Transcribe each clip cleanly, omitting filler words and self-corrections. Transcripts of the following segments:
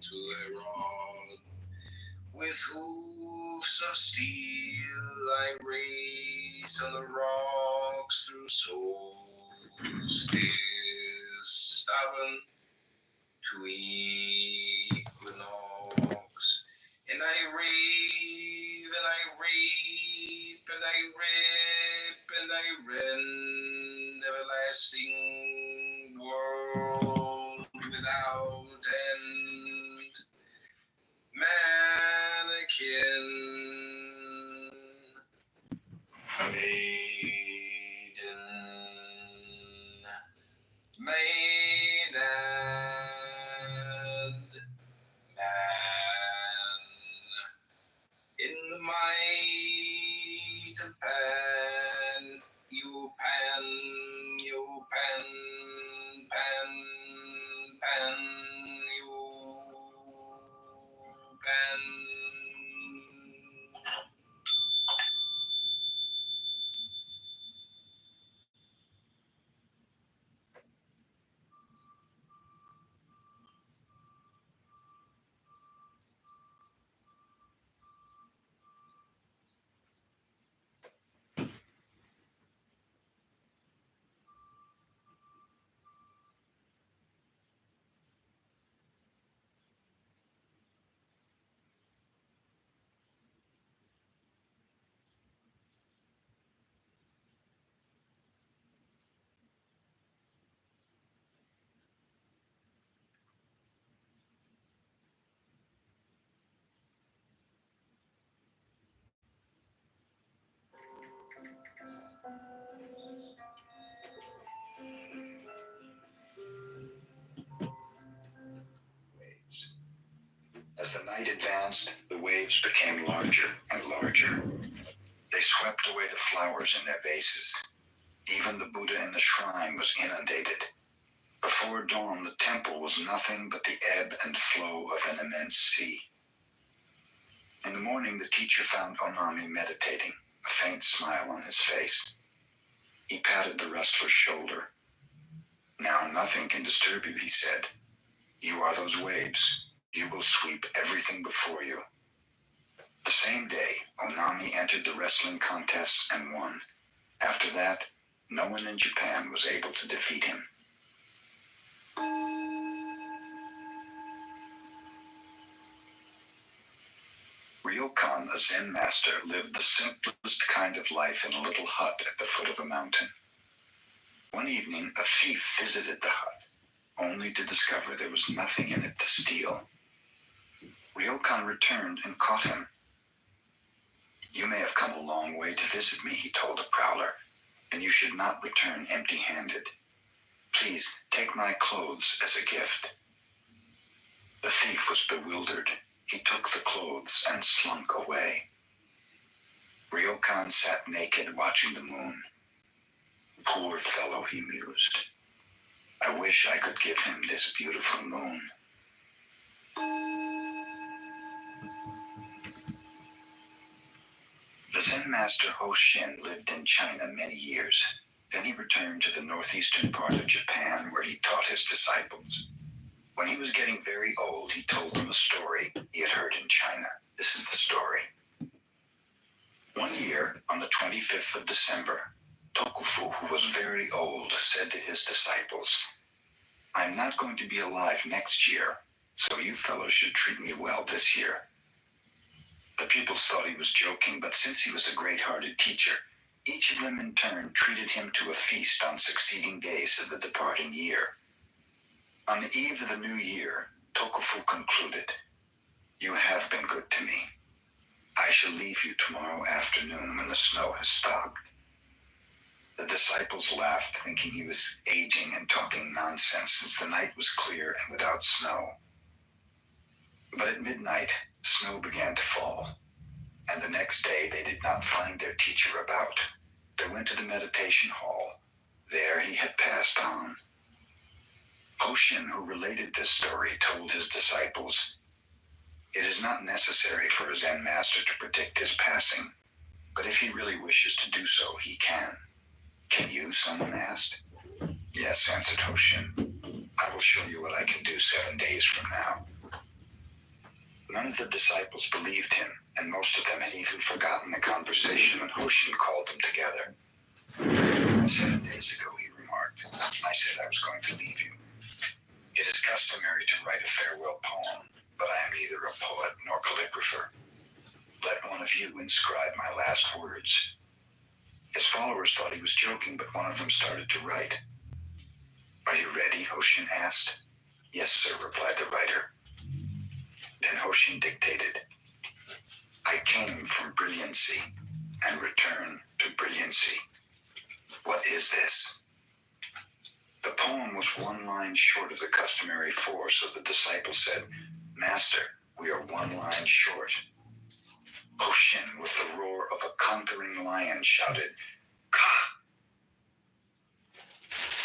to their rod. With hoofs of steel I race on the rocks through solstice, stubborn to equinox. And I rave, and I rape, and I rip, and I rend, everlasting world without end. Mannequin, maiden, maynard, man, in the might of Pan, you pan, you pan, pan, pan, you pan. As the night advanced, the waves became larger and larger. They swept away the flowers in their vases. Even the Buddha in the shrine was inundated. Before dawn, the temple was nothing but the ebb and flow of an immense sea. In the morning, the teacher found Onami meditating, a faint smile on his face. He patted the wrestler's shoulder. "Now nothing can disturb you," he said. "You are those waves. You will sweep everything before you." The same day, Onami entered the wrestling contests and won. After that, no one in Japan was able to defeat him. Ryokan, a Zen master, lived the simplest kind of life in a little hut at the foot of a mountain. One evening, a thief visited the hut, only to discover there was nothing in it to steal. Ryokan returned and caught him. "You may have come a long way to visit me," he told the prowler, "and you should not return empty-handed. Please take my clothes as a gift." The thief was bewildered. He took the clothes and slunk away. Ryokan sat naked watching the moon. "Poor fellow," he mused. "I wish I could give him this beautiful moon." The Zen master Hoshin lived in China many years. Then he returned to the northeastern part of Japan, where he taught his disciples. When he was getting very old, he told them a story he had heard in China. This is the story. One year, on the 25th of December, Tokufu, who was very old, said to his disciples, "I'm not going to be alive next year, so you fellows should treat me well this year." The pupils thought he was joking, but since he was a great-hearted teacher, each of them in turn treated him to a feast on succeeding days of the departing year. On the eve of the new year, Tokufu concluded, "You have been good to me. I shall leave you tomorrow afternoon when the snow has stopped." The disciples laughed, thinking he was aging and talking nonsense since the night was clear and without snow. But at midnight, snow began to fall, and the next day they did not find their teacher about. They went to the meditation hall. There he had passed on. Hoshin, who related this story, told his disciples, "It is not necessary for a Zen master to predict his passing, but if he really wishes to do so, he can." "Can you?" someone asked. "Yes," answered Hoshin. "I will show you what I can do 7 days from now." None of the disciples believed him, and most of them had even forgotten the conversation when Hoshin called them together. 7 days ago, he remarked, I said I was going to leave you. It is customary to write a farewell poem, but I am neither a poet nor calligrapher. Let one of you inscribe my last words. His followers thought he was joking, but one of them started to write. Are you ready? Hoshin asked. Yes, sir, replied the writer. Then Hoshin dictated. I came from brilliancy and return to brilliancy. What is this? The poem was 1 line short of the customary 4, so the disciple said, Master, we are 1 line short. Hoshin, with the roar of a conquering lion, shouted, Ka!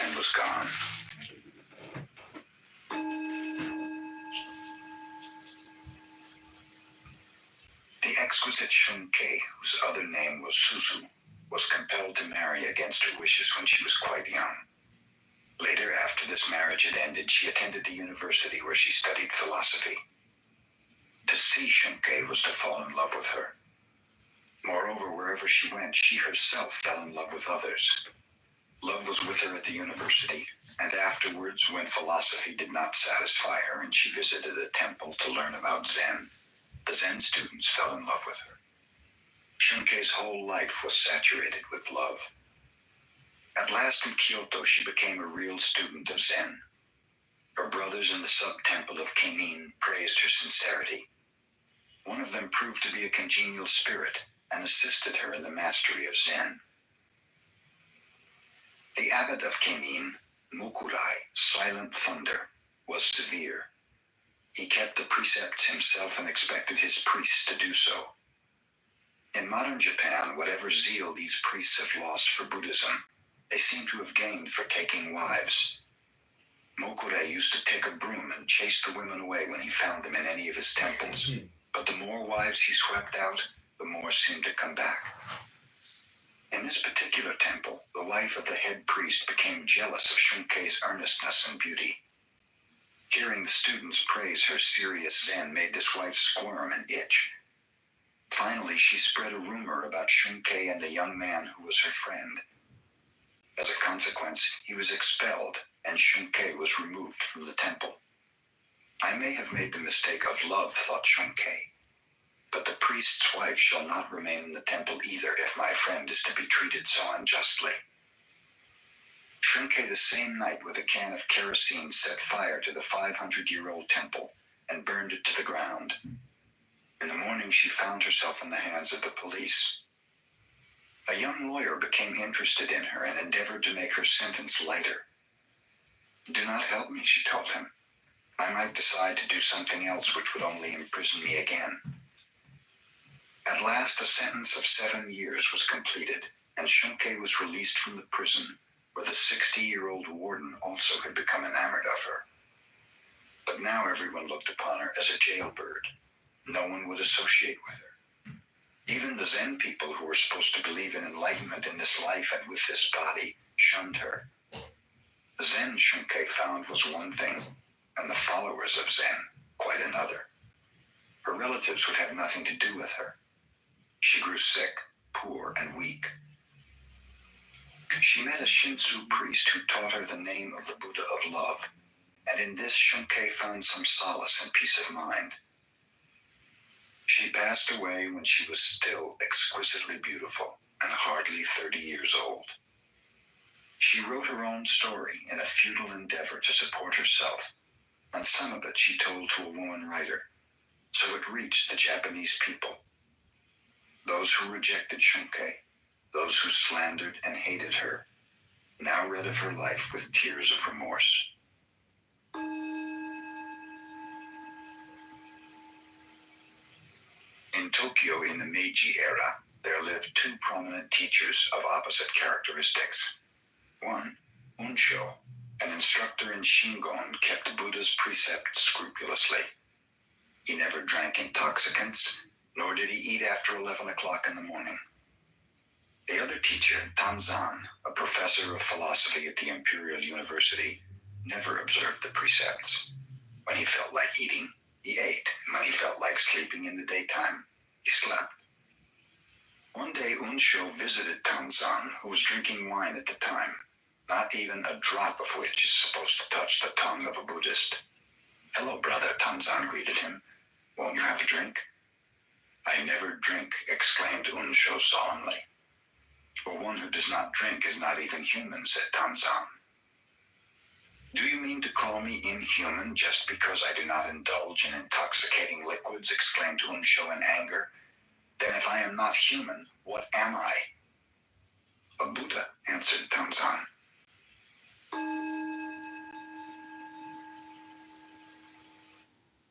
And was gone. The exquisite Shunke, whose other name was Suzu, was compelled to marry against her wishes when she was quite young. Later, after this marriage had ended, she attended the university where she studied philosophy. To see Shunke was to fall in love with her. Moreover, wherever she went, she herself fell in love with others. Love was with her at the university, and afterwards, when philosophy did not satisfy her and she visited a temple to learn about Zen, the Zen students fell in love with her. Shunke's whole life was saturated with love. At last in Kyoto, she became a real student of Zen. Her brothers in the sub-temple of Kenin praised her sincerity. One of them proved to be a congenial spirit and assisted her in the mastery of Zen. The abbot of Kenin, Mukurai, Silent Thunder, was severe. He kept the precepts himself and expected his priests to do so. In modern Japan, whatever zeal these priests have lost for Buddhism, they seem to have gained for taking wives. Mukurai used to take a broom and chase the women away when he found them in any of his temples, but the more wives he swept out, the more seemed to come back. In this particular temple, the wife of the head priest became jealous of Shunke's earnestness and beauty. Hearing the students praise her serious Zen made this wife squirm and itch. Finally, she spread a rumor about Shunke and the young man who was her friend. As a consequence, he was expelled, and Shunke was removed from the temple. I may have made the mistake of love, thought Shunke, but the priest's wife shall not remain in the temple either if my friend is to be treated so unjustly. Shunke the same night with a can of kerosene set fire to the 500-year-old temple and burned it to the ground. In the morning, she found herself in the hands of the police. A young lawyer became interested in her and endeavored to make her sentence lighter. Do not help me, she told him. I might decide to do something else which would only imprison me again. At last, a sentence of 7 years was completed, and Shunke was released from the prison, where the 60-year-old warden also had become enamored of her. But now everyone looked upon her as a jailbird. No one would associate with her. Even the Zen people who were supposed to believe in enlightenment in this life and with this body shunned her. The Zen Shunke found was one thing, and the followers of Zen quite another. Her relatives would have nothing to do with her. She grew sick, poor, and weak. She met a Shinzu priest who taught her the name of the Buddha of love, and in this Shunke found some solace and peace of mind. She passed away when she was still exquisitely beautiful and hardly 30 years old. She wrote her own story in a futile endeavor to support herself, and some of it she told to a woman writer, so it reached the Japanese people. Those who rejected Shunke, those who slandered and hated her, now read of her life with tears of remorse. In Tokyo in the Meiji era, there lived 2 prominent teachers of opposite characteristics. One, Unsho, an instructor in Shingon, kept Buddha's precepts scrupulously. He never drank intoxicants, nor did he eat after 11 o'clock in the morning. The other teacher, Tanzan, a professor of philosophy at the Imperial University, never observed the precepts. When he felt like eating, he ate, and when he felt like sleeping in the daytime. He slept. One day, Unsho visited Tanzan, who was drinking wine at the time, not even a drop of which is supposed to touch the tongue of a Buddhist. "Hello, brother," Tanzan greeted him. "Won't you have a drink?" "I never drink," exclaimed Unsho solemnly. "For one who does not drink is not even human," said Tanzan. "Do you mean to call me inhuman just because I do not indulge in intoxicating liquids?" exclaimed Unsho in anger. "Then if I am not human, what am I?" "A Buddha," answered Tanzan.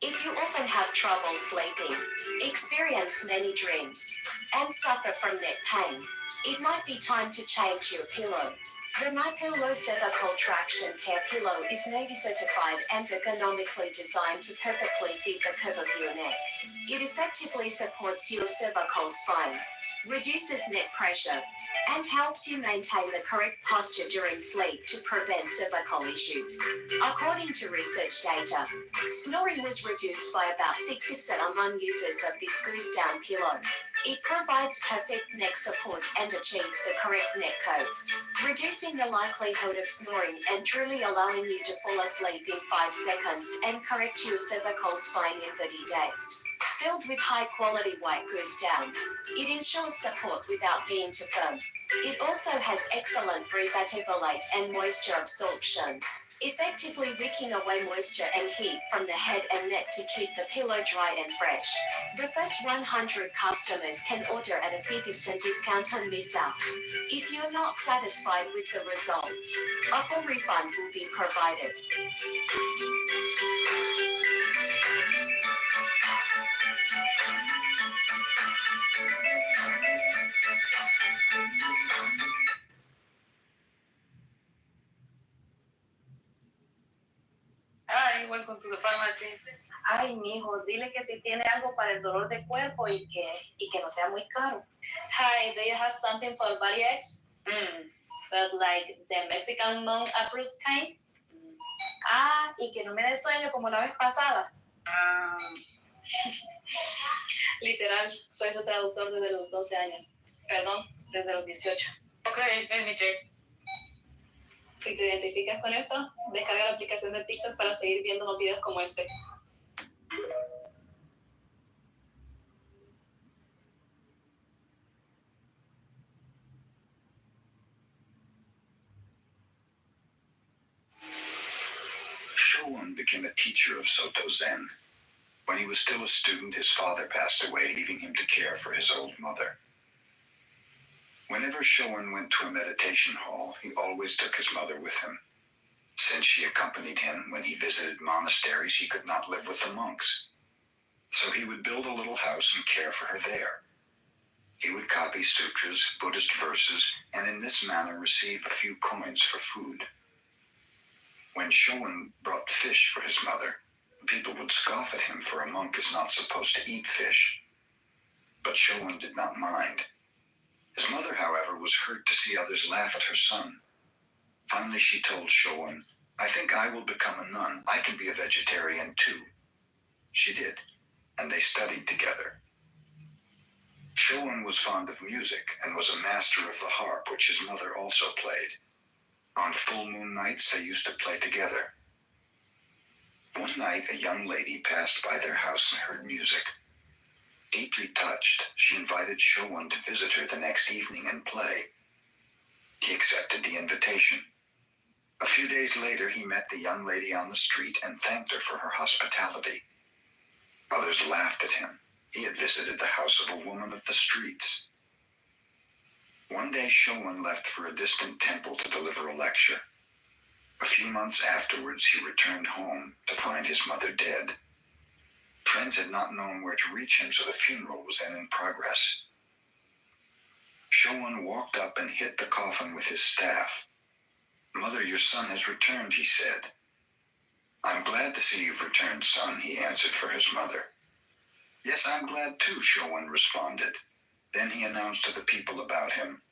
If you often have trouble sleeping, experience many dreams, and suffer from neck pain, it might be time to change your pillow. The My Pillow Cervical Traction Care Pillow is Navy certified and ergonomically designed to perfectly fit the curve of your neck. It effectively supports your cervical spine, reduces neck pressure, and helps you maintain the correct posture during sleep to prevent cervical issues. According to research data, snoring was reduced by about 60% among users of this goose-down pillow. It provides perfect neck support and achieves the correct neck curve, reducing the likelihood of snoring and truly allowing you to fall asleep in 5 seconds and correct your cervical spine in 30 days. Filled with high-quality white goose down, it ensures support without being too firm. It also has excellent breathability and moisture absorption, effectively wicking away moisture and heat from the head and neck to keep the pillow dry and fresh. The first 100 customers can order at a 50% discount and miss out. If you're not satisfied with the results, a full refund will be provided. Hi, welcome to the pharmacy. Ay, mijo, dile que si tiene algo para el dolor de cuerpo y que no sea muy caro. Hi, do you have something for body aches? But like the Mexican monk approved kind? Ah, y que no me dé sueño como la vez pasada. Literal, soy su traductor desde los 12 años. Perdón, desde los 18. Okay, let me check. Si te identificas con esto, descarga la aplicación de TikTok para seguir viendo más videos como este. Showun became a teacher of Soto Zen. When he was still a student, his father passed away, leaving him to care for his old mother. Whenever Showun went to a meditation hall, he always took his mother with him. Since she accompanied him when he visited monasteries, he could not live with the monks. So he would build a little house and care for her there. He would copy sutras, Buddhist verses, and in this manner receive a few coins for food. When Showun brought fish for his mother, people would scoff at him, for a monk is not supposed to eat fish. But Showun did not mind. His mother, however, was hurt to see others laugh at her son. Finally, she told Showun, "I think I will become a nun. I can be a vegetarian too." She did, and they studied together. Showun was fond of music and was a master of the harp, which his mother also played. On full moon nights, they used to play together. One night, a young lady passed by their house and heard music. Deeply touched, she invited Showun to visit her the next evening and play. He accepted the invitation. A few days later, he met the young lady on the street and thanked her for her hospitality. Others laughed at him. He had visited the house of a woman of the streets. One day, Showun left for a distant temple to deliver a lecture. A few months afterwards, he returned home to find his mother dead. Friends had not known where to reach him, so the funeral was then in progress. Showun walked up and hit the coffin with his staff. "Mother, your son has returned," he said. "I'm glad to see you've returned, son," he answered for his mother. "Yes, I'm glad too," Showun responded. Then he announced to the people about him,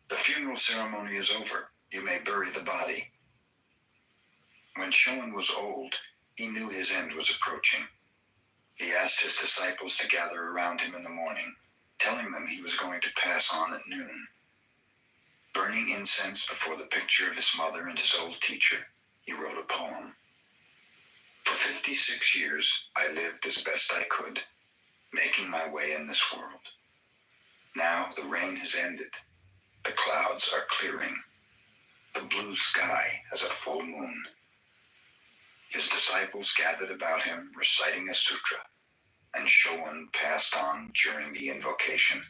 "The funeral ceremony is over. You may bury the body." When Showun was old, he knew his end was approaching. He asked asked his disciples to gather around him in the morning, telling them he was going to pass on at noon. Burning incense before the picture of his mother and his old teacher, he wrote a poem. For 56 years, I lived as best I could, making my way in this world. Now the rain has ended. The clouds are clearing. The blue sky has a full moon. His disciples gathered about him, reciting a sutra, and Showan passed on during the invocation.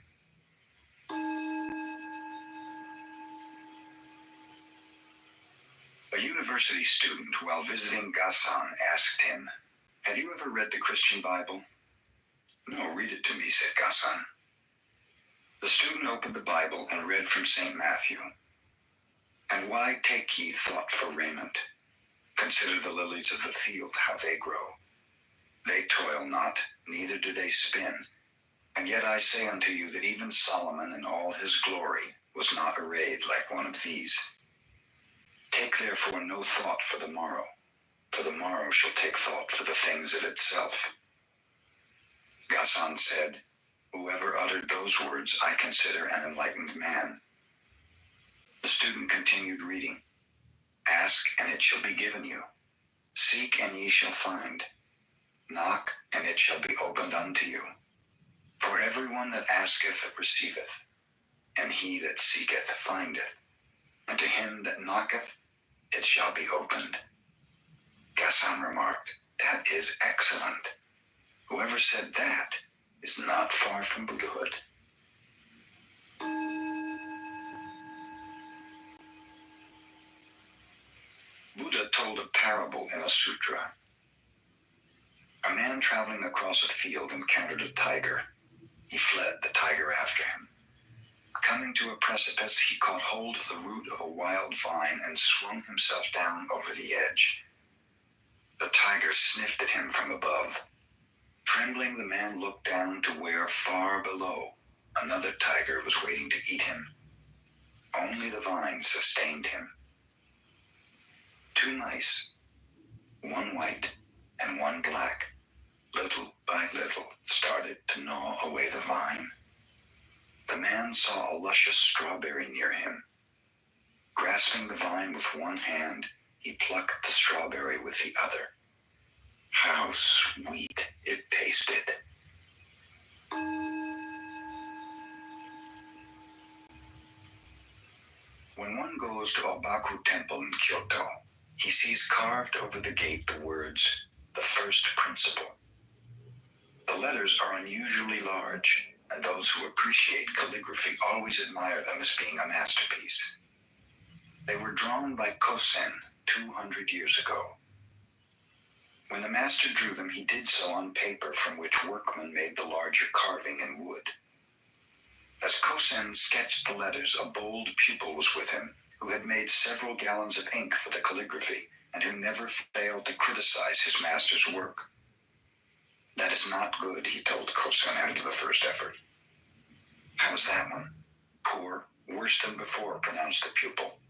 A university student, while visiting Gasan, asked him, "Have you ever read the Christian Bible?" "No, read it to me," said Gasan. The student opened the Bible and read from St. Matthew. "And why take ye thought for raiment? Consider the lilies of the field, how they grow. They toil not, neither do they spin. And yet I say unto you that even Solomon in all his glory was not arrayed like one of these. Take therefore no thought for the morrow shall take thought for the things of itself." Gasan said, "Whoever uttered those words I consider an enlightened man." The student continued reading. "Ask, and it shall be given you. Seek, and ye shall find. Knock, and it shall be opened unto you. For everyone that asketh receiveth, and he that seeketh findeth, and to him that knocketh it shall be opened." Gasan remarked, "That is excellent. Whoever said that is not far from Buddhahood." Buddha told a parable in a sutra. A man traveling across a field encountered a tiger. He fled, the tiger after him. Coming to a precipice, he caught hold of the root of a wild vine and swung himself down over the edge. The tiger sniffed at him from above. Trembling, the man looked down to where, far below, another tiger was waiting to eat him. Only the vine sustained him. Two mice, one white and one black, little by little started to gnaw away the vine. The man saw a luscious strawberry near him. Grasping the vine with one hand, he plucked the strawberry with the other. How sweet it tasted! When one goes to Obaku Temple in Kyoto, he sees carved over the gate the words, "The First Principle." The letters are unusually large, and those who appreciate calligraphy always admire them as being a masterpiece. They were drawn by Kosen 200 years ago. When the master drew them, he did so on paper from which workmen made the larger carving in wood. As Kosen sketched the letters, a bold pupil was with him who had made several gallons of ink for the calligraphy and who never failed to criticize his master's work. "That is not good," he told Kosen after the first effort. "How's that one?" "Poor, worse than before," pronounced the pupil.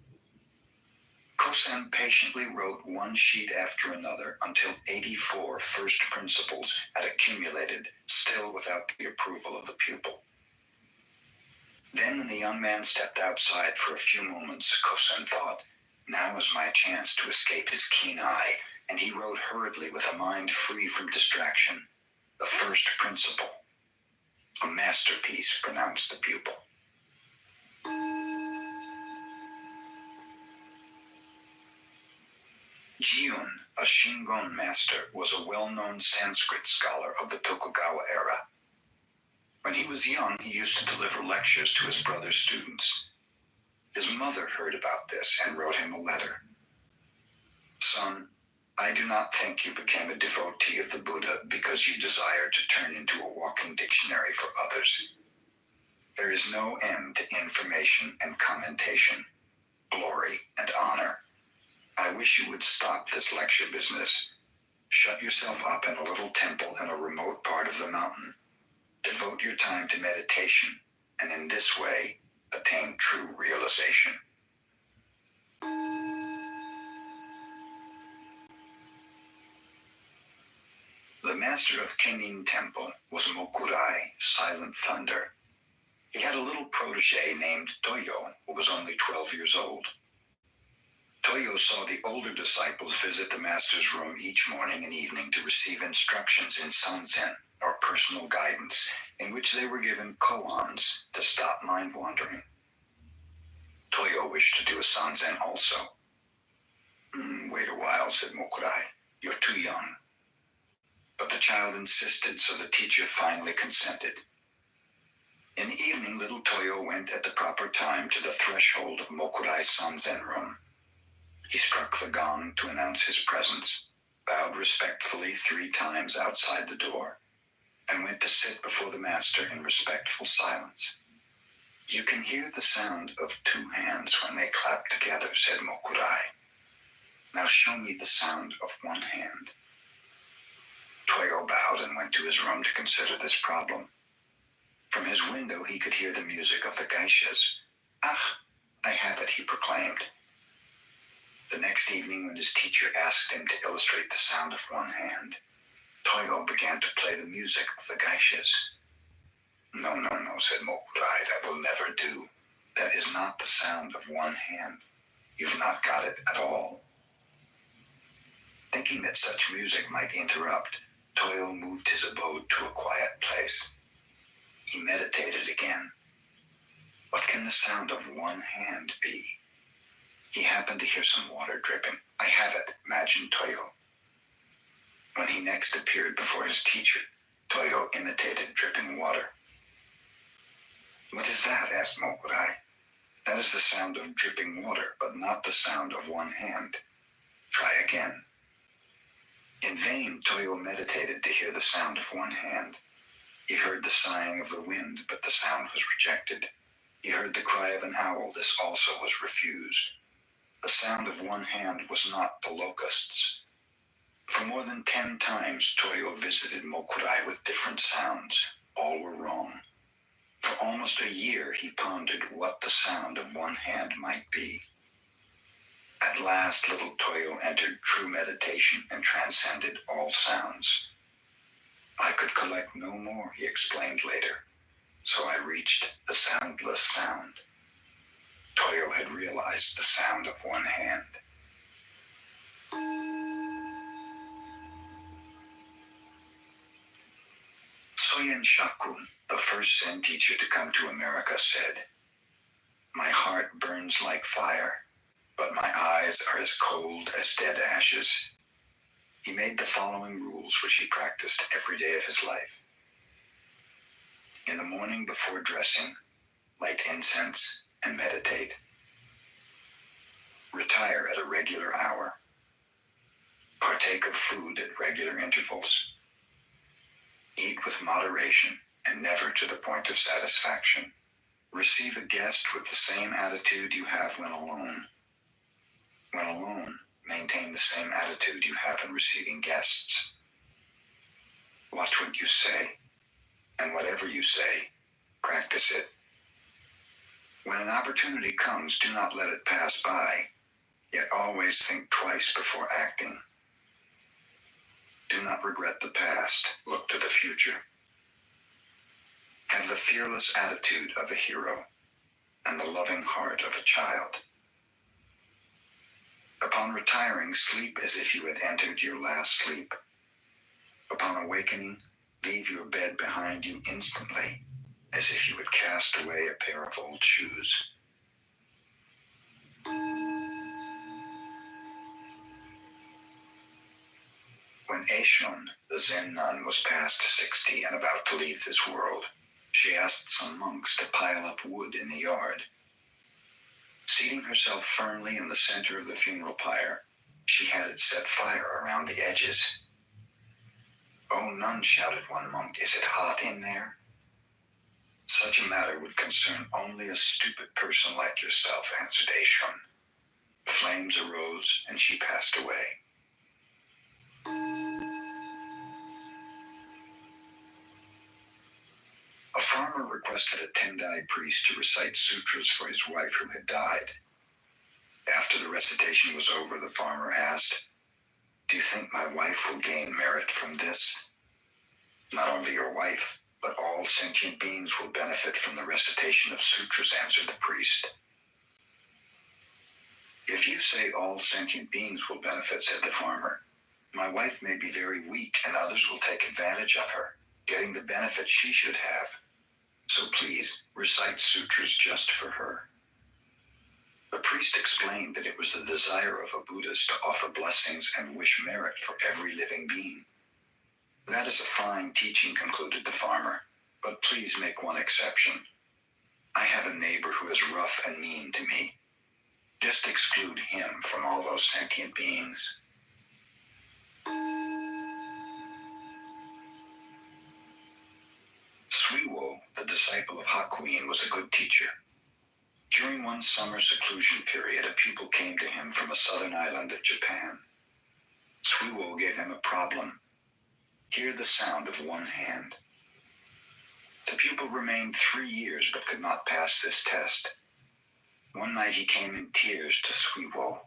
Kosen patiently wrote one sheet after another until 84 first principles had accumulated, still without the approval of the pupil. Then when the young man stepped outside for a few moments, Kosen thought, now is my chance to escape his keen eye, and he wrote hurriedly with a mind free from distraction, "The First Principle." "A masterpiece," pronounced the pupil. Jiun, a Shingon master, was a well-known Sanskrit scholar of the Tokugawa era. When he was young, he used to deliver lectures to his brother's students. His mother heard about this and wrote him a letter. "Son, I do not think you became a devotee of the Buddha because you desire to turn into a walking dictionary for others. There is no end to information and commentation, glory and honor. I wish you would stop this lecture business. Shut yourself up in a little temple in a remote part of the mountain. Devote your time to meditation, and in this way, attain true realization." The master of Kenin Temple was Mokurai, Silent Thunder. He had a little protege named Toyo, who was only 12 years old. Toyo saw the older disciples visit the master's room each morning and evening to receive instructions in sanzen, or personal guidance, in which they were given koans to stop mind wandering. Toyo wished to do a sanzen also. Wait a while, said Mokurai. You're too young. But the child insisted, so the teacher finally consented. In the evening, little Toyo went at the proper time to the threshold of Mokurai's sanzen room. He struck the gong to announce his presence, bowed respectfully 3 times outside the door, and went to sit before the master in respectful silence. You can hear the sound of 2 hands when they clap together, said Mokurai. Now show me the sound of 1 hand. Toyo bowed and went to his room to consider this problem. From his window he could hear the music of the geishas. Ah, I have it, he proclaimed. The next evening, when his teacher asked him to illustrate the sound of 1 hand, Toyo began to play the music of the geishas. No, said Mokurai, that will never do. That is not the sound of 1 hand. You've not got it at all. Thinking that such music might interrupt, Toyo moved his abode to a quiet place. He meditated again. What can the sound of 1 hand be? He happened to hear some water dripping. I have it, imagined Toyo. When he next appeared before his teacher, Toyo imitated dripping water. What is that? Asked Mokurai. That is the sound of dripping water, but not the sound of 1 hand. Try again. In vain, Toyo meditated to hear the sound of 1 hand. He heard the sighing of the wind, but the sound was rejected. He heard the cry of an owl. This also was refused. The sound of 1 hand was not the locusts. For more than 10 times, Toyo visited Mokurai with different sounds. All were wrong. For almost a year, he pondered what the sound of 1 hand might be. At last, little Toyo entered true meditation and transcended all sounds. I could collect no more, he explained later, so I reached the soundless sound. Toyo had realized the sound of 1 hand. Soyen Shakun, the first Zen teacher to come to America, said, My heart burns like fire, but my eyes are as cold as dead ashes. He made the following rules which he practiced every day of his life. In the morning before dressing, light incense and meditate. Retire at a regular hour. Partake of food at regular intervals. Eat with moderation and never to the point of satisfaction. Receive a guest with the same attitude you have when alone. When alone, maintain the same attitude you have in receiving guests. Watch what you say, and whatever you say, practice it. When an opportunity comes, do not let it pass by, yet always think twice before acting. Do not regret the past, look to the future. Have the fearless attitude of a hero and the loving heart of a child. Upon retiring, sleep as if you had entered your last sleep. Upon awakening, leave your bed behind you instantly, as if you had cast away a pair of old shoes. When Eishun, the Zen nun, was past 60 and about to leave this world, she asked some monks to pile up wood in the yard. Seating herself firmly in the center of the funeral pyre, she had it set fire around the edges. "Oh, nun," shouted one monk, "is it hot in there?" "Such a matter would concern only a stupid person like yourself," answered Eishun. The flames arose and she passed away. A farmer requested a Tendai priest to recite sutras for his wife who had died. After the recitation was over, the farmer asked, "Do you think my wife will gain merit from this?" Not only your wife, but all sentient beings will benefit from the recitation of sutras, answered the priest. If you say all sentient beings will benefit, said the farmer, my wife may be very weak and others will take advantage of her, getting the benefit she should have. So please, recite sutras just for her. The priest explained that it was the desire of a Buddhist to offer blessings and wish merit for every living being. That is a fine teaching, concluded the farmer, but please make one exception. I have a neighbor who is rough and mean to me. Just exclude him from all those sentient beings. Suiwo, the disciple of Hakuin, was a good teacher. During one summer seclusion period, a pupil came to him from a southern island of Japan. Suiwo gave him a problem. Hear the sound of one hand. The pupil remained 3 years but could not pass this test. One night he came in tears to Suiwo.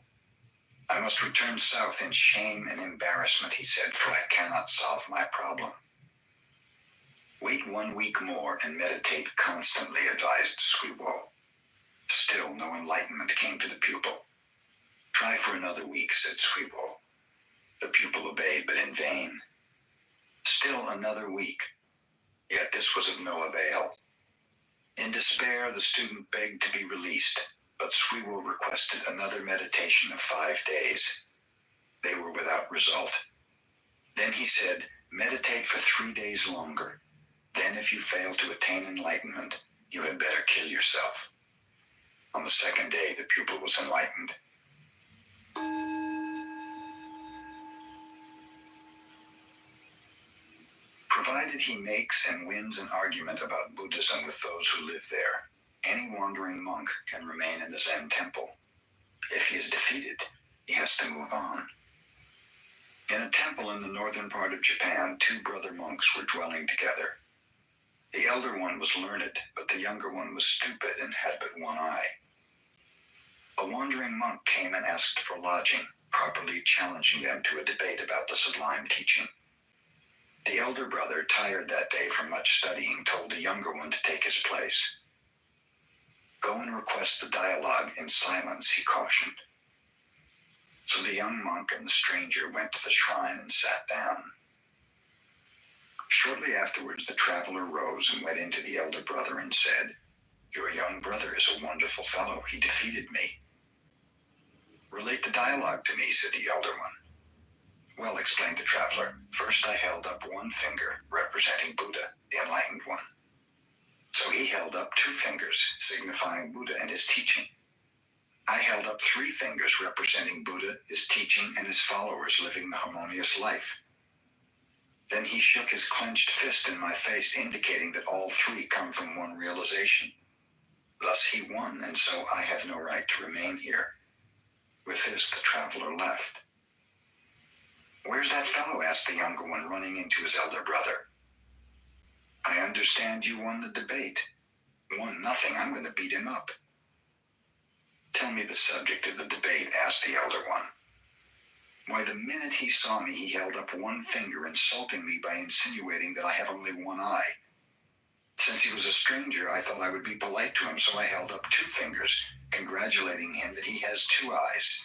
I must return south in shame and embarrassment, he said, for I cannot solve my problem. Wait 1 week more and meditate constantly, advised Suiwo. Still no enlightenment came to the pupil. Try for another week, said Suiwo. The pupil obeyed, but in vain. Still another week. Yet this was of no avail. In despair, the student begged to be released, but Suiwo requested another meditation of 5 days. They were without result. Then he said, meditate for 3 days longer. Then if you fail to attain enlightenment, you had better kill yourself. On the 2nd day, the pupil was enlightened. Provided he makes and wins an argument about Buddhism with those who live there, any wandering monk can remain in the Zen temple. If he is defeated, he has to move on. In a temple in the northern part of Japan, 2 brother monks were dwelling together. The elder one was learned, but the younger one was stupid and had but one eye. A wandering monk came and asked for lodging, properly challenging them to a debate about the sublime teaching. The elder brother, tired that day from much studying, told the younger one to take his place. Go and request the dialogue in silence, he cautioned. So the young monk and the stranger went to the shrine and sat down. Shortly afterwards, the traveler rose and went into the elder brother and said, Your young brother is a wonderful fellow. He defeated me. Relate the dialogue to me, said the elder one. Well, explained the traveler, first I held up one finger, representing Buddha, the enlightened one. So he held up 2 fingers, signifying Buddha and his teaching. I held up 3 fingers, representing Buddha, his teaching, and his followers living the harmonious life. Then he shook his clenched fist in my face, indicating that all 3 come from one realization. Thus he won, and so I have no right to remain here. With this, the traveler left. Where's that fellow? Asked the younger one, running into his elder brother. I understand you won the debate. Won nothing. I'm going to beat him up. Tell me the subject of the debate, asked the elder one. Why, the minute he saw me, he held up one finger, insulting me by insinuating that I have only one eye. Since he was a stranger, I thought I would be polite to him, so I held up 2 fingers, congratulating him that he has 2 eyes.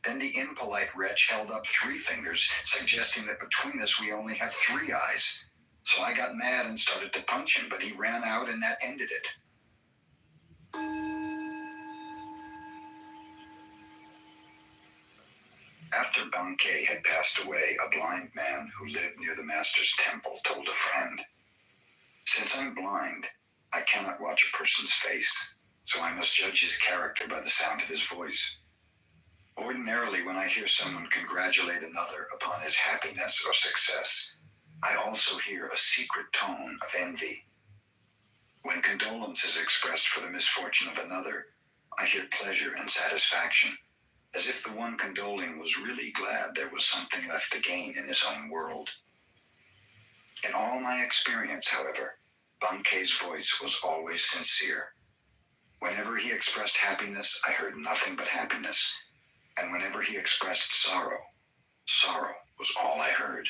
Then the impolite wretch held up 3 fingers, suggesting that between us we only have 3 eyes. So I got mad and started to punch him, but he ran out and that ended it. After Bankei had passed away, a blind man who lived near the master's temple told a friend, Since I'm blind, I cannot watch a person's face, so I must judge his character by the sound of his voice. Ordinarily, when I hear someone congratulate another upon his happiness or success, I also hear a secret tone of envy. When condolence is expressed for the misfortune of another, I hear pleasure and satisfaction, as if the one condoling was really glad there was something left to gain in his own world. In all my experience, however, Bankei's voice was always sincere. Whenever he expressed happiness, I heard nothing but happiness, and whenever he expressed sorrow, sorrow was all I heard.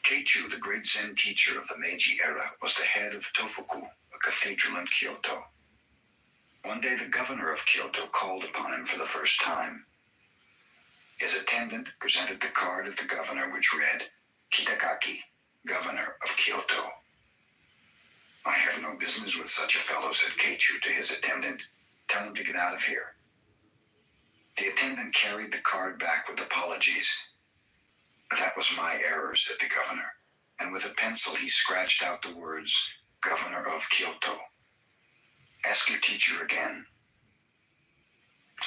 Keichu, the great Zen teacher of the Meiji era, was the head of Tofuku, a cathedral in Kyoto. One day the governor of Kyoto called upon him for the first time. His attendant presented the card of the governor, which read, Kitagaki, governor of Kyoto. I have no business with such a fellow, said Keichu to his attendant. Tell him to get out of here. The attendant carried the card back with apologies. That was my error, said the governor, and with a pencil he scratched out the words, Governor of Kyoto. Ask your teacher again.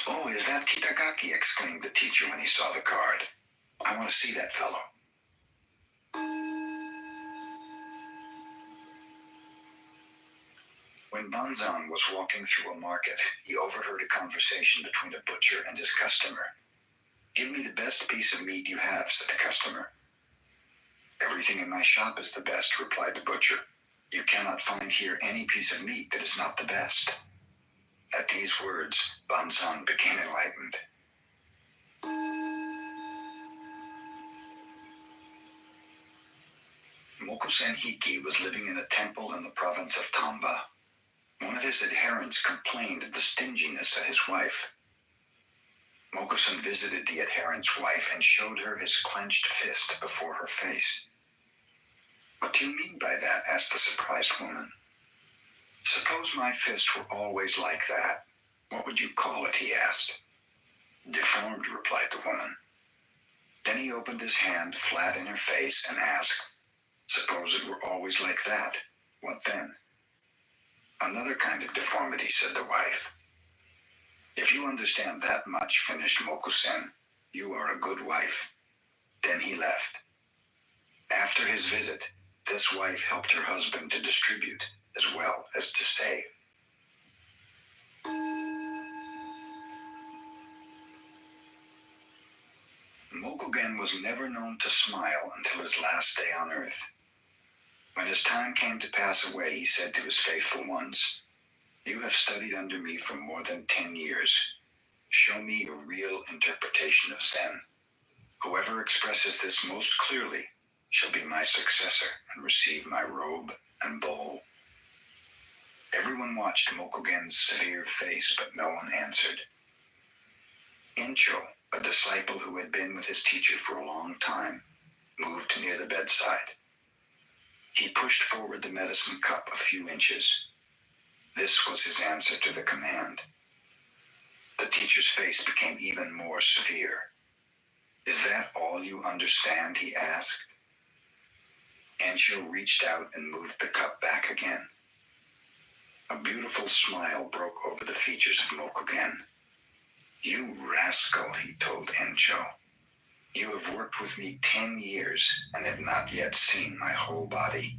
Oh, is that Kitagaki? Exclaimed the teacher when he saw the card. I want to see that fellow. When Banzan was walking through a market, he overheard a conversation between a butcher and his customer. Give me the best piece of meat you have, said the customer. Everything in my shop is the best, replied the butcher. You cannot find here any piece of meat that is not the best. At these words, Banzan became enlightened. Mokusen Hiki was living in a temple in the province of Tamba. One of his adherents complained of the stinginess of his wife. Mokusen visited the adherent's wife and showed her his clenched fist before her face. What do you mean by that? Asked the surprised woman. Suppose my fist were always like that. What would you call it? He asked. Deformed, replied the woman. Then he opened his hand flat in her face and asked, Suppose it were always like that. What then? Another kind of deformity, said the wife. If you understand that much, finished Mokusen, you are a good wife. Then he left. After his visit, this wife helped her husband to distribute as well as to save. Mokugen was never known to smile until his last day on earth. When his time came to pass away, he said to his faithful ones, You have studied under me for more than 10 years. Show me a real interpretation of Zen. Whoever expresses this most clearly shall be my successor and receive my robe and bowl. Everyone watched Mokugen's severe face, but no one answered. Incho, a disciple who had been with his teacher for a long time, moved near the bedside. He pushed forward the medicine cup a few inches. This was his answer to the command. The teacher's face became even more severe. Is that all you understand? He asked. Encho reached out and moved the cup back again. A beautiful smile broke over the features of Mokugen. You rascal, he told Encho. You have worked with me 10 years and have not yet seen my whole body.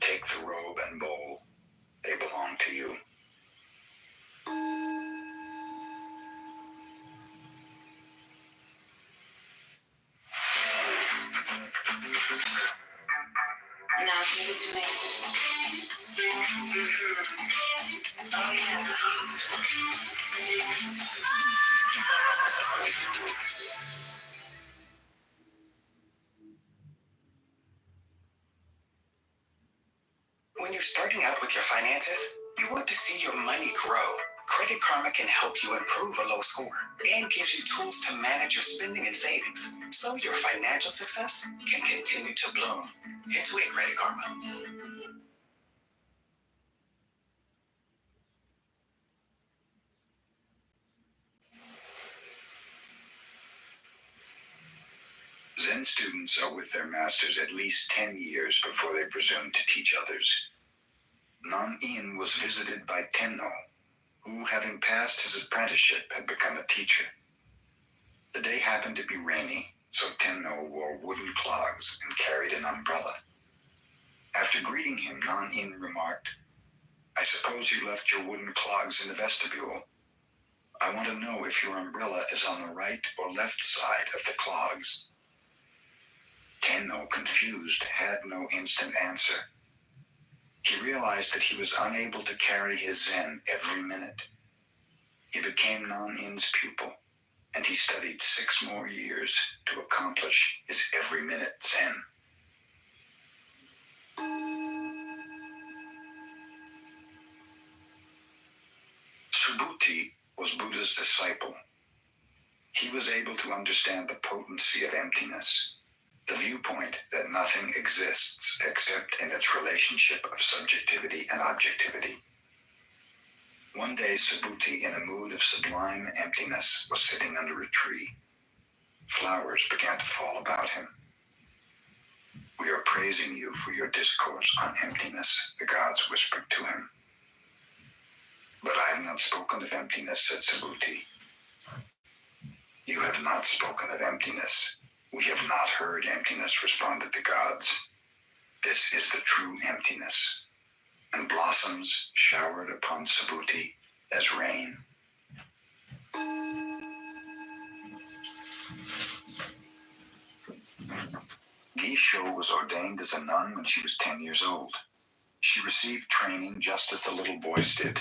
Take the robe and bowl. They belong to you. Now give it to me. Oh yeah. When you're starting out with your finances, you want to see your money grow. Credit Karma can help you improve a low score and gives you tools to manage your spending and savings so your financial success can continue to bloom. Into it, Credit Karma. Zen students are with their masters at least 10 years before they presume to teach others. Non-In was visited by Tenno, who, having passed his apprenticeship, had become a teacher. The day happened to be rainy, so Tenno wore wooden clogs and carried an umbrella. After greeting him, Non-In remarked, I suppose you left your wooden clogs in the vestibule. I want to know if your umbrella is on the right or left side of the clogs. Tenno, confused, had no instant answer. He realized that he was unable to carry his Zen every minute. He became Non-In's pupil, and he studied 6 more years to accomplish his every minute Zen. Subhuti was Buddha's disciple. He was able to understand the potency of emptiness, the viewpoint that nothing exists except in its relationship of subjectivity and objectivity. One day, Subhuti, in a mood of sublime emptiness, was sitting under a tree. Flowers began to fall about him. "We are praising you for your discourse on emptiness," the gods whispered to him. "But I have not spoken of emptiness," said Subhuti. "You have not spoken of emptiness. We have not heard emptiness," responded the gods. "This is the true emptiness." And blossoms showered upon Subhuti as rain. Gisho was ordained as a nun when she was 10 years old. She received training just as the little boys did.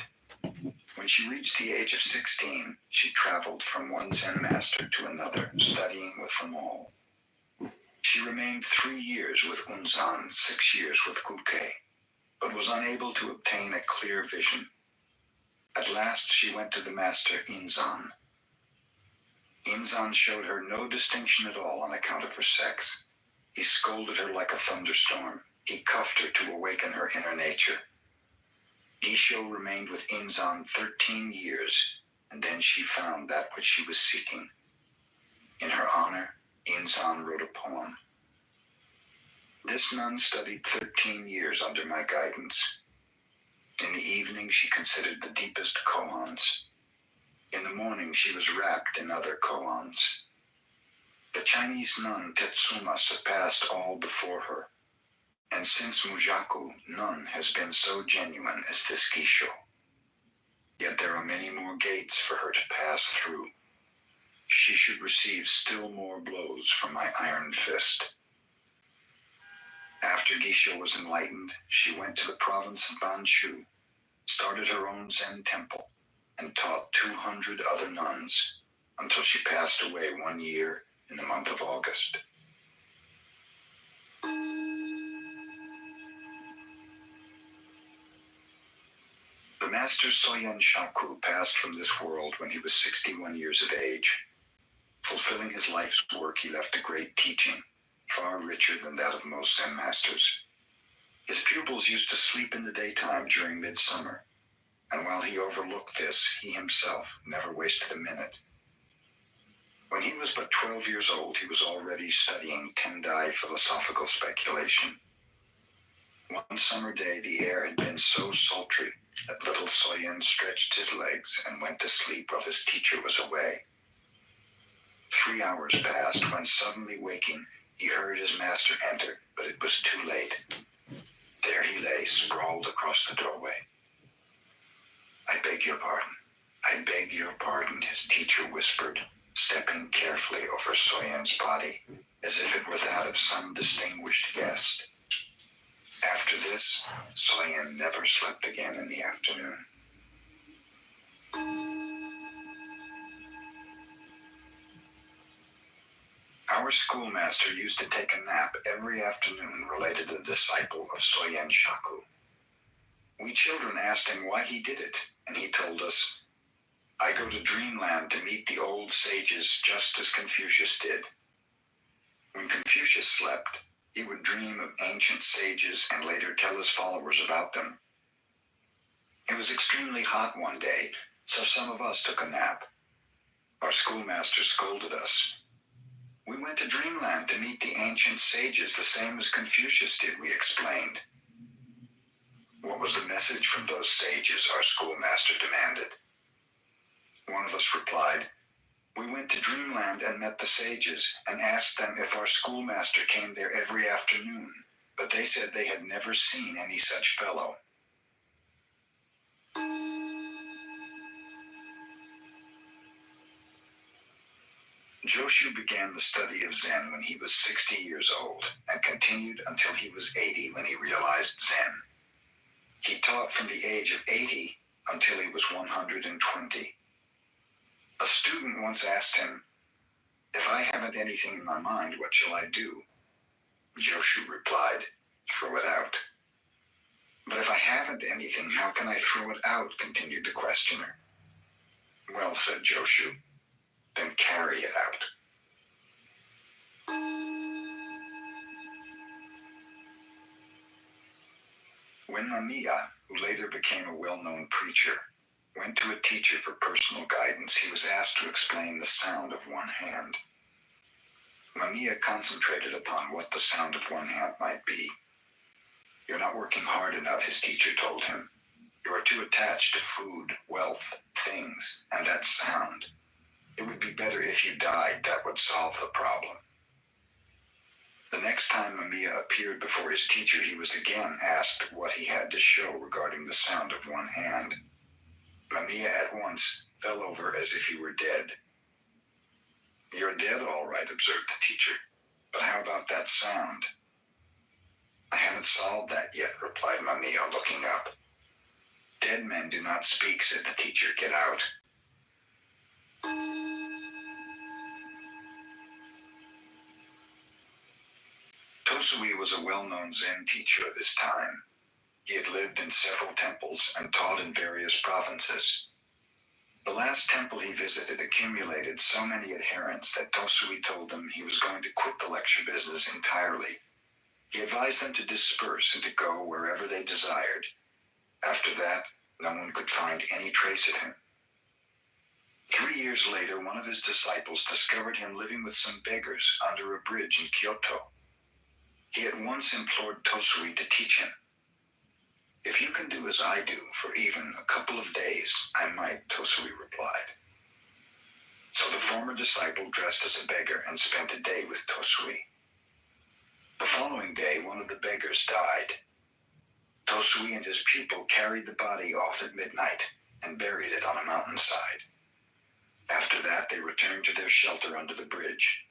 When she reached the age of 16, she traveled from one Zen master to another, studying with them all. She remained 3 years with Unzan, 6 years with Kuke, but was unable to obtain a clear vision. At last she went to the master Inzan. Inzan showed her no distinction at all on account of her sex. He scolded her like a thunderstorm. He cuffed her to awaken her inner nature. Gisho remained with Inzan 13 years, and then she found that which she was seeking. In her honor, Inzan wrote a poem. "This nun studied 13 years under my guidance. In the evening, she considered the deepest koans. In the morning, she was wrapped in other koans. The Chinese nun Tetsuma surpassed all before her, and since Mujaku, none has been so genuine as this Gisho. Yet there are many more gates for her to pass through. She should receive still more blows from my iron fist." After Gisho was enlightened, she went to the province of Banshu, started her own Zen temple, and taught 200 other nuns until she passed away 1 year in the month of August. The master Soyen Shaku passed from this world when he was 61 years of age. Fulfilling his life's work, he left a great teaching, far richer than that of most Zen masters. His pupils used to sleep in the daytime during midsummer, and while he overlooked this, he himself never wasted a minute. When he was but 12 years old, he was already studying Tendai philosophical speculation. One summer day, the air had been so sultry that little Soyen stretched his legs and went to sleep while his teacher was away. 3 hours passed when, suddenly waking, he heard his master enter, but it was too late. There he lay, sprawled across the doorway. "I beg your pardon. I beg your pardon," his teacher whispered, stepping carefully over Soyen's body, as if it were that of some distinguished guest. After this, Soyen never slept again in the afternoon. Our schoolmaster used to take a nap every afternoon related to the disciple of Soyen Shaku. We children asked him why he did it, and he told us, "I go to dreamland to meet the old sages just as Confucius did. When Confucius slept, he would dream of ancient sages and later tell his followers about them. It was extremely hot one day, so some of us took a nap. Our schoolmaster scolded us. We went to dreamland to meet the ancient sages, the same as Confucius did," we explained. "What was the message from those sages?" our schoolmaster demanded. One of us replied, "We went to dreamland and met the sages and asked them if our schoolmaster came there every afternoon, but they said they had never seen any such fellow." Joshu began the study of Zen when he was 60 years old and continued until he was 80 when he realized Zen. He taught from the age of 80 until he was 120. A student once asked him, "If I haven't anything in my mind, what shall I do?" Joshu replied, throw it out. But if I haven't anything, how can I throw it out? Continued the questioner. Well, said Joshu, then carry it out. When Mamiya, who later became a well-known preacher, went to a teacher for personal guidance, he was asked to explain the sound of one hand. Mamiya concentrated upon what the sound of one hand might be. You're not working hard enough, his teacher told him. You are too attached to food, wealth, things, and that sound. It would be better if you died. That would solve the problem. The next time Mamiya appeared before his teacher, he was again asked what he had to show regarding the sound of one hand. Mamiya at once fell over as if he were dead. You're dead, all right, observed the teacher. But how about that sound? I haven't solved that yet, replied Mamiya, looking up. Dead men do not speak, said the teacher. Get out. Tosui was a well-known Zen teacher of his time. He had lived in several temples and taught in various provinces. The last temple he visited accumulated so many adherents that Tosui told them he was going to quit the lecture business entirely. He advised them to disperse and to go wherever they desired. After that, no one could find any trace of him. 3 years later, one of his disciples discovered him living with some beggars under a bridge in Kyoto. He at once implored Tosui to teach him. If you can do as I do for even a couple of days, I might, Tosui replied. So the former disciple dressed as a beggar and spent a day with Tosui. The following day, one of the beggars died. Tosui and his pupil carried the body off at midnight and buried it on a mountainside. After that, they returned to their shelter under the bridge.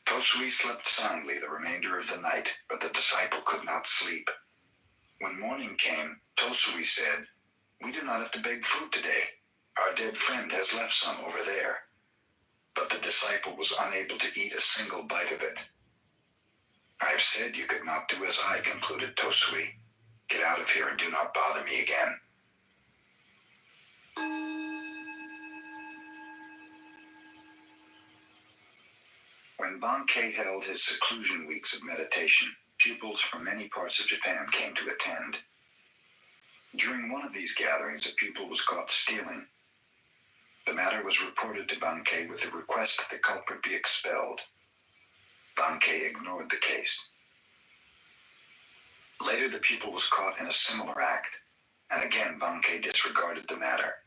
Tosui slept soundly the remainder of the night, but the disciple could not sleep. When morning came, Tosui said, "We do not have to beg food today. Our dead friend has left some over there." But the disciple was unable to eat a single bite of it. "I have said you could not do as I," concluded Tosui. "Get out of here and do not bother me again." When Bankei held his seclusion weeks of meditation, pupils from many parts of Japan came to attend. During one of these gatherings, a pupil was caught stealing. The matter was reported to Bankei with the request that the culprit be expelled. Bankei ignored the case. Later, the pupil was caught in a similar act, and again Bankei disregarded the matter.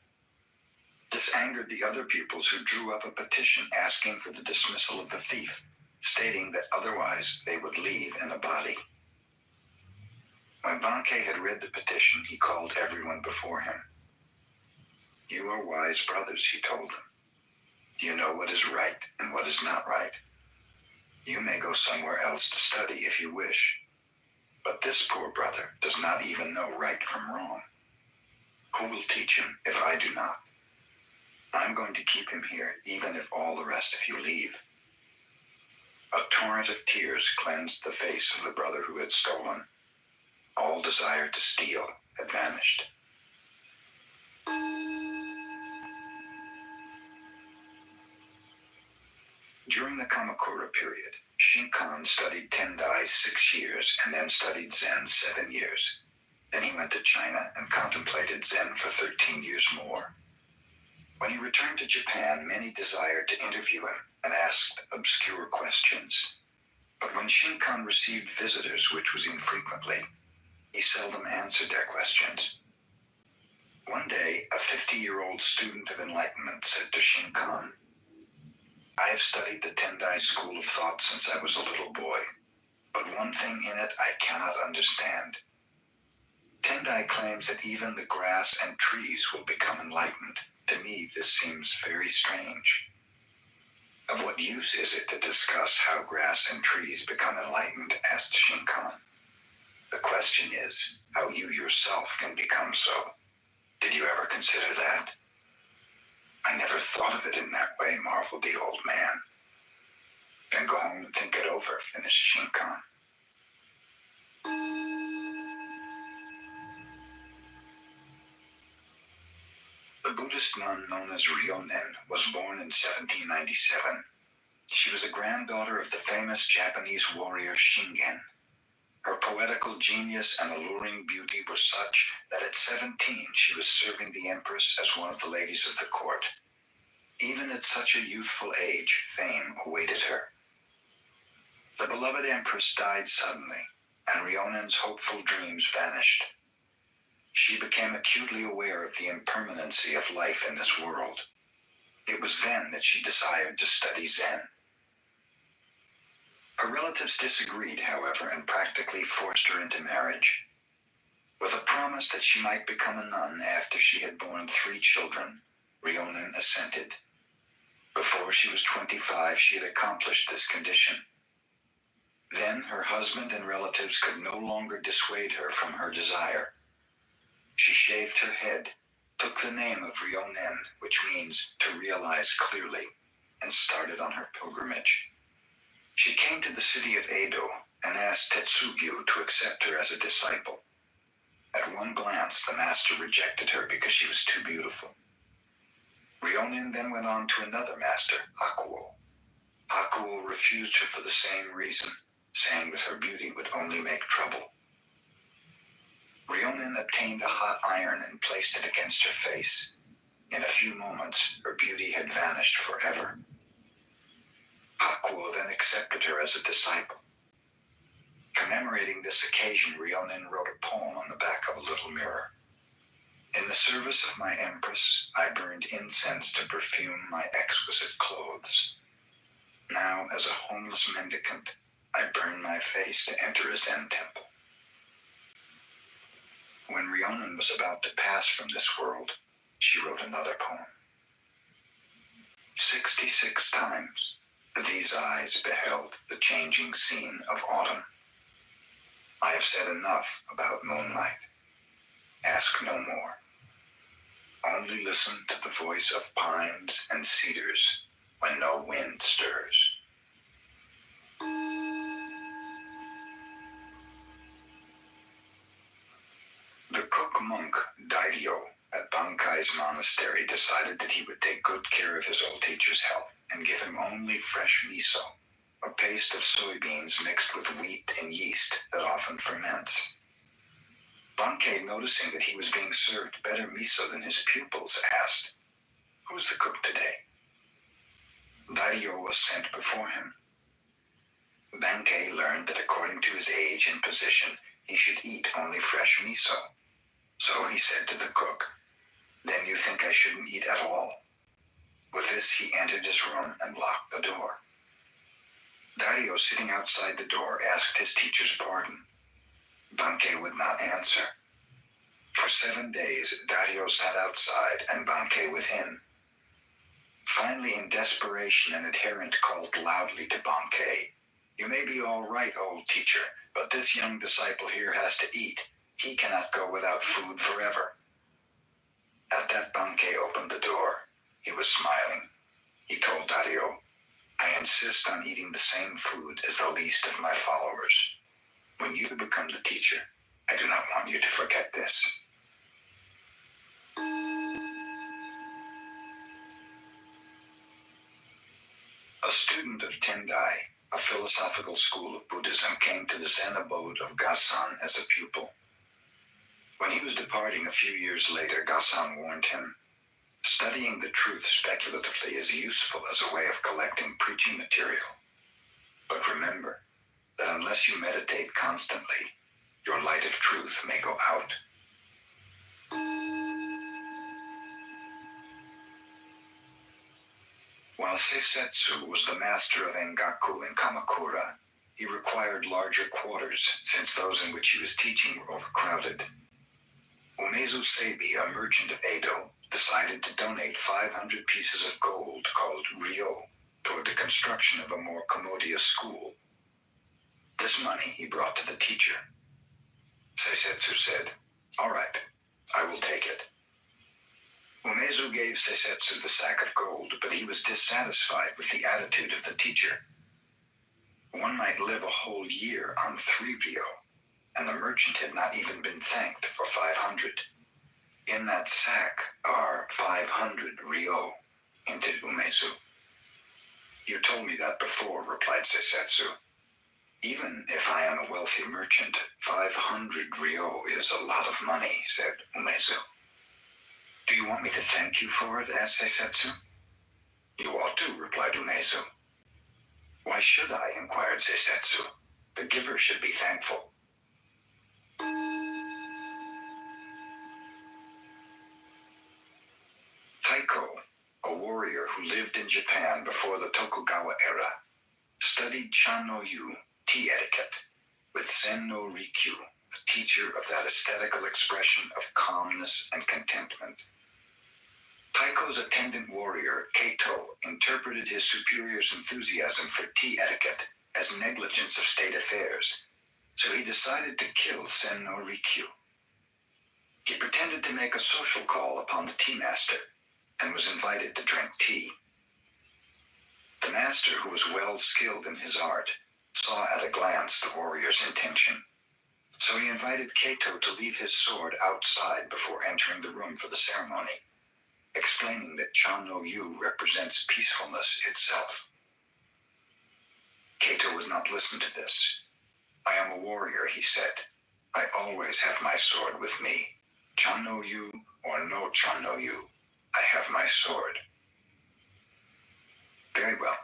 This angered the other pupils, who drew up a petition asking for the dismissal of the thief, stating that otherwise they would leave in a body. When Bankei had read the petition, he called everyone before him. "You are wise brothers," he told them. "You know what is right and what is not right. You may go somewhere else to study if you wish. But this poor brother does not even know right from wrong. Who will teach him if I do not? I'm going to keep him here, even if all the rest of you leave." A torrent of tears cleansed the face of the brother who had stolen. All desire to steal had vanished. During the Kamakura period, Shinkan studied Tendai 6 years and then studied Zen 7 years. Then he went to China and contemplated Zen for 13 years more. When he returned to Japan, many desired to interview him and asked obscure questions. But when Shinkan received visitors, which was infrequently, he seldom answered their questions. One day, a 50-year-old student of enlightenment said to Shinkan, "I have studied the Tendai school of thought since I was a little boy, but one thing in it I cannot understand. Tendai claims that even the grass and trees will become enlightened. To me, this seems very strange. Of what use is it to discuss how grass and trees become enlightened?" asked Shinkan. "The question is how you yourself can become so. Did you ever consider that?" "I never thought of it in that way," marveled the old man. "Then go home and think it over," finished Shinkan. oldest nun, known as Ryonen, was born in 1797. She was a granddaughter of the famous Japanese warrior Shingen. Her poetical genius and alluring beauty were such that at 17 she was serving the empress as one of the ladies of the court. Even at such a youthful age, fame awaited her. The beloved empress died suddenly, and Rionen's hopeful dreams vanished. She became acutely aware of the impermanency of life in this world. It was then that she desired to study Zen. Her relatives disagreed, however, and practically forced her into marriage. With a promise that she might become a nun after she had borne 3 children, Ryonen assented. Before she was 25, she had accomplished this condition. Then her husband and relatives could no longer dissuade her from her desire. She shaved her head, took the name of Ryonen, which means to realize clearly, and started on her pilgrimage. She came to the city of Edo and asked Tetsugyu to accept her as a disciple. At one glance, the master rejected her because she was too beautiful. Ryonen then went on to another master, Hakuo. Hakuo refused her for the same reason, saying that her beauty would only make trouble. Ryonen obtained a hot iron and placed it against her face. In a few moments, her beauty had vanished forever. Hakuo then accepted her as a disciple. Commemorating this occasion, Ryonen wrote a poem on the back of a little mirror. In the service of my empress, I burned incense to perfume my exquisite clothes. Now, as a homeless mendicant, I burn my face to enter a Zen temple. When Ryonen was about to pass from this world, she wrote another poem. 66 times these eyes beheld the changing scene of autumn. I have said enough about moonlight. Ask no more. Only listen to the voice of pines and cedars when no wind stirs. The cook monk Daidio at Bankai's monastery decided that he would take good care of his old teacher's health and give him only fresh miso, a paste of soybeans mixed with wheat and yeast that often ferments. Bankei, noticing that he was being served better miso than his pupils, asked, "Who's the cook today?" Daidio was sent before him. Bankei learned that according to his age and position, he should eat only fresh miso. So he said to the cook, "Then you think I shouldn't eat at all?" With this, he entered his room and locked the door. Daidio, sitting outside the door, asked his teacher's pardon. Bankei would not answer. For 7 days, Daidio sat outside and Bankei within. Finally, in desperation, an adherent called loudly to Bankei, "You may be all right, old teacher, but this young disciple here has to eat. He cannot go without food forever." At that, Bankei opened the door. He was smiling. He told Daidio, "I insist on eating the same food as the least of my followers. When you become the teacher, I do not want you to forget this." A student of Tendai, a philosophical school of Buddhism, came to the Zen abode of Gasan as a pupil. When he was departing a few years later, Gasan warned him, "Studying the truth speculatively is useful as a way of collecting preaching material. But remember that unless you meditate constantly, your light of truth may go out." While Seisetsu was the master of Engaku in Kamakura, he required larger quarters since those in which he was teaching were overcrowded. Umezu Seibi, a merchant of Edo, decided to donate 500 pieces of gold called ryo toward the construction of a more commodious school. This money he brought to the teacher. Seisetsu said, "All right, I will take it." Umezu gave Seisetsu the sack of gold, but he was dissatisfied with the attitude of the teacher. One might live a whole year on 3 ryo, and the merchant had not even been thanked for 500. In that sack are 500 ryo, hinted Umezu. You told me that before, replied Seisetsu. Even if I am a wealthy merchant, 500 ryo is a lot of money, said Umezu. Do you want me to thank you for it? Asked Seisetsu. You ought to, replied Umezu. Why should I? Inquired Seisetsu. The giver should be thankful. Taiko, a warrior who lived in Japan before the Tokugawa era, studied Chan no Yu, tea etiquette, with Sen no Rikyu, a teacher of that aesthetical expression of calmness and contentment. Taiko's attendant warrior, Keito, interpreted his superior's enthusiasm for tea etiquette as negligence of state affairs, so he decided to kill Sen no Rikyu. He pretended to make a social call upon the tea master and was invited to drink tea. The master, who was well skilled in his art, saw at a glance the warrior's intention, so he invited Keito to leave his sword outside before entering the room for the ceremony, explaining that Chan no Yu represents peacefulness itself. Keito would not listen to this. I am a warrior, he said. I always have my sword with me. Chan no Yu or no Chan no Yu, I have my sword. Very well.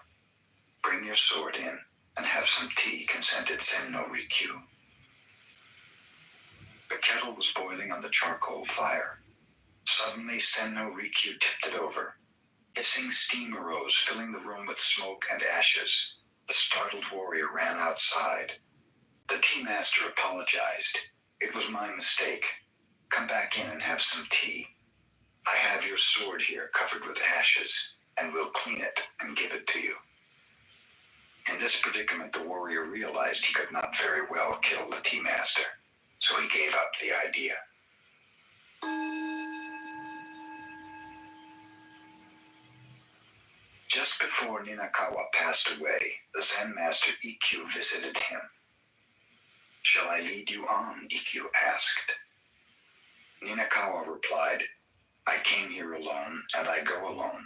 Bring your sword in and have some tea, consented Sen no Rikyu. The kettle was boiling on the charcoal fire. Suddenly, Sen no Rikyu tipped it over. Hissing steam arose, filling the room with smoke and ashes. The startled warrior ran outside. The tea master apologized. It was my mistake. Come back in and have some tea. I have your sword here covered with ashes, and we'll clean it and give it to you. In this predicament, the warrior realized he could not very well kill the tea master, so he gave up the idea. Just before Ninakawa passed away, the Zen master Ikkyu visited him. Shall I lead you on? Ikkyu asked. Ninakawa replied, I came here alone, and I go alone.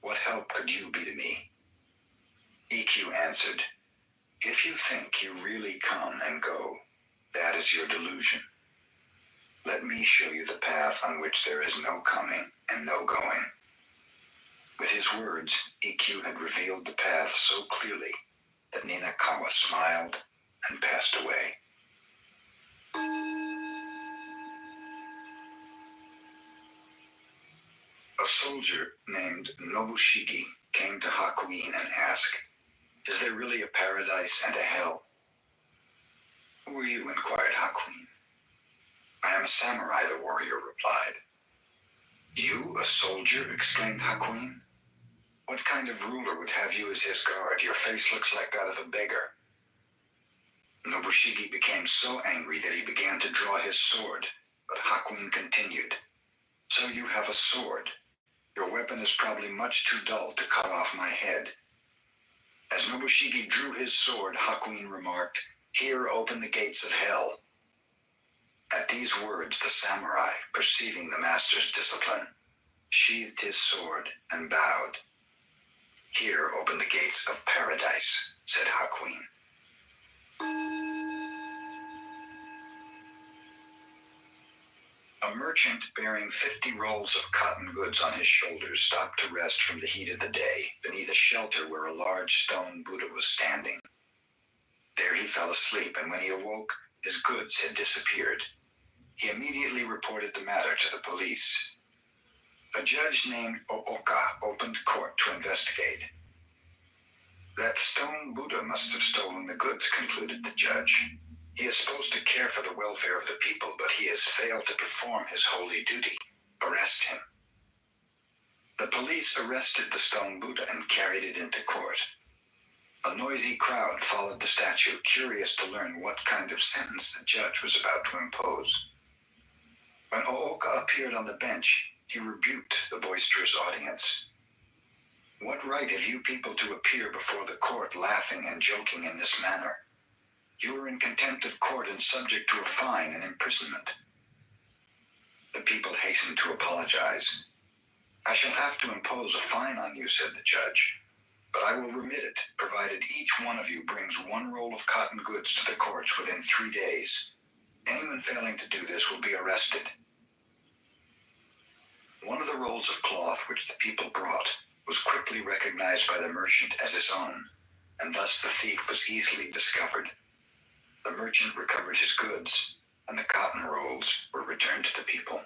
What help could you be to me? Ikkyu answered, if you think you really come and go, that is your delusion. Let me show you the path on which there is no coming and no going. With his words, Ikkyu had revealed the path so clearly that Ninakawa smiled and passed away. A soldier named Nobushige came to Hakuin and asked, is there really a paradise and a hell? Who are you? Inquired Hakuin. I am a samurai, the warrior replied. You, a soldier? Exclaimed Hakuin. What kind of ruler would have you as his guard? Your face looks like that of a beggar. Nobushige became so angry that he began to draw his sword, but Hakuin continued. So you have a sword. Your weapon is probably much too dull to cut off my head. As Nobushige drew his sword, Hakuin remarked, here open the gates of hell. At these words, the samurai, perceiving the master's discipline, sheathed his sword and bowed. Here open the gates of paradise, said Hakuin. A merchant bearing 50 rolls of cotton goods on his shoulders stopped to rest from the heat of the day beneath a shelter where a large stone Buddha was standing. There he fell asleep, and when he awoke, his goods had disappeared. He immediately reported the matter to the police. A judge named Ooka opened court to investigate. That stone Buddha must have stolen the goods, concluded the judge. He is supposed to care for the welfare of the people, but he has failed to perform his holy duty. Arrest him. The police arrested the stone Buddha and carried it into court. A noisy crowd followed the statue, curious to learn what kind of sentence the judge was about to impose. When Ooka appeared on the bench, he rebuked the boisterous audience. What right have you people to appear before the court laughing and joking in this manner? You are in contempt of court and subject to a fine and imprisonment. The The people hastened to apologize. "I shall have to impose a fine on you," said the judge, "but I will remit it, provided each one of you brings 1 roll of cotton goods to the courts within 3 days. Anyone failing to do this will be arrested." One of the rolls of cloth which the people brought was quickly recognized by the merchant as his own, and thus the thief was easily discovered. The merchant recovered his goods, and the cotton rolls were returned to the people.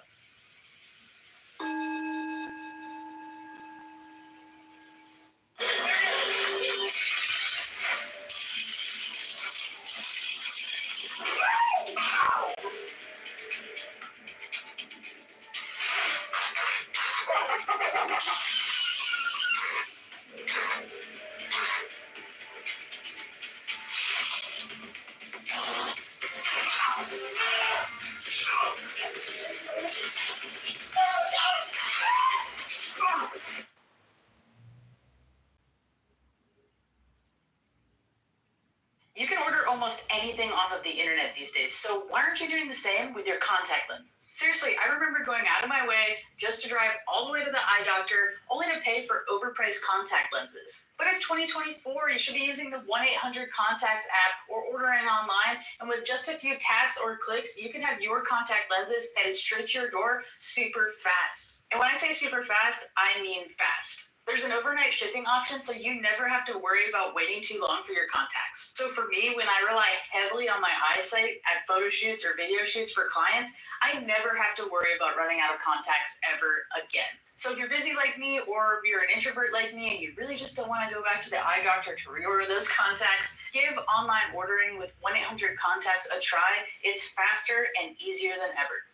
You can order almost anything off of the internet these days, so why aren't you doing the same with your contact lenses? Seriously, I remember going out of my way just to drive all the way to the eye doctor, only to pay for overpriced contact lenses. But it's 2024, you should be using the 1-800-CONTACTS app or ordering online, and with just a few taps or clicks, you can have your contact lenses headed straight to your door super fast. And when I say super fast, I mean fast. There's an overnight shipping option, so you never have to worry about waiting too long for your contacts. So for me, when I rely heavily on my eyesight at photo shoots or video shoots for clients, I never have to worry about running out of contacts ever again. So if you're busy like me, or you're an introvert like me and you really just don't want to go back to the eye doctor to reorder those contacts, give online ordering with 1-800-CONTACTS a try. It's faster and easier than ever.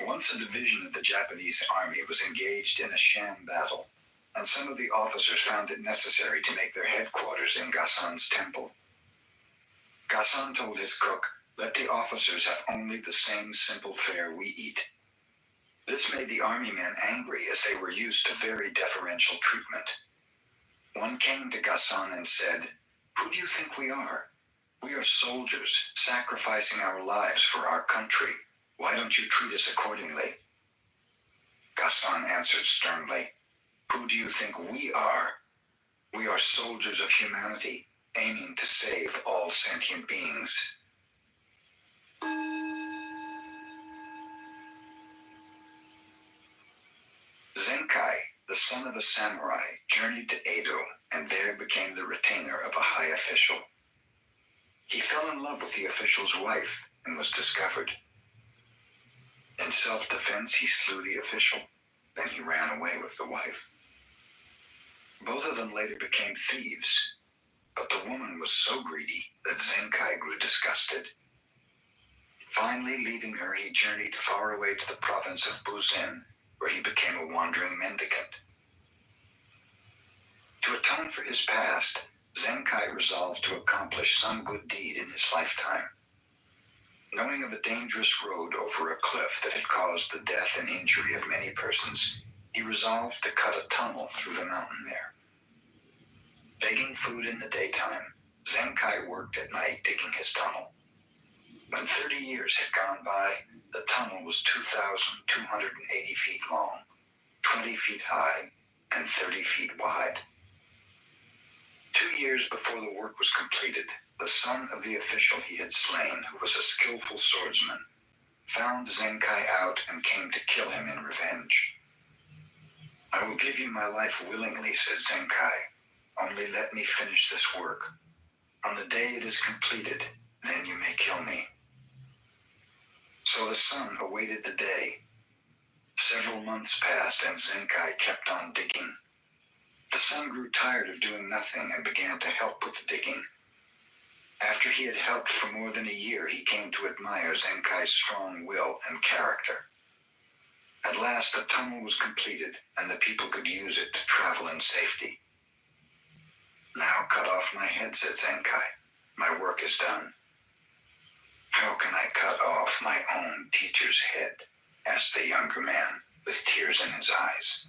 Once a division of the Japanese army was engaged in a sham battle, and some of the officers found it necessary to make their headquarters in Gasan's temple. Gasan told his cook, "Let the officers have only the same simple fare we eat." This made the army men angry, as they were used to very deferential treatment. One came to Gasan and said, "Who do you think we are? We are soldiers, sacrificing our lives for our country. Why don't you treat us accordingly?" Gasan answered sternly, "Who do you think we are? We are soldiers of humanity, aiming to save all sentient beings." Zenkai, the son of a samurai, journeyed to Edo and there became the retainer of a high official. He fell in love with the official's wife and was discovered. In self-defense, he slew the official. Then he ran away with the wife. Both of them later became thieves, but the woman was so greedy that Zenkai grew disgusted. Finally, leaving her, he journeyed far away to the province of Buzin, where he became a wandering mendicant. To atone for his past, Zenkai resolved to accomplish some good deed in his lifetime. Knowing of a dangerous road over a cliff that had caused the death and injury of many persons, he resolved to cut a tunnel through the mountain there. Begging food in the daytime, Zenkai worked at night digging his tunnel. When 30 years had gone by, the tunnel was 2,280 feet long, 20 feet high, and 30 feet wide. 2 years before the work was completed, the son of the official he had slain, who was a skillful swordsman, found Zenkai out and came to kill him in revenge. "I will give you my life willingly," said Zenkai. "Only let me finish this work. On the day it is completed, then you may kill me." So the son awaited the day. Several months passed and Zenkai kept on digging. The son grew tired of doing nothing and began to help with the digging. After he had helped for more than a year, he came to admire Zenkai's strong will and character. At last, the tunnel was completed, and the people could use it to travel in safety. "Now cut off my head," said Zenkai. "My work is done." "How can I cut off my own teacher's head?" asked the younger man, with tears in his eyes.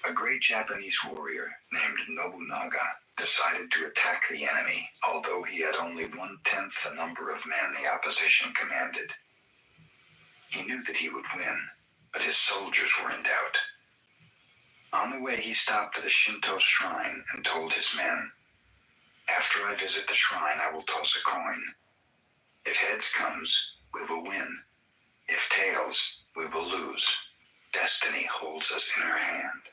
A great Japanese warrior named Nobunaga decided to attack the enemy, although he had only 1/10 the number of men the opposition commanded. He knew that he would win, but his soldiers were in doubt. On the way, he stopped at a Shinto shrine and told his men, "After I visit the shrine, I will toss a coin. If heads comes, we will win. If tails, we will lose. Destiny holds us in her hand."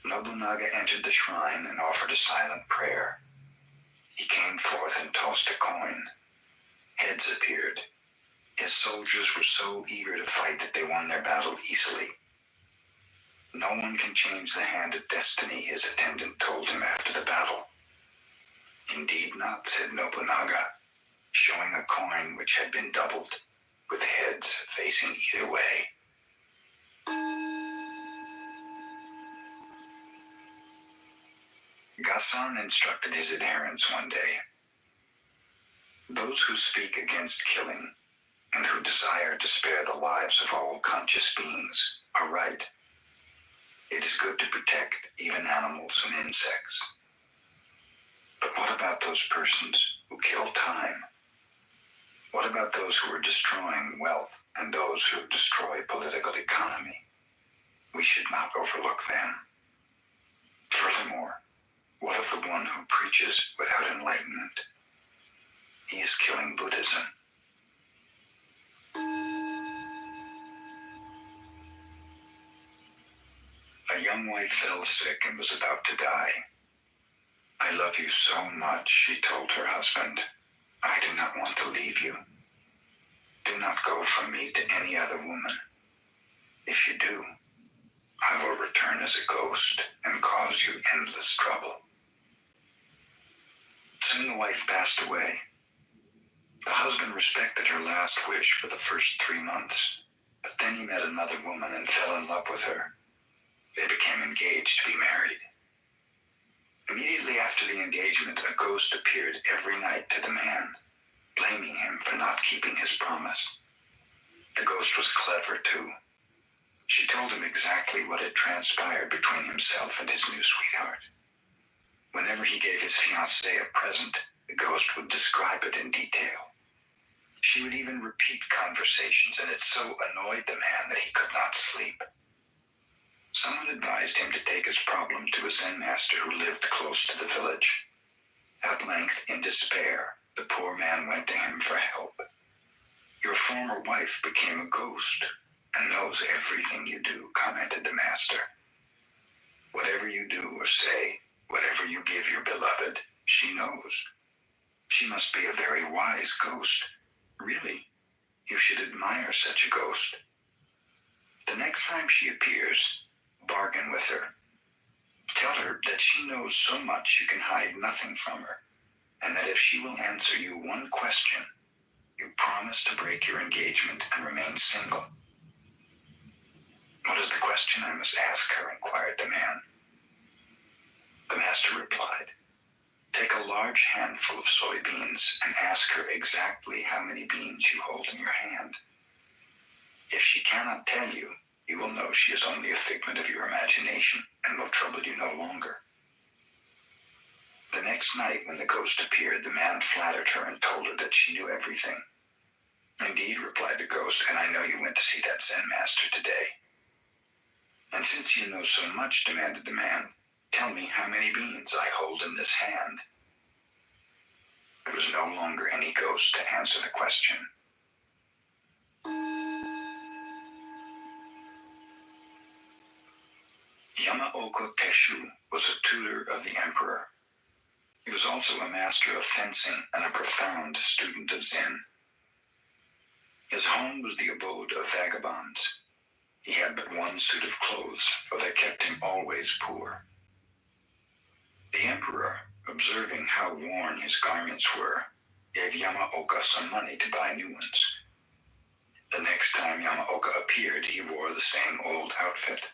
Nobunaga entered the shrine and offered a silent prayer. He came forth and tossed a coin. Heads appeared. His soldiers were so eager to fight that they won their battle easily. "No one can change the hand of destiny," his attendant told him after the battle. "Indeed not," said Nobunaga, showing a coin which had been doubled, with heads facing either way. Gasan instructed his adherents one day, "Those who speak against killing and who desire to spare the lives of all conscious beings are right. It is good to protect even animals and insects. But what about those persons who kill time? What about those who are destroying wealth and those who destroy political economy? We should not overlook them. Furthermore, what of the one who preaches without enlightenment? He is killing Buddhism." A young wife fell sick and was about to die. "I love you so much," she told her husband. "I do not want to leave you. Do not go from me to any other woman. If you do, I will return as a ghost and cause you endless trouble." Soon the wife passed away. The husband respected her last wish for the first 3 months, but then he met another woman and fell in love with her. They became engaged to be married. Immediately after the engagement, a ghost appeared every night to the man, blaming him for not keeping his promise. The ghost was clever too. She told him exactly what had transpired between himself and his new sweetheart. Whenever he gave his fiancée a present, the ghost would describe it in detail. She would even repeat conversations, and it so annoyed the man that he could not sleep. Someone advised him to take his problem to a Zen master who lived close to the village. At length, in despair, the poor man went to him for help. "Your former wife became a ghost and knows everything you do," commented the master. "Whatever you do or say, whatever you give your beloved, she knows. She must be a very wise ghost. Really, you should admire such a ghost. The next time she appears, bargain with her. Tell her that she knows so much you can hide nothing from her, and that if she will answer you one question, you promise to break your engagement and remain single." "What is the question I must ask her?" inquired the man. The master replied, "Take a large handful of soybeans and ask her exactly how many beans you hold in your hand. If she cannot tell you, you will know she is only a figment of your imagination and will trouble you no longer." The next night, when the ghost appeared, the man flattered her and told her that she knew everything. "Indeed," replied the ghost, "and I know you went to see that Zen master today." "And since you know so much," demanded the man, "tell me how many beans I hold in this hand." There was no longer any ghost to answer the question. Yamaoka Teshu was a tutor of the emperor. He was also a master of fencing and a profound student of Zen. His home was the abode of vagabonds. He had but one suit of clothes, for they kept him always poor. The emperor, observing how worn his garments were, gave Yamaoka some money to buy new ones. The next time Yamaoka appeared, he wore the same old outfit.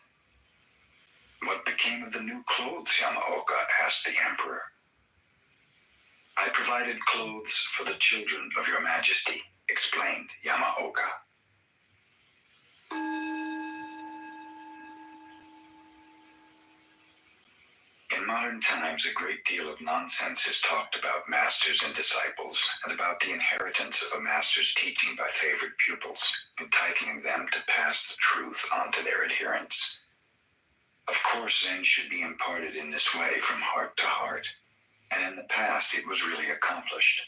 "What became of the new clothes, Yamaoka?" asked the emperor. "I provided clothes for the children of your majesty," explained Yamaoka. modern times, a great deal of nonsense is talked about masters and disciples, and about the inheritance of a master's teaching by favorite pupils, entitling them to pass the truth on to their adherents. Of course, Zen should be imparted in this way from heart to heart, and in the past it was really accomplished.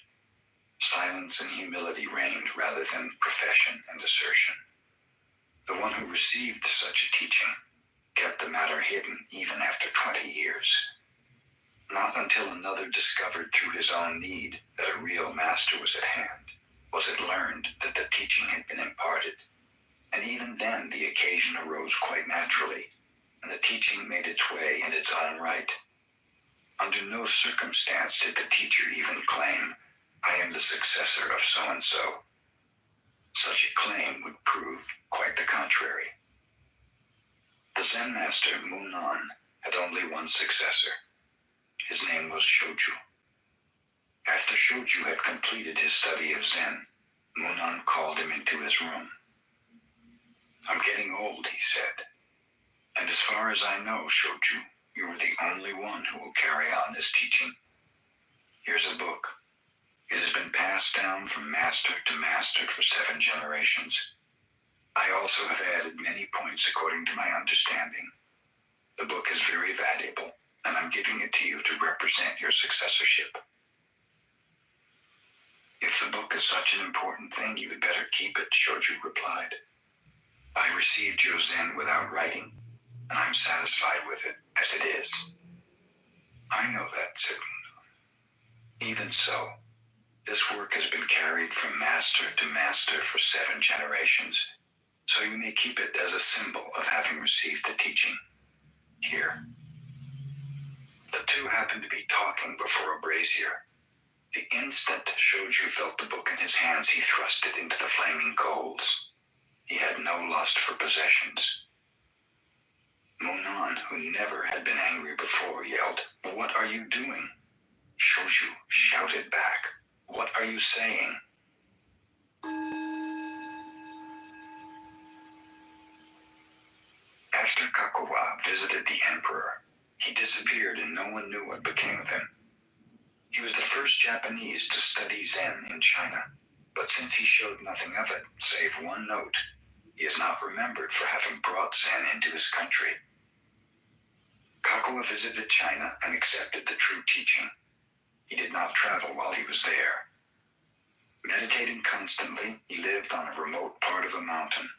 Silence and humility reigned rather than profession and assertion. The one who received such a teaching kept the matter hidden even after 20 years. Not until another discovered through his own need that a real master was at hand was it learned that the teaching had been imparted. And even then the occasion arose quite naturally, and the teaching made its way in its own right. Under no circumstance did the teacher even claim, "I am the successor of so-and-so." Such a claim would prove quite the contrary. The Zen master, Munan, had only one successor. His name was Shoju. After Shoju had completed his study of Zen, Munan called him into his room. "I'm getting old," he said. "And as far as I know, Shoju, you are the only one who will carry on this teaching. Here's a book. It has been passed down from master to master for 7 generations. I also have added many points according to my understanding. The book is very valuable, and I'm giving it to you to represent your successorship." "If the book is such an important thing, you had better keep it," Shoju replied. "I received your Zen without writing, and I'm satisfied with it as it is." "I know that," said Munan. "Even so, this work has been carried from master to master for 7 generations, so you may keep it as a symbol of having received the teaching. Here." The two happened to be talking before a brazier. The instant Shoju felt the book in his hands, he thrust it into the flaming coals. He had no lust for possessions. Munan, who never had been angry before, yelled, "What are you doing?" Shoju shouted back, "What are you saying?" After Kakuwa visited the emperor, he disappeared and no one knew what became of him. He was the first Japanese to study Zen in China, but since he showed nothing of it, save one note, he is not remembered for having brought Zen into his country. Kakuwa visited China and accepted the true teaching. He did not travel while he was there. Meditating constantly, he lived on a remote part of a mountain.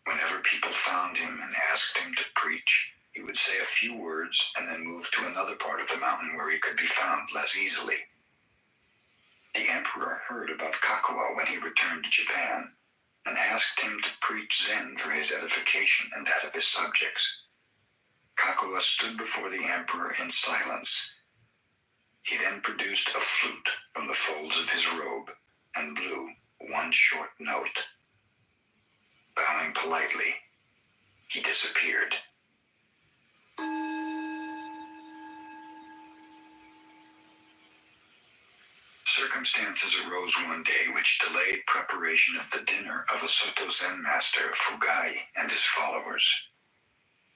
Whenever people found him and asked him to preach, he would say a few words and then move to another part of the mountain where he could be found less easily. The emperor heard about Kakuwa when he returned to Japan and asked him to preach Zen for his edification and that of his subjects. Kakuwa stood before the emperor in silence. He then produced a flute from the folds of his robe and blew one short note. Bowing politely, he disappeared. Circumstances arose one day which delayed preparation of the dinner of a Soto Zen master, Fugai, and his followers.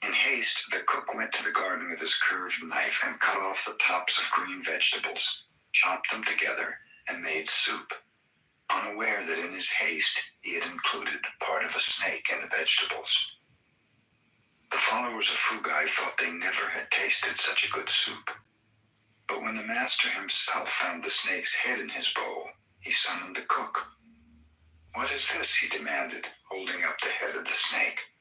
In haste, the cook went to the garden with his curved knife and cut off the tops of green vegetables, chopped them together, and made soup, unaware that in his haste he had included part of a snake in the vegetables. The followers of Fugai thought they never had tasted such a good soup. But when the master himself found the snake's head in his bowl, he summoned the cook. "What is this?" he demanded, holding up the head of the snake.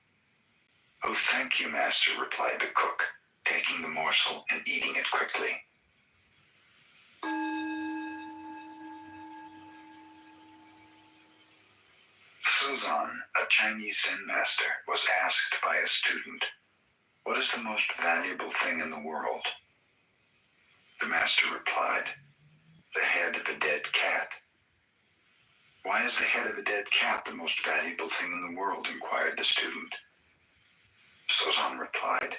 "Oh, thank you, master," replied the cook, taking the morsel and eating it quickly. Sozan, a Chinese Zen master, was asked by a student, "What is the most valuable thing in the world?" The master replied, "The head of a dead cat." "Why is the head of a dead cat the most valuable thing in the world?" inquired the student. Sozan replied,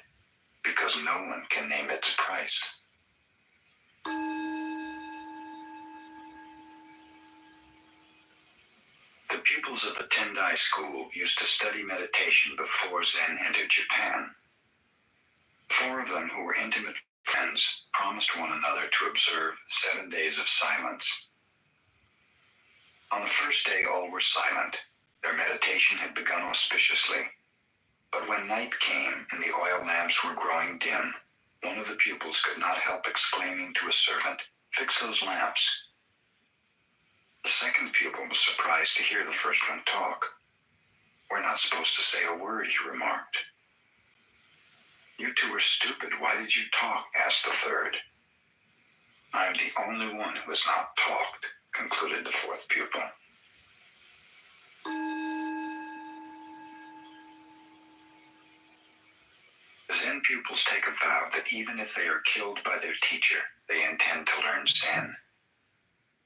"Because no one can name its price." The pupils of the Tendai school used to study meditation before Zen entered Japan. 4 of them who were intimate friends promised one another to observe 7 days of silence. On the first day, all were silent. Their meditation had begun auspiciously. But when night came and the oil lamps were growing dim, one of the pupils could not help exclaiming to a servant, "Fix those lamps." The second pupil was surprised to hear the first one talk. "We're not supposed to say a word," he remarked. "You two are stupid. Why did you talk?" asked the third. "I'm the only one who has not talked," concluded the fourth pupil. Zen pupils take a vow that even if they are killed by their teacher, they intend to learn Zen.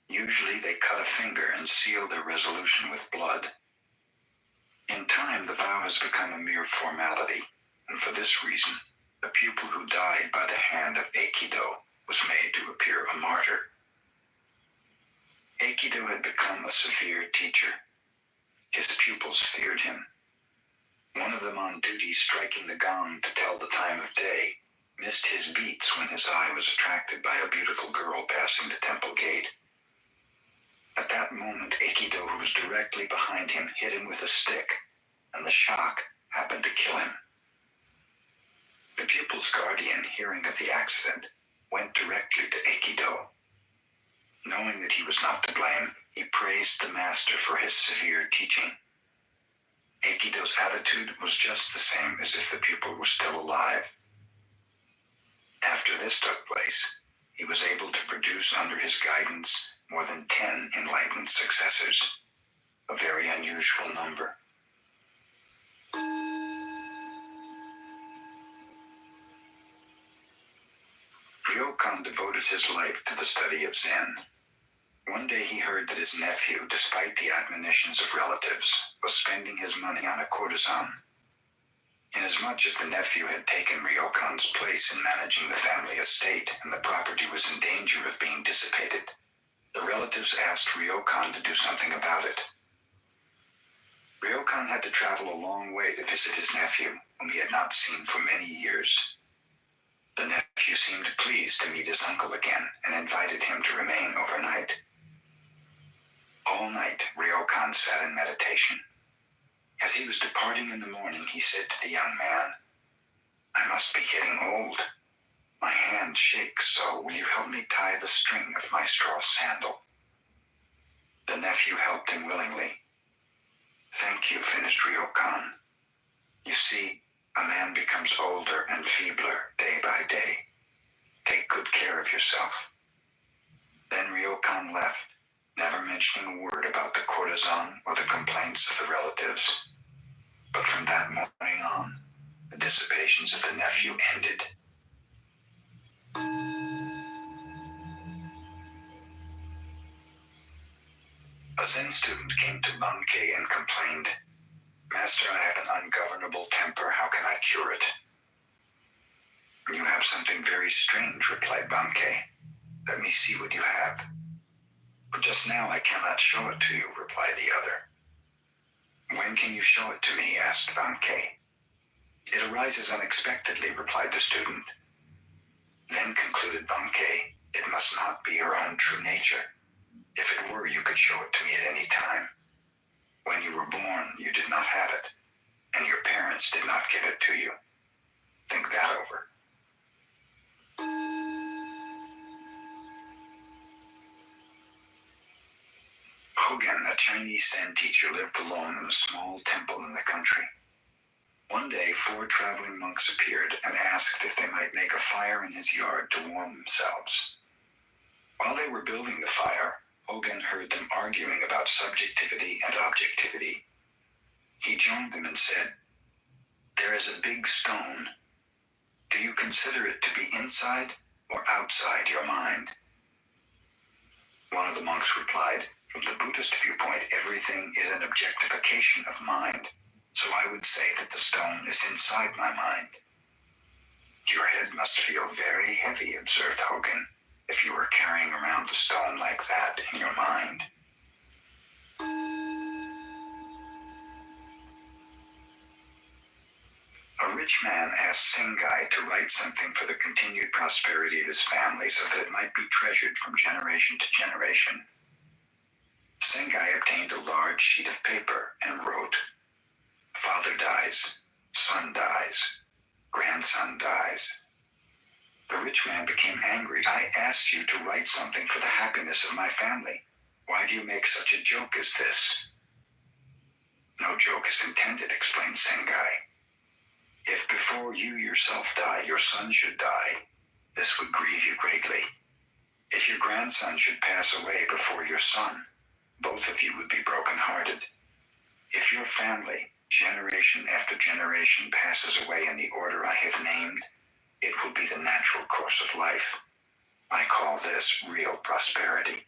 Usually they cut a finger and seal their resolution with blood. In time, the vow has become a mere formality, and for this reason, the pupil who died by the hand of Aikido was made to appear a martyr. Aikido had become a severe teacher. His pupils feared him. One of them on duty striking the gong to tell the time of day missed his beats when his eye was attracted by a beautiful girl passing the temple gate. At that moment, Aikido, who was directly behind him, hit him with a stick, and the shock happened to kill him. The pupil's guardian, hearing of the accident, went directly to Aikido. Knowing that he was not to blame, he praised the master for his severe teaching. Aikido's attitude was just the same as if the pupil were still alive. After this took place, he was able to produce under his guidance more than 10 enlightened successors, a very unusual number. Ryokan devoted his life to the study of Zen. One day he heard that his nephew, despite the admonitions of relatives, was spending his money on a courtesan. Inasmuch as the nephew had taken Ryokan's place in managing the family estate and the property was in danger of being dissipated, the relatives asked Ryokan to do something about it. Ryokan had to travel a long way to visit his nephew, whom he had not seen for many years. The nephew seemed pleased to meet his uncle again and invited him to remain overnight. All night, Ryokan sat in meditation. As he was departing in the morning, he said to the young man, "I must be getting old. My hand shakes, so will you help me tie the string of my straw sandal?" The nephew helped him willingly. "Thank you," finished Ryokan. "You see, a man becomes older and feebler day by day. Take good care of yourself." Then Ryokan left, never mentioning a word about the courtesan or the complaints of the relatives. But from that morning on, the dissipations of the nephew ended. A Zen student came to Bankei and complained, "Master, I have an ungovernable temper. How can I cure it?" "You have something very strange," replied Bankei. "Let me see what you have." "But just now I cannot show it to you," replied the other. "When can you show it to me?" asked Bankei. "It arises unexpectedly," replied the student. Then concluded Bankei, "It must not be your own true nature. If it were, you could show it to me at any time. When you were born, you did not have it, and your parents did not give it to you. Think that over." Hogan, a Chinese Zen teacher, lived alone in a small temple in the country. One day, 4 traveling monks appeared and asked if they might make a fire in his yard to warm themselves. While they were building the fire, Hogan heard them arguing about subjectivity and objectivity. He joined them and said, "There is a big stone. Do you consider it to be inside or outside your mind?" One of the monks replied, "From the Buddhist viewpoint, everything is an objectification of mind, so I would say that the stone is inside my mind." "Your head must feel very heavy," observed Hogan, "if you were carrying around a stone like that in your mind." A rich rich man asked Singai to write something for the continued prosperity of his family so that it might be treasured from generation to generation. Singai obtained a large sheet of paper and wrote, "Father dies, son dies, grandson dies." The rich man became angry. "I asked you to write something for the happiness of my family. Why do you make such a joke as this?" "No joke is intended," explained Singai. "If before you yourself die, your son should die, this would grieve you greatly. If your grandson should pass away before your son, both of you would be broken-hearted. If your family, generation after generation, passes away in the order I have named, it will be the natural course of life. I call this real prosperity."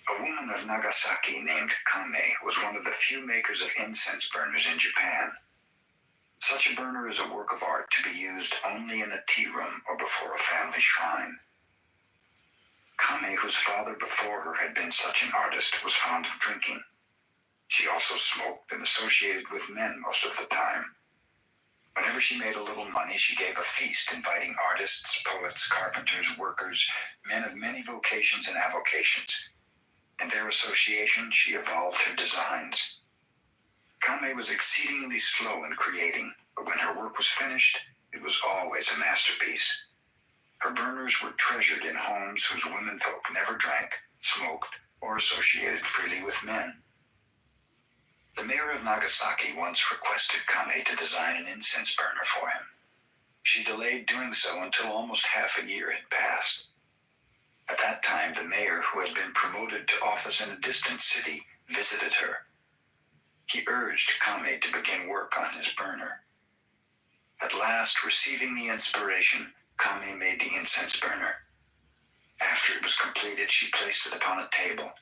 A woman of Nagasaki named Kame was one of the few makers of incense burners in Japan. Such a burner is a work of art to be used only in a tea room or before a family shrine. Kame, whose father before her had been such an artist, was fond of drinking. She also smoked and associated with men most of the time. Whenever she made a little money, she gave a feast inviting artists, poets, carpenters, workers, men of many vocations and avocations. In their association, she evolved her designs. Kame was exceedingly slow in creating, but when her work was finished, it was always a masterpiece. Her burners were treasured in homes whose womenfolk never drank, smoked, or associated freely with men. The mayor of Nagasaki once requested Kame to design an incense burner for him. She delayed doing so until almost half a year had passed. At that time, the mayor, who had been promoted to office in a distant city, visited her. He urged Kame to begin work on his burner. At last, receiving the inspiration, Kame made the incense burner. After it was completed, she placed it upon a table.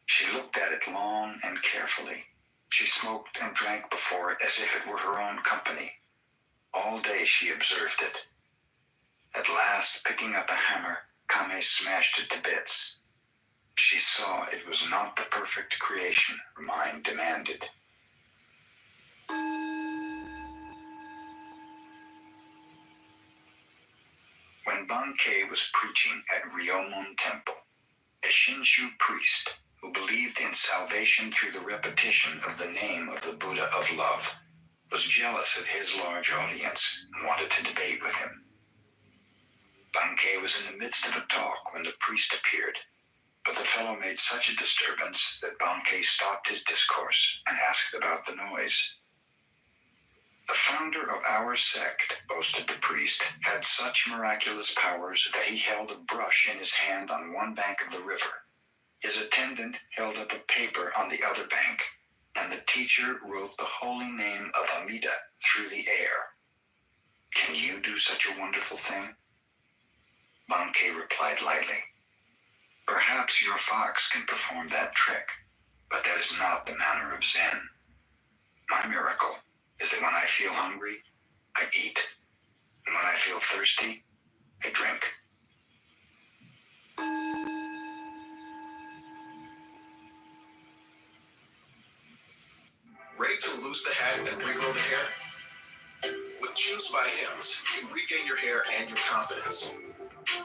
She looked at it long and carefully. She smoked and drank before it as if it were her own company. All day she observed it. At last, picking up a hammer, Kame smashed it to bits. She saw it was not the perfect creation her mind demanded. When Bankei was preaching at Ryomon Temple, a Shinshu priest who believed in salvation through the repetition of the name of the Buddha of love was jealous of his large audience and wanted to debate with him. Bankei was in the midst of a talk when the priest appeared, but the fellow made such a disturbance that Bankei stopped his discourse and asked about the noise. "The founder of our sect," boasted the priest, "had such miraculous powers that he held a brush in his hand on one bank of the river. His attendant held up a paper on the other bank, and the teacher wrote the holy name of Amida through the air. Can you do such a wonderful thing?" Bankei replied lightly, "Perhaps your fox can perform that trick, but that is not the manner of Zen. My miracle is that when I feel hungry, I eat, and when I feel thirsty, I drink." Ready to lose the hat and regrow the hair? With Chews by Hims, you can regain your hair and your confidence.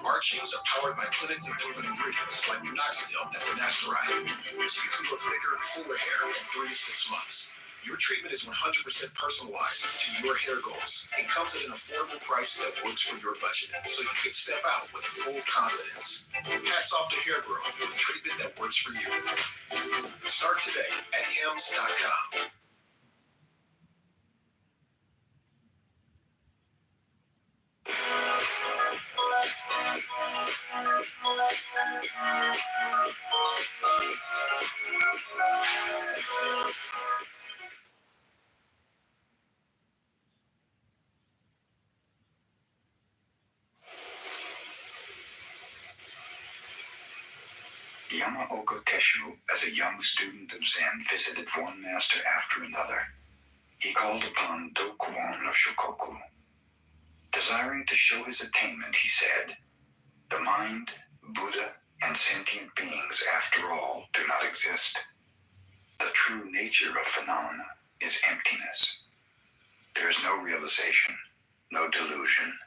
Our chews are powered by clinically proven ingredients like minoxidil and finasteride, so you can grow thicker, fuller hair in 3 to 6 months. Your treatment is 100% personalized to your hair goals and comes at an affordable price that works for your budget, so you can step out with full confidence. Hats off to Hair Grow with treatment that works for you. Start today at hims.com. Yamaoka Teshu, as a young student of Zen, visited one master after another. He called upon Dokuon of Shokoku. Desiring to show his attainment, he said, "The mind, Buddha, And sentient beings, after all, do not exist. The true nature of phenomena is emptiness. There is no realization, no delusion,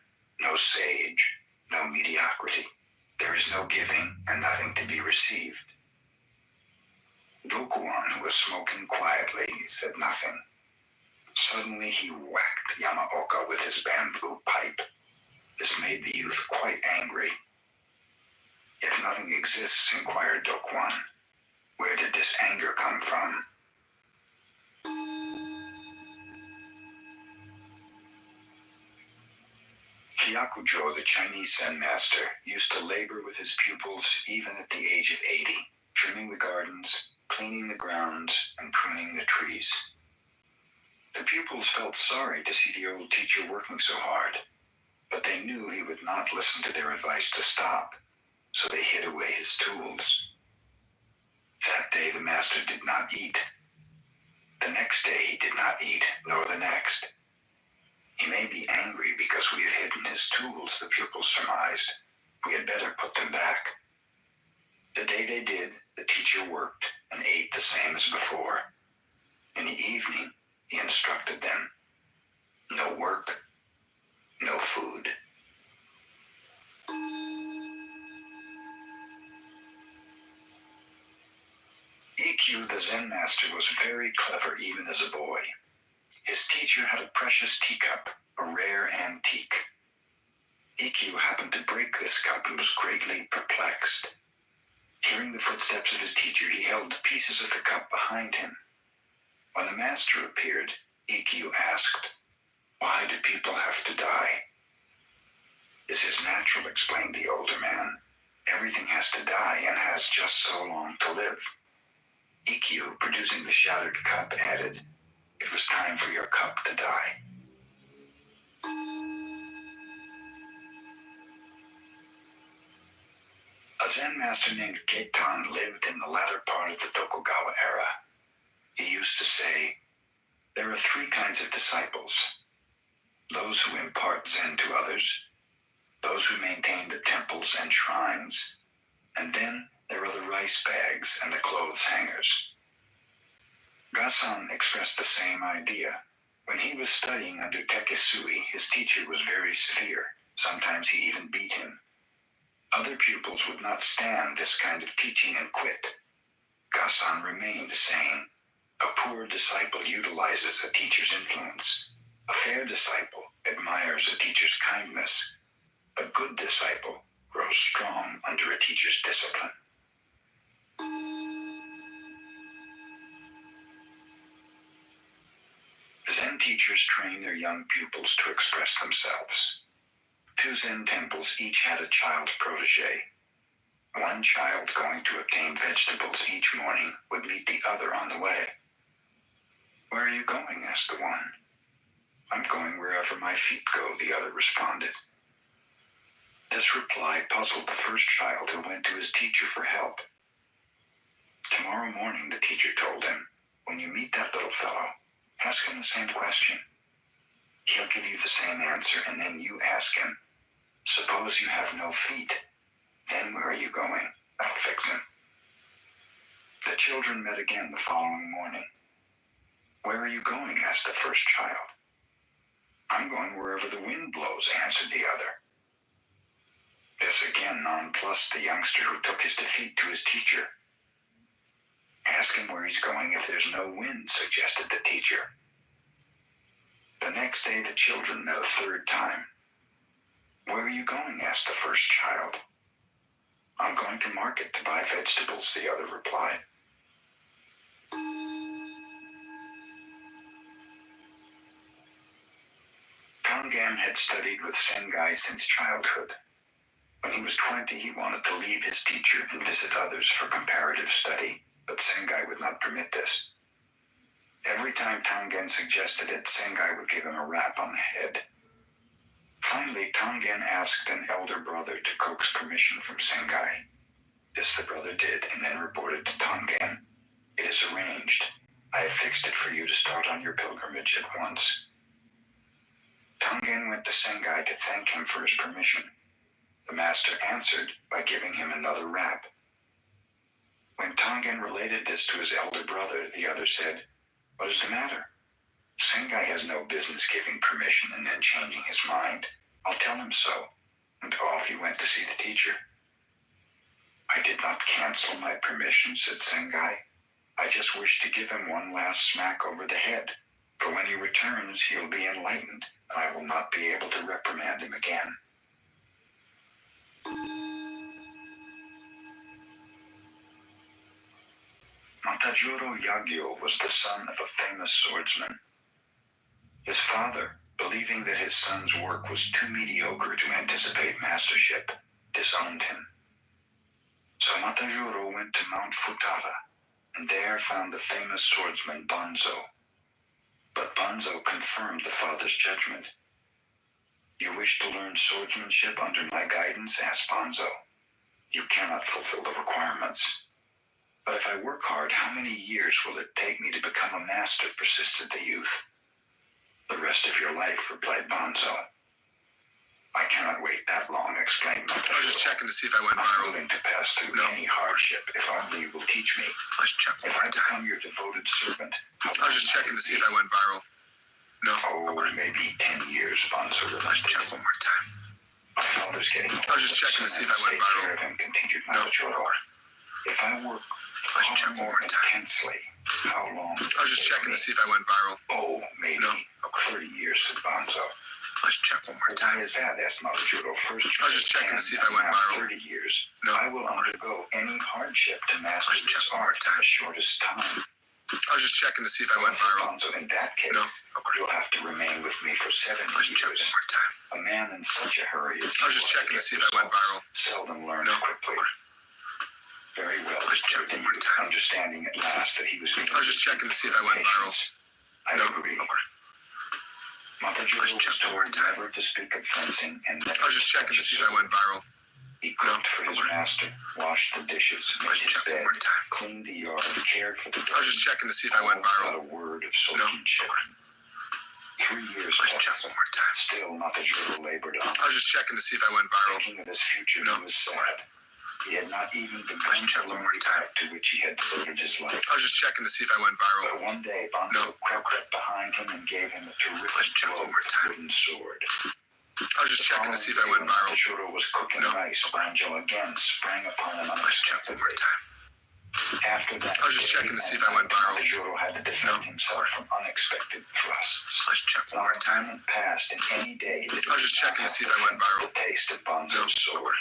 no sage, no mediocrity. There is no giving and nothing to be received. Dokuan, who was smoking quietly, said nothing. Suddenly he whacked Yamaoka with his bamboo pipe. This made the youth quite angry. If nothing exists, inquired Dokuan, where did this anger come from? Hyakujo, the Chinese Zen master, used to labor with his pupils even at the age of 80, trimming the gardens, cleaning the grounds, and pruning the trees. The pupils felt sorry to see the old teacher working so hard, but they knew he would not listen to their advice to stop, so they hid away his tools. That day the master did not eat. The next day he did not eat, nor the next. He may be angry because we have hidden his tools, the pupils surmised. We had better put them back. The day they did, the teacher worked and ate the same as before. In the evening, he instructed them. No work, no food. Ikkyu, the Zen master, was very clever even as a boy. His teacher had a precious teacup, a rare antique. Ikkyu happened to break this cup and was greatly perplexed. Hearing the footsteps of his teacher, he held pieces of the cup behind him. When the master appeared, Ikkyu asked, "Why do people have to die?" "This is natural," explained the older man. "Everything has to die and has just so long to live." Ikkyu, producing the shattered cup, added, "It was time for your cup to die." A Zen master named Keitan lived in the latter part of the Tokugawa era. He used to say, "There are three kinds of disciples. Those who impart Zen to others, those who maintain the temples and shrines, and then there are the rice bags and the clothes hangers." Gasan expressed the same idea. When he was studying under Tekisui, his teacher was very severe. Sometimes he even beat him. Other pupils would not stand this kind of teaching and quit. Gasan remained, saying, "A poor disciple utilizes a teacher's influence. A fair disciple admires a teacher's kindness. A good disciple grows strong under a teacher's discipline." Zen teachers train their young pupils to express themselves. Two Zen temples each had a child protege. One child going to obtain vegetables each morning would meet the other on the way. "Where are you going?" asked the one. "I'm going wherever my feet go," the other responded. This reply puzzled the first child, who went to his teacher for help. "Tomorrow morning," the teacher told him, "when you meet that little fellow, ask him the same question. He'll give you the same answer, and then you ask him, 'Suppose you have no feet, then where are you going?' That'll fix him." The children met again the following morning. "Where are you going?" asked the first child. "I'm going wherever the wind blows," answered the other. This again nonplussed the youngster, who took his defeat to his teacher. "Ask him where he's going if there's no wind," suggested the teacher. The next day the children met a third time. "Where are you going?" asked the first child. "I'm going to market to buy vegetables," the other replied. Tongam had studied with Sengai since childhood. When he was 20, he wanted to leave his teacher and visit others for comparative study, but Sengai would not permit this. Every time Tongam suggested it, Sengai would give him a rap on the head. Finally, Tongam asked an elder brother to coax permission from Sengai. This the brother did, and then reported to Tongam, "It is arranged. I have fixed it for you to start on your pilgrimage at once." Tongam went to Sengai to thank him for his permission. The master answered by giving him another rap. When Tongan related this to his elder brother, the other said, "What is the matter? Sengai has no business giving permission and then changing his mind. I'll tell him so." And off he went to see the teacher. "I did not cancel my permission," said Sengai. "I just wish to give him one last smack over the head. For when he returns, he'll be enlightened, and I will not be able to reprimand him again." Matajuro Yagyo was the son of a famous swordsman. His father, believing that his son's work was too mediocre to anticipate mastership, disowned him. So Matajuro went to Mount Futara, and there found the famous swordsman Banzo. But Banzo confirmed the father's judgment. "You wish to learn swordsmanship under my guidance?" asked Banzo. "You cannot fulfill the requirements." "But if I work hard, how many years will it take me to become a master?" persisted the youth. "The rest of your life," replied Banzo. "I cannot wait that long," explained Matajuro. I was just checking to see if I went "I'm viral. willing to pass through any hardship if only you will teach me. Let's check one If more I time. become your devoted servant, how I was long just might checking it to see be?" if I went viral. No. "Oh, maybe 10 years," Banzo Let's relented. check one more time. "My father's getting old. I was just checking to see if I went Take care viral. of him," continued No. Matajuro. "If I work Let's far check one more more time. intensely, how long will I was it just take checking me?" to see if I went viral. "Oh, maybe No. 30 years," said Banzo. Let's check one more "Why time. is that?" asked Matajuro. "First, I was just checking to see if I went viral. 30 years. No. I will undergo any hardship to master Let's this check one more art in time. the shortest time." I was just checking to see if I went Said viral. Banzo, "In that case, No. you'll have to remain with me for 70 Let's check years. one more time. A man in such a hurry as I was you just are checking to get see if I went results viral. seldom learns No. quickly." "Very well," Let's check said the one more youth, time. understanding at last that he was being I was just checking to see if I went viral. patience. "I No. agree." Okay. Matajuro Let's was check one told more time. never to speak of fencing and I was just checking to see if I went viral. He cooked for his Okay. master, washed the dishes, made Let's his check one bed, more time. cleaned the yard, cared for the I was just checking to see if I went Without viral. a word of No. swordsmanship. Okay. 3 years Let's passed. check one more time. Still, Matajuro labored on. I was just checking to see if I went viral. Thinking of his future, No. he was sad. He had not even begun Let's to check one learn more the time. art to which he had devoted his life. I was just checking to see if I went viral. But one day, Banzo No. crept up behind him and gave him a terrific Let's check blow one with more a time. wooden sword. I was just checking to see if I went viral. Matajuro was cooking No. rice. Banjo again sprang upon him Let's check one more unexpectedly. time. After that, I was just checking to see if I went viral. Matajuro had to defend No. himself from unexpected thrusts. Let's check one Not more a time. moment passed in any day that he I was just did not checking to have see if I went viral. The taste of Banzo's No. sword.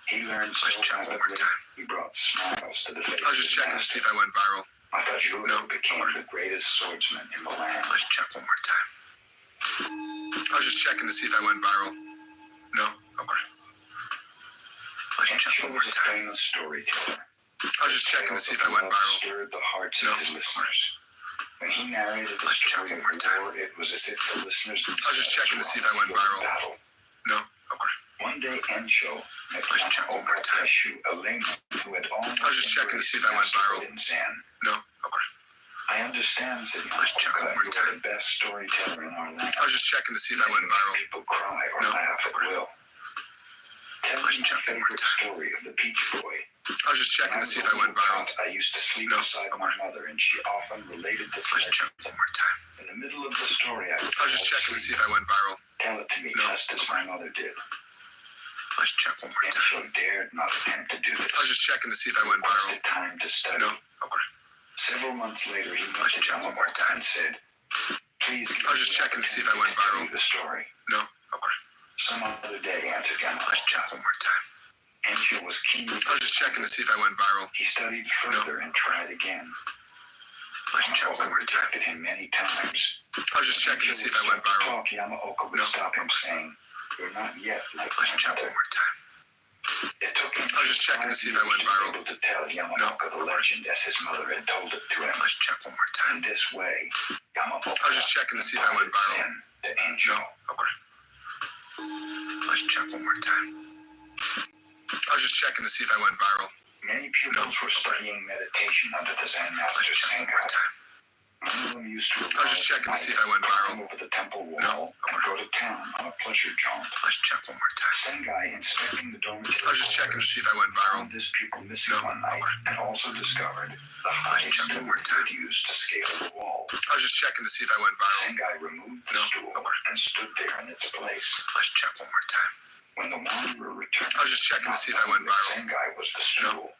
He learned so Let's check one more rapidly, time. he brought smiles to the face I was of just his checking to master. see if I went viral. Matajuro No. became the greatest swordsman in the land. Let's check one more time. I was just checking to see if I went viral. No. Okay. Let's check Encho one more was a time. famous storyteller. I was just checking to see if I went Love viral. stirred the hearts No. of his listeners. When he narrated the Let's check story one of more time. war, it was as if the listeners I was just checking to see if I went viral. battle. No. Okay. One day, Encho met Let's check one more time. Yamaoka a layman who had almost I was just checking to see if I went mastered viral. in Zen. No. Okay. "I understand," said Let's check one Yamaoka, more "you are time. the best storyteller in our land. I was just checking to see if I went You make viral. people cry or No. laugh at will. Tell Let's me my check one more favorite time. story of the Peach Boy. I was just checking When I to see was if I a went little viral. child, I used to sleep No. beside my mother, and she often related this Let's legend. check one more time. In the middle of the story, I would I was just checking to see if I went viral. tell it to me No. just as my mother did. Let's check one more time. Encho dared not attempt to do this. I was just checking to see if I went It was viral. the time to study. No. Okay. Several months later, he went Let's to check one more Yamamoto and said, "Please give I was me just the checking to see if I went opportunity to tell viral. you the story." No. Okay. "Some other day," answered Yamamoto. Let's check one more time. Encho was keenly I was just checking to see if I went viral. He studied further and tried again. Let's check one Yamaoka more time. rejected him many times. I was just checking to see if I went viral. Talk, Yamaoka would No. stop him, saying, "You're not yet like Let's my check one mother." more time. It took him I was just checking to see if I 5 went years to be viral. able to tell Yamaoka the legend as his mother had told it to him. Let's check one more In time. this way, Yamaoka I was just checking to see if I went viral. Zen to Encho. No. Okay. Let's check one more time. I was just checking to see if I went viral. Many pupils were studying meditation under the Zen master Let's check one more Sengai. time. One of them used to I was just checking to see if I went climb viral. over the temple wall No. and go to town on a pleasure jaunt. Let's check one more time. Sengai, inspecting the dormitory, I was just checking to see if I went viral. found this pupil missing No. one night and also discovered the high check stool one more time. he'd used to scale the wall. I was just checking to see if I went viral. Sengai removed the No. stool and stood there in its place. Let's check one more time. When the wanderer returned, I was just checking to see if I went not knowing viral. that Sengai was the stool.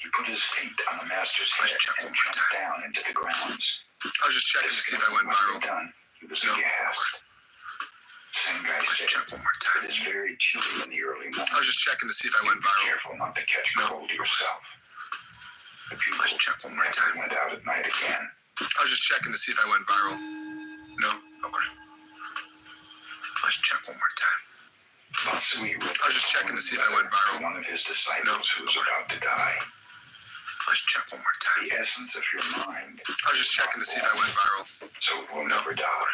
He put his feet on the master's Let's head check and one more jumped down into the grounds. I was just checking to see if I went What viral. he'd done, he was No. aghast. Sengai Let's said, check one more "It time. is very chilly in the early morning. I was just checking to see if I went Be viral. careful not to catch No. cold yourself." The pupil Let's check one more never time. went out at night again. I was just checking to see if I went viral. No? Okay. Let's check one more time. Matsui read I was just checking to see if I went viral. to one of his disciples who was about to die. Let's check one more time. The essence of your mind, I was just checking to see if I went viral. so it will No. never die.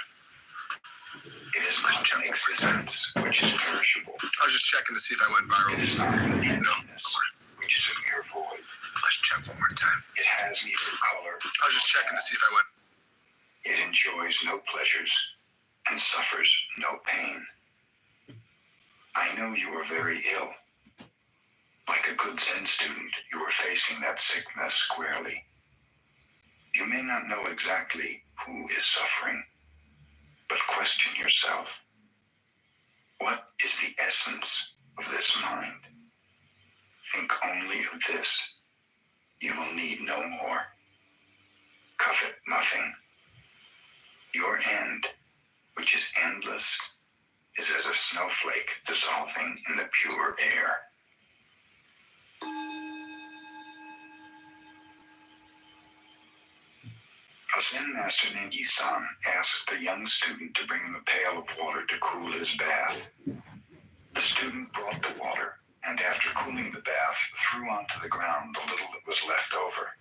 It is not an existence which is perishable. I was just checking to see if I went It viral. is not an emptiness which is a mere void. Let's check one more time. It has neither color. I was just checking to see if I went. It enjoys no pleasures and suffers no pain. I know you are very ill. Like a good Zen student, you are facing that sickness squarely. You may not know exactly who is suffering, but question yourself. What is the essence of this mind? Think only of this. You will need no more. Covet nothing. Your end, which is endless, is as a snowflake dissolving in the pure air. A Zen master named Yisan asked a young student to bring him a pail of water to cool his bath. The student brought the water, and after cooling the bath, threw onto the ground the little that was left over.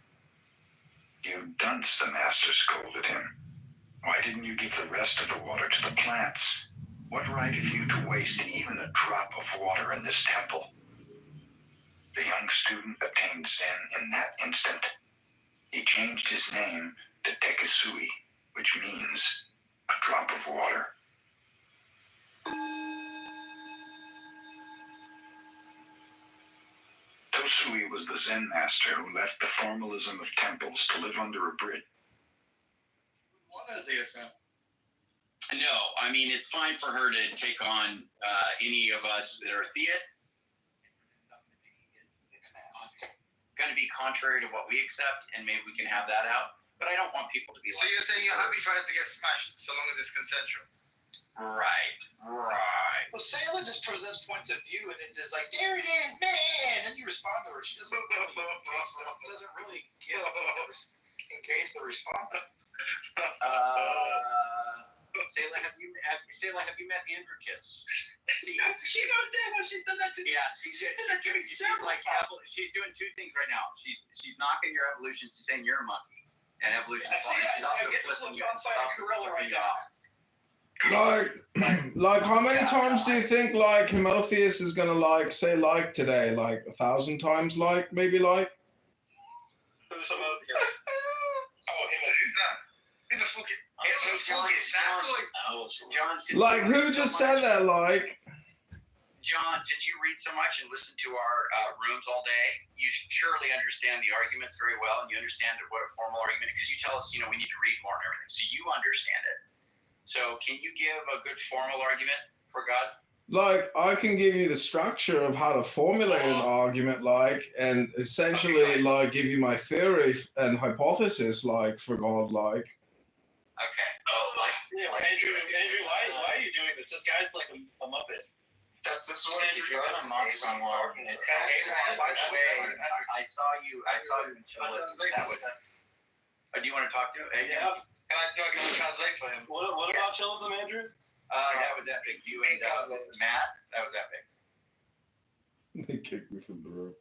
"You dunce," the master scolded him. "Why didn't you give the rest of the water to the plants? What right have you to waste even a drop of water in this temple?" The young student attained Zen in that instant. He changed his name to Tekisui, which means a drop of water. Tosui was the Zen master who left the formalism of temples to live under a bridge. No, I mean, it's fine for her to take on any of us that are theist. Going to be contrary to what we accept, and maybe we can have that out. But I don't want people to be So you're saying you're happy for her to get smashed so long as it's consensual? Right. Well, Sailor just presents points of view and then just like, there it is, man. Then you respond to her. She doesn't really engage the response. Sayla, have you met Andrew Kiss? She knows that when she's done that to Yeah, she's doing two things right now. She's knocking your evolution. She's saying you're a monkey, and evolution is fine. She's also flipping you off. Like how many times do you think like Timotheus is gonna like say like today? Like 1,000 times like, maybe like? Who's Timotheus? Who's that? Who the fuck is John, Like who just said that like? John, since you read so much and listen to our rooms all day, you surely understand the arguments very well, and you understand what a formal argument is, because you tell us, we need to read more and everything, so you understand it. So can you give a good formal argument for God? Like I can give you the structure of how to formulate an argument, like, and essentially like give you my theory and hypothesis, like for God, like. Okay. Andrew, why are you doing this? This guy's like a Muppet. This is what Andrew does. By the way, I saw you in Chili's. Do you want to talk to him? Yeah. Can I translate for him? What about Chilism, Andrew? That was epic. You and Matt, that was epic. They kicked me from the room.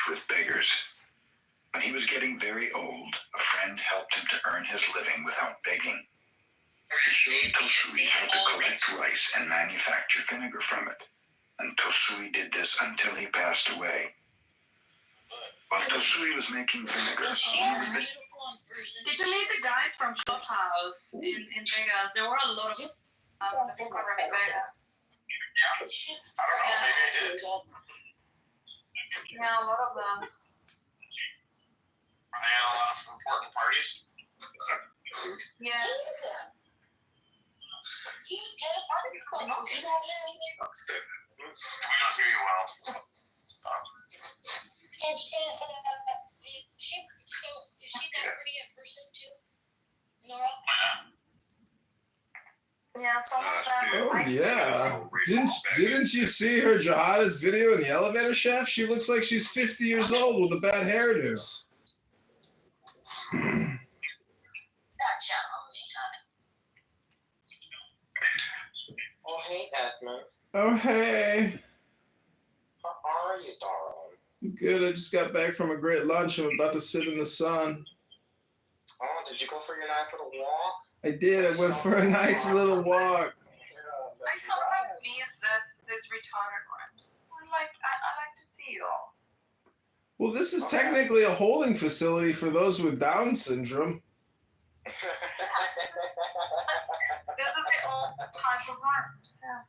With beggars. When he was getting very old, a friend helped him to earn his living without begging. He showed Tosui how to collect rice and manufacture vinegar from it, and Tosui did this until he passed away. While Tosui was making vinegar, Did you meet the guys from Clubhouse in Vegas? There were a lot of people from Vegas. I don't know. Maybe I did. Yeah, a lot of them. Are they at a lot of important parties? Yeah. We don't hear you well. Is she that pretty in person too, Laura? Yeah, some of them. Oh yeah. Didn't you see her jihadist video in the elevator shaft? She looks like she's 50 years old with a bad hairdo. Oh, hey, Edmund. Oh hey. How are you, darling? Good. I just got back from a great lunch. I'm about to sit in the sun. Oh, did you go for your nice little walk? I did. I went for a nice little walk. I sometimes miss this retarded rhymes. I like to see you all. Well, this is technically a holding facility for those with Down syndrome. This is the old type of rhymes. Yeah.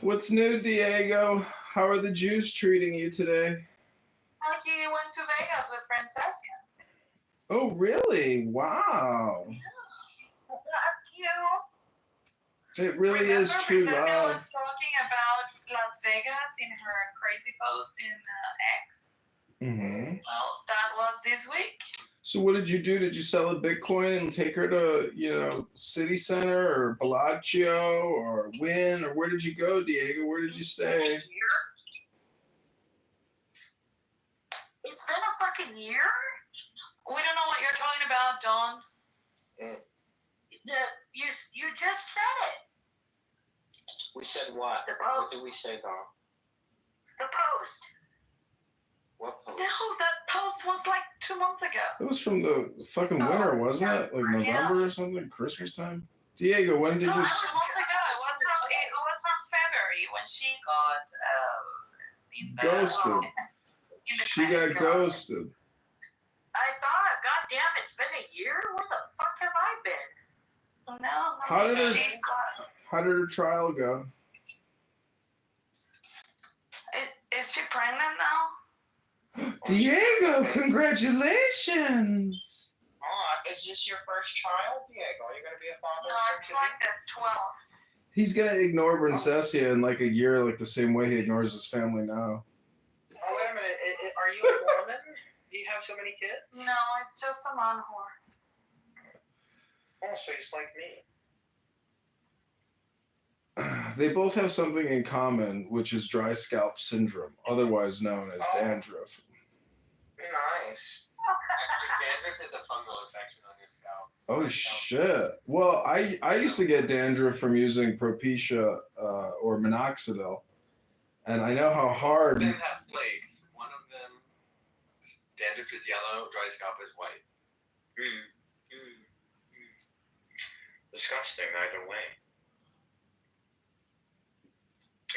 What's new, Diego? How are the Jews treating you today? Like you went to Vegas with Princess. Oh, really? Wow. It really is true Princess love. was talking about Las Vegas in her crazy post in X. Mm-hmm. Well, that was this week. So what did you do? Did you sell a Bitcoin and take her to, City Center or Bellagio or Wynn? Or where did you go, Diego? Where did you stay? It's been a fucking year? We don't know what you're talking about, Don. You just said it. We said what? What did we say, Don? The post. What post? No, that post was like 2 months ago. It was from the fucking winter, wasn't it? Like November or something? Christmas time? Diego, when did you... No, it was months ago. It was from February when she got Ghosted. She got ghosted. I thought, God damn, it's been a year? Where the fuck have I been? No. How did her trial go? Is she pregnant now? Diego, congratulations! Oh, is this your first child, Diego? Are you going to be a father? No, I'm like at 12. He's gonna ignore Princessia in like a year, like the same way he ignores his family now. Oh, wait a minute. Are you a Mormon? Do you have so many kids? No, it's just a man whore. Oh, so he's like me. They both have something in common, which is dry scalp syndrome, otherwise known as dandruff. Nice. Actually, dandruff is a fungal infection on your scalp. Oh shit! Well, I used to get dandruff from using Propecia or minoxidil, and I know how hard. One of them have flakes. One of them, dandruff is yellow, dry scalp is white. Disgusting either way.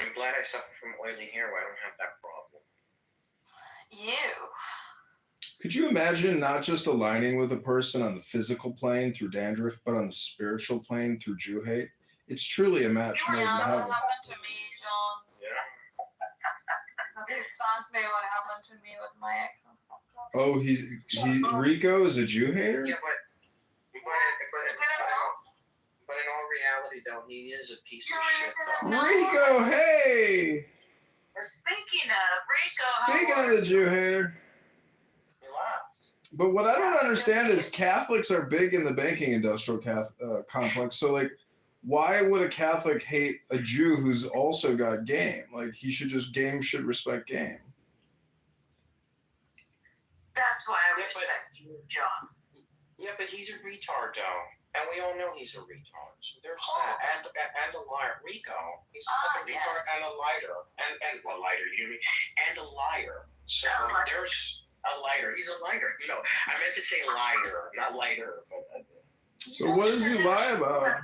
I'm glad I suffer from oily hair where I don't have that problem. You. Could you imagine not just aligning with a person on the physical plane through dandruff, but on the spiritual plane through Jew hate? It's truly a match made in Yeah, heaven. what happened to me, John? Yeah. That's exactly what happened to me with my ex and stuff. Oh, Rico is a Jew hater? Yeah, but in all reality, though, he is a piece of shit. Though. Rico, hey! Speaking of Rico, Speaking of the Jew hater. But what I don't understand is Catholics are big in the banking industrial complex. So, like, why would a Catholic hate a Jew who's also got game? Like, game should respect game. That's why I respect you, John. Yeah, but he's a retard, though. And we all know he's a retard. So there's that. And a liar. Rico. He's a retard and a liar. And a liar, you mean? And a liar. So there's a liar. He's a liar. No, I meant to say liar, not lighter. But what does he lie about?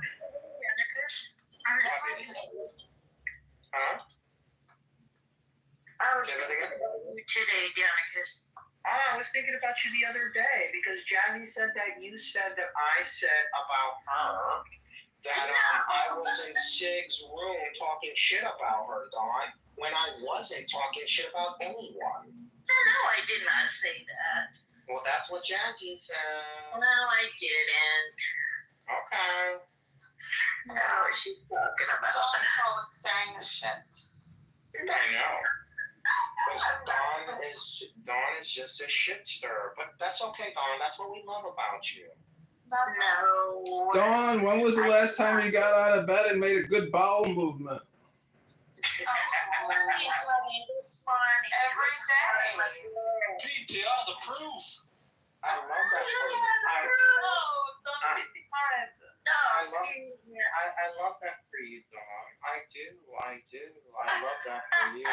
Huh? I was thinking about you today, Danicus. I was thinking about you the other day because Jazzy said that you said that I said about her that I will was in Sig's room talking shit about her, Dawn, when I wasn't talking shit about anyone. No, I did not say that. Well, that's what Jazzy said. No, I didn't. Okay. No, she's talking about. Dawn's always stirring the shit. I know. Because Dawn is just a shit stirrer. But that's okay, Dawn. That's what we love about you. No. Dawn, when was the last time you got out of bed and made a good bowel movement? This morning. Every day. PTR, the proof. I love that for you. I love that for you, Dawn. I do. I love that for you. I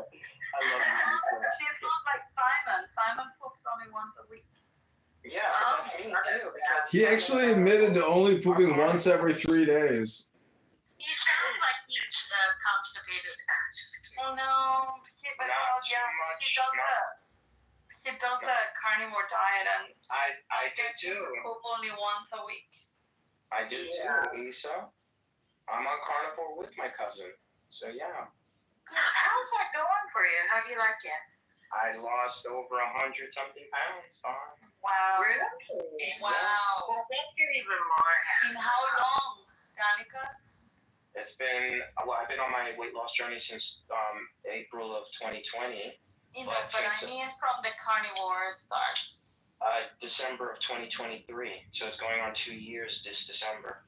love you, Lisa. She's not like Simon. Simon poops only once a week. Yeah, but that's me too. Because He actually admitted to only pooping once every 3 days. He sounds like he's constipated. Just kidding. Oh no. He does the carnivore diet and I do too. poop only once a week. I do too, Isa. I'm on carnivore with my cousin. So yeah. How's that going for you? How do you like it? I lost over 100-something pounds, Dawn. Wow. Really? Wow. Well, that's even more. In how long, Danica? It's been, well, I've been on my weight loss journey since April of 2020. But I mean from the carnivore start. December of 2023. So it's going on 2 years this December.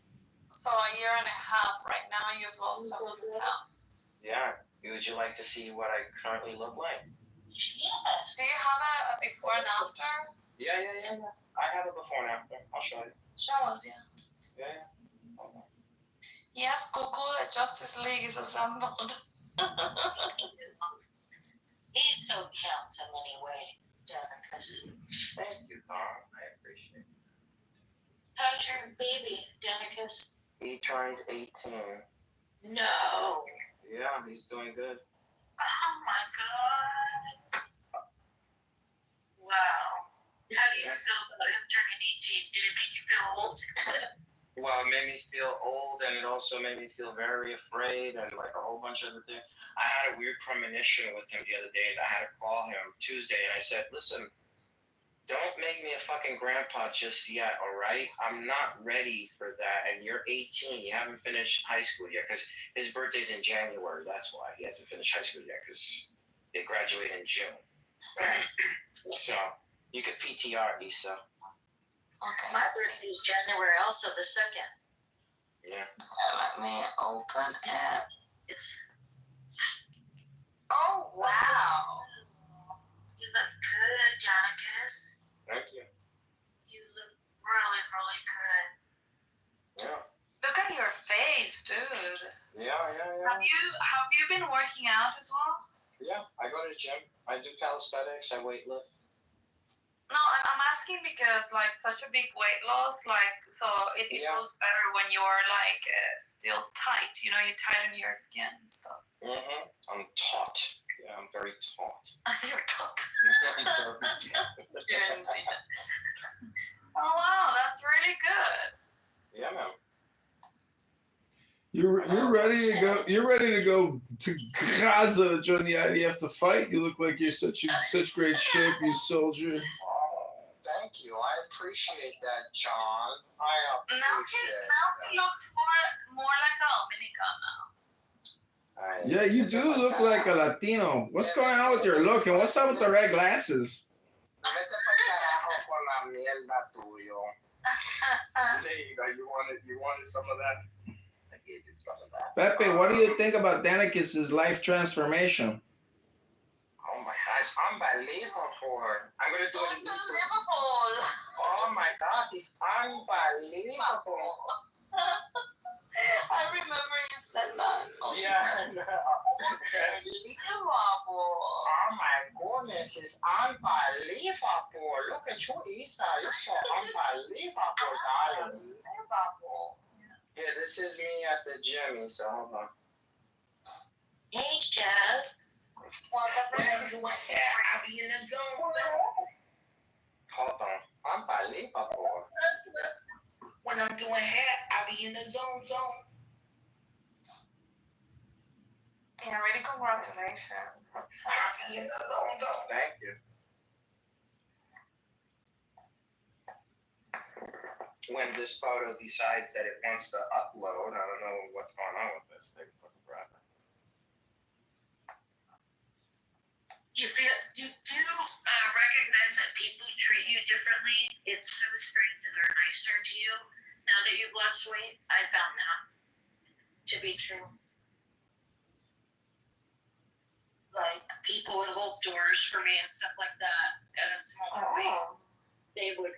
So a year and a half right now, you've lost 100 pounds. Yeah. Would you like to see what I currently look like? Yes. Do you have a before and after? Yeah. I have a before and after. I'll show you. Show us, yeah. Yeah. Yes, Google, the Justice League is assembled. He's so handsome anyway, Danicus. Thank you, Dawn. I appreciate it. How's your baby, Danicus? He turned 18. No. Yeah, he's doing good. Oh my God. Wow. How do you feel about him turning 18? Did it make you feel old? Well, it made me feel old, and it also made me feel very afraid, and like a whole bunch of other things. I had a weird premonition with him the other day, and I had to call him Tuesday, and I said, listen, don't make me a fucking grandpa just yet, all right? I'm not ready for that, and you're 18. You haven't finished high school yet, because his birthday's in January. That's why he hasn't finished high school yet, because they graduate in June. So you could PTR, Issa. Okay. My birthday is January also, the 2nd. Yeah. Let me open it. It's. Oh, wow. You look good, Danicus. Thank you. You look really, really good. Yeah. Look at your face, dude. Yeah. Have you been working out as well? Yeah, I go to the gym. I do calisthenics. I weight lift. No, I'm asking because like such a big weight loss, like so it goes better when you're like still tight. You know, you tighten your skin and stuff. Mhm. I'm taut. Yeah, I'm very taut. You're taut. I'm very taut. You didn't see that. Oh wow, that's really good. Yeah, man. You're ready to go. You're ready to go to Gaza to join the IDF to fight. You look like you're such great shape, you soldier. Oh, thank you. I appreciate that, John. I appreciate Now he looks more like a Dominican now. Yeah, you do look like a Latino. What's going on with your look, and what's up with the red glasses? Vete pa'l carajo con la mierda tuyo. There you go. You wanted some of that? I gave you some of that. Pepe, what do you think about Danicus's life transformation? Oh my gosh, unbelievable. I'm gonna do it. Unbelievable. Oh my God, it's unbelievable. I remember you said that. Yeah. Unbelievable. Oh my goodness, it's unbelievable. Look at you, Isa. You're so unbelievable, darling. Unbelievable. Yeah, this is me at the gym, Isa. Hold on. Hey, Jazz. I'll be in the zone. Hold on. Unbelievable. When when I'm doing hair, I be in the zone. Yeah, really congratulations. I be in the zone. Thank you. When this photo decides that it wants to upload, I don't know what's going on with this thing. You feel? Do you recognize that people treat you differently? It's so strange and they're nicer to you now that you've lost weight. I found that to be true. Like people would hold doors for me and stuff like that at a smaller weight. They would.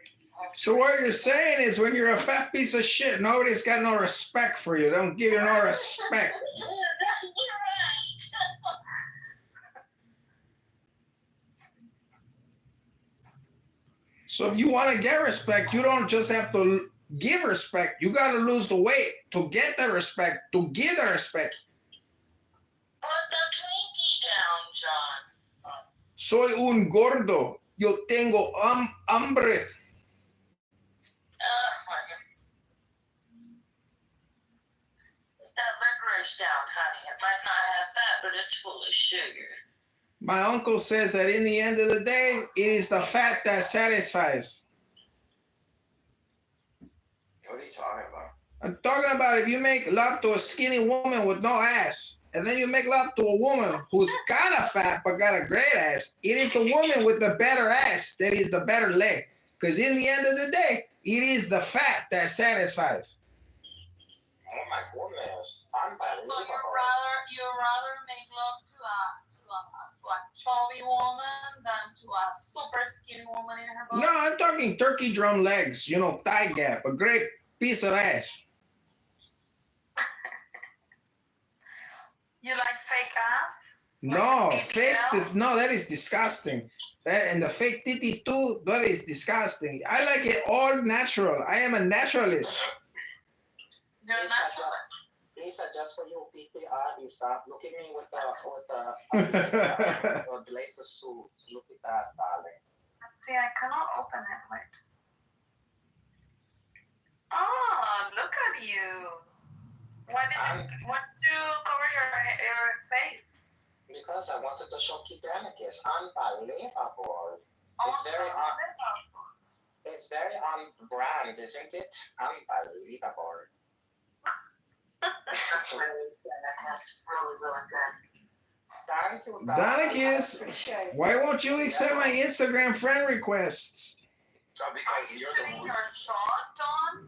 So what you're saying is when you're a fat piece of shit, nobody's got no respect for you. They don't give you no respect. You're right. So if you want to get respect, you don't just have to give respect. You got to lose the weight to get the respect, to give the respect. Put the Twinkie down, John. Soy un gordo. Yo tengo hambre. Put that licorice down, honey. It might not have fat, but it's full of sugar. My uncle says that in the end of the day, it is the fat that satisfies. What are you talking about? I'm talking about if you make love to a skinny woman with no ass, and then you make love to a woman who's kind of fat but got a great ass, it is the woman with the better ass that is the better leg. Because in the end of the day, it is the fat that satisfies. Oh my goodness. So Unbelievable. you'd rather make love to a chubby woman than to a super skinny woman in her body? No, I'm talking turkey drum legs, thigh gap, a great piece of ass. You like fake ass? No, Like fake. BBL? No, that is disgusting. And the fake titties too. That is disgusting. I like it all natural. I am a naturalist. You're naturalist. Lisa, just for you, PTR, Lisa, look at me with the blazer suit. Look at that, darling. See, I cannot open it. Wait. Oh, look at you. Why did you cover your face? Because I wanted to show Kidanicus. Unbelievable. Oh, It's very on brand, isn't it? Unbelievable. That's really good. Thank you, Danikis, why won't you accept my Instagram friend requests? Because you're the one. Your shot, Dawn?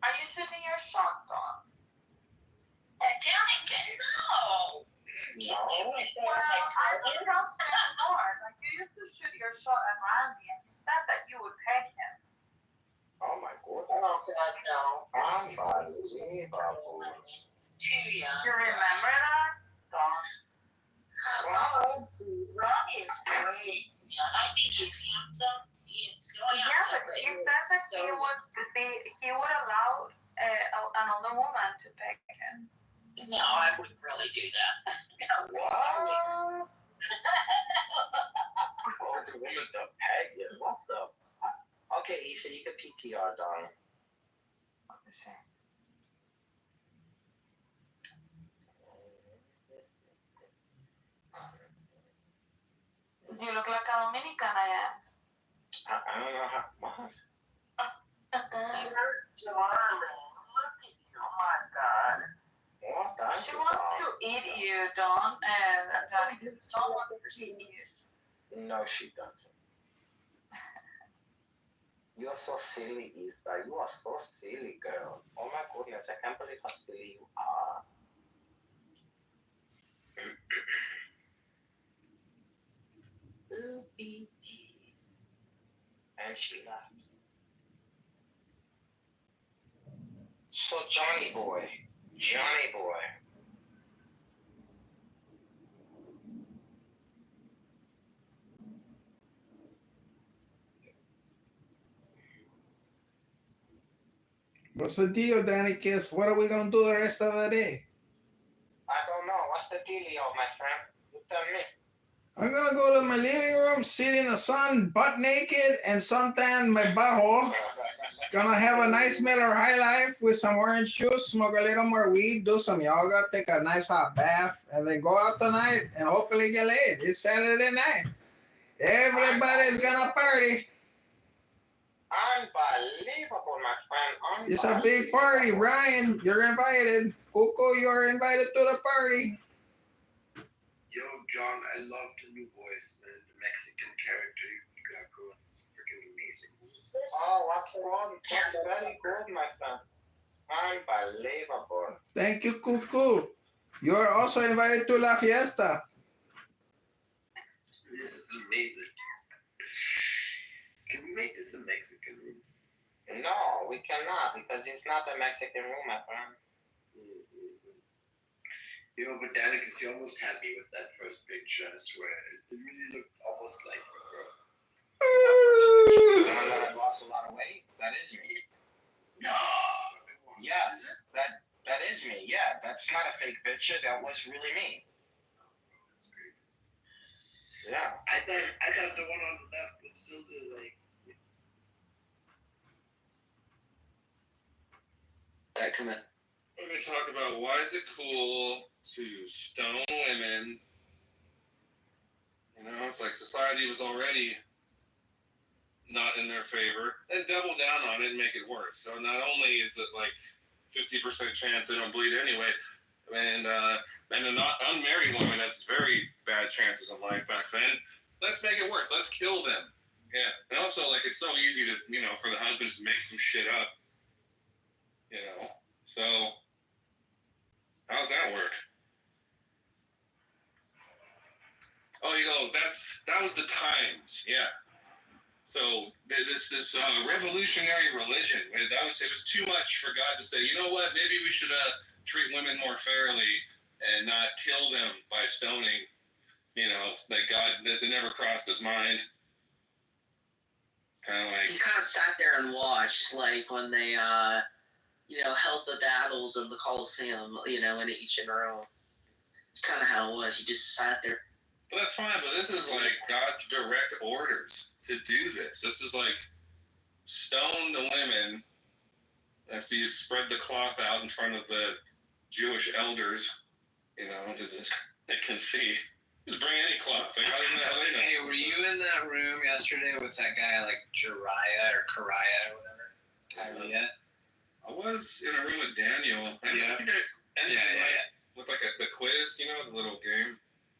Are you shooting your shot, Dawn? Danica, no. No. Well, I don't trust you anymore. Like, you used to shoot your shot at Randy, and you said that you would peg him. Oh my goodness. Oh, God, no. Unbelievable. Too young. You remember that, Dawn? Ronnie is great. Yeah, I think he's handsome. He is so handsome. Yeah, but he said that he would allow another woman to peg him. No, I wouldn't really do that. What? Oh, the woman to peg you. What the? Okay, Issa, you can PTR, darling. What is it? Do you look like a Dominican, I don't know how. What? You're darling. Look at you. Oh my God. What? Thank She you, wants Dawn. to eat you, Dawn, and Dawn wants to eat you. No, she doesn't. You're so silly, Issa. You are so silly, girl. Oh my goodness, I can't believe how silly you are. And she laughed. So Johnny boy. What's the deal, Danikis? What are we going to do the rest of the day? I don't know. What's the dealio, my friend? You tell me. I'm gonna go to my living room, sit in the sun, butt naked, and suntan my butthole. Gonna have a nice Miller High Life with some orange juice, smoke a little more weed, do some yoga, take a nice hot bath, and then go out tonight and hopefully get laid. It's Saturday night. Everybody's gonna party. Unbelievable, my friend. It's a big party, Brian. You're invited. Coco, you're invited to the party. Yo, John, I love the new voice, the Mexican character you got going. It's freaking amazing. Oh, what's wrong? That's very good, my friend. Unbelievable. Thank you, Coco. You're also invited to La Fiesta. This is amazing. Can we make this a Mexican room? No, we cannot because it's not a Mexican room, my friend. Yo, but Danicus, you almost had me with that first picture, I swear. It really looked almost like you, bro. The one that I lost a lot of weight? That is me. No! Yes, that is me. Yeah, that's not a fake picture. That was really me. That's crazy. Yeah. I thought the one on the left was still the, like... Come in. We're going to talk about why is it cool to stone women. You know, it's like society was already not in their favor, and double down on it and make it worse. So not only is it like 50% chance they don't bleed anyway, and a not unmarried woman has very bad chances in life back then. Let's make it worse. Let's kill them. Yeah. And also, like, it's so easy to, you know, for the husbands to make some shit up. You know. So how's that work? Oh, you go. That was the times. Yeah. So this revolutionary religion. It was too much for God to say. You know what? Maybe we should treat women more fairly and not kill them by stoning. You know, like God, that never crossed his mind. It's kind of like he kind of sat there and watched, like when they held the battles of the Colosseum, in each in their own. It's kind of how it was. He just sat there. But that's fine, but this is like God's direct orders to do this. This is like stone the women after you spread the cloth out in front of the Jewish elders, they can see. Just bring any cloth. Like, how does that know? Hey, were you in that room yesterday with that guy, like Jariah or Kariah or whatever? Kariah? I was in a room with Daniel. Yeah. With like the quiz, the little game.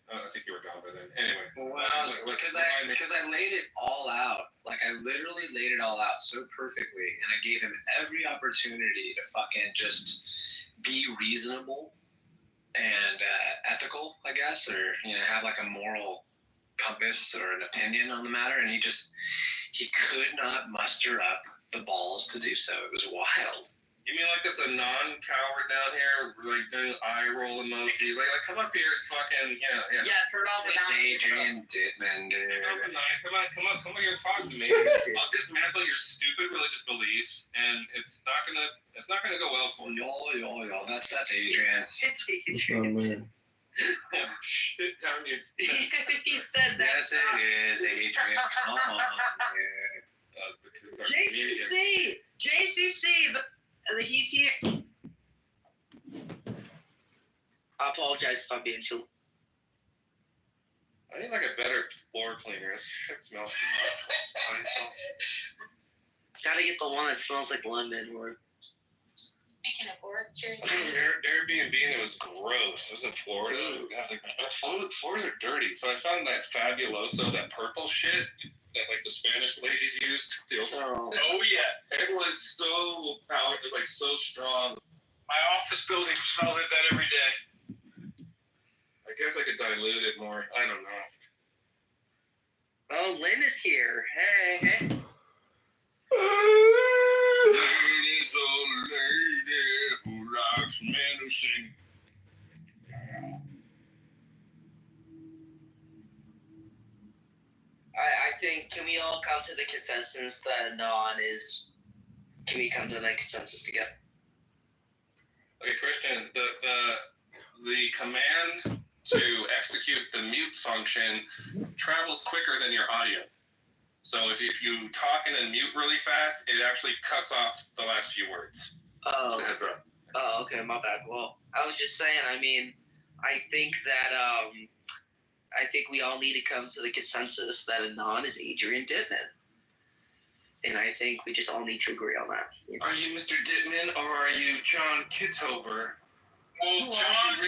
I think you were gone by then. Anyway. Well, when I was, because I laid it all out. Like, I literally laid it all out so perfectly, and I gave him every opportunity to fucking just be reasonable and ethical, I guess, or, have like a moral compass or an opinion on the matter, and he could not muster up the balls to do so. It was wild. You mean like just a non-coward down here, like doing eye roll emojis? Like come up here and fucking, yeah. Yeah, turn off the It's Adrian Dittman, dude. Come on here and talk to me. I'll dismantle your stupid religious beliefs, and it's not gonna go well for you. Yo. That's Adrian. It's Adrian. Shit down you. He said that. Yes, it is, Adrian. Come on, dude. JCC, he's here. I apologize if I'm being too. I need like a better floor cleaner. This shit smells too much. Gotta get the one that smells like lemon. Or Speaking of work, Airbnb, and it was gross. It was in Florida. I was like, the floors are dirty. So I found that Fabuloso, that purple shit that like the Spanish ladies used. Oh yeah. It was so powerful, like so strong. My office building smells like that every day. I guess I could dilute it more. I don't know. Oh, Lynn is here. Hey. Ladies, oh lady who rocks men who sing. I think, can we all come to the consensus that can we come to that consensus together? Okay, Christian, the command to execute the mute function travels quicker than your audio. So if you talk and then mute really fast, it actually cuts off the last few words. Oh. Just a heads up. Oh, okay, my bad. Well, I was just saying, I mean, I think that, I think we all need to come to the consensus that Anon is Adrian Dittman. And I think we just all need to agree on that. You know? Are you Mr. Dittman or are you John Kittover? Well, John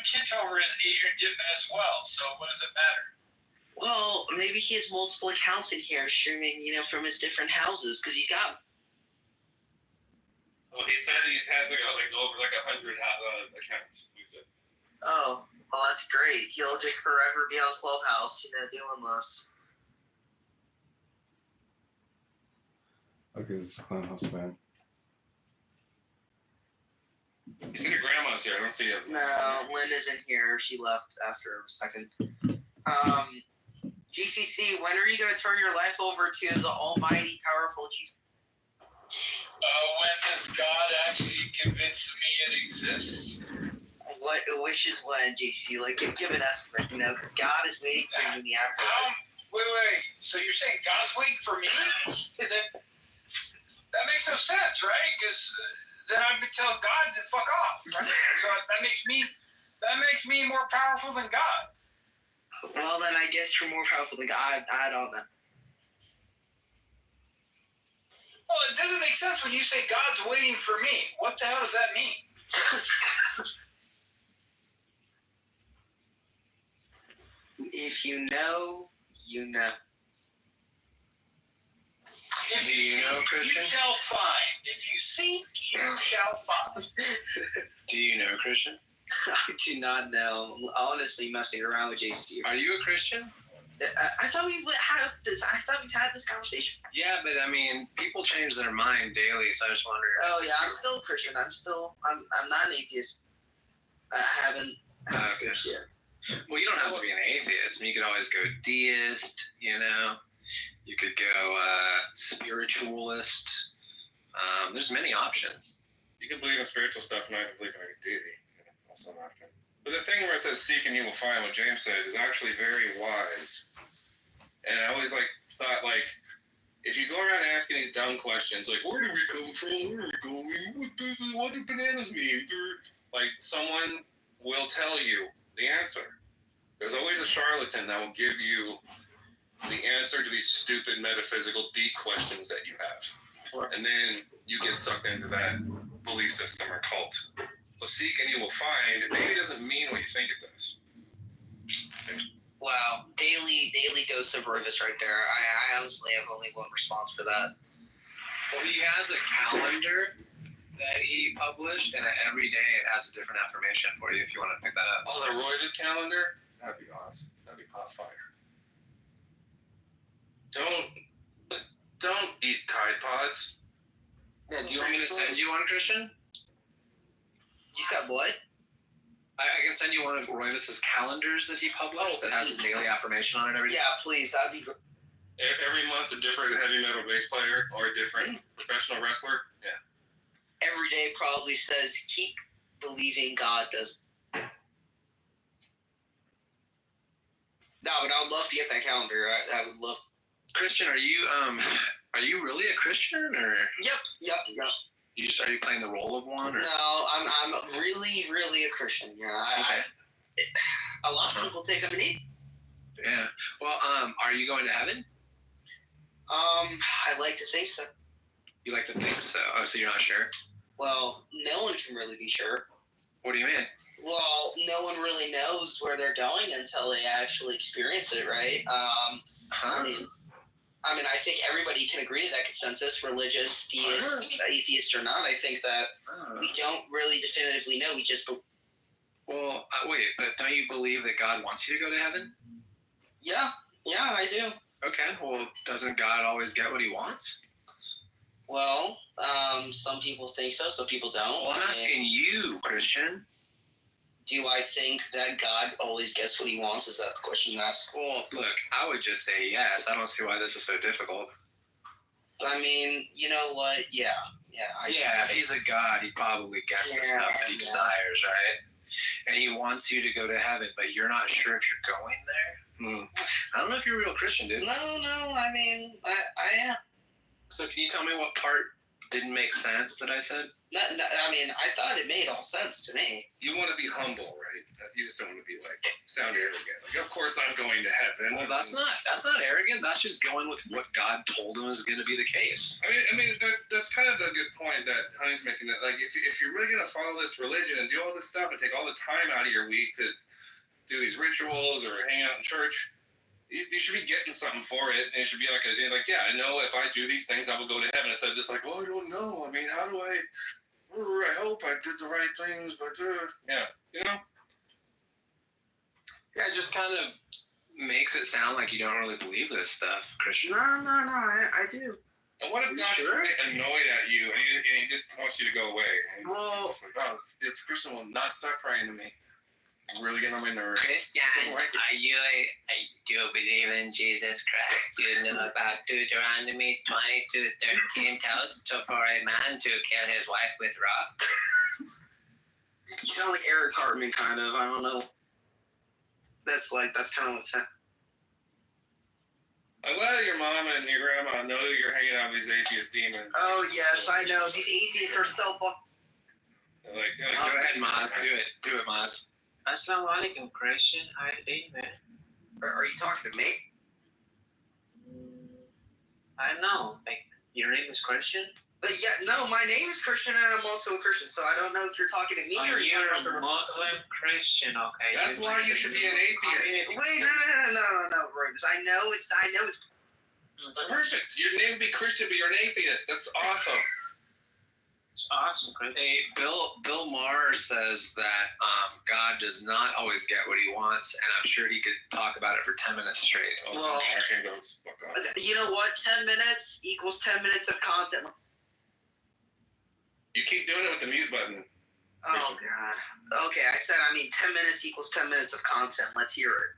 Kittover is Adrian Dittman as well, so what does it matter? Well, maybe he has multiple accounts in here streaming, you know, from his different houses, because he's got... Well, he said he has over 100 accounts. He said. Oh, well, that's great. He'll just forever be on Clubhouse, you know, doing this. Okay, this is a Clown House fan. You think your grandma's here? I don't see it. No, Lynn isn't here. She left after a second. GCC, when are you going to turn your life over to the almighty, powerful GCC? When does God actually convince me it exists? What wishes when, GCC? Like, give an estimate, you know, because God is waiting for you in the afterlife. Wait. So you're saying God's waiting for me? That makes no sense, right? Because then I would tell God to fuck off, right? So that makes me more powerful than God. Well, then I guess you're more powerful than God. I don't know. Well, it doesn't make sense when you say God's waiting for me. What the hell does that mean? If you know, you know. If you know, Christian? You shall find. If you seek, you shall find. Do you know, Christian? I do not know. Honestly, messing around with JC. Are you a Christian? I thought we would have this. I thought we'd had this conversation. Yeah, but I mean, people change their mind daily, so I just wonder. Oh yeah, I'm still a Christian. I'm not an atheist. I haven't switched yet. Well, you don't have to be an atheist. I mean, you could always go deist. You know, you could go spiritualist. There's many options. You can believe in spiritual stuff and not even believe in a deity. Also an option. But the thing where it says seek and you will find, what James said, is actually very wise. And I always thought if you go around asking these dumb questions like where do we come from, where are we going, what do bananas mean? Someone will tell you the answer. There's always a charlatan that will give you the answer to these stupid metaphysical deep questions that you have. And then you get sucked into that belief system or cult. So seek and you will find, it maybe doesn't mean what you think it does. Wow, daily dose of Rivas right there. I honestly have only one response for that. Well, he has a calendar that he published, and every day it has a different affirmation for you if you want to pick that up. Oh, the Reuters calendar? That'd be awesome. That'd be hot fire. Don't eat Tide Pods. Yeah, do you want me to send you one, Christian? You said what? I can send you one of Royvis's calendars that he published that has a daily affirmation on it every day. Yeah, please. That'd be great. Every month a different heavy metal bass player or a different professional wrestler. Yeah. Every day probably says, keep believing God does. No, but I would love to get that calendar. I would love. Christian, are you really a Christian or? Yep. You just started playing the role of one, or? No, I'm really, really a Christian. Yeah. A lot of people think I'm an atheist. Yeah. Well, are you going to heaven? I like to think so. You like to think so? Oh, so you're not sure? Well, no one can really be sure. What do you mean? Well, no one really knows where they're going until they actually experience it, right? I mean, I think everybody can agree to that consensus, religious, theist, atheist or not. I think that we don't really definitively know. We just... Well, wait, but don't you believe that God wants you to go to heaven? Yeah, I do. Okay, well, doesn't God always get what he wants? Well, some people think so, some people don't. Well, I'm asking you, Christian. Do I think that God always gets what he wants? Is that the question you asked? Well, look, I would just say yes. I don't see why this is so difficult. I mean, you know what? Yeah. If he's a god, he probably gets the stuff that he desires, right? and he wants you to go to heaven, but you're not sure if you're going there. I don't know if you're a real Christian, dude. No, I mean, I am. So can you tell me what part didn't make sense that I said? No, I mean, I thought it made all sense to me. You want to be humble, right? You just don't want to be like sound arrogant. Like, of course I'm going to heaven. Well, that's not arrogant. That's just going with what God told him is going to be the case. I mean, that's kind of a good point that Honey's making. That like, if you're really going to follow this religion and do all this stuff and take all the time out of your week to do these rituals or hang out in church, you should be getting something for it. And it should be like yeah, I know if I do these things, I will go to heaven. Instead of just like, well, I don't know. I mean, how do I hope I did the right things, but yeah, you know. Yeah, it just kind of makes it sound like you don't really believe this stuff, Christian. No, I do. And what if God's really annoyed at you and he just wants you to go away? And well, it's like, oh, this Christian will not stop praying to me. It's really getting on my nerves. Christian, do you believe in Jesus Christ? Do you know about Deuteronomy 22:13 tells for a man to kill his wife with rock? You sound like Eric Cartman, kind of. I don't know. That's kind of what's happening. I'm glad your mom and your grandma know that you're hanging out with these atheist demons. Oh, yes, I know. These atheists are so Go ahead, Maz. Do it, Maz. Assalamu alaikum, Christian. How you doing, man? Are you talking to me? I don't know. Like, your name is Christian? But yeah, no, my name is Christian and I'm also a Christian, so I don't know if you're talking to me or you're a Muslim Christian, okay? That's why you should be an atheist. Wait, no, Rose. I know it's. Perfect. Your name would be Christian, but you're an atheist. That's awesome. It's awesome, Christian. Hey, Bill Maher says that God does not always get what he wants, and I'm sure he could talk about it for 10 minutes straight. Well, you know what? 10 minutes equals 10 minutes of content. You keep doing it with the mute button. Oh, God. Okay, I said, 10 minutes equals 10 minutes of content. Let's hear it.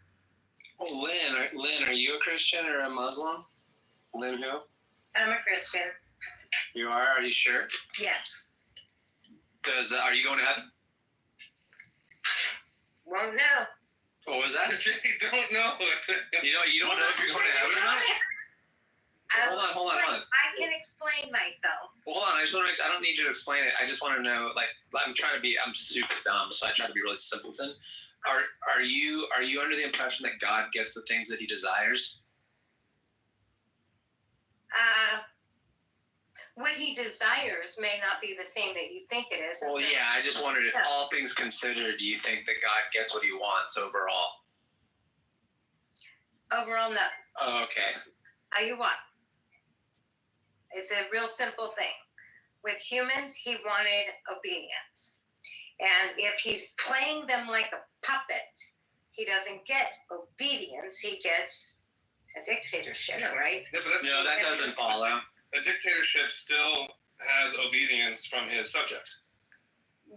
Oh, Lynn, are you a Christian or a Muslim? Lynn who? I'm a Christian. You are? Are you sure? Yes. Are you going to heaven? Won't know. What was that? You don't know. You don't know if you're going to heaven or not? Hold on. I can explain myself. Well, hold on. I don't need you to explain it. I just want to know, I'm super dumb, so I try to be really simpleton. Are you under the impression that God gets the things that he desires? What he desires may not be the same that you think it is. Well, yeah, I just wondered if all things considered, do you think that God gets what he wants overall? Overall, no. Oh, okay. Tell you what. It's a real simple thing. With humans, he wanted obedience. And if he's playing them like a puppet, he doesn't get obedience. He gets a dictatorship, right? No, that doesn't follow. A dictatorship still has obedience from his subjects.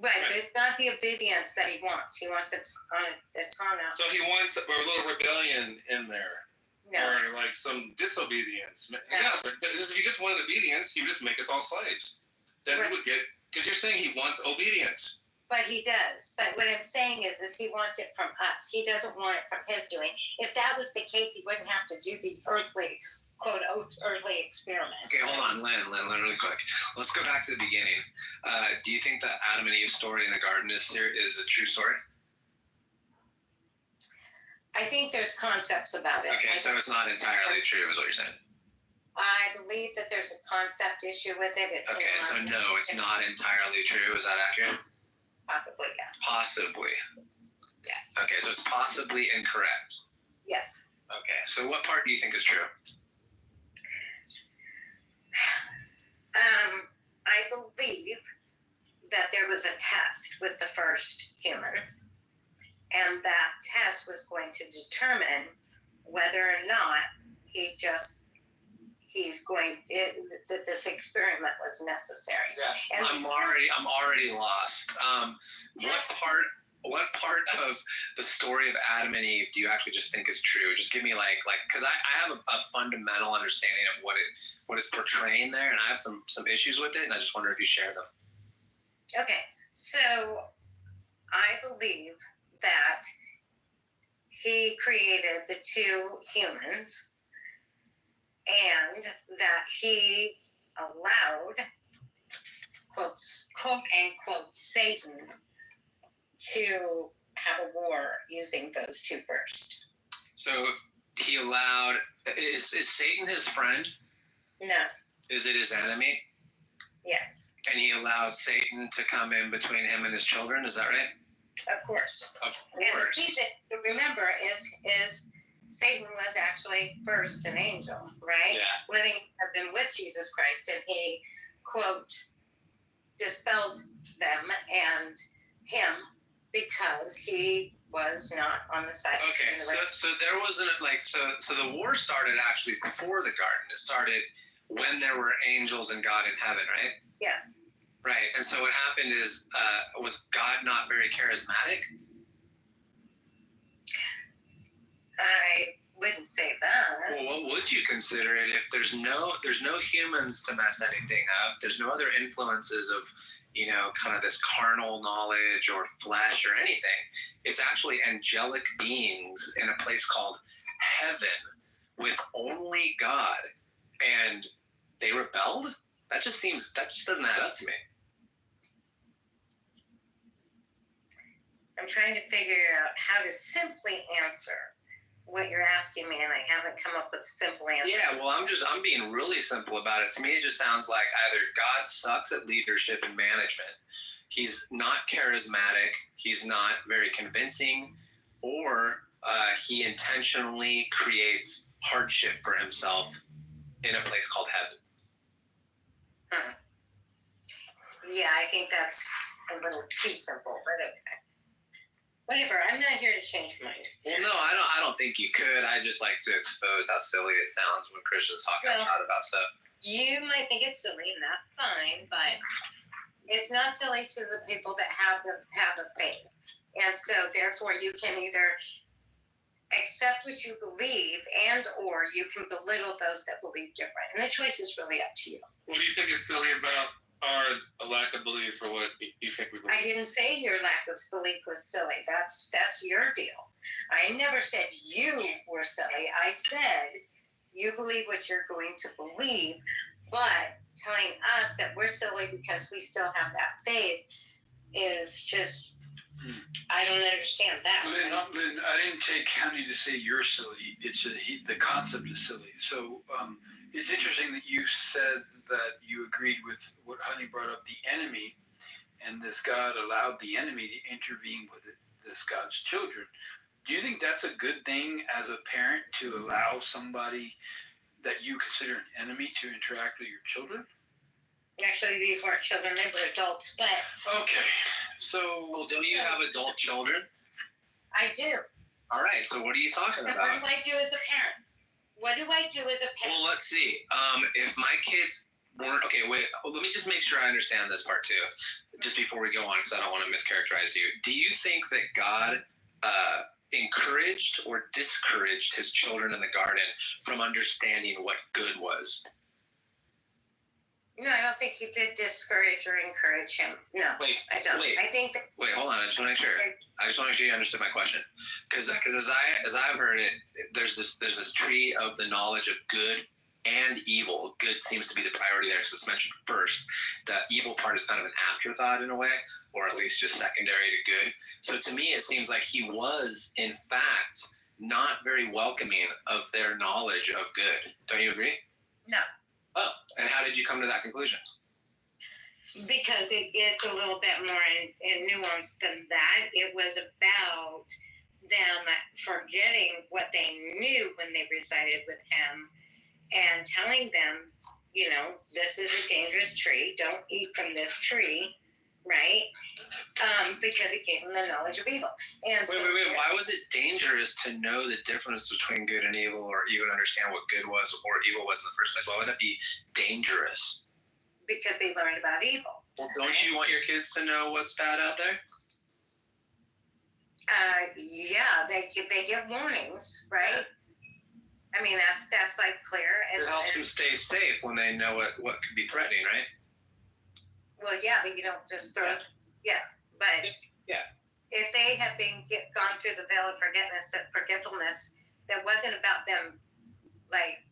Right, but it's not the obedience that he wants. He wants it on its own out. So he wants a little rebellion in there. No. Or like some disobedience. No. Yeah, because if he just wanted obedience, he would just make us all slaves. Then he would get, because you're saying he wants obedience. But he does. But what I'm saying is he wants it from us. He doesn't want it from his doing. If that was the case, he wouldn't have to do the earthly, quote, earthly experiment. Okay, hold on, Lynn, really quick. Let's go back to the beginning. Do you think that Adam and Eve's story in the garden is a true story? I think there's concepts about it. Okay, so it's not entirely true, is what you're saying? I believe that there's a concept issue with it. Okay, so no, it's not entirely true. Is that accurate? Possibly, yes. Possibly. Yes. Okay, so it's possibly incorrect. Yes. Okay, so what part do you think is true? I believe that there was a test with the first humans, and that test was going to determine whether or not that this experiment was necessary. Yeah. And I'm already lost. What part of the story of Adam and Eve do you actually just think is true? Just give me because I have a fundamental understanding of what it's portraying there, and I have some issues with it, and I just wonder if you share them. Okay, so I believe that he created the two humans and that he allowed, quote unquote, Satan to have a war using those two first. So he allowed, is Satan his friend? No. Is it his enemy? Yes. And he allowed Satan to come in between him and his children, is that right? Of course. Of And the course. piece that remember is Satan was actually first an angel, right? Yeah. Living have been with Jesus Christ, and he, quote, dispelled them and him because he was not on the side. Okay, so there wasn't so the war started actually before the garden. It started when there were angels and God in heaven, right? Yes. Right, and so what happened is, was God not very charismatic? I wouldn't say that. Well, what would you consider it if there's no humans to mess anything up? There's no other influences of, kind of this carnal knowledge or flesh or anything. It's actually angelic beings in a place called heaven with only God, and they rebelled? That just doesn't add up to me. I'm trying to figure out how to simply answer what you're asking me, and I haven't come up with a simple answer. Yeah, well, I'm being really simple about it. To me, it just sounds like either God sucks at leadership and management, he's not charismatic, he's not very convincing, or he intentionally creates hardship for himself in a place called heaven. Yeah, I think that's a little too simple, but okay. Whatever, I'm not here to change your mind. Well, no, I don't think you could. I just like to expose how silly it sounds when Christians talk out loud about stuff. You might think it's silly, and that's fine, but it's not silly to the people that have a faith. And so, therefore, you can either accept what you believe and or you can belittle those that believe different. And the choice is really up to you. What do you think is silly about our lack of belief for what you think we believe? I didn't say your lack of belief was silly. That's your deal. I never said you were silly. I said you believe what you're going to believe, but telling us that we're silly because we still have that faith is just, I don't understand that. Lynn, I didn't take County to say you're silly. It's the concept is silly. So it's interesting that you said that you agreed with what Honey brought up, the enemy, and this God allowed the enemy to intervene with this God's children. Do you think that's a good thing as a parent to allow somebody that you consider an enemy to interact with your children? Actually, these weren't children, they were adults, but... Okay, so... Well, don't you have adult children? I do. All right, so what are you talking So about? what do I do as a parent? What do I do as a parent? Well, let's see. If my kids weren't... Okay, wait. Well, let me just make sure I understand this part, too, just before we go on, because I don't want to mischaracterize you. Do you think that God encouraged or discouraged his children in the garden from understanding what good was? No, I don't think he did discourage or encourage him. No, I don't. I think that... Wait, hold on. I just want to make sure. I just want to make sure you understood my question. Because as I've heard it, there's this tree of the knowledge of good and evil. Good seems to be the priority there, because it's mentioned first. The evil part is kind of an afterthought in a way, or at least just secondary to good. So to me, it seems like he was, in fact, not very welcoming of their knowledge of good. Don't you agree? No. Oh, and how did you come to that conclusion? Because it gets a little bit more in nuance than that. It was about them forgetting what they knew when they resided with him and telling them, this is a dangerous tree. Don't eat from this tree, right? Because it gave them the knowledge of evil. And wait. Why was it dangerous to know the difference between good and evil, or even understand what good was or evil was in the first place? Why would that be dangerous? Because they learned about evil. Well, don't you want your kids to know what's bad out there? Yeah, they get warnings, right? I mean, that's like clear. It helps them stay safe when they know what could be threatening, right? Well, yeah, but you don't just throw it. Yeah, but... Yeah. if they had gone through the veil of forgetfulness, that wasn't about them, like,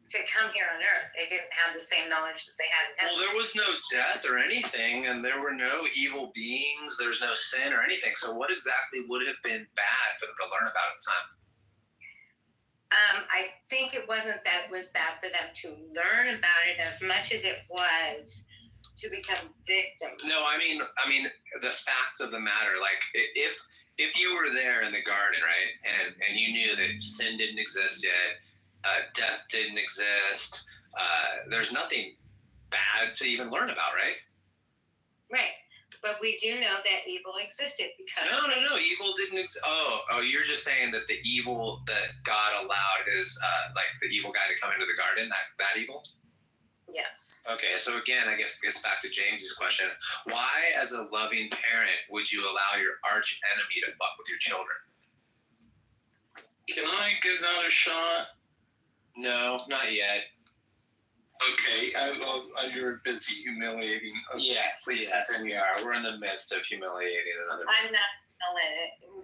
to come here on earth. They didn't have the same knowledge that they had in heaven. Well, there was no death or anything, and there were no evil beings. There was no sin or anything. So what exactly would have been bad for them to learn about at the time? I think it wasn't that it was bad for them to learn about it as much as it was to become victims. No, I mean the facts of the matter. Like if you were there in the garden, right, and you knew that sin didn't exist yet, death didn't exist, there's nothing bad to even learn about, right? Right. But we do know that evil existed because... No, evil didn't exist. Oh, you're just saying that the evil that God allowed is, like, the evil guy to come into the garden, that evil? Yes. Okay, so again, I guess it gets back to James's question. Why, as a loving parent, would you allow your arch enemy to fuck with your children? Can I give that a shot? No, not yet. Okay, you're busy humiliating us. Yes, we are. We're in the midst of humiliating another. I'm not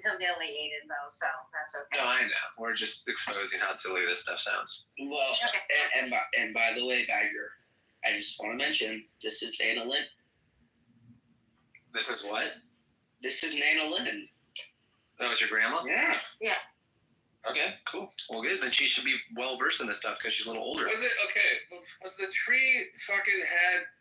humiliated, though, so that's okay. No, I know. We're just exposing how silly this stuff sounds. Well, and by the way, Bagger, I just want to mention, this is Nana Lynn. This is what? This is Nana Lynn. That was your grandma? Yeah. Yeah. Okay, cool. Well, good. Then she should be well versed in this stuff because she's a little older. Was it okay? Was the tree fucking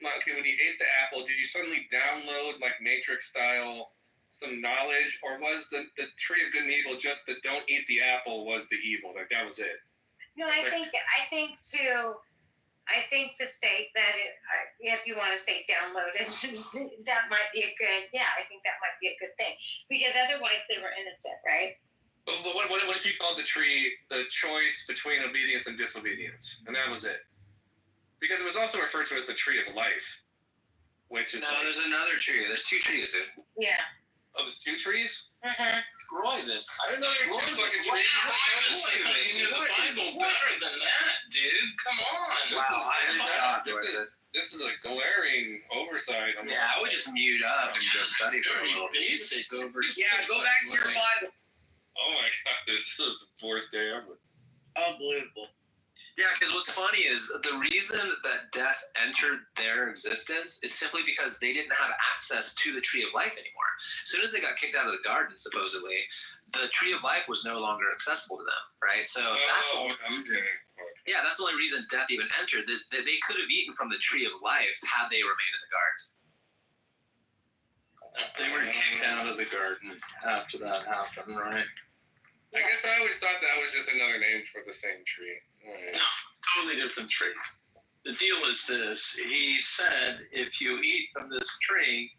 when you ate the apple? Did you suddenly download like Matrix style some knowledge, or was the tree of good and evil just the don't eat the apple was the evil? Like that was it? No, I think to say that if you want to say download it, that might be a good. Yeah, I think that might be a good thing because otherwise they were innocent, right? But what if you called the tree the choice between obedience and disobedience, and that was it? Because it was also referred to as the tree of life, which is there's another tree. There's two trees, dude. Yeah. Oh, there's two trees? Mm-hmm. Roy, this. I didn't know there were two fucking trees. You know the Bible better than that, dude. Come on. Wow, I am shocked. This is a glaring oversight. Yeah, I would just mute up and go study for a little bit. Basic oversight. Yeah, go back to your Bible. Oh my God, this is the worst day ever. Unbelievable. Yeah, because what's funny is the reason that death entered their existence is simply because they didn't have access to the tree of life anymore. As soon as they got kicked out of the garden, supposedly, the tree of life was no longer accessible to them, right? So that's the only reason. Yeah, that's the only reason death even entered. That they could have eaten from the tree of life had they remained in the garden. They were kicked out of the garden after that happened, right? I guess I always thought that was just another name for the same tree. Right. No, totally different tree. The deal is this. He said, if you eat from this tree,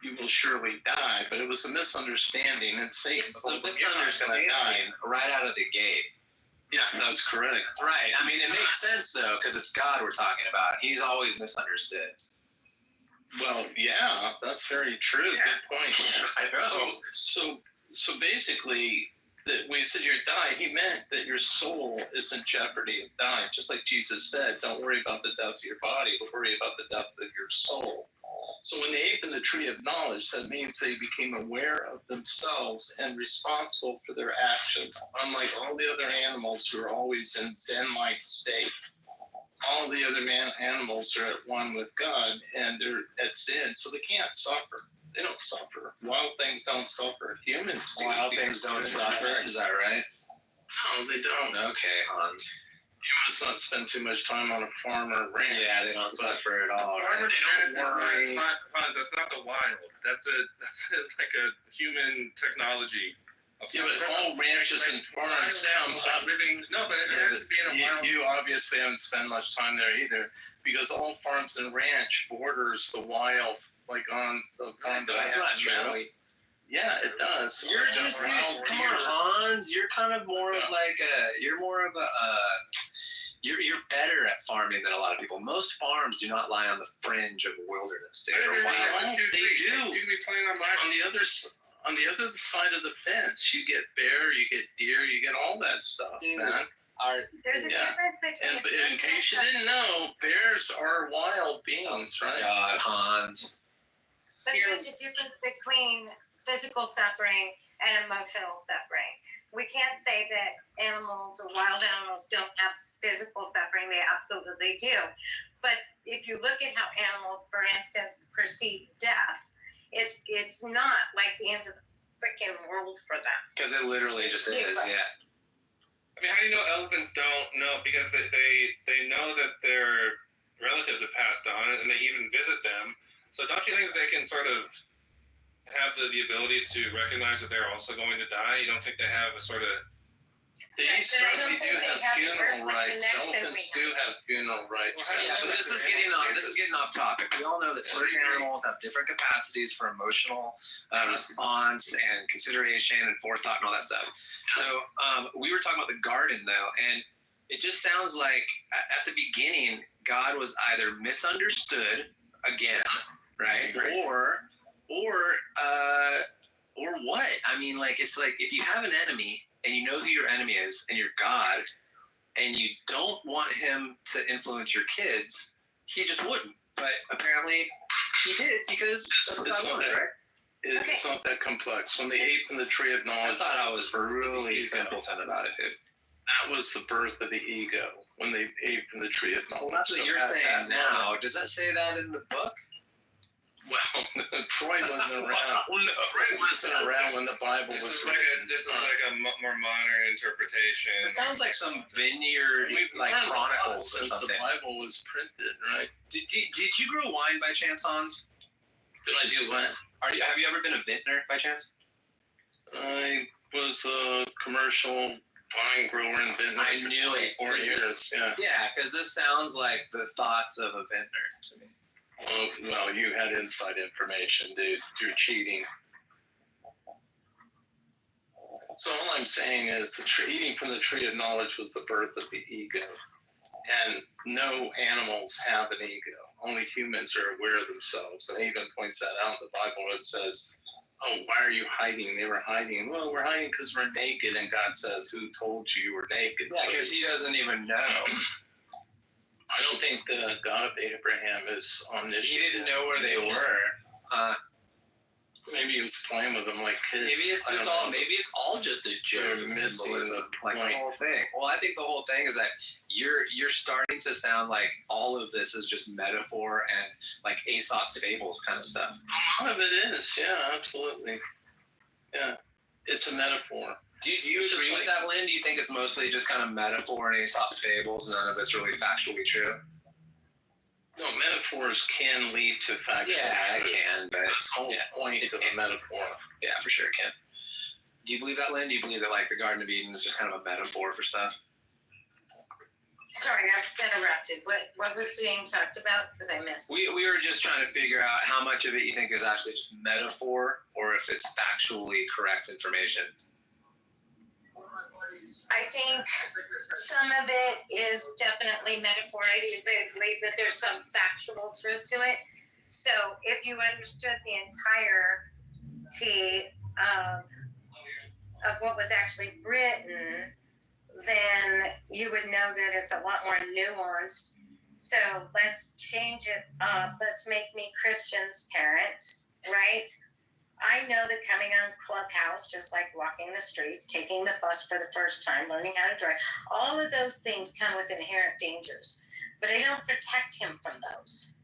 you will surely die. But it was a misunderstanding, and Satan told them you're not going to die. Right out of the gate. Yeah, that's correct. That's right. I mean, it makes sense, though, because it's God we're talking about. He's always misunderstood. Well, yeah, that's very true. Yeah. Good point. I know. So basically, that when he said you're dying, he meant that your soul is in jeopardy of dying. Just like Jesus said, don't worry about the death of your body, but worry about the death of your soul. So when they ate from the tree of knowledge, that means they became aware of themselves and responsible for their actions, unlike all the other animals who are always in Zen-like state. All the other animals are at one with God, and they're at Zen, so they can't suffer. They don't suffer. Wild things don't suffer. Humans do. Wild things don't suffer. Is that right? No, they don't. Okay, Hans. You must not spend too much time on a farm or ranch. Yeah, they don't suffer at all. Farm Right? worry. That's not the wild. That's like a human technology. Yeah, but all ranches and farms living. No, but it has to be in a wild. You obviously haven't spent much time there either, because all farms and ranch borders the wild. Like on the farm that That's I not have true. Yeah, it does. You're just come on, Hans. You're kind of more of like you're better at farming than a lot of people. Most farms do not lie on the fringe of wilderness. They're wild. They do. You can be playing on On the other side of the fence, you get bear, you get deer, you get all that stuff, man. There's a difference between. And in case you didn't know, bears are wild beings, right? God, Hans. But there's a difference between physical suffering and emotional suffering. We can't say that animals or wild animals don't have physical suffering. They absolutely do. But if you look at how animals, for instance, perceive death, it's not like the end of the freaking world for them. Because it literally just is, yeah. I mean, how do you know elephants don't know? Because they know that their relatives have passed on, and they even visit them. So don't you think that they can sort of have the ability to recognize that they're also going to die? You don't think they have a sort of... They certainly do have funeral rights. Elephants do have funeral rights. Yeah, but this is getting off topic. We all know that certain animals have different capacities for emotional response and consideration and forethought and all that stuff. So we were talking about the garden, though, and it just sounds like at the beginning, God was either misunderstood again, right, or what? I mean, like, it's like if you have an enemy and you know who your enemy is and you're God and you don't want him to influence your kids, he just wouldn't. But apparently he did because that's what God wanted, right? It's not that complex. When they ate from the tree of knowledge... I thought I was really simpleton about it, dude. That was the birth of the ego, when they ate from the tree of knowledge. Well, that's what you're saying now. Does that say that in the book? Well, Freud wasn't around. Freud wasn't around when the Bible was written. This is like a more modern interpretation. It sounds like some vineyard, chronicles or something. The Bible was printed, right? Did you grow wine by chance, Hans? Did I do what? Have you ever been a vintner by chance? I was a commercial vine grower and vintner. I knew it. 4 years. Yeah, because this sounds like the thoughts of a vintner to me. Oh, well, you had inside information, dude. You're cheating. So all I'm saying is eating from the tree of knowledge was the birth of the ego. And no animals have an ego. Only humans are aware of themselves. And it even points that out in the Bible where it says, oh, why are you hiding? They were hiding. Well, we're hiding because we're naked. And God says, who told you you were naked? Yeah, because he doesn't even know. I don't think the God of Abraham is omniscient. He didn't know where they were. Maybe he was playing with them like kids. Maybe it's all just a joke. Missing the like the whole thing. Well, I think the whole thing is that you're starting to sound like all of this is just metaphor and like Aesop's fables kind of stuff. A lot of it is, yeah, absolutely. Yeah, it's a metaphor. Do you agree with that, Lynn? Do you think it's mostly just kind of metaphor and Aesop's fables, and none of it's really factually true? No, metaphors can lead to factual truth. Yeah, it can, but that's the whole point of a metaphor. Yeah, for sure it can. Do you believe that, Lynn? Do you believe that like the Garden of Eden is just kind of a metaphor for stuff? Sorry, I interrupted. What was being talked about? Because I missed. We were just trying to figure out how much of it you think is actually just metaphor, or if it's factually correct information. I think some of it is definitely metaphor. I do believe that there's some factual truth to it. So if you understood the entirety of what was actually written, then you would know that it's a lot more nuanced. So let's change it up. Let's make me Christian's parent, right? I know that coming on Clubhouse, just like walking the streets, taking the bus for the first time, learning how to drive, all of those things come with inherent dangers. But I don't protect him from those.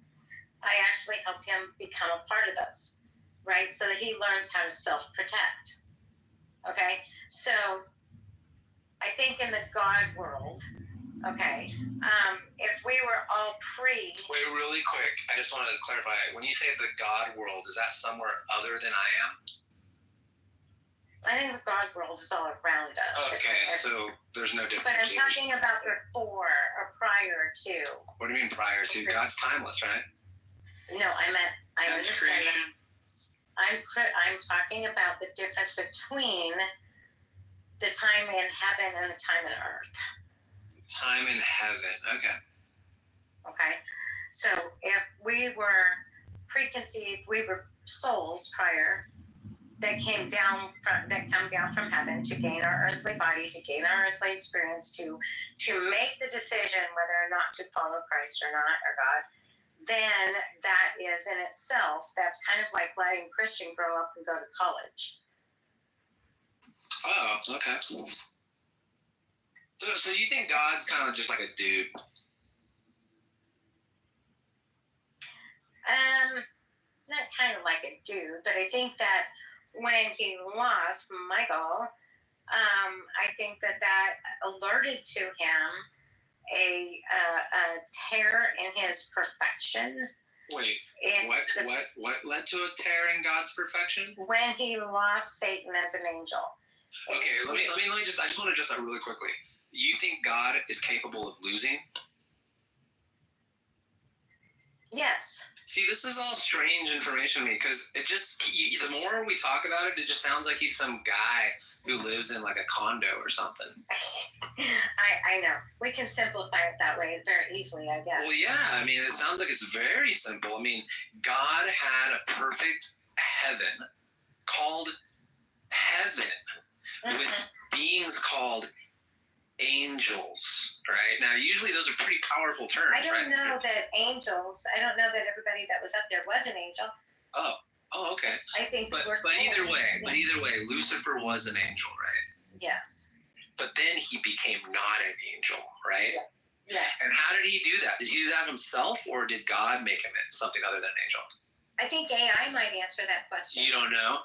I actually help him become a part of those, right? So that he learns how to self-protect. Okay? So I think in the God world, okay, if we were all Wait, really quick. I just wanted to clarify. When you say the God world, is that somewhere other than I am? I think the God world is all around us. Okay, so there's no difference. But I'm talking about before or prior to. What do you mean prior to? God's timeless, right? No, I understand that. I'm talking about the difference between the time in heaven and the time in earth. Time in heaven. Okay. Okay. So if we were preconceived, we were souls prior that come down from heaven to gain our earthly body, to gain our earthly experience, to make the decision whether or not to follow Christ or not, or God, then that is in itself, that's kind of like letting Christian grow up and go to college. Oh, okay. So you think God's kind of just like a dude? Not kind of like a dude, but I think that when he lost Michael, I think that alerted to him a tear in his perfection. Wait, what led to a tear in God's perfection? When he lost Satan as an angel. Okay, let me just, I just want to address that really quickly. You think God is capable of losing? Yes. See, this is all strange information to me because it just, the more we talk about it, it just sounds like he's some guy who lives in like a condo or something. I know. We can simplify it that way very easily, I guess. Well, yeah. I mean, it sounds like it's very simple. I mean, God had a perfect heaven called heaven with beings called angels, right? Now, usually those are pretty powerful terms, I don't right? know that angels, I don't know that everybody that was up there was an angel. Oh, okay. I think but either way, Lucifer was an angel, right? Yes. But then he became not an angel, right? Yes. And how did he do that? Did he do that himself, or did God make him something other than an angel? I think AI might answer that question. You don't know?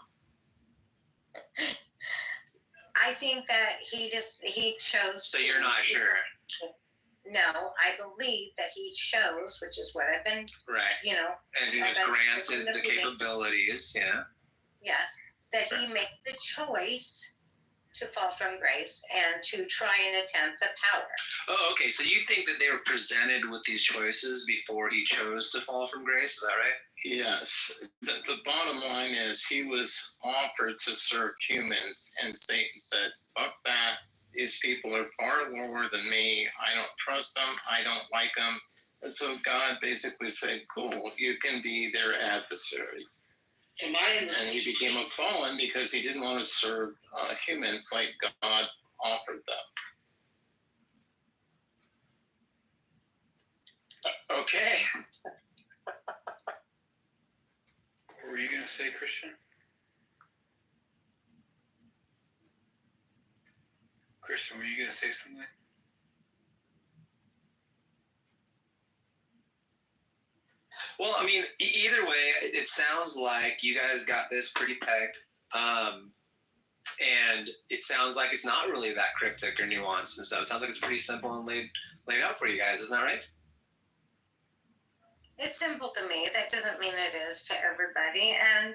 I think that he chose. So you're not sure? No, I believe that he chose, which is what I've been, right. And he was granted the capabilities, yeah. Yes, that he made the choice to fall from grace and to try and attempt the power. Oh, okay. So you think that they were presented with these choices before he chose to fall from grace? Is that right? Yes. The bottom line is he was offered to serve humans, and Satan said, fuck that. These people are far lower than me. I don't trust them. I don't like them. And so God basically said, cool, you can be their adversary. And he became a fallen because he didn't want to serve humans like God offered them. Okay. What were you going to say, Christian? Christian, were you going to say something? Well, I mean, either way, it sounds like you guys got this pretty pegged. And it sounds like it's not really that cryptic or nuanced and stuff. It sounds like it's pretty simple and laid out for you guys. Isn't that right? It's simple to me. That doesn't mean it is to everybody. And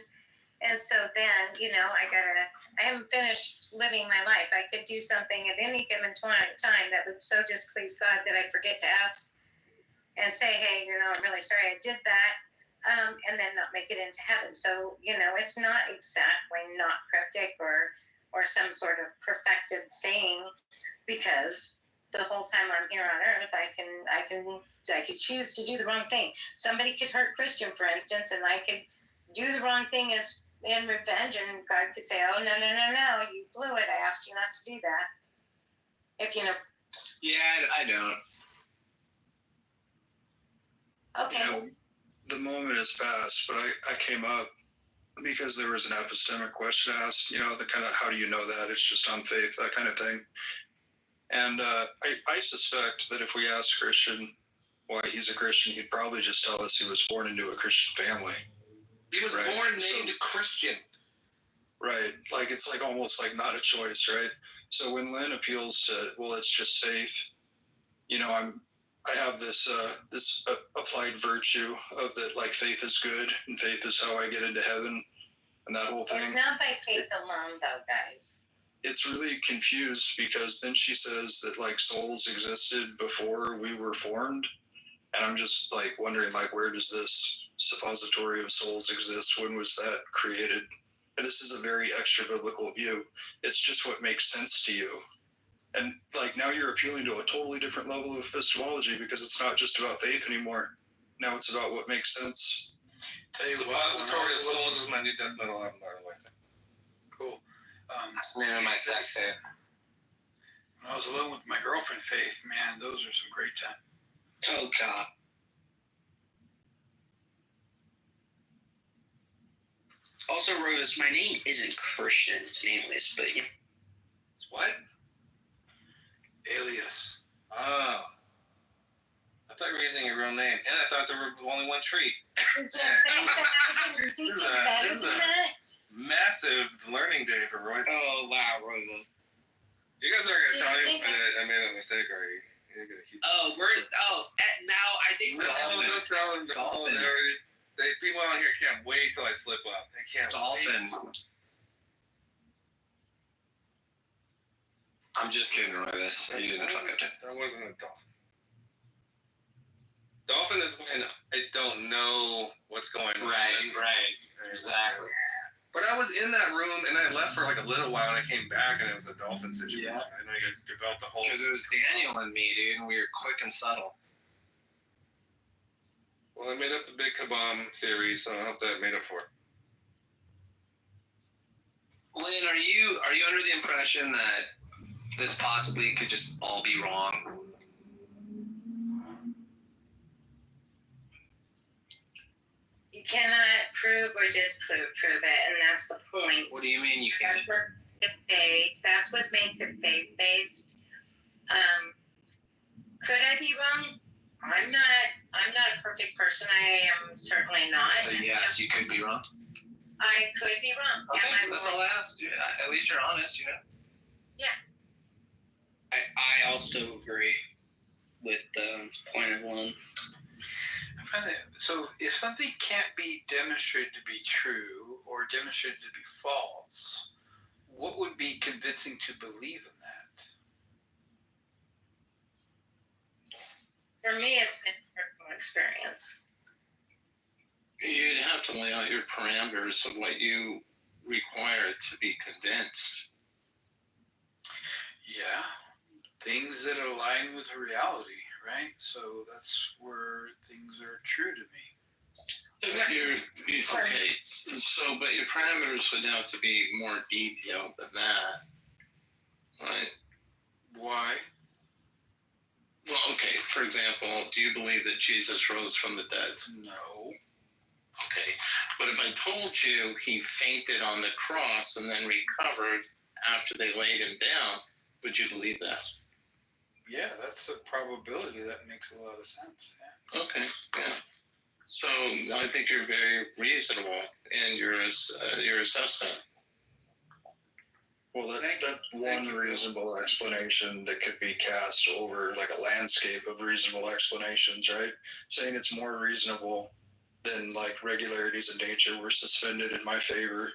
so then, I haven't finished living my life. I could do something at any given time that would so displease God that I'd forget to ask and say, hey, I'm really sorry I did that, and then not make it into heaven. So, it's not exactly not cryptic or some sort of perfected thing, because the whole time I'm here on earth, I could choose to do the wrong thing. Somebody could hurt Christian, for instance, and I could do the wrong thing as in revenge, and God could say, oh, no, you blew it. I asked you not to do that. If you know. Yeah, I don't. Okay. The moment has passed, but I came up because there was an epistemic question asked, the kind of, how do you know that? It's just on faith, that kind of thing. And I suspect that if we asked Christian why he's a Christian, he'd probably just tell us he was born into a Christian family. He was born named Christian. Right. Like, it's like almost like not a choice, right? So when Lynn appeals to, well, it's just faith, I have this applied virtue of that, like, faith is good and faith is how I get into heaven and that whole thing. It's not by faith alone, though, guys. It's really confused because then she says that, like, souls existed before we were formed. And I'm just, like, wondering, like, where does this suppository of souls exist? When was that created? And this is a very extra biblical view. It's just what makes sense to you. And, like, now you're appealing to a totally different level of epistemology because it's not just about faith anymore. Now it's about what makes sense. Tell you what, Suppository of Souls is my new death metal album, by the way. Cool. That's the name of my sex tape. When I was alone with my girlfriend, Faith, man, those are some great times. Oh, God. Also, Rose, my name isn't Christian. It's nameless, but yeah. It's what? Alias. Oh. I thought you were using your real name, and I thought there were only one tree. This is a massive learning day for Roy. Oh, wow, Roy. You guys are going to tell me that I made a mistake, are you? You're gonna keep now I think Dolphin. Dolphin. People out here can't wait till I slip up. They can't Dolphin. wait. I'm just kidding, Roy. You didn't fuck up that. That wasn't a dolphin. Dolphin is when I don't know what's going on. Right. Exactly. But I was in that room and I left for like a little while and I came back and it was a dolphin situation. Yeah. And I just developed a whole. Because it was Daniel and me, dude, and we were quick and subtle. Well, I made up the big kabam theory, so I hope that made up for it. Lynn, are you under the impression that this possibly could just all be wrong? You cannot prove or disprove it, and that's the point. What do you mean you can't? That's what makes it faith-based. Could I be wrong? I'm not a perfect person. I am certainly not. So yes, you could be wrong. I could be wrong. Okay, Am I that's wrong? all I asked. Yeah, at least you're honest, you know. Yeah. I also agree with the point of Lynn. I find that, so if something can't be demonstrated to be true or demonstrated to be false, what would be convincing to believe in that? For me, it's been personal experience. You'd have to lay out your parameters of what you require to be convinced. Yeah, things that align with reality, right? So that's where things are true to me. Okay, so, but your parameters would have to be more detailed than that, right? Why? Well, okay, for example, do you believe that Jesus rose from the dead? No. Okay, but if I told you he fainted on the cross and then recovered after they laid him down, would you believe that? Yeah, that's a probability. That makes a lot of sense. Yeah. Okay, yeah. So I think you're very reasonable in your assessment. Well, that's one reasonable explanation that could be cast over like a landscape of reasonable explanations, right? Saying it's more reasonable than like regularities in nature were suspended in my favor.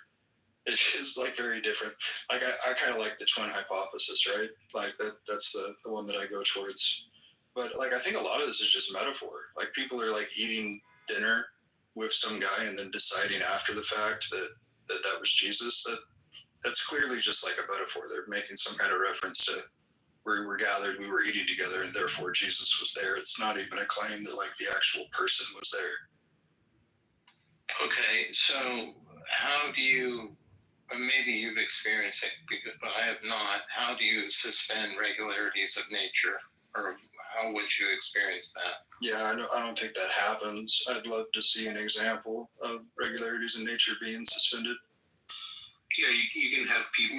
It is like very different. Like I kind of like the twin hypothesis, right? Like that's the one that I go towards. But like I think a lot of this is just metaphor. Like people are like eating dinner with some guy and then deciding after the fact that was Jesus. That's clearly just like a metaphor. They're making some kind of reference to where we were gathered, we were eating together, and therefore Jesus was there. It's not even a claim that like the actual person was there. Okay, so how do you, maybe you've experienced it, but I have not, how do you suspend regularities of nature? Or how would you experience that? Yeah, I don't think that happens. I'd love to see an example of regularities in nature being suspended. Yeah, you can have people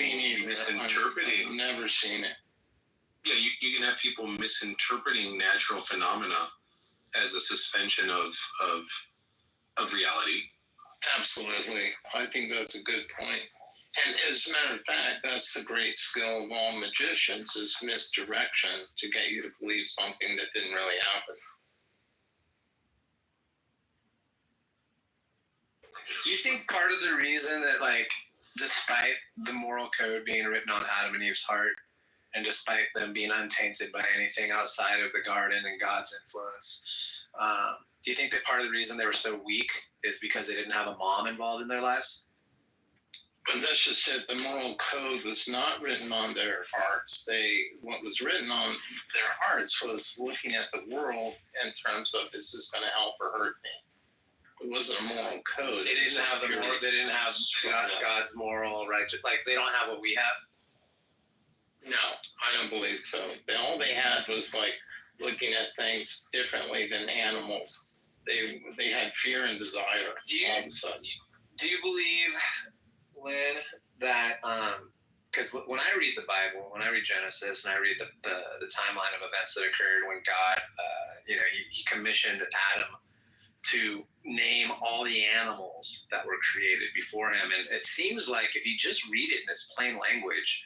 misinterpreting. I've never seen it. Yeah, you can have people misinterpreting natural phenomena as a suspension of reality. Absolutely. I think that's a good point. And as a matter of fact, that's the great skill of all magicians is misdirection to get you to believe something that didn't really happen. Do you think part of the reason that, like, despite the moral code being written on Adam and Eve's heart, and despite them being untainted by anything outside of the garden and God's influence, do you think that part of the reason they were so weak is because they didn't have a mom involved in their lives? But that's just it. The moral code was not written on their hearts. What was written on their hearts was looking at the world in terms of, is this going to help or hurt me? It wasn't a moral code. They didn't have the moral. They didn't have God's moral righteous. Like they don't have what we have. No, I don't believe so. All they had was like looking at things differently than animals. They had fear and desire all of a sudden. Do you believe, Lynn, that because when I read the Bible, when I read Genesis, and I read the timeline of events that occurred when God, he commissioned Adam to name all the animals that were created before him, and it seems like if you just read it in its plain language.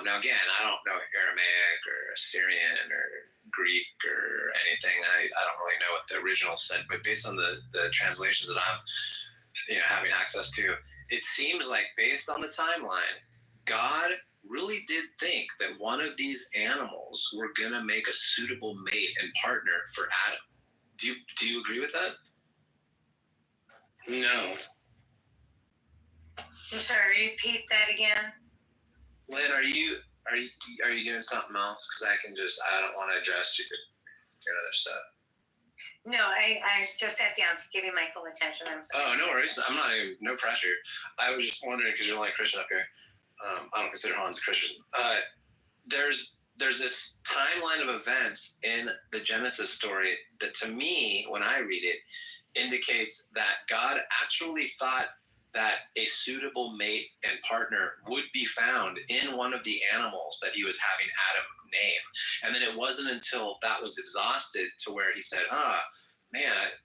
Now again, I don't know Aramaic or Assyrian or Greek or anything. I don't really know what the original said, but based on the translations that I'm having access to, it seems like based on the timeline, God really did think that one of these animals were gonna make a suitable mate and partner for Adam. Do you agree with that? No. I'm sorry, repeat that again. Lynn, are you doing something else? Because I don't want to address your other stuff. No, I just sat down to give you my full attention. I'm sorry. Oh, no worries. I'm not even, no pressure. I was just wondering, because you're the only Christian up here. I don't consider Hans a Christian. There's this timeline of events in the Genesis story that, to me, when I read it, indicates that God actually thought that a suitable mate and partner would be found in one of the animals that he was having Adam name. And then it wasn't until that was exhausted to where he said,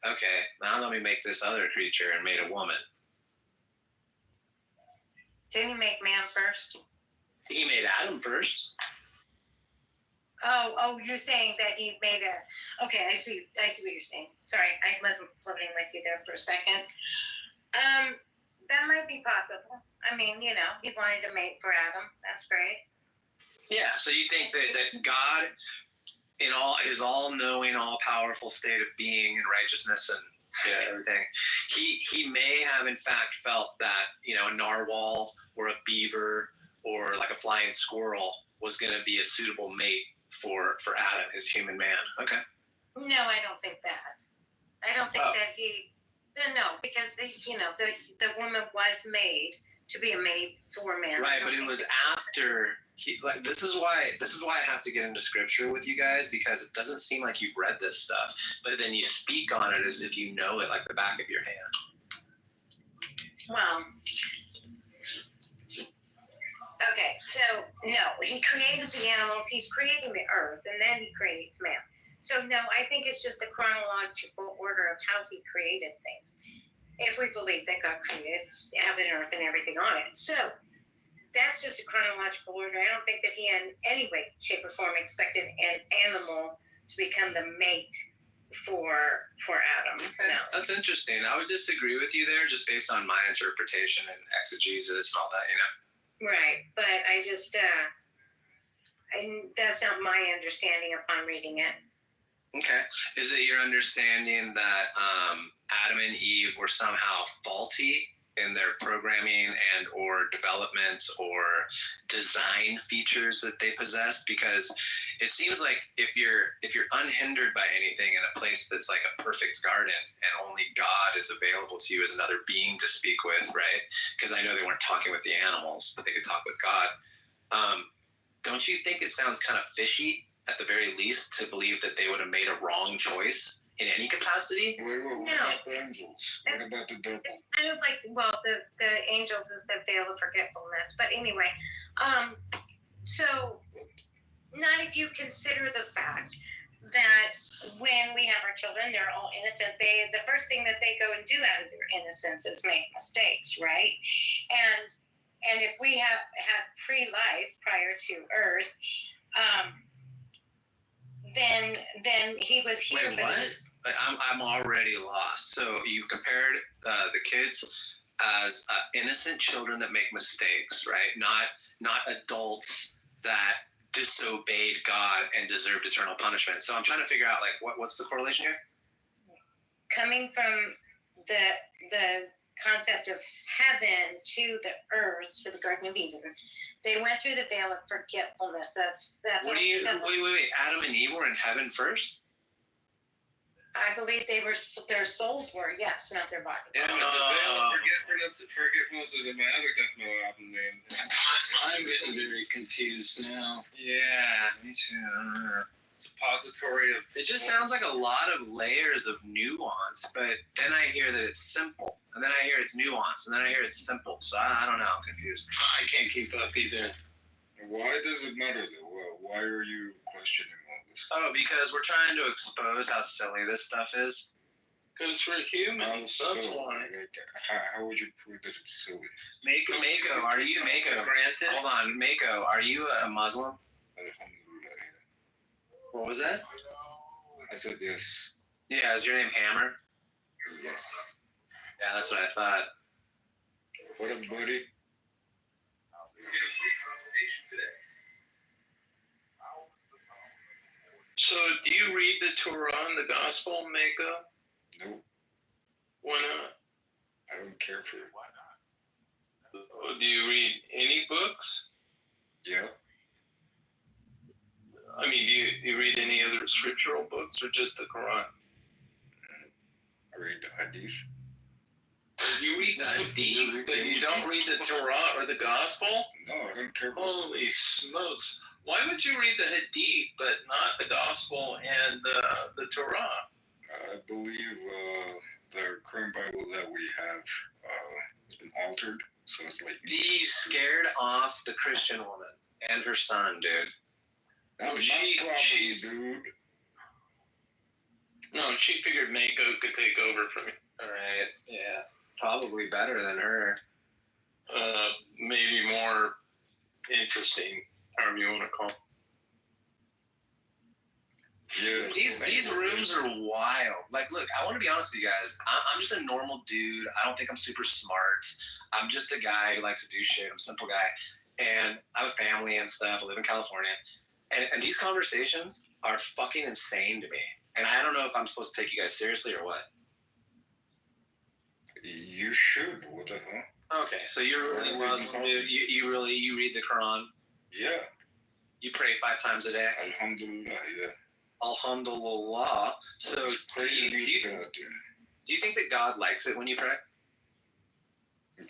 okay, now let me make this other creature, and made a woman. Didn't he make man first? He made Adam first. Oh, you're saying that he made okay, I see what you're saying. Sorry, I wasn't floating with you there for a second. That might be possible. I mean, he wanted to mate for Adam. That's great. Yeah, so you think that God, in all his all-knowing, all-powerful state of being and righteousness and everything, he may have in fact felt that, a narwhal or a beaver or like a flying squirrel was going to be a suitable mate for Adam, his human man. Okay. No, I don't think that. I don't think that he... No, because the woman was made to be a mate for man. Right, but it was after this is why I have to get into scripture with you guys, because it doesn't seem like you've read this stuff, but then you speak on it as if you know it like the back of your hand. Well, okay, so no, he created the animals, he's creating the earth, and then he creates man. So no, I think it's just the chronological order of how he created things. If we believe that God created heaven and earth and everything on it. So that's just a chronological order. I don't think that he in any way, shape, or form expected an animal to become the mate for Adam. No. That's interesting. I would disagree with you there, just based on my interpretation and exegesis and all that, Right, but I just that's not my understanding upon reading it. Okay. Is it your understanding that Adam and Eve were somehow faulty in their programming and or development or design features that they possessed? Because it seems like if you're unhindered by anything in a place that's like a perfect garden and only God is available to you as another being to speak with, right? Because I know they weren't talking with the animals, but they could talk with God. Don't you think it sounds kind of fishy, at the very least, to believe that they would have made a wrong choice in any capacity? What about the angels? What about the devil? Kind of like, the angels is the veil of forgetfulness. But anyway, so not if you consider the fact that when we have our children, they're all innocent. The first thing that they go and do out of their innocence is make mistakes, right? And if we have pre-life prior to Earth, then he was here. Wait, what? I'm already lost. So you compared the kids as innocent children that make mistakes, right? Not adults that disobeyed God and deserved eternal punishment. So I'm trying to figure out what's the correlation here? Coming from the concept of heaven to the earth, to the Garden of Eden, they went through the veil of forgetfulness. That's what do you wait, Adam and Eve were in heaven first? I believe their souls were, yes, not their body. The veil of forgetfulness is a Magic Death Metal album name. I'm getting very confused now. Yeah, me too. suppository of. It just sounds like a lot of layers of nuance, but then I hear that it's simple, and then I hear it's nuance, and then I hear it's simple. So I don't know. I'm confused. I can't keep up either. Why does it matter though? Why are you questioning all this? Oh, because we're trying to expose how silly this stuff is. Because we're humans, that's why. Like, how would you prove that it's silly? Mako, are you Mako? Granted. Hold on, Mako, are you a Muslim? What was that? I said yes. Yeah, is your name Hammer? Yes. Yeah, that's what I thought. What up, buddy? So, do you read the Torah and the Gospel, Mako? Nope. Why not? I don't care for it. Do you read any books? Yeah. I mean, do you read any other scriptural books or just the Quran? I read the Hadith. You read the Hadith, but you don't read the Torah or the Gospel? No, I don't care. Holy smokes. Why would you read the Hadith but not the Gospel and the Torah? I believe the current Bible that we have has been altered, so it's like. You scared off the Christian woman and her son, dude. No, dude. No, she figured Mako could take over for me. All right, yeah, probably better than her. Maybe more interesting, however you want to call it. Yeah. These rooms are wild. Like, look, I want to be honest with you guys. I'm just a normal dude. I don't think I'm super smart. I'm just a guy who likes to do shit. I'm a simple guy. And I have a family and stuff. I live in California. And these conversations are fucking insane to me. And I don't know if I'm supposed to take you guys seriously or what. You should. What the hell? Okay, so you're really Muslim, dude. You read the Quran? Yeah. You pray 5 times a day? Alhamdulillah, yeah. Alhamdulillah. So do you think that God likes it when you pray?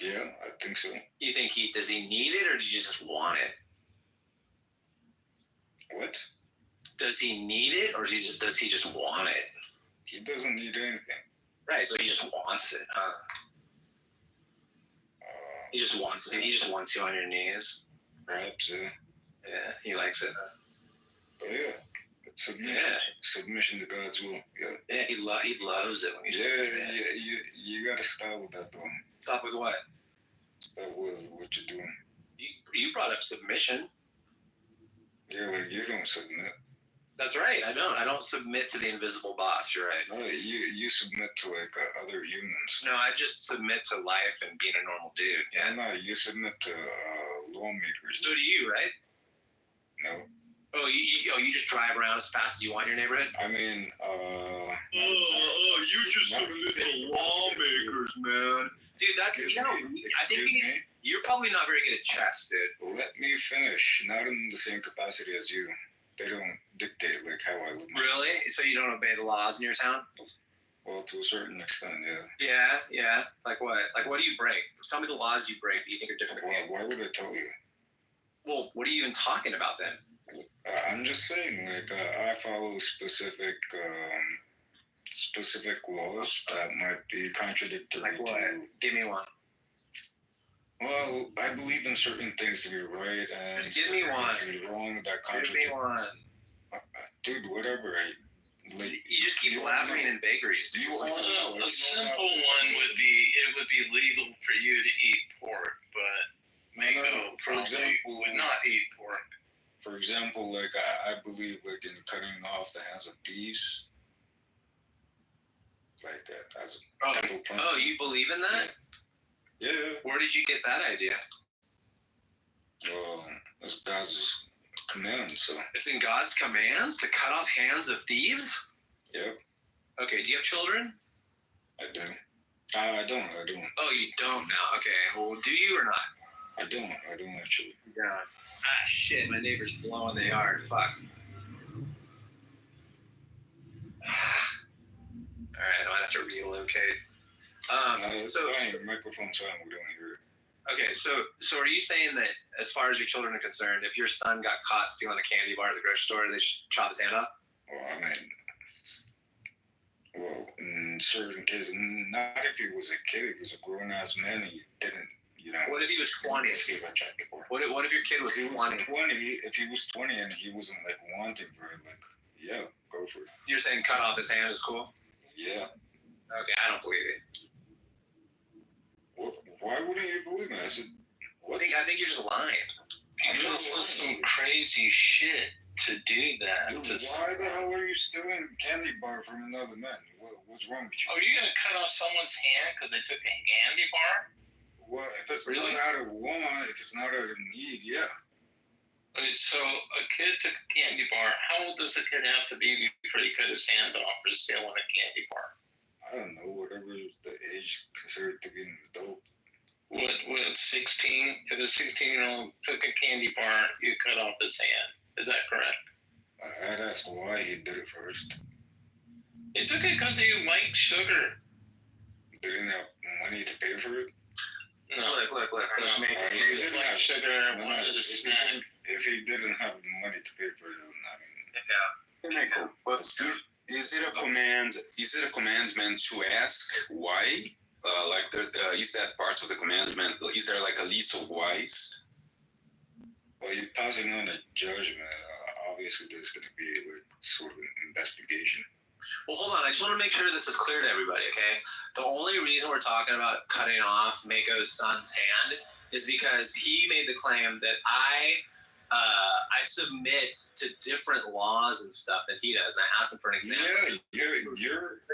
Yeah, I think so. You think does he need it or does he just want it? What? Does he need it or does he just want it? He doesn't need anything. Right, so he just wants it. He just wants it. He just wants you on your knees. Perhaps, yeah. Yeah, he likes it. But yeah, it's submission. Yeah. Submission to God's will. Yeah. Yeah, he loves it when you say that. Yeah, you gotta stop with that though. Stop with what? Stop with what you're doing. You brought up submission. Yeah, like you don't submit. That's right. I don't submit to the invisible boss. You're right. No, you submit to like other humans. No, I just submit to life and being a normal dude. Yeah. No, you submit to lawmakers. So do you, right? No. Oh, you just drive around as fast as you want in your neighborhood? I mean, you just submit to lawmakers, man. Dude, that's, I think you're probably not very good at chess, dude. Let me finish. Not in the same capacity as you. They don't dictate like how I live. Really? So you don't obey the laws in your town? Well, to a certain extent, yeah. Yeah. Like what? Like what do you break? Tell me the laws you break that you think are different. Why would I tell you? Well, what are you even talking about then? I'm just saying, like, I follow specific laws that might be contradictory. Like what? Give me one. Well, I believe in certain things to be right and just give me one. To be wrong. That give me one. Dude, whatever. You just keep elaborating in vagaries. A simple one would be legal for you to eat pork, but Mako probably would not eat pork. For example, like I believe like in cutting off the hands of thieves. Like that as a Oh, you believe in that? Yeah. Where did you get that idea? Well, it's God's command, so. It's in God's commands to cut off hands of thieves? Yep. Okay, do you have children? I do. I don't. Oh, you don't now. Okay, well, do you or not? I don't have children. Yeah. Ah, shit, my neighbor's blowing the yard. Fuck. Alright, I might have to relocate. So microphone's on, we don't hear it. Okay, so are you saying that as far as your children are concerned, if your son got caught stealing a candy bar at the grocery store, they should chop his hand off? Well, I mean, well, in certain cases, not if he was a kid. He was a grown-ass man. And he didn't, you know. What if he was 20? What if your kid was 20? If he was 20 and he wasn't like wanting for it, like, yeah, go for it. You're saying cut off his hand is cool? Yeah. Okay, I don't believe it. Why wouldn't you believe me? I said, what? I think you're just lying. This is some crazy shit to do that. Dude, why the hell are you stealing candy bar from another man? What's wrong with you? Are you gonna cut off someone's hand because they took a candy bar? Well, if it's not out of want, if it's not out of need, yeah. So a kid took a candy bar. How old does a kid have to be before he cut his hand off for stealing a candy bar? I don't know, whatever is the age considered to be an adult. What 16? If a 16-year-old took a candy bar, you cut off his hand. Is that correct? I'd ask why he did it first. He took it because he liked sugar. They didn't have money to pay for it? No. Look. No, he just liked sugar and wanted a snack. If he didn't have money to pay for it, I mean... Yeah. But is it a command? Is it a commandment to ask why? Is that part of the commandment? Is there like a list of whys? Well, you're passing on a judgment. Obviously, there's going to be like sort of an investigation. Well, hold on. I just want to make sure this is clear to everybody, okay? The only reason we're talking about cutting off Mako's son's hand is because he made the claim that I submit to different laws and stuff than he does. And I asked him for an example. You're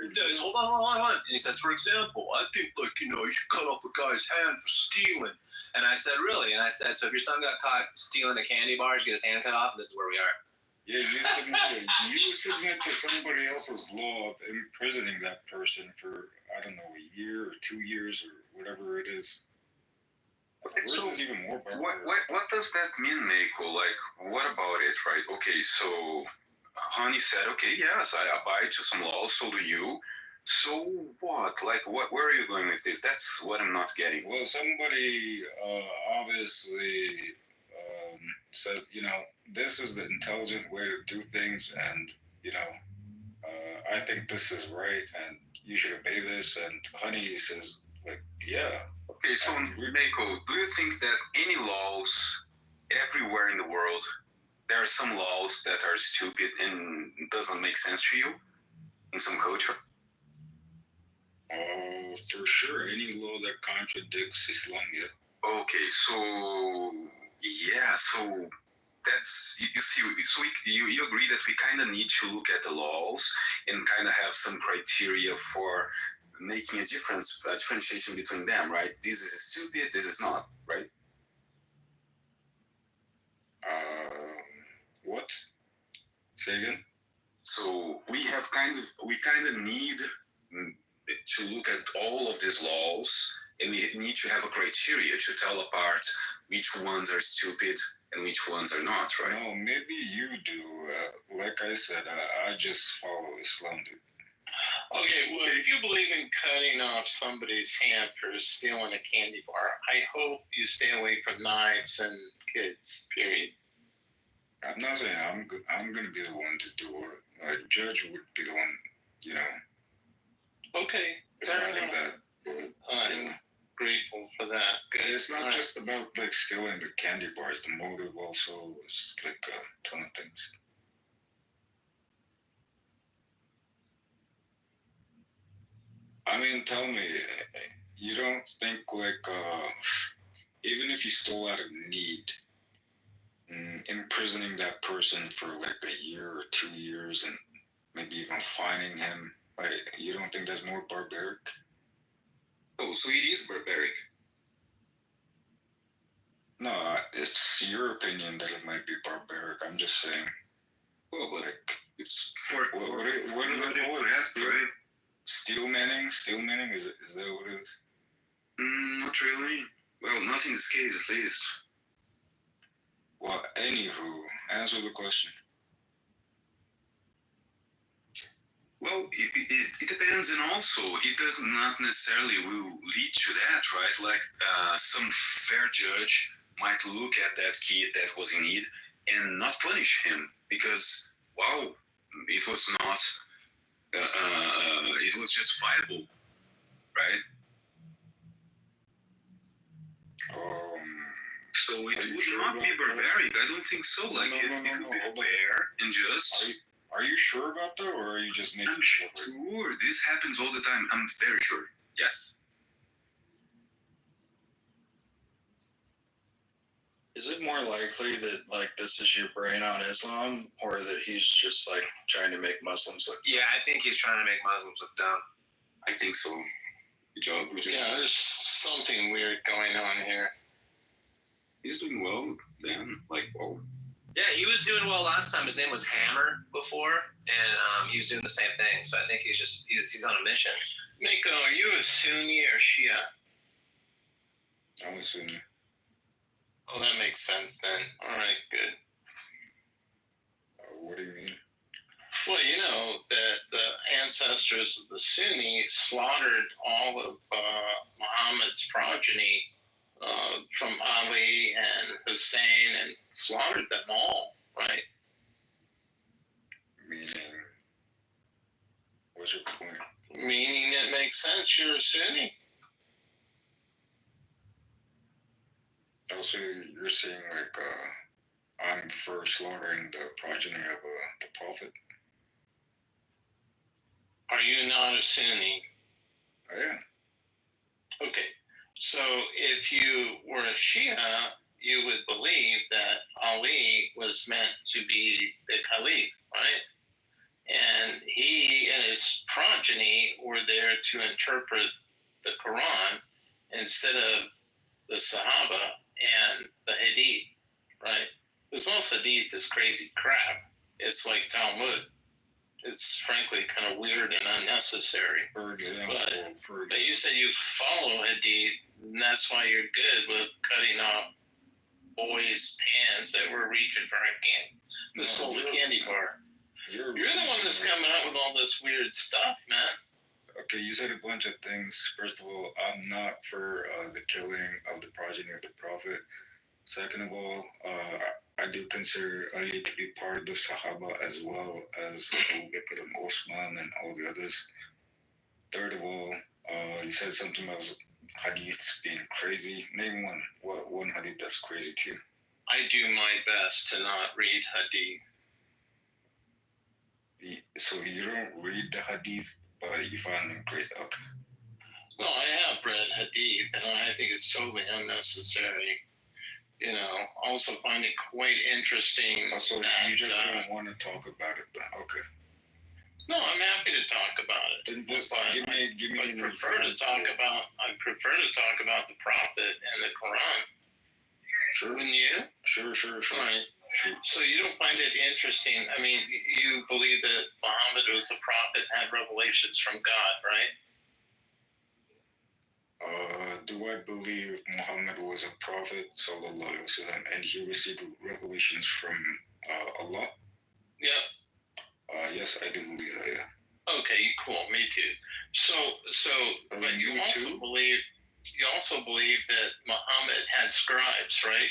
He says, hold on. And he says, for example, I think, you should cut off a guy's hand for stealing. And I said, really? And I said, so if your son got caught stealing a candy bar, you get his hand cut off, and this is where we are. Yeah, you submit to somebody else's law of imprisoning that person for, I don't know, a year or 2 years or whatever it is. So is even more what does that mean, Mako? Like, what about it, right? Okay, so Honey said, okay, yes, I abide to some laws, so do you. So what? Like, where are you going with this? That's what I'm not getting. Well, somebody obviously said, this is the intelligent way to do things, and, I think this is right, and you should obey this. And Honey says, like, yeah. Okay, so Mako, do you think that any laws everywhere in the world, there are some laws that are stupid and doesn't make sense to you in some culture? For sure, any law that contradicts Islam, yeah. Okay, so that's you see. So you agree that we kind of need to look at the laws and kind of have some criteria for making a differentiation between them, right? This is stupid, this is not, right? What? Say again? So we kind of need to look at all of these laws, and we need to have a criteria to tell apart which ones are stupid and which ones are not, right? No, maybe you do. Like I said, I just follow Islam, dude. Okay, well, if you believe in cutting off somebody's hand for stealing a candy bar, I hope you stay away from knives and kids, period. I'm not saying I'm going to be the one to do it. A judge would be the one, Okay, fair enough. I'm grateful for that. Good. It's not just about, like, stealing the candy bars. The motive also is, like, a ton of things. I mean, tell me, you don't think, like, even if you stole out of need, imprisoning that person for, like, a year or 2 years and maybe even fining him, like, you don't think that's more barbaric? Oh, so it is barbaric. No, it's your opinion that it might be barbaric. I'm just saying. Well, but like, it's what do they call it? Steel manning? Steel manning? Is that what it is? Not really. Well, not in this case, at least. Well, anywho, answer the question. Well, it depends, and also it does not necessarily will lead to that, right? Like some fair judge might look at that kid that was in need and not punish him because, wow, it was not. It was just viable, right? So it would not be barbaric. I don't think so. Like it would be fair and just. Are you sure about that, or are you just making sure? Sure, this happens all the time. I'm very sure. Yes. Is it more likely that like this is your brain on Islam, or that he's just like trying to make Muslims look? Yeah, I think he's trying to make Muslims look dumb. I think so. Good job. Yeah, there's something weird going on here. He's doing well then. Like, oh. Yeah, he was doing well last time. His name was Hammer before, and he was doing the same thing. So I think he's on a mission. Mako, are you a Sunni or Shia? I'm a Sunni. Oh, that makes sense then. All right, good. What do you mean? Well, you know that the ancestors of the Sunni slaughtered all of Muhammad's progeny from Ali and Hussein, and slaughtered them all, right? Meaning, what's your point? Meaning it makes sense you're a Sunni. Also, you're saying like I'm for slaughtering the progeny of the prophet. Are you not a Sunni? I am. Okay, so if you were a Shia, you would believe that Ali was meant to be the Caliph, right? And he and his progeny were there to interpret the Quran instead of the Sahaba and the Hadith, right? Because most Hadith is crazy crap. It's like Talmud. It's frankly kind of weird and unnecessary. For example, but you said you follow Hadith, and that's why you're good with cutting off boys' hands that were reaching for a candy bar. You're the one that's coming up with all this weird stuff, man. Okay, you said a bunch of things. First of all, I'm not for the killing of the progeny of the prophet. Second of all, I do consider Ali to be part of the Sahaba as well as Abu Bakr and Osman and all the others. Third of all, you said something about hadiths being crazy. Name one. What one hadith that's crazy to you? I do my best to not read hadith. So you don't read the hadith, but you find them great. Okay. Well, I have read hadith, and I think it's totally unnecessary. You know, also find it quite interesting. So you just don't want to talk about it, then? Okay. No, I'm happy to talk about it. Then just give me I prefer to talk about the prophet and the Quran. Sure. Wouldn't you? Sure. Right. So you don't find it interesting? I mean, you believe that Muhammad was a prophet and had revelations from God, right? Do I believe Muhammad was a prophet, sallallahu alaihi wasallam, and he received revelations from Allah? Yeah. Yes, I do believe that. Yeah. Okay, cool. Me too. So, but you also believe that Muhammad had scribes, right?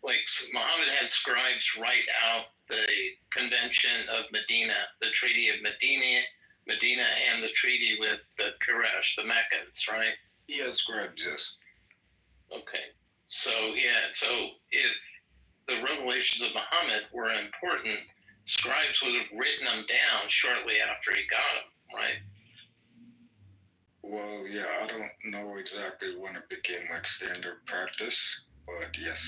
Like Muhammad had scribes write out the Convention of Medina, the Treaty of Medina, and the treaty with the Quraysh, the Meccans, right? He had scribes, yes. Okay. So if the revelations of Muhammad were important, scribes would have written them down shortly after he got them, right? Well, yeah, I don't know exactly when it became like standard practice, but yes.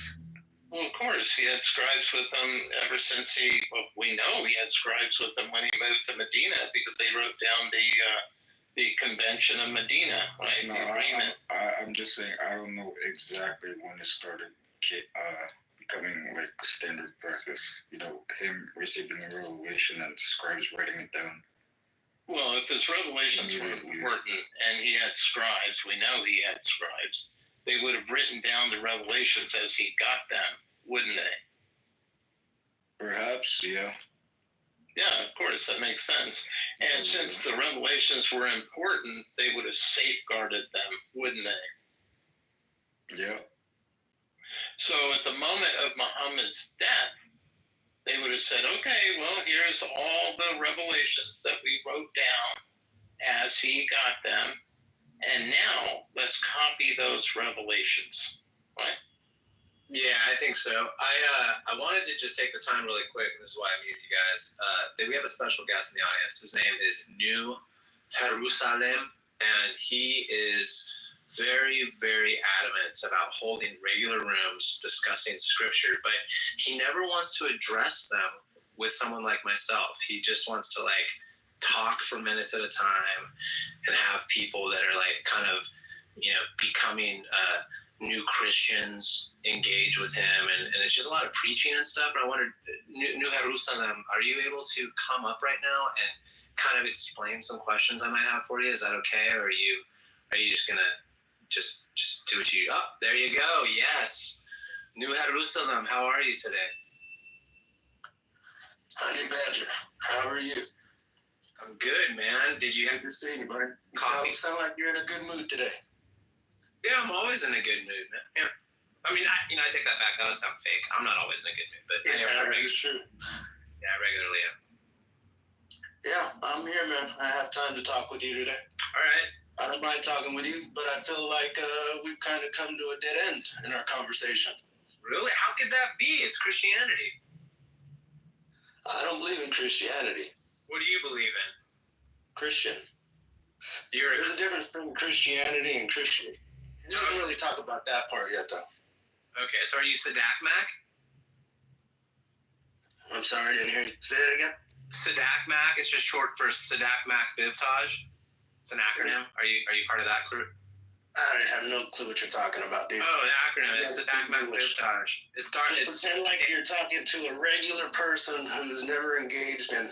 Well, of course, he had scribes with him ever since we know he had scribes with him when he moved to Medina, because they wrote down the Convention of Medina, right? No, the agreement. I'm just saying I don't know exactly when it started becoming like standard practice. You know, him receiving a revelation and scribes writing it down. Well, if his revelations were important and he had scribes, we know he had scribes, they would have written down the revelations as he got them, wouldn't they? Perhaps, yeah. Yeah, of course, that makes sense. And since the revelations were important, they would have safeguarded them, wouldn't they? Yeah. So at the moment of Muhammad's death, they would have said, okay, well, here's all the revelations that we wrote down as he got them, and now let's copy those revelations. Right? Yeah, I think so. I wanted to just take the time really quick. This is why I muted you guys. We have a special guest in the audience. His name is New Jerusalem, and he is very, very adamant about holding regular rooms discussing scripture, but he never wants to address them with someone like myself. He just wants to like talk for minutes at a time and have people that are like kind of, you know, becoming new Christians engage with him, and it's just a lot of preaching and stuff. And I wondered, New Jerusalem, are you able to come up right now and kind of explain some questions I might have for you? Is that okay, or are you just gonna just do what you? Oh, there you go. Yes, New Jerusalem, how are you today? Honey Badger, how are you? I'm good, man. Did you have to see you, man? coffee? Sound like you're in a good mood today. Yeah, I'm always in a good mood, man. Yeah. I mean, I take that back. That would sound fake. I'm not always in a good mood, but It's true. Yeah, I regularly am. Yeah, I'm here, man. I have time to talk with you today. All right. I don't mind talking with you, but I feel like we've kind of come to a dead end in our conversation. Really? How could that be? It's Christianity. I don't believe in Christianity. What do you believe in? Christian. There's a difference between Christianity and Christian. We didn't really talk about that part yet, though. Okay, so are you Sadak Mac? I'm sorry, I didn't hear you. Say that again? Sadak Mac is just short for Sadak Mac Bivtaj. It's an acronym. Are you part of that crew? I have no clue what you're talking about, dude. Oh, the acronym is Sadak Mac Bivtaj. Just pretend like you're talking to a regular person who's never engaged in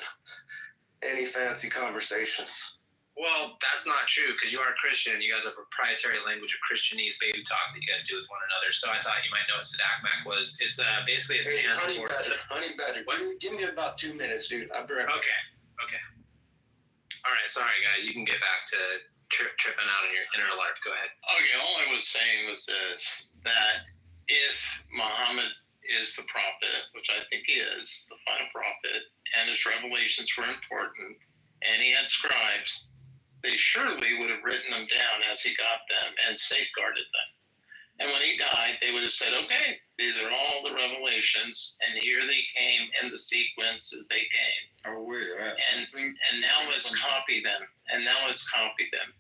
any fancy conversations. Well, that's not true, because you are Christian. You guys have a proprietary language of Christianese baby talk that you guys do with one another. So I thought you might know what Sadak Mac was. It's basically it stands Honey for. Badger. Give me about 2 minutes, dude. I'll be right back. Okay. All right. Sorry, guys. You can get back to tripping out on your inner alarm. Go ahead. Okay, all I was saying was this, that if Muhammad is the prophet, which I think he is, the final prophet, and his revelations were important, and he had scribes, they surely would have written them down as he got them and safeguarded them. And when he died, they would have said, okay, these are all the revelations, and here they came in the sequence as they came. Oh, wait. And now let's copy them.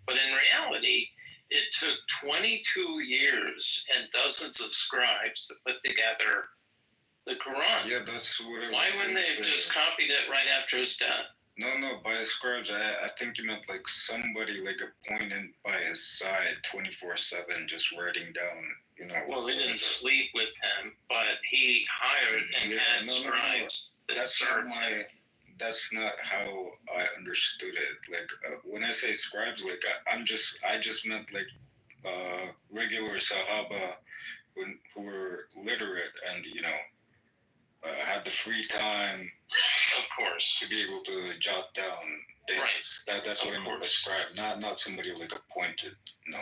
But in reality, it took 22 years and dozens of scribes to put together the Quran. Yeah, that's what I Why wouldn't they have just copied it right after his death? No, by scribes, I think you meant like somebody like appointed by his side 24/7, just writing down, you know. Well, he didn't sleep with him, but he hired and had scribes that served him. That's not how I understood it. Like when I say scribes, like I just meant like regular Sahaba who were literate and had the free time. Of course. To be able to jot down things. Right. That's what I meant by scribe. Not somebody like appointed. No.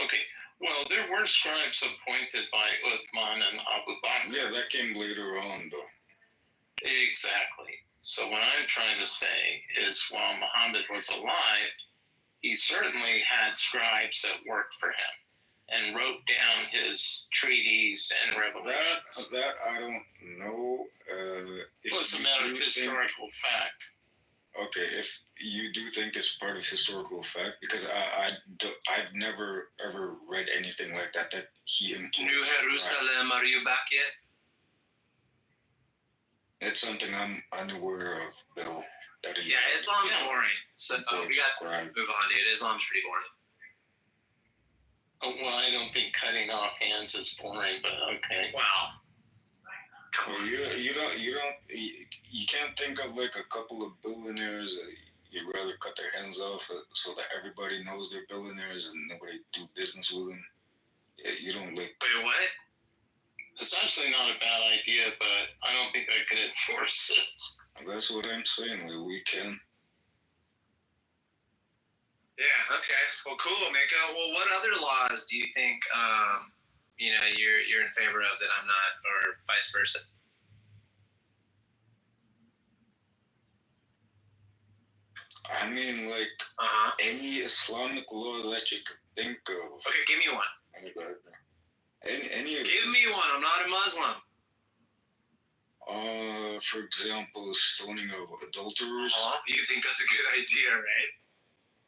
Okay. Well, there were scribes appointed by Uthman and Abu Bakr. Yeah, that came later on, though. Exactly. So what I'm trying to say is while Muhammad was alive, he certainly had scribes that worked for him and wrote down his treaties and revelations. That I don't know. Well, it's a matter of historical fact. Okay, if you do think it's part of historical fact, because I've never ever read anything like that he imposed. New Jerusalem, are you back yet? It's something I'm unaware of, Bill. Islam's boring. So we got to move on, dude. Islam's pretty boring. Oh, well, I don't think cutting off hands is boring, but okay. Wow. Well, you can't think of like a couple of billionaires that you'd rather cut their hands off so that everybody knows they're billionaires and nobody do business with them. You don't like. Wait, what? It's actually not a bad idea, but I don't think I could enforce it. That's what I'm saying. Like, we can. Yeah. Okay. Well, cool, Mika. Well, what other laws do you think you're in favor of that I'm not, or vice versa? I mean, like any Islamic law that you could think of. Okay, give me one. Any. Give me one. I'm not a Muslim. For example, stoning of adulterers. You think that's a good idea, right?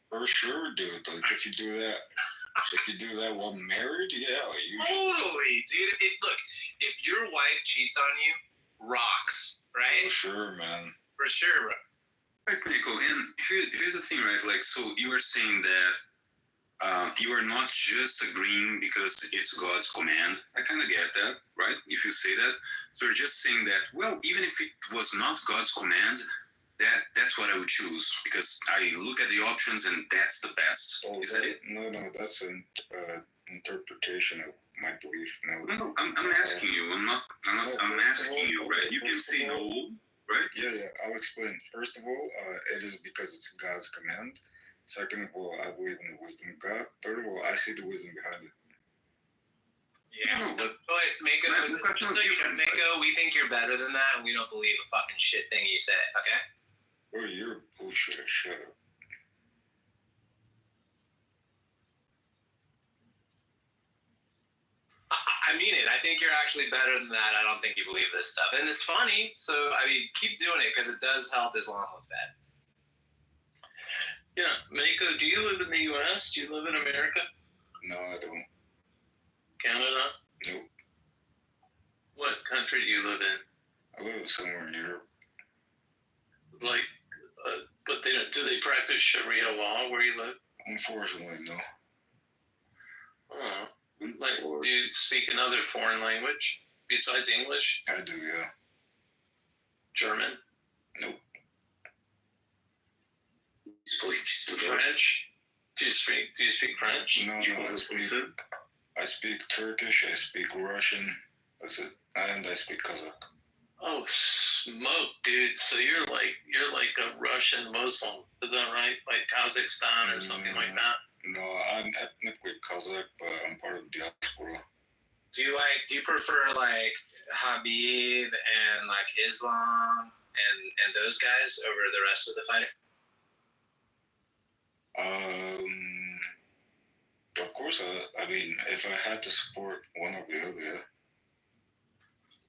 For sure, dude. Like if you do that while married, yeah, you. Totally, dude. Look, if your wife cheats on you, rocks, right? For sure, man. For sure, bro. Right, Michael. And here's the thing, right? Like, so you are saying that you are not just agreeing because it's God's command. I kind of get that, right? If you say that, so you're just saying that. Well, even if it was not God's command, that's what I would choose because I look at the options and that's the best. Oh, is that it? No, that's an interpretation of my belief. No, I'm asking you. I'm asking you, right? You can say no, right? Yeah. I'll explain. First of all, it is because it's God's command. Second of all, I believe in the wisdom of God. Third of all, I see the wisdom behind it. Yeah. But Mako, we think you're better than that, and we don't believe a fucking shit thing you say. Okay? Well, you're a bullshitter. Shut up. I mean it. I think you're actually better than that. I don't think you believe this stuff. And it's funny. So, I mean, keep doing it because it does help Islam look bad. Yeah. Mako, do you live in the U.S.? Do you live in America? No, I don't. Canada? Nope. What country do you live in? I live somewhere in Europe. Like, but do they practice Sharia law where you live? Unfortunately, no. Oh. Like, do you speak another foreign language besides English? I do, yeah. German? Nope. French? Do you speak French? No, I speak Turkish, I speak Russian, that's it. And I speak Kazakh. Oh, smoke, dude. So you're like a Russian Muslim, is that right? Like Kazakhstan or something like that? No, I'm ethnically Kazakh, but I'm part of the diaspora. Do you prefer like Habib and like Islam and those guys over the rest of the fighting? Of course, I mean, if I had to support one or the other, yeah.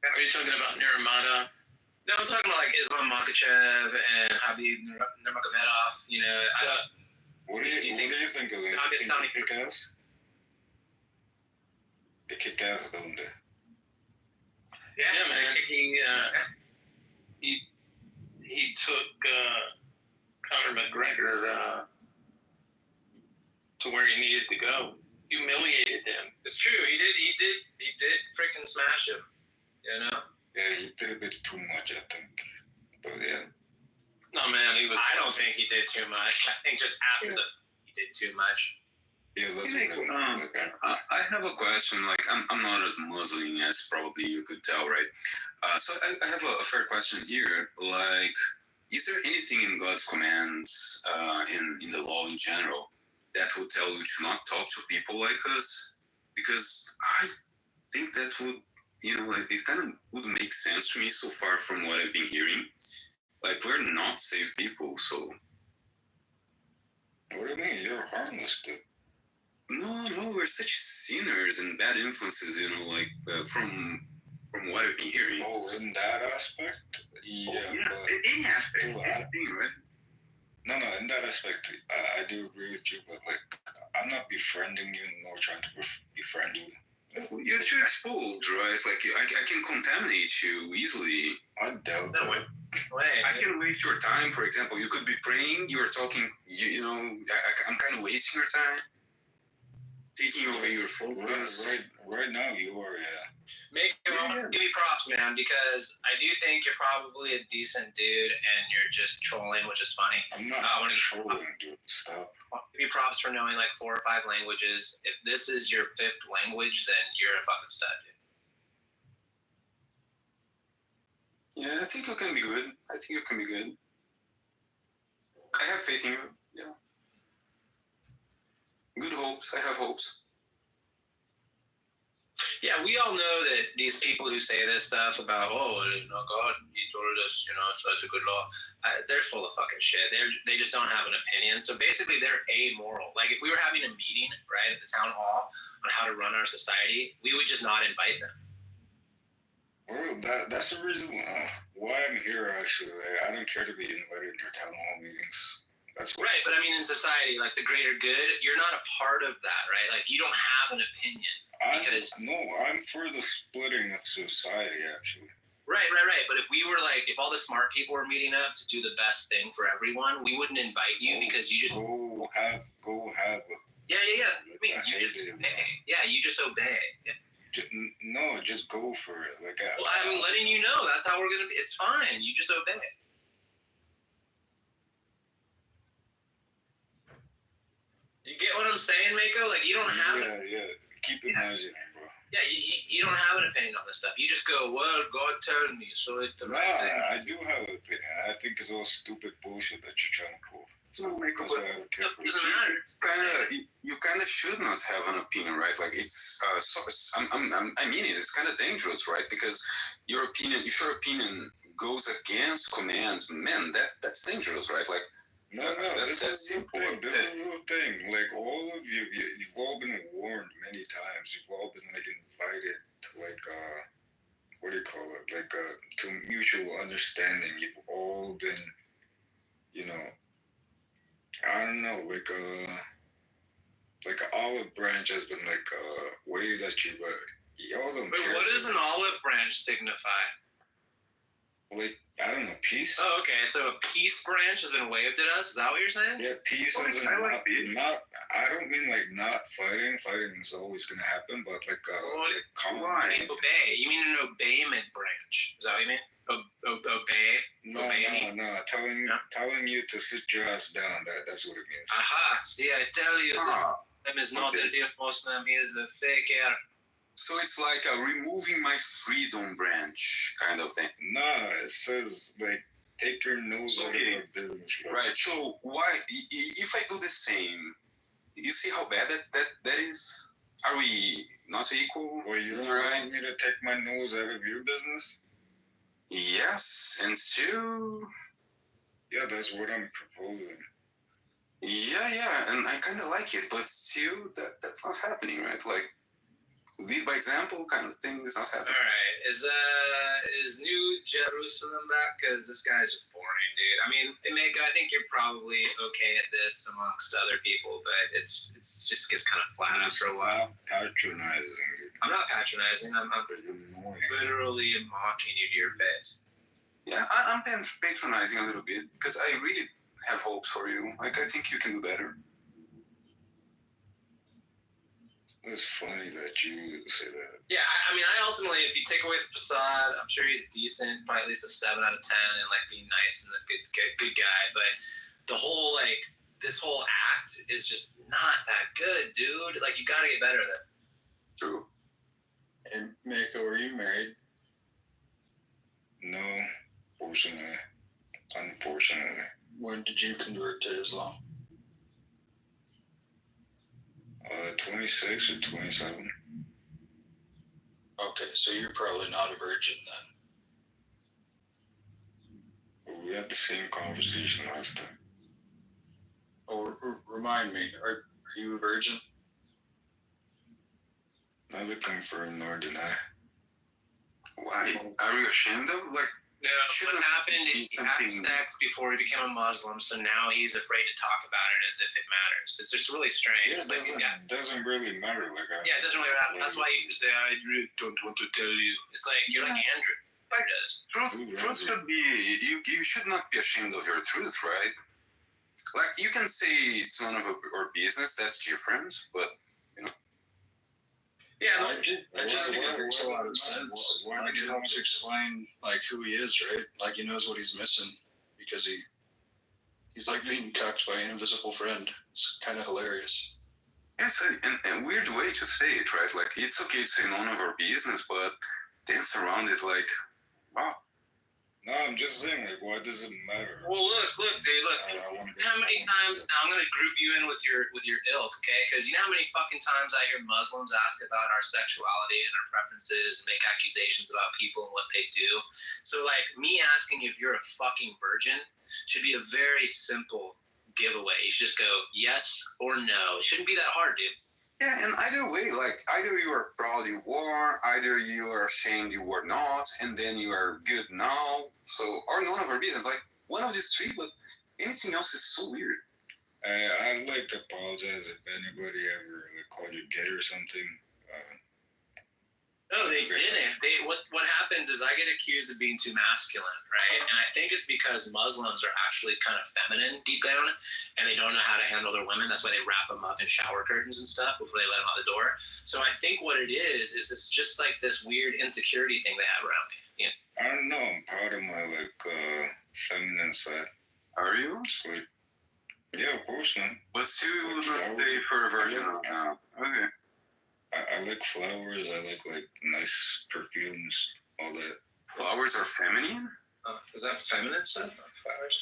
Are you talking about Nurmagomedov? No, I'm talking about like Islam Makhachev and Habib Nurmagomedov. You know, What do you think of them? Do you think they kick ass? They kick ass, don't they? Yeah, man. He took Conor McGregor to where he needed to go. Humiliated him. It's true. He did freaking smash him. You know. Yeah, he did a bit too much, I think. But yeah. No, man, he was. I don't think he did too much. I think just after he did too much. Yeah, that's I have a question. Like, I'm not as Muslim as probably you could tell, right? So I have a fair question here. Like, is there anything in God's commands, in the law in general, that would tell you to not talk to people like us? Because I think that would, like, it kind of would make sense to me so far from what I've been hearing. Like, we're not safe people, so. What do you mean? You're harmless, dude. No, we're such sinners and bad influences, like, from what I've been hearing. Oh, in that aspect? Yeah, but in that aspect, right? No, in that aspect, I do agree with you, but, like, I'm not befriending you, nor trying to befriend you. You're too exposed, right? Like, I can contaminate you easily. I doubt that. I can waste your time. For example, you could be praying, you're talking, I'm kind of wasting your time. Taking away your focus. Right now, you are, yeah. Give me props, man, because I do think you're probably a decent dude and you're just trolling, which is funny. I'm not trolling, dude. Stop. Give me props for knowing like 4 or 5 languages. If this is your 5th language, then you're a fucking stud, dude. Yeah, I think you can be good. I have faith in you. Yeah. Good hopes. I have hopes. Yeah, we all know that these people who say this stuff about, God, he told us, so it's a good law. They're full of fucking shit. They just don't have an opinion. So basically, they're amoral. Like if we were having a meeting, right, at the town hall on how to run our society, we would just not invite them. Well, that's the reason why I'm here. Actually, I don't care to be invited to your town hall meetings. That's right. But I mean, in society, like the greater good, you're not a part of that, right? Like you don't have an opinion. I'm for the splitting of society, actually. Right. But if we were if all the smart people were meeting up to do the best thing for everyone, we wouldn't invite you because you just go have. Yeah. I mean, you just obey. Yeah, you just obey. Yeah. Just go for it. Well, I'm letting you know that's how we're gonna be. It's fine. You just obey. You get what I'm saying, Mako? Like you don't have. Yeah. Keep imagining, bro. Yeah, you don't have an opinion on this stuff. You just go, well, God told me, so it's the right thing. I do have an opinion. I think it's all stupid bullshit that you're trying to pull. So Mako, it doesn't matter. You kind of should not have an opinion, right? Like it's I mean it. It's kind of dangerous, right? Because your opinion, if your opinion goes against commands, man, that's dangerous, right? Like. No, that's simple. This is a real thing. Like all of you've all been warned many times. You've all been invited to what do you call it? To mutual understanding. You've all been, I don't know, an olive branch has been waved at you, but y'all don't. Wait, what does an olive branch signify? I don't know, peace. Oh, okay. So a peace branch has been waved at us. Is that what you're saying? Yeah, peace is not. I don't mean not fighting. Fighting is always gonna happen, but calm. Obey. You mean an obeyment branch? Is that what you mean? Obey. No. Telling you to sit your ass down. That's what it means. Aha. See, I tell you, this is not a real Muslim. He is a faker. So it's like a removing my freedom branch kind of thing. No, it says take your nose out of your business. Right. So why, if I do the same, you see how bad that is? Are we not equal? Well, you don't want me to take my nose out of your business? Yes, and still. Yeah, that's what I'm proposing. Yeah, and I kind of like it, but still, that's not happening, right? Lead by example kind of thing is not happening. All right, is New Jerusalem back? Because this guy's just boring, dude. I mean, Mako, I think you're probably okay at this amongst other people, but it's just gets kind of flat after a while. Patronizing. I'm not patronizing. I'm literally mocking you to your face. Yeah, I'm patronizing a little bit because I really have hopes for you. I think you can do better. It's funny that you say that. Yeah, I mean, I ultimately, if you take away the facade, I'm sure he's decent, probably at least a 7 out of 10, and being nice and a good guy. But the whole this whole act is just not that good, dude. You gotta get better at it. True. And Mako, are you married? No, unfortunately. When did you convert to Islam? 26 or 27. Okay, so you're probably not a virgin then. We had the same conversation last time. Oh, remind me, are you a virgin? Neither confirm nor deny. Why? Are you ashamed of? No, what happened is he had sex before he became a Muslim, so now he's afraid to talk about it as if it matters. It's just really strange. Yeah, it doesn't really matter. Yeah, it doesn't really matter. That's why you say, I don't want to tell you. It's you're like Andrew. It does. Truth should be, you should not be ashamed of your truth, right? You can say it's none of our business, that's different, but, Yeah, I just think it makes a lot of sense. It helps explain who he is, right? He knows what he's missing because he's being cucked by an invisible friend. It's kind of hilarious. It's a weird way to say it, right? It's okay to say none of our business, but dance around it wow. No, I'm just saying, like, why does it matter? Well, look, dude, look. You know how many times? Now I'm gonna group you in with your ilk, okay? Because you know how many fucking times I hear Muslims ask about our sexuality and our preferences and make accusations about people and what they do. So, like, me asking you if you're a fucking virgin should be a very simple giveaway. You should just go yes or no. It shouldn't be that hard, dude. Yeah, and either way, like, either you are proud you were, either you are ashamed you were not, and then you are good now. So, or none of our business. Like, one of these three, but anything else is so weird. I'd like to apologize if anybody ever like called you gay or something. No, they didn't. What happens is I get accused of being too masculine, right? And I think it's because Muslims are actually kind of feminine deep down, and they don't know how to handle their women. That's why they wrap them up in shower curtains and stuff before they let them out the door. So I think what it is this just like this weird insecurity thing they have around me. You know? I don't know. I'm proud of my feminine side. Are you? Like, yeah, of course, man. Let's do birthday for a version of now. Okay. I like flowers. I like nice perfumes, all that. Flowers are feminine? Is that feminine stuff?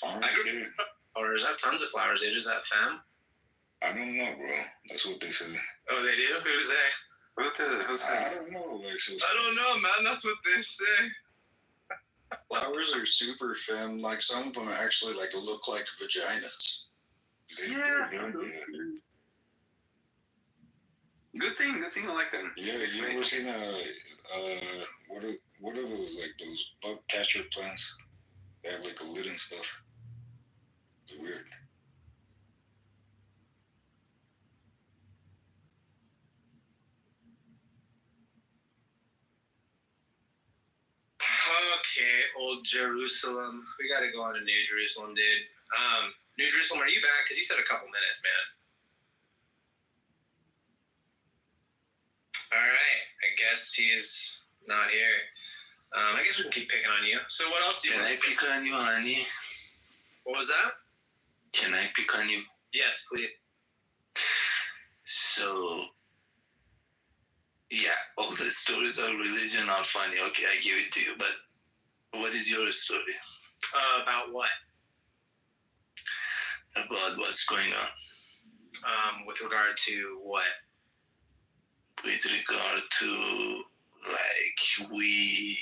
Flowers? Or is that tons of flowers, dude? Is that femme? I don't know, bro. That's what they say. Oh, they do? Who's they? Who's that? I don't know. Like, so I don't know, man. That's what they say. Flowers are super femme. Like, some of them actually like look like vaginas. Yeah. Good thing I like them. Yeah, you ever seen what are those, like those bug catcher plants? They have like a lid and stuff. It's weird. Okay, old Jerusalem. We gotta go on to New Jerusalem, dude. New Jerusalem, are you back? Because you said a couple minutes, man. All right, I guess he's not here. I guess we can keep picking on you. So what else do you want to say? Can I pick on you, honey? What was that? Can I pick on you? Yes, please. So, yeah, all the stories of religion are funny. Okay, I give it to you. But what is your story? About what? About what's going on. With regard to what? With regard to, like, we,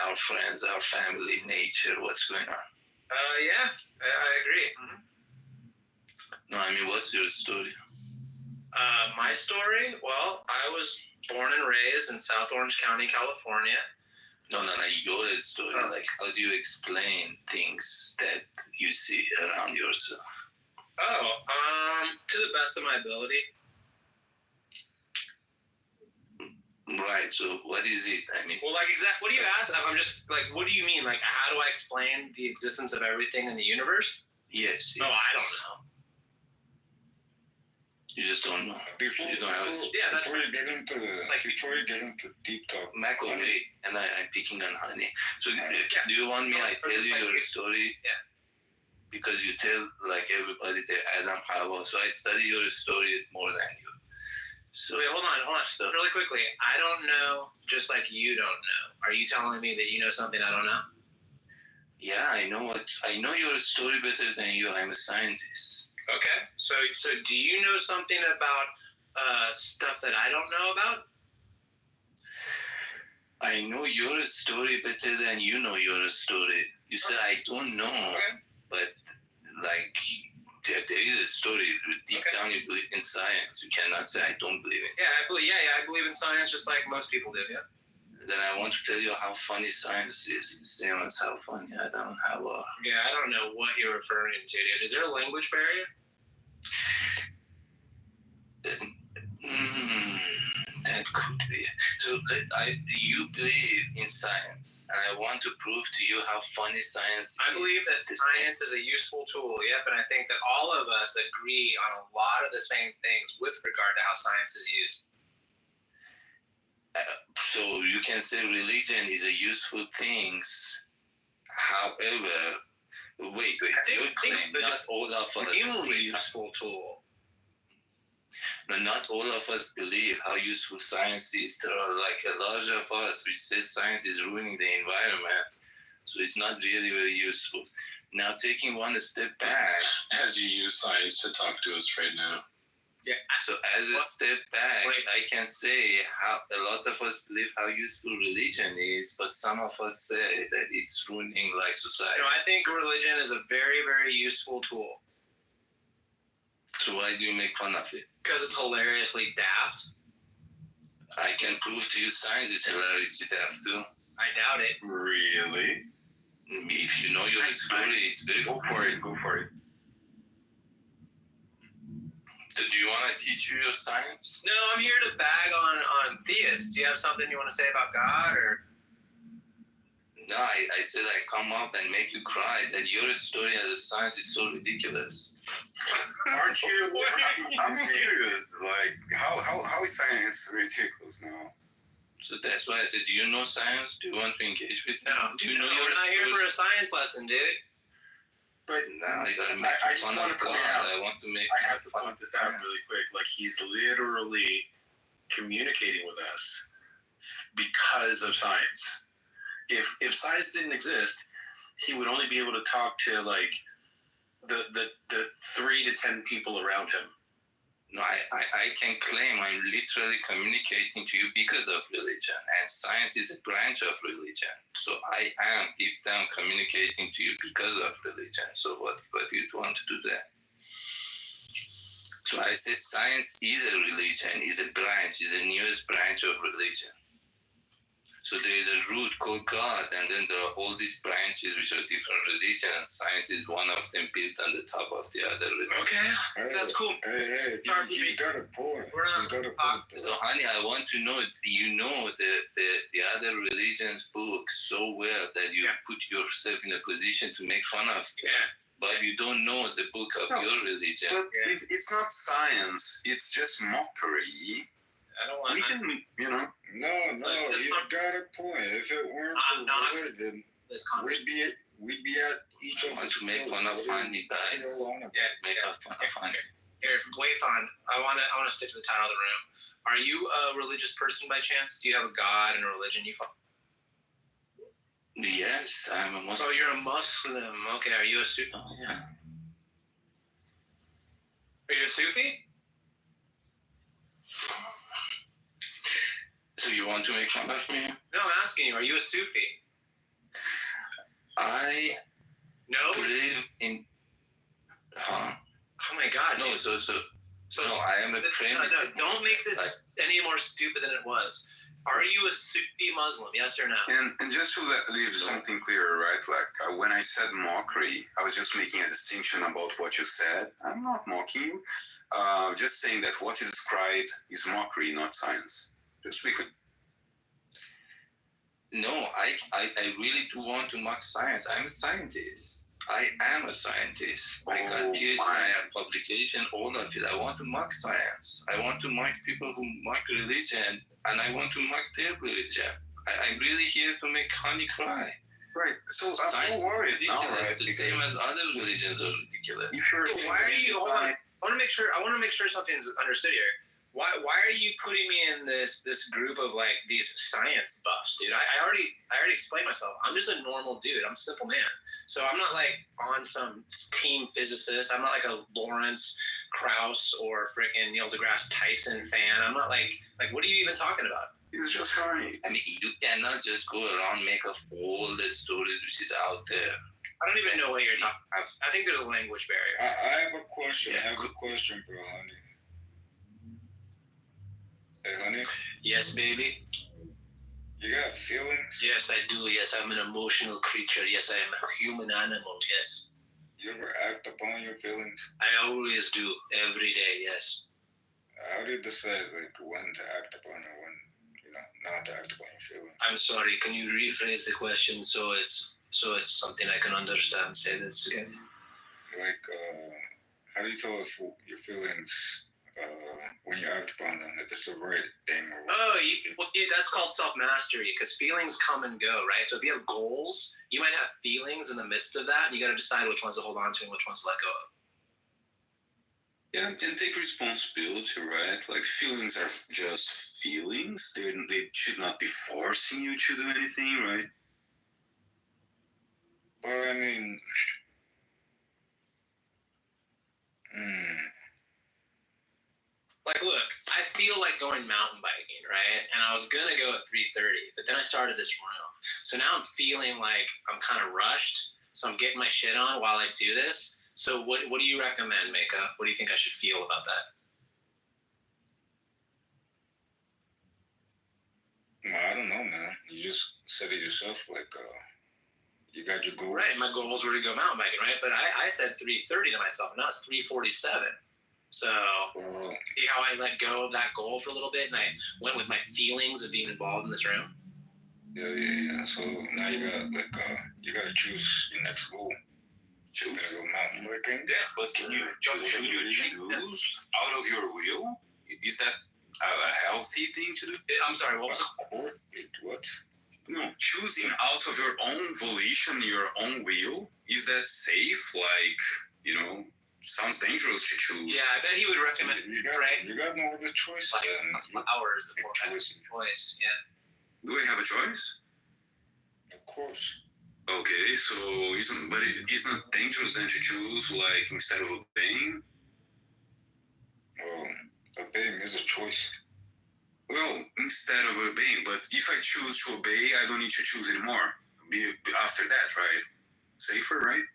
our friends, our family, nature, what's going on? Yeah, I agree. Mm-hmm. No, I mean, what's your story? My story? Well, I was born and raised in South Orange County, California. No, your story. Like, how do you explain things that you see around yourself? To the best of my ability. Right, so what is it? I mean... Well, like, what do you ask? I'm just, like, what do you mean? Like, how do I explain the existence of everything in the universe? Yes. Oh, I don't know. You just don't know. Before you get into deep talk, McElroy, and I'm picking on honey. So do you want me? I tell you your story. Yeah. Because you tell like everybody that Adam Hava. So I study your story more than you. So wait, hold on. So, really quickly, I don't know, just like you don't know. Are you telling me that you know something I don't know? Yeah, I know your story better than you. I'm a scientist. Okay, so do you know something about stuff that I don't know about? I know your story better than you know your story. You say I don't know, but like there is a story. Deep down, you believe in science. You cannot say I don't believe in science. I believe in science just like most people do. Yeah. Then I want to tell you how funny science is. Same as how funny I don't have a... Yeah, I don't know what you're referring to, dude. Is there a language barrier? That could be. So you believe in science, and I want to prove to you how funny science is. I believe that science is a useful tool, yeah, but I think that all of us agree on a lot of the same things with regard to how science is used. So you can say religion is a useful thing. However, wait. You claim not all of us. Really useful tool. No, not all of us believe how useful science is. There are like a large of us which says science is ruining the environment, So it's not really very useful. Now, taking one step back, as you use science to talk to us right now. Yeah. So as a step back, I can say how a lot of us believe how useful religion is, but some of us say that it's ruining like society. I think religion is a very, very useful tool. So why do you make fun of it? Because it's hilariously daft. I can prove to you science is hilariously daft too. I doubt it. Really? If you know your story, it's very Go for it. Go for it. Do you want to teach you your science? No, I'm here to bag on theists. Do you have something you want to say about God, or? No, I said I come up and make you cry that your story as a science is so ridiculous. Aren't you? I'm curious. Like, how is science ridiculous now? So that's why I said, do you know science? Do you want to engage with it? No, do you know we're not here for a science lesson, dude. But I just want to point out. I have to point this out really quick. Like, he's literally communicating with us because of science. If science didn't exist, he would only be able to talk to like the 3 to 10 people around him. No, I can claim I'm literally communicating to you because of religion, and science is a branch of religion. So I am deep down communicating to you because of religion. So what do you want to do there? So I say science is a religion, is a branch, is the newest branch of religion. So there is a root called God, and then there are all these branches which are different religions. Science is one of them built on the top of the other religion. Okay, that's cool. Hey, he's got a point. So, honey, I want to know, you know the other religions' books so well that you put yourself in a position to make fun of them. Yeah. But you don't know the book of your religion. It's not science. It's just mockery. I don't want we can, you know. No, you've got a point. If it weren't for religion, we'd be at each other's to make fun of honey, guys. Make fun of honey. Here, Wayfon, I want to stick to the title of the room. Are you a religious person by chance? Do you have a God and a religion you follow? Yes, I'm a Muslim. Oh, you're a Muslim. Okay, are you a Sufi? Oh, yeah. Are you a Sufi? So you want to make fun of me? No, I'm asking you, are you a Sufi? I believe in... Huh? Oh my God. No, so no, I am a primitive... No, don't make this any more stupid than it was. Are you a Sufi Muslim, yes or no? And just to leave something clear, right? Like when I said mockery, I was just making a distinction about what you said. I'm not mocking you. Just saying that what you described is mockery, not science. Just quickly. No, I really do want to mock science. I'm a scientist. I am a scientist. I got PhD, I have publication, all of it. I want to mock science. I want to mock people who mock religion, and I want to mock their religion. I'm really here to make honey cry. Right. So science don't worry. is ridiculous, the same as other religions are ridiculous. Why are you? Hold on. I want to make sure something's understood here. Why are you putting me in this group of like these science buffs, dude? I already explained myself. I'm just a normal dude. I'm a simple man. So I'm not like on some team physicist. I'm not like a Lawrence Krauss or freaking Neil deGrasse Tyson fan. I'm not like what are you even talking about? It's just funny. I mean, you cannot just go around make up all the stories which is out there. I don't even know what you're talking about. I think there's a language barrier. I have a question. I have a question, bro, honey. Hey, honey? Yes, baby? You got feelings? Yes, I do. Yes, I'm an emotional creature. Yes, I am a human animal. Yes. You ever act upon your feelings? I always do. Every day, yes. How do you decide, like, when to act upon or when, not to act upon your feelings? I'm sorry. Can you rephrase the question so it's something I can understand? Say this again. Like, how do you tell if your feelings... when you act upon them, if it's the right thing or what? Oh, that's called self-mastery, because feelings come and go, right? So if you have goals, you might have feelings in the midst of that, and you got to decide which ones to hold on to and which ones to let go of. Yeah, and take responsibility, right? Like, feelings are just feelings. They should not be forcing you to do anything, right? Well, I mean, Like, look, I feel like going mountain biking, right? And I was gonna go at 3:30, but then I started this room. So now I'm feeling like I'm kind of rushed. So I'm getting my shit on while I do this. So what do you recommend, Mika? What do you think I should feel about that? I don't know, man. You just said it yourself, like, you got your goals. Right, my goals were to go mountain biking, right? But I said 3:30 to myself, and now it's 3:47. So see how I let go of that goal for a little bit, and I went with my feelings of being involved in this room. Yeah. So now you got you gotta choose your next goal. Choose go mountain biking. Yeah, but can you choose out of your will? Is that a healthy thing to do? I'm sorry, what was it? What? No, choosing out of your own volition, your own will, is that safe? Like, sounds dangerous to choose. Yeah, I bet he would recommend You got no other choice. Like hours before choice. Yeah. Do we have a choice? Of course. Okay, so isn't it dangerous then to choose like instead of obeying? Well, obeying is a choice. Well, instead of obeying, but if I choose to obey, I don't need to choose anymore. After that, right? Safer, right?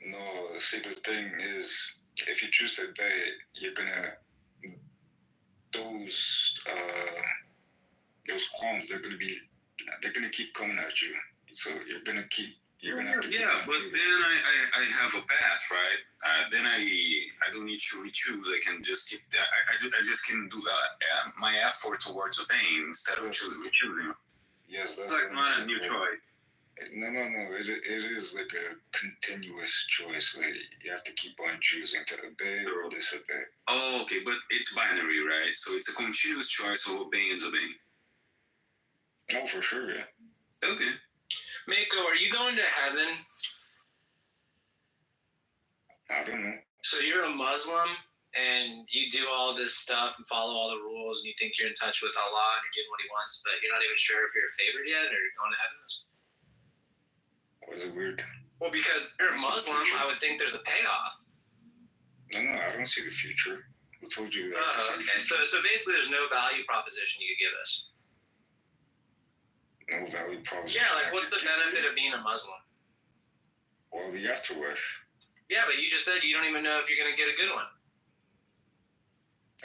No. See, the thing is, if you choose to obey, you're gonna those qualms. They're gonna keep coming at you. So you're gonna have to. Yeah, but then I have a path, right? Then I don't need to choose. I can just keep. I just can do my effort towards obeying instead of choosing. Yes, that's like my new choice. No. It is like a continuous choice. Like you have to keep on choosing to obey or disobey. Oh, okay, but it's binary, right? So it's a continuous choice of obeying and disobeying. Oh, for sure, yeah. Okay. Mako, are you going to heaven? I don't know. So you're a Muslim and you do all this stuff and follow all the rules and you think you're in touch with Allah and you're doing what he wants, but you're not even sure if you're favored yet or you're going to heaven? Why is it weird? Well, because you're a Muslim, I would think there's a payoff. No, I don't see the future. Who told you that? Okay. So basically there's no value proposition you could give us. No value proposition. Yeah, like what's the benefit of being a Muslim? Well, the afterlife. Yeah, but you just said you don't even know if you're going to get a good one.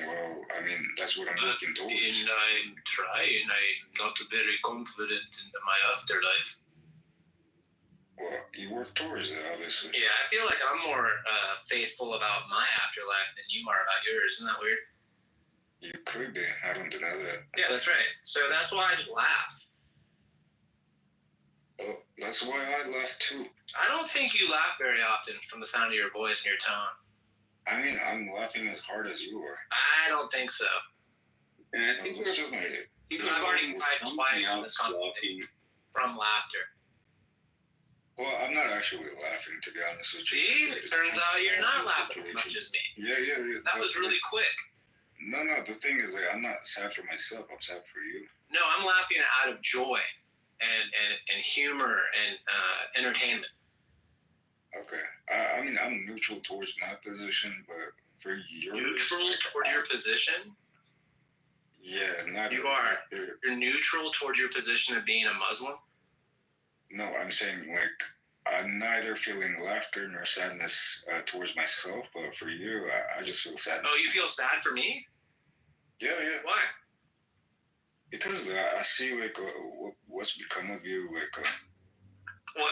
Well, I mean, that's what I'm working towards. And I'm trying. I'm not very confident in my afterlife. Well, you work towards it, obviously. Yeah, I feel like I'm more faithful about my afterlife than you are about yours. Isn't that weird? You could be. I don't deny that. Yeah, that's right. So that's why I just laugh. Well, that's why I laugh too. I don't think you laugh very often from the sound of your voice and your tone. I mean, I'm laughing as hard as you are. I don't think so. And I think it's just my I've already cried twice in this conversation from laughter. Well, I'm not actually laughing, to be honest with you. See? It turns out you're not laughing as much as me. Yeah. That was really quick. No, the thing is, like, I'm not sad for myself. I'm sad for you. No, I'm laughing out of joy and humor and entertainment. Okay. I mean, I'm neutral towards my position, but for yours... Neutral towards your position? Yeah, not... You are. You're neutral towards your position of being a Muslim? No, I'm saying, like, I'm neither feeling laughter nor sadness towards myself, but for you, I just feel sad. Oh, you feel sad for me? Yeah. Why? Because I see, like, what's become of you, like...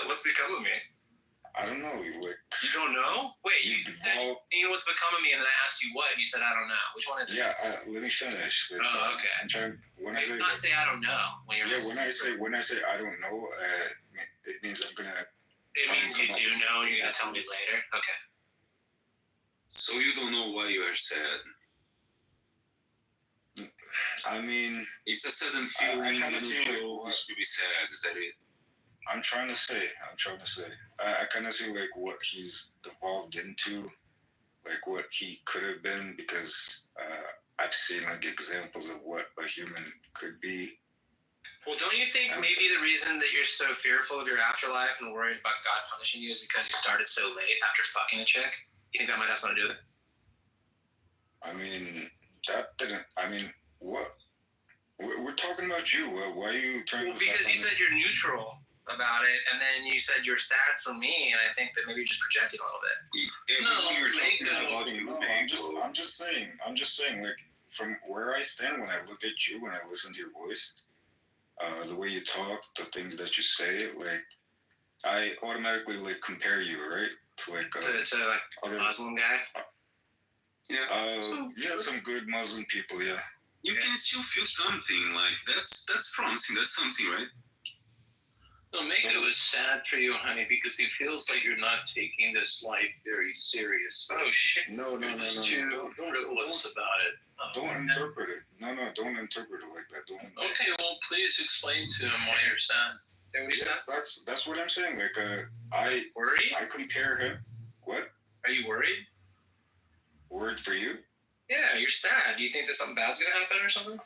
What's become of me? I don't know, like... You don't know? Wait, you seen what's become of me, and then I asked you what, and you said I don't know. Which one is it? Yeah, let me finish. Like, okay. I'm trying... When you not say I don't know. When you're when I say I don't know, it means I'm gonna... It means you do know, and you're gonna tell me later? Okay. So you don't know why you are sad? I mean... It's a sudden feeling. I kind of feel like to be sad. Is that it? I'm trying to say. I kind of see, like, what he's evolved into, like, what he could have been, because I've seen, like, examples of what a human could be. Well, don't you think maybe the reason that you're so fearful of your afterlife and worried about God punishing you is because you started so late after fucking a chick? You think that might have something to do with it? I mean, that didn't. I mean, what? We're talking about you. Why are you turning? Well, because you said you're neutral about it, and then you said you're sad for me, and I think that maybe you're just projecting a little bit. I'm just saying, like, from where I stand when I look at you, when I listen to your voice, the way you talk, the things that you say, like, I automatically like compare you, right, to like to like a Muslim guy. Yeah, some good Muslim people, yeah. You can still feel something like that's promising. That's something, right? No, Mako is sad for you, honey, because he feels like you're not taking this life very seriously. Oh shit! No. He's too frivolous about it. Don't interpret it. No, don't interpret it like that. Don't. Okay, well, please explain to him why you're sad. Yes, that's what I'm saying. Like, I compare him. What? Are you worried? Worried for you? Yeah, you're sad. Do you think that something bad's gonna happen or something?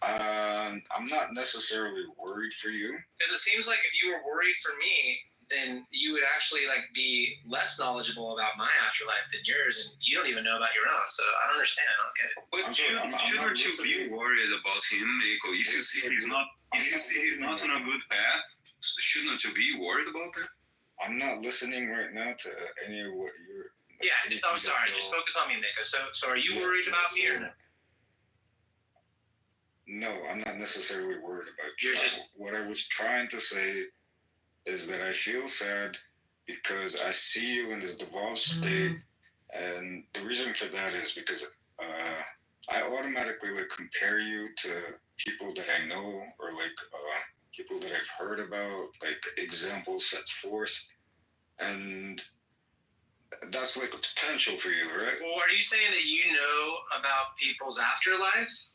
I'm not necessarily worried for you. Because it seems like if you were worried for me, then you would actually like be less knowledgeable about my afterlife than yours, and you don't even know about your own. So I don't understand. I don't get it. But shouldn't you be worried about him, Mako? If you see he's not on a good path, shouldn't you be worried about that? I'm not listening right now to any of what you're. Yeah, I'm sorry. Just focus on me, Mako. So are you worried about me or no? No, I'm not necessarily worried about you. What I was trying to say is that I feel sad because I see you in this devolved state, and the reason for that is because I automatically like compare you to people that I know or like people that I've heard about, like examples set forth, and that's like a potential for you, right? Well, are you saying that you know about people's afterlife?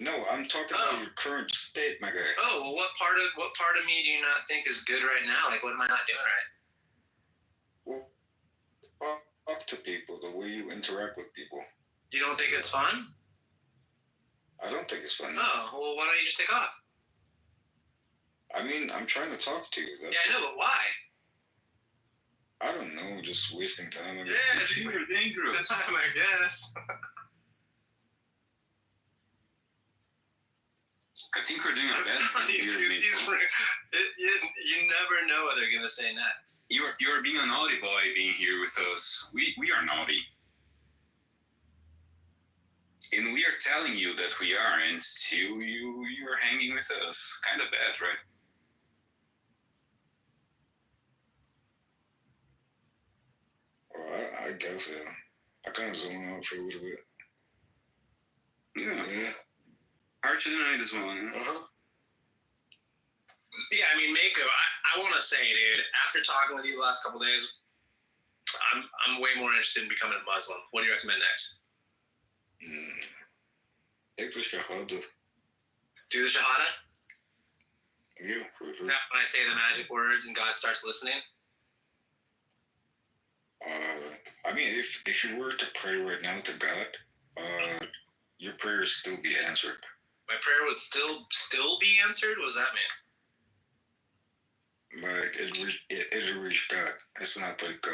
No, I'm talking about your current state, my guy. Oh, well, what part of me do you not think is good right now? Like, what am I not doing right? Well, talk to people, the way you interact with people. You don't think it's fun? I don't think it's fun. Oh, well, why don't you just take off? I mean, I'm trying to talk to you. Yeah, I know, but why? I don't know, just wasting time. Yeah, it's super dangerous. I guess. I think we're doing a bad thing here. You never know what they're gonna say next. You're being a naughty boy being here with us. We are naughty. And we are telling you that we are, and still you are hanging with us. Kind of bad, right? Well, I guess, yeah. I kind of zone out for a little bit. Yeah. Archer tonight as well. Yeah, I mean, Mako, I want to say, dude, after talking with you the last couple of days, I'm way more interested in becoming a Muslim. What do you recommend next? Take the Shahada. Do the Shahada? Yeah, for sure. Now, when I say the magic words and God starts listening? I mean, if you were to pray right now to God, your prayers still be answered. My prayer would still be answered? What does that mean? Like, it reach God. It's not like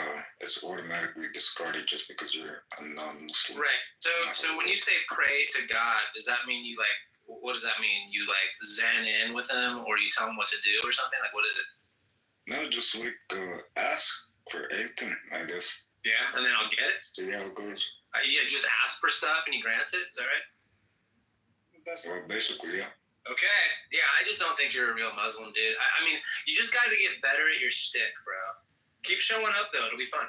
it's automatically discarded just because you're a non-Muslim. Right. So when you say pray to God, does that mean you like? What does that mean? You like zen in with Him, or you tell Him what to do, or something? Like, what is it? No, just like ask for anything, I guess. Yeah, and then I'll get it. See how it goes. Yeah, just ask for stuff and He grants it. Is that right? Well, basically, yeah. Okay. Yeah, I just don't think you're a real Muslim, dude. I mean, you just got to get better at your shtick, bro. Keep showing up, though. It'll be fun.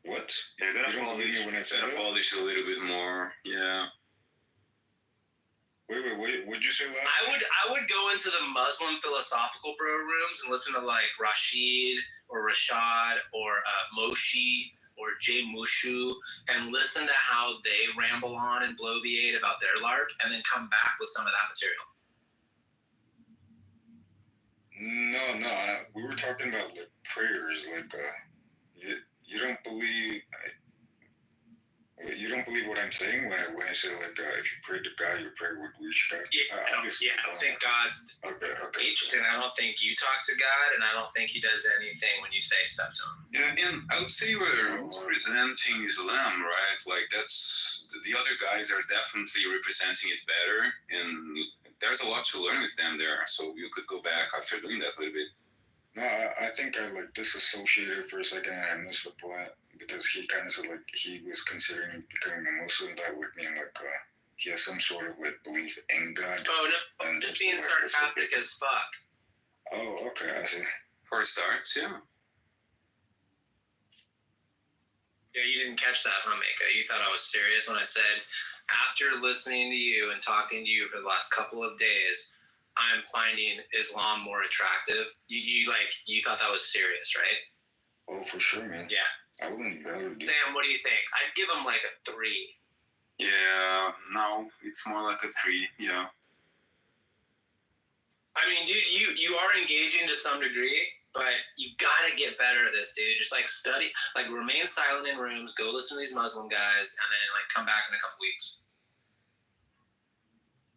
What? Yeah, you don't believe me when I say that? Polish a little bit more. Yeah. Wait. What'd you say last? I would go into the Muslim philosophical bro rooms and listen to like Rashid or Rashad or Moshi or Jay Mushu and listen to how they ramble on and bloviate about their LARP and then come back with some of that material. No. We were talking about like prayers. Like, you don't believe. You don't believe what I'm saying when I say like if you pray to God, your prayer would reach God. I don't think God's reached, and I don't think you talk to God, and I don't think He does anything when you say stuff to Him. Yeah, and I would say we're representing Islam, right? Like that's the other guys are definitely representing it better, and there's a lot to learn with them there. So you could go back after doing that a little bit. No, I think I like disassociated for a second and I missed the point because he kind of said like he was considering becoming a Muslim. That would mean like he has some sort of like belief in God. Oh no, I'm just being sarcastic as fuck. Oh, okay, I see. For a start, yeah. Yeah, you didn't catch that, huh, Mika? You thought I was serious when I said, after listening to you and talking to you for the last couple of days, I'm finding Islam more attractive. You thought that was serious, right? Oh, for sure, man. Yeah. I wouldn't ever do. Sam, what do you think? I'd give him like a 3. Yeah, no, it's more like a 3, yeah. I mean, dude, you are engaging to some degree, but you gotta get better at this, dude. Just like study, like remain silent in rooms, go listen to these Muslim guys, and then like come back in a couple weeks.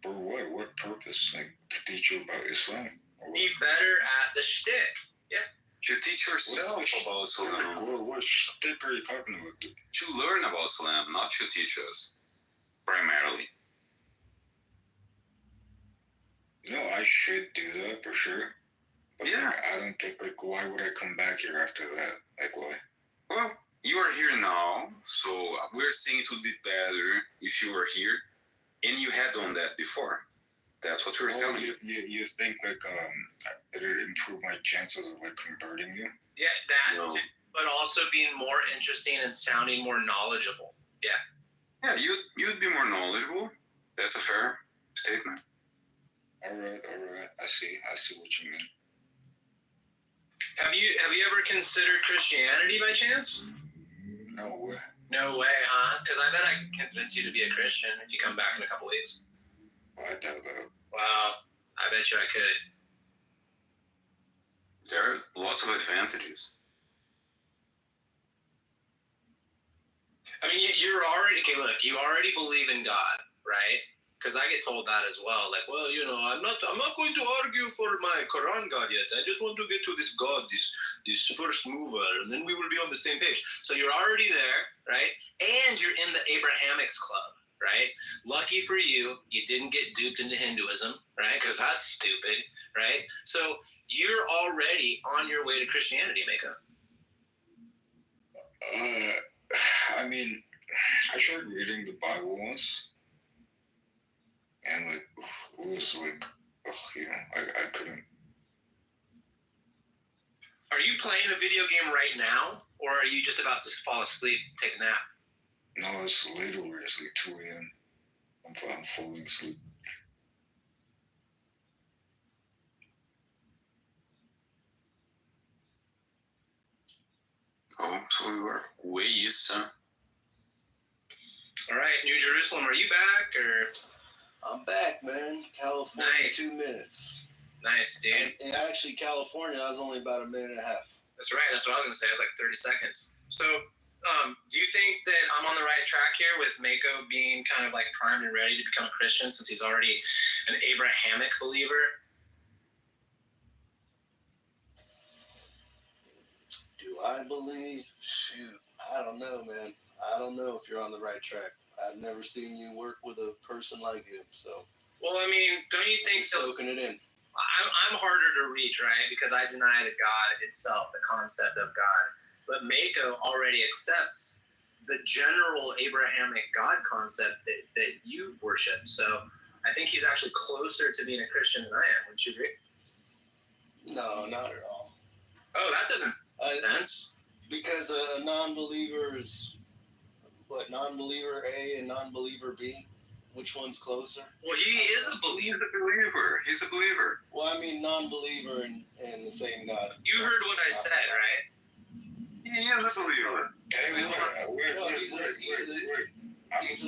For what? What purpose? Like to teach you about Islam? Be better at the shtick. Yeah. To teach yourself about Islam. What shtick are you talking about, dude? To learn about Islam, not to teach us, primarily. No, I should do that for sure. But yeah. Like, I don't think, like, why would I come back here after that? Like, why? Well, you are here now, so we're saying it would be better if you were here, and you had done that before. That's what we're telling you. You think, like, it would improve my chances of, like, converting you? Yeah, that, no. But also being more interesting and sounding more knowledgeable. Yeah. Yeah, you'd be more knowledgeable. That's a fair statement. All right. I see what you mean. Have you ever considered Christianity by chance? No way. No way, huh? Because I bet I can convince you to be a Christian if you come back in a couple weeks. I doubt that. Well, I bet you I could. There are lots of advantages. I mean, you're already, okay, look, you already believe in God, right? Because I get told that as well. Like, well, you know, I'm not going to argue for my Quran God yet. I just want to get to this God, this first mover, and then we will be on the same page. So you're already there, right? And you're in the Abrahamics club, right? Lucky for you, you didn't get duped into Hinduism, right? Because that's stupid, right? So you're already on your way to Christianity, Mika. I mean, I started reading the Bible once. And, like, it was like, you know, I couldn't. Are you playing a video game right now? Or are you just about to fall asleep, take a nap? No, it's later where it's like 2 a.m. I'm falling asleep. Oh, so we were way east, huh? All right, New Jerusalem, are you back, or...? I'm back, man. California, nice. 2 minutes. Nice, dude. And actually, California, I was only about a minute and a half. That's right. That's what I was going to say. It was like 30 seconds. So, do you think that I'm on the right track here with Mako being kind of like primed and ready to become a Christian since he's already an Abrahamic believer? Do I believe? Shoot. I don't know, man. I don't know if you're on the right track. I've never seen you work with a person like him, so. Well, I mean, don't you think so? Soaking it in. I'm harder to reach, right? Because I deny the God itself, the concept of God. But Mako already accepts the general Abrahamic God concept that you worship. So I think he's actually closer to being a Christian than I am. Wouldn't you agree? No, not at all. Oh, that doesn't make sense. Because a non-believer is... What, non-believer A and non-believer B? Which one's closer? Well, he is a believer. He's a believer. Well, I mean non-believer and the same God. You heard what I said, right? He is a believer. Hey, wait. I'm a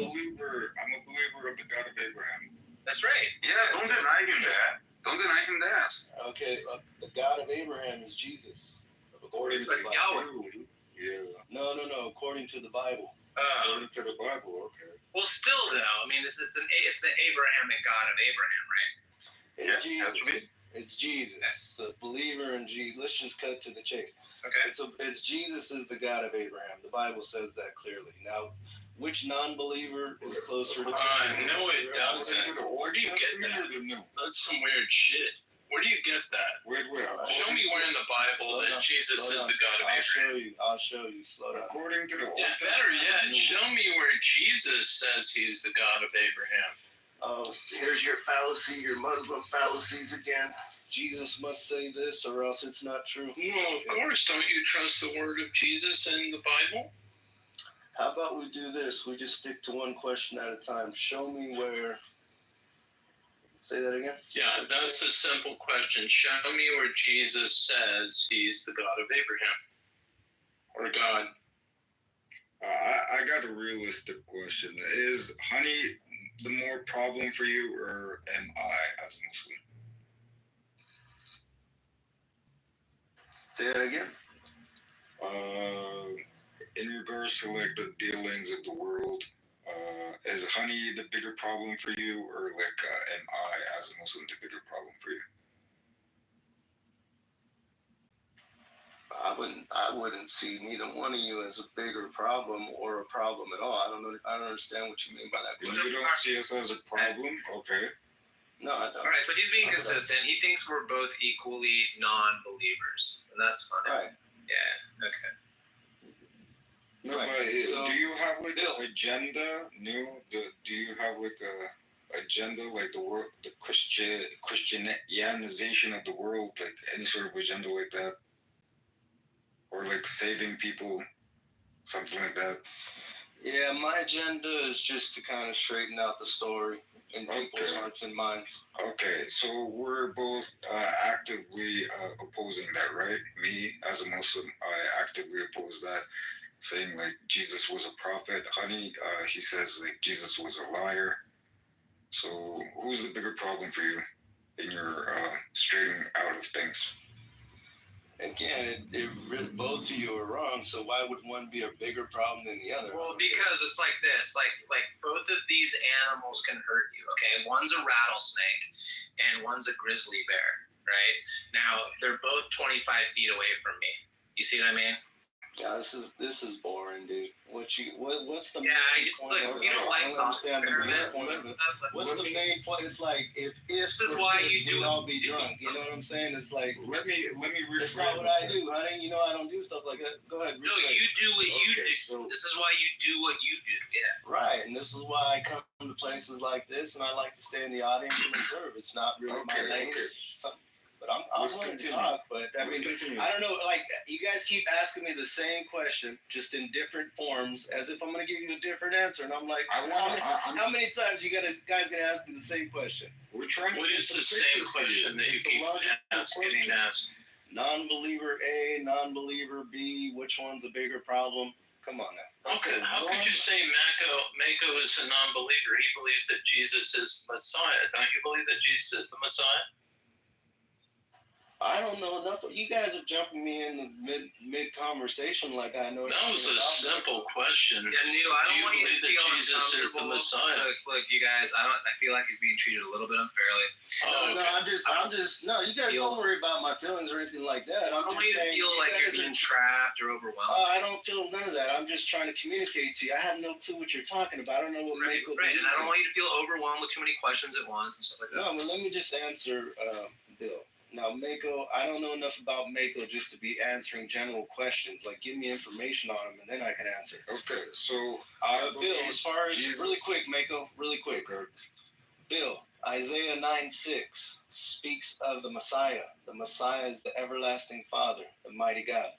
believer of the God of Abraham. That's right. Yeah, don't deny him that. Don't deny him that. Okay, the God of Abraham is Jesus. According to the Bible. Yeah. No. According to the Bible. According to the Bible, okay. Well, still though, I mean, it's the Abrahamic God of Abraham, right? It's Jesus. It's Jesus. The believer in Jesus. Let's just cut to the chase. Okay. It's Jesus is the God of Abraham. The Bible says that clearly. Now, which non-believer is closer to? No, it doesn't. Where do you get that? That's some weird shit. Where do you get that? Where? Show me where in the Bible that Jesus is the God of Abraham. I'll show you. Slow down. According to the Old Testament. Better yet, show me where Jesus says he's the God of Abraham. Oh, here's your fallacy, your Muslim fallacies again. Jesus must say this or else it's not true. Well, of course. Don't you trust the word of Jesus in the Bible? How about we do this? We just stick to one question at a time. Show me where. Say that again? Yeah, that's a simple question. Show me where Jesus says he's the God of Abraham. Or God. I got a realistic question. Is honey the more problem for you, or am I as a Muslim? Say that again? In regards to like the dealings of the world, is honey the bigger problem for you, or like am I as a Muslim the bigger problem for you? I wouldn't see neither one of you as a bigger problem or a problem at all. I don't understand what you mean by that. You don't see us as a problem? Okay. No, I don't. All right, so he's being consistent. He thinks we're both equally non-believers, and that's fine. Right. Yeah. Okay. No, Right. but So- do you have like an agenda? No, do you have like a agenda, like the world, the Christianization of the world, like any sort of agenda like that, or like saving people, something like that? Yeah, my agenda is just to kind of straighten out the story in people's hearts and minds. Okay, so we're both actively opposing that, right? Me, as a Muslim, I actively oppose that, saying like Jesus was a prophet. Honey, he says like Jesus was a liar. So who's the bigger problem for you in your straightening out of things? Again, both of you are wrong. So why would one be a bigger problem than the other? Well, because it's like this, like both of these animals can hurt you. Okay, one's a rattlesnake, and one's a grizzly bear. Right now, they're both 25 feet away from me. You see what I mean? Yeah, this is boring, dude. What's the Yeah, main point? look, you don't like I don't understand the main point. What's the main point? It's like if This is why you do we'd it. all be drunk. You know what I'm saying? It's like let me That's not what I do, honey. You know I don't do stuff like that. Go ahead. No, you do what you do. This is why you do what you do. Yeah. Right, and this is why I come to places like this, and I like to stay in the audience and observe. It's not really my language. But I'm willing to talk. But I mean, I don't know. Like you guys keep asking me the same question, just in different forms, as if I'm going to give you a different answer. And I'm like, how many times you guys gonna ask me the same question? We're trying to. What is the same question that you keep getting asked? Non-believer A, non-believer B. Which one's a bigger problem? Come on now. Okay, how could you say Mako is a non-believer? He believes that Jesus is the Messiah. Don't you believe that Jesus is the Messiah? I don't know enough. You guys are jumping me in the mid conversation like I know. That was a simple question. Yeah, Neil, I don't want you to believe that feel Jesus is the uncomfortable. Messiah? Look, you guys, I feel like he's being treated a little bit unfairly. No, I'm just. No, you guys don't worry about my feelings or anything like that. I don't want you to feel like you're being trapped or overwhelmed. I don't feel none of that. I'm just trying to communicate to you. I have no clue what you're talking about. I don't know what Mako. Right, and I don't want you to feel overwhelmed with too many questions at once and stuff like that. No, but let me just answer, Bill. Now, Mako, I don't know enough about Mako just to be answering general questions. Like, give me information on him, and then I can answer. Okay, so Bill, as far as really quick, Mako, really quick. Bill, Isaiah 9:6 speaks of the Messiah. The Messiah is the everlasting Father, the mighty God.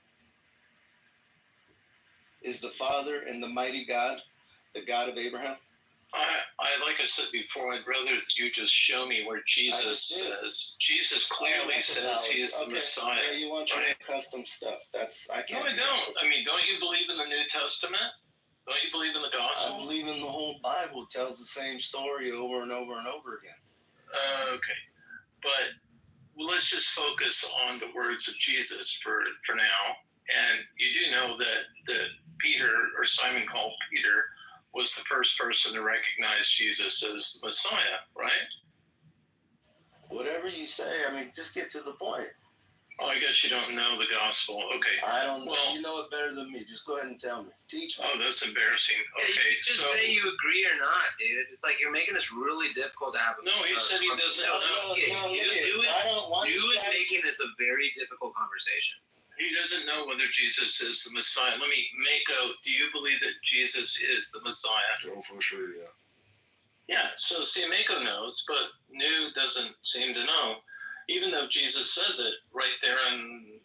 Is the Father and the mighty God the God of Abraham? Like I said before, I'd rather you just show me where Jesus says. Jesus clearly says he's the Messiah. Yeah, you want your custom stuff. I can't. No, I don't. I mean, don't you believe in the New Testament? Don't you believe in the gospel? I believe in the whole Bible. It tells the same story over and over and over again. Okay, but let's just focus on the words of Jesus for now. And you do know that Peter, or Simon called Peter, was the first person to recognize Jesus as the Messiah, right? Whatever you say, I mean, just get to the point. Oh, I guess you don't know the gospel. Okay. I don't know. Well, You know it better than me. Just go ahead and tell me. Teach me. Oh, that's embarrassing. Okay, Yeah, you just say you agree or not, dude. It's like you're making this really difficult to have. No, he said he doesn't know. You is making this a very difficult conversation. He doesn't know whether Jesus is the Messiah. Let me make out. Do you believe that Jesus is the Messiah? Oh, for sure, yeah. Yeah, so see, Mako knows, but Nu doesn't seem to know, even though Jesus says it right there in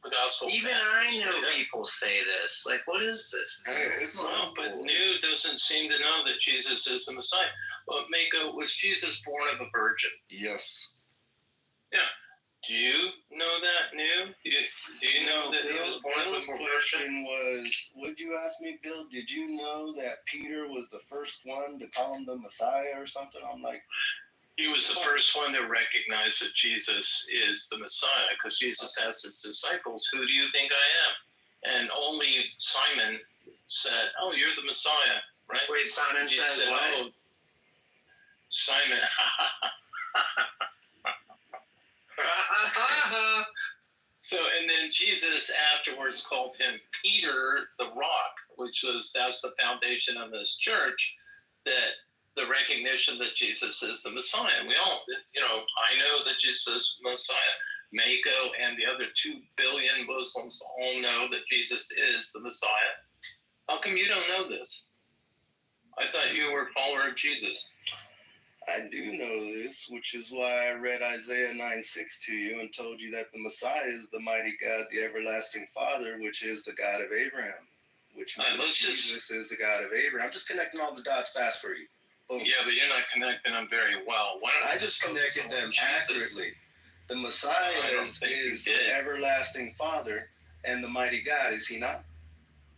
the gospel. Even I know people say this. Like, what is this? Well, but Nu doesn't seem to know that Jesus is the Messiah. But Mako, was Jesus born of a virgin? Yes. Yeah. Do you know that, Nu? Do you know that he was born of a Bill's virgin? question was, would you ask me, Bill, did you know that Peter was the first one to call him the Messiah or something? I'm like, He was the first one to recognize that Jesus is the Messiah, because Jesus asked his disciples, "Who do you think I am?" And only Simon said, "Oh, you're the Messiah," right? Wait, Simon says what? "Oh, Simon." So, and then Jesus afterwards called him Peter the Rock, that's the foundation of this church, that the recognition that Jesus is the Messiah. And we all, I know that Jesus is the Messiah. Mako and the other 2 billion Muslims all know that Jesus is the Messiah. How come you don't know this? I thought you were a follower of Jesus. I do know this, which is why I read Isaiah 9:6 to you and told you that the Messiah is the mighty God, the everlasting Father, which is the God of Abraham, which means Jesus is the God of Abraham. I'm just connecting all the dots fast for you. Boom. Yeah, but you're not connecting them very well. I just connected them accurately. The Messiah is the everlasting Father and the mighty God, is he not?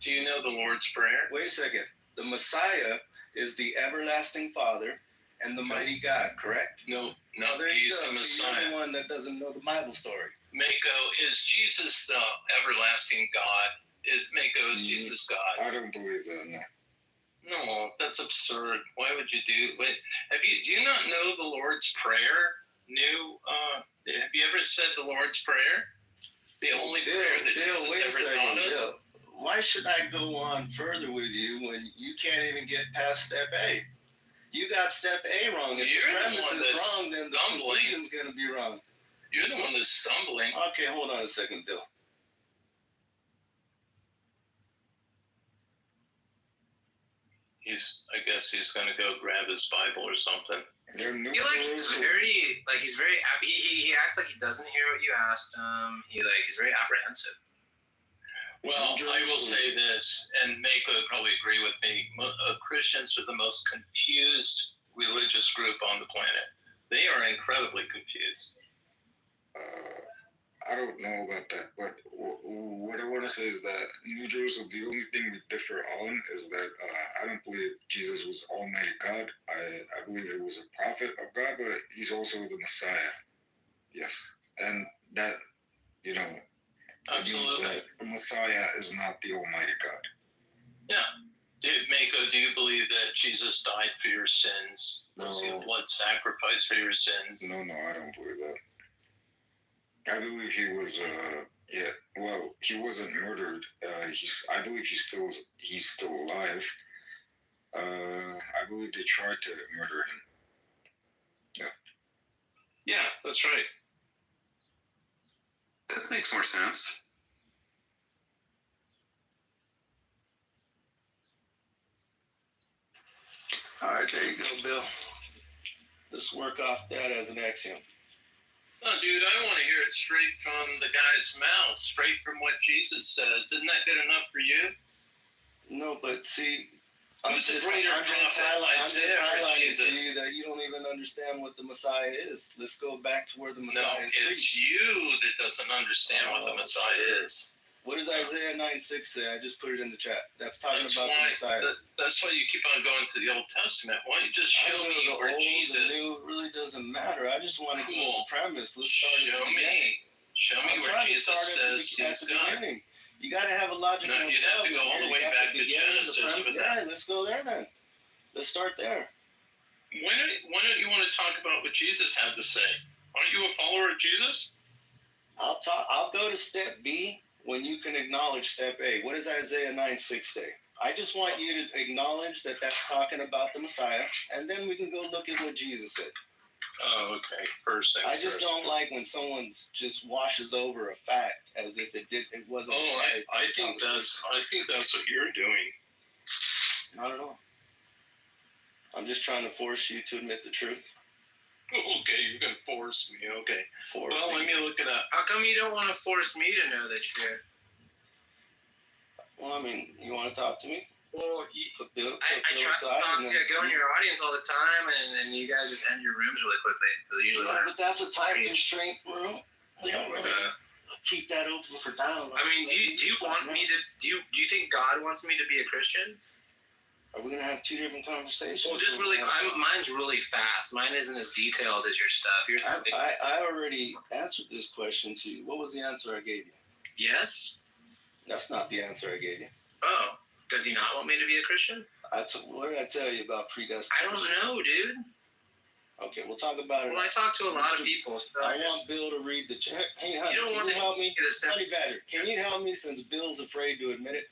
Do you know the Lord's Prayer? Wait a second. The Messiah is the everlasting Father and the mighty God, correct? No, there you he's go. the So Messiah. you're the one that doesn't know the Bible story. Mako, is Jesus the everlasting God? Is Jesus God? I don't believe that, no. No, that's absurd. Why would you do? Wait, do you not know the Lord's Prayer? Have you ever said the Lord's Prayer? The only prayer that Bill, wait a Jesus ever second, taught us? Bill. Why should I go on further with you when you can't even get past step A? You got step A wrong. If You're the the premise one is that's wrong, then the stumbling. conclusion's going to be wrong. You're the one that's stumbling. Okay, hold on a second, Bill. I guess he's going to go grab his Bible or something. He's very happy. He acts like he doesn't hear what you asked him. He's very apprehensive. Well, I will say this, and Mako would probably agree with me. Christians are the most confused religious group on the planet. They are incredibly confused. I don't know about that, but what I want to say is that New Jerusalem, the only thing we differ on is that I don't believe Jesus was Almighty God. I believe he was a prophet of God, but he's also the Messiah. Yes. And that, Absolutely. means that the Messiah is not the Almighty God. Yeah. Mako, do you believe that Jesus died for your sins? Was he a blood sacrifice for your sins? No, I don't believe that. I believe he was, he wasn't murdered. I believe he's still alive. I believe they tried to murder him. Yeah. Yeah, that's right. That makes more sense. All right, there you go, Bill. Let's work off that as an axiom. No, dude, I want to hear it straight from the guy's mouth, straight from what Jesus says. Isn't that good enough for you? No, but see, I'm Who's just a greater prophet, Isaiah or highlighting Jesus? to you that you don't even understand what the Messiah is. Let's go back to where the No, Messiah is. it's you that doesn't understand what the Messiah is. What does Isaiah 9:6 say? I just put it in the chat. That's talking That's about why, the Messiah. that's why you keep on going to the Old Testament. Why don't you just show me the where old, Jesus... The new, it really doesn't matter. I just want to go to the premise. Let's start Show at the me. beginning. Show me I'm where trying to Jesus start says at the he's God. beginning. You got to have a logical. No, you'd have to go all the way back to Genesis for that. Yeah, let's go there then. Let's start there. Why don't you want to talk about what Jesus had to say? Aren't you a follower of Jesus? I'll go to step B when you can acknowledge step A. What does Isaiah 9:6 say? I just want you to acknowledge that that's talking about the Messiah, and then we can go look at what Jesus said. Oh, okay. First things I just first. don't like when someone just washes over a fact as if it wasn't. Oh, I think that's what you're doing. I don't know. I'm just trying to force you to admit the truth. Okay, you're gonna force me. Okay. Force well, let me look it up. How come you don't want to force me to know that you're? Well, I mean, you want to talk to me? Well, I try to talk to you. I go in your audience all the time, and you guys just end your rooms really quickly. Usually, yeah, but that's a time constraint room. We don't really keep that open for dialogue. I mean, do you want me to? Do you think God wants me to be a Christian? Are we gonna have two different conversations? Well, just really, mine's really fast. Mine isn't as detailed as your stuff. I already answered this question to you. What was the answer I gave you? Yes. That's not the answer I gave you. Oh, does he not want me to be a Christian? What did I tell you about predestination? I don't know, dude. Okay, we'll talk about it. Well, I talk to a lot of people. So I want Bill to read the chat. Hey, honey, you don't want to help me? Honey Badger, can you help me since Bill's afraid to admit it?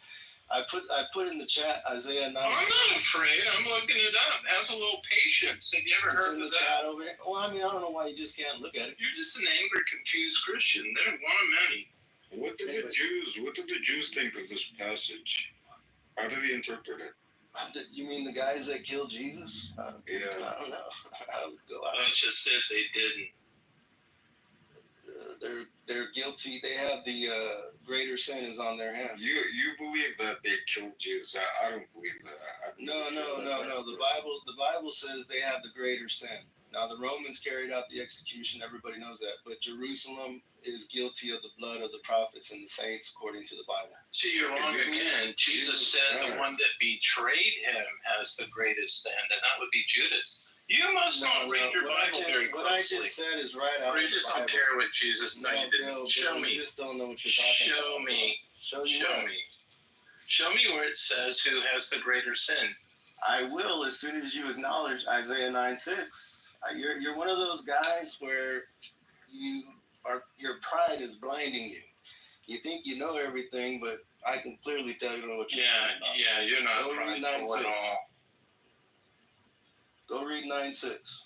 I put in the chat Isaiah 9. I'm not afraid. I'm looking it up. Have a little patience. Have you ever heard of that? Chat over here? Well, I mean, I don't know why you just can't look at it. You're just an angry, confused Christian. They're one of many. What did the Jews think of this passage? How did they interpret it? You mean the guys that killed Jesus? Yeah. I don't know. I would go out. That's just it. They didn't. They're guilty. They have the greater sin is on their hands. You believe that they killed Jesus? I don't believe that. No. The Bible says they have the greater sin. Now the Romans carried out the execution. Everybody knows that. But Jerusalem is guilty of the blood of the prophets and the saints, according to the Bible. See, you're wrong again. Jesus said the one that betrayed him has the greatest sin, and that would be Judas. You must not read your Bible very closely. What I just said is right out of the Bible. You just don't care what Jesus. No, you didn't. Show me. You just don't know what you're talking about. Show me. Show me. Show me where it says who has the greater sin. I will as soon as you acknowledge Isaiah 9:6. You're one of those guys where your pride is blinding you. You think you know everything, but I can clearly tell you don't know what you're talking about. Yeah, you're not prideful at all. Go read 9:6.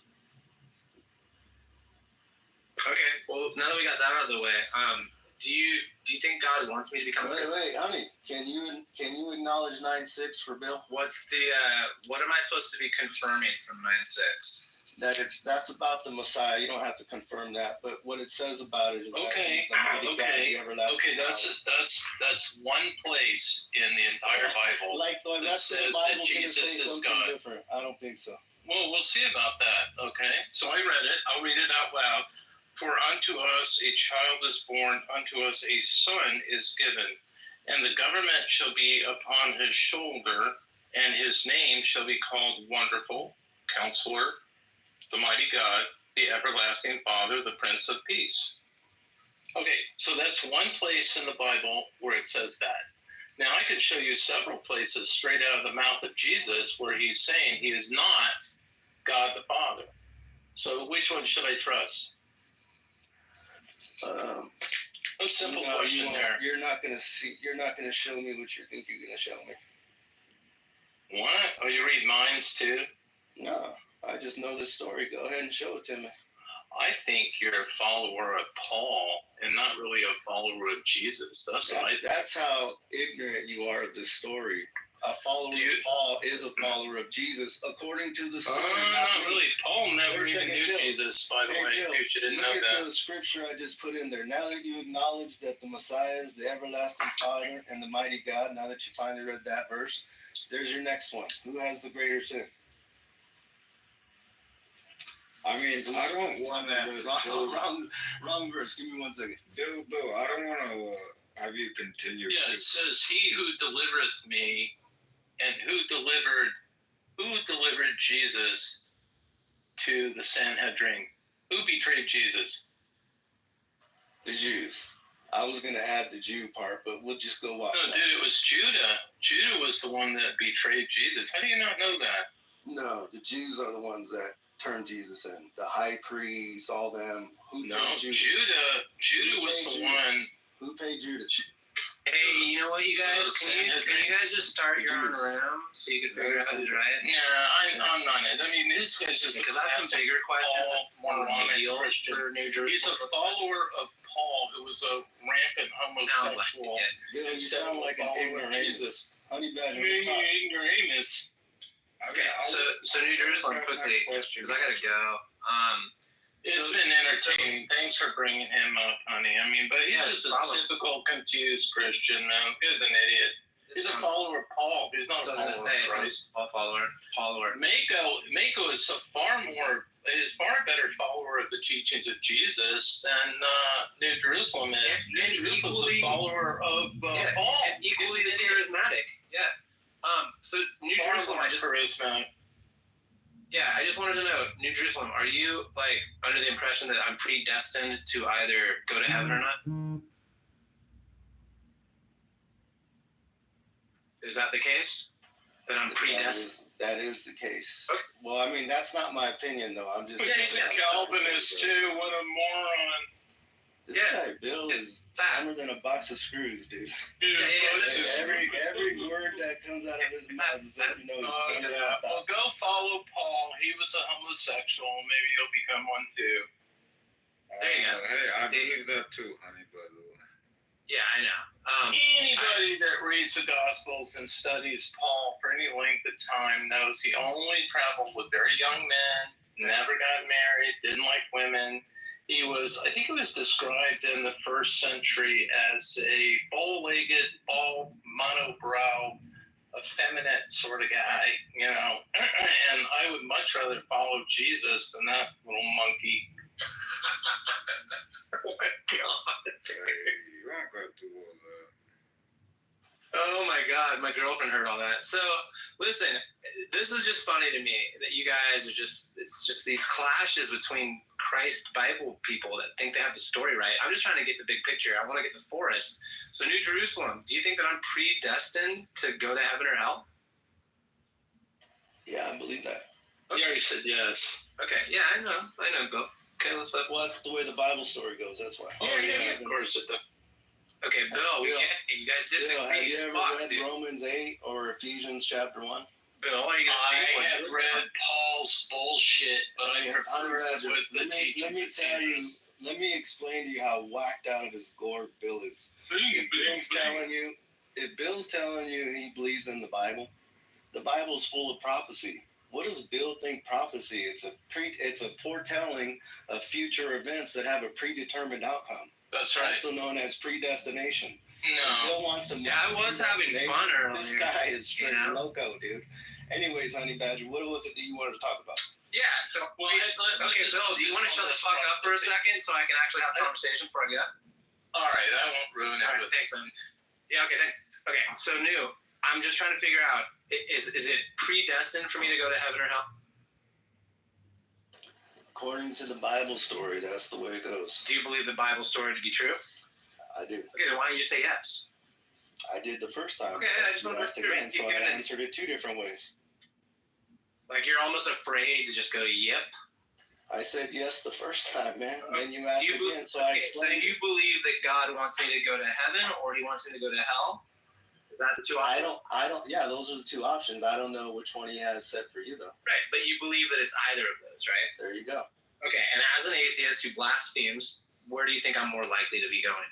Okay. Well, now that we got that out of the way, do you think God wants me to become? Wait, honey. Can you acknowledge 9:6 for Bill? What's the what am I supposed to be confirming from 9:6? That's about the Messiah. You don't have to confirm that, but what it says about it is okay. That's one place in the entire Bible. Like the rest of the Bible Jesus is God. Different. I don't think so. Well, we'll see about that. Okay. So I read it. I'll read it out loud. For unto us a child is born, unto us a son is given, and the government shall be upon his shoulder, and his name shall be called Wonderful, Counselor, the Mighty God, the Everlasting Father, the Prince of Peace. Okay, so that's one place in the Bible where it says that. Now, I could show you several places straight out of the mouth of Jesus where he's saying he is not God the Father. So which one should I trust? A simple question there. You're not going to show me what you think you're going to show me. What? Oh, you read minds too? No, I just know this story. Go ahead and show it to me. I think you're a follower of Paul and not really a follower of Jesus. That's how ignorant you are of this story. A follower of Paul is a follower of Jesus, according to the story. Not really. Paul never even knew Jesus, by the way, Bill, if you didn't know that. Look at the scripture I just put in there. Now that you acknowledge that the Messiah is the everlasting Father and the mighty God, now that you finally read that verse, there's your next one. Who has the greater sin? I mean, I don't want that. Wrong verse. Give me 1 second. Bill, I don't want to have you continue. Yeah, it says, he who delivereth me, and who delivered Jesus to the Sanhedrin? Who betrayed Jesus? The Jews. I was gonna add the Jew part, but we'll just go off. No, dude, it was Judah. Judah was the one that betrayed Jesus. How do you not know that? No, the Jews are the ones that turned Jesus in. The high priest, all them. Who No, paid Judas? Judah was the one. Who paid Judas? Hey, you know what, you guys? Can you guys just start your own round so you can figure out who's right? Yeah, I'm not it. I mean, this guy's just because I have some bigger questions. More remedial for New Jerusalem. He's a follower of Paul, who was a rampant homosexual. Bill, you sound like an ignoramus. Honey Badger, Maybe let's talk. ignoramus. Okay, so New Jerusalem quickly, because I gotta go. It's been entertaining. Thanks for bringing him up, honey. I mean, but he's just a typical confused Christian, man. He's an idiot. He's a follower of Paul. He's not a follower of Christ. Paul follower. Mako is a far better follower of the teachings of Jesus than New Jerusalem is. New Jerusalem's a follower of Paul. And equally as charismatic. Yeah. So New Jerusalem, charismatic. Yeah, I just wanted to know, New Jerusalem, are you like under the impression that I'm predestined to either go to heaven or not? Is that the case? That I'm predestined? That is the case. Okay. Well, I mean, that's not my opinion, though. I'm just. Yeah, he's a Calvinist too. What a moron. This guy, Bill, is hammer than a box of screws, dude. Every word that comes out of his mouth is like, well, go follow Paul. He was a homosexual. Maybe you'll become one too. There you go. Hey, I believe that too, honey, by the way. Yeah, I know. Anybody that reads the Gospels and studies Paul for any length of time knows he only traveled with very young men, never got married, didn't like women. I think he was described in the first century as a bow-legged, bald, monobrow, effeminate sort of guy, and I would much rather follow Jesus than that little monkey. Oh my God. You aren't going to do all that. Oh my God, my girlfriend heard all that. So, listen, this is just funny to me that you guys are it's just these clashes between Christ Bible people that think they have the story right. I'm just trying to get the big picture. I want to get the forest. So, New Jerusalem, do you think that I'm predestined to go to heaven or hell? Yeah, I believe that. Okay. You already said yes. Okay, yeah, I know, Bill. Okay, let's let. Well, that's the way the Bible story goes, that's why. Yeah, of course it does. Okay, Bill, you guys disagree. Bill, have you ever read Romans 8 or Ephesians chapter 1? Bill, are you going to I have read Paul's bullshit, but I prefer it with the teachings. Let me explain to you how whacked out of his gourd Bill is. If Bill's telling you he believes in the Bible's full of prophecy. What does Bill think prophecy? It's a foretelling of future events that have a predetermined outcome. That's right. Also known as predestination. No. Bill wants to. Yeah, I was having fun earlier. This guy is straight loco, dude. Anyways, Honey Badger, what was it that you wanted to talk about? Yeah, so, okay, Bill, do you want to shut the fuck up for a second so I can actually have a conversation before I get? All right, I won't ruin it. All right, thanks, man. Yeah, okay, thanks. Okay, so I'm just trying to figure out, is it predestined for me to go to heaven or hell? According to the Bible story, that's the way it goes. Do you believe the Bible story to be true? I do. Okay, then why don't you just say yes? I did the first time. Okay, I just want to ask again, so I answered it two different ways. Like you're almost afraid to just go, yep. I said yes the first time, man. Then you asked again, so I explained. So you believe that God wants me to go to heaven, or He wants me to go to hell? Is that the two options? I don't. Yeah, those are the two options. I don't know which one He has set for you, though. Right, but you believe that it's either of those, right? There you go. Okay, and as an atheist who blasphemes, where do you think I'm more likely to be going?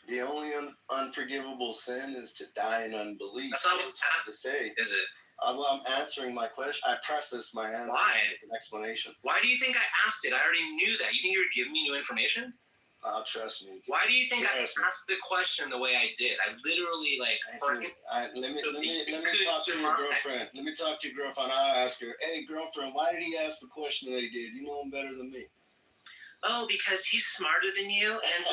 The only unforgivable sin is to die in unbelief. That's not what it's hard to say. Is it? Well, I'm answering my question. I prefaced my answer with an explanation. Why do you think I asked it? I already knew that. You think you were giving me new information? Trust me. Why do you think I asked the question the way I did? I literally let me talk to your girlfriend. Let me talk to your girlfriend. I'll ask her, hey, girlfriend, why did he ask the question that he did? You know him better than me. Oh, because he's smarter than you, and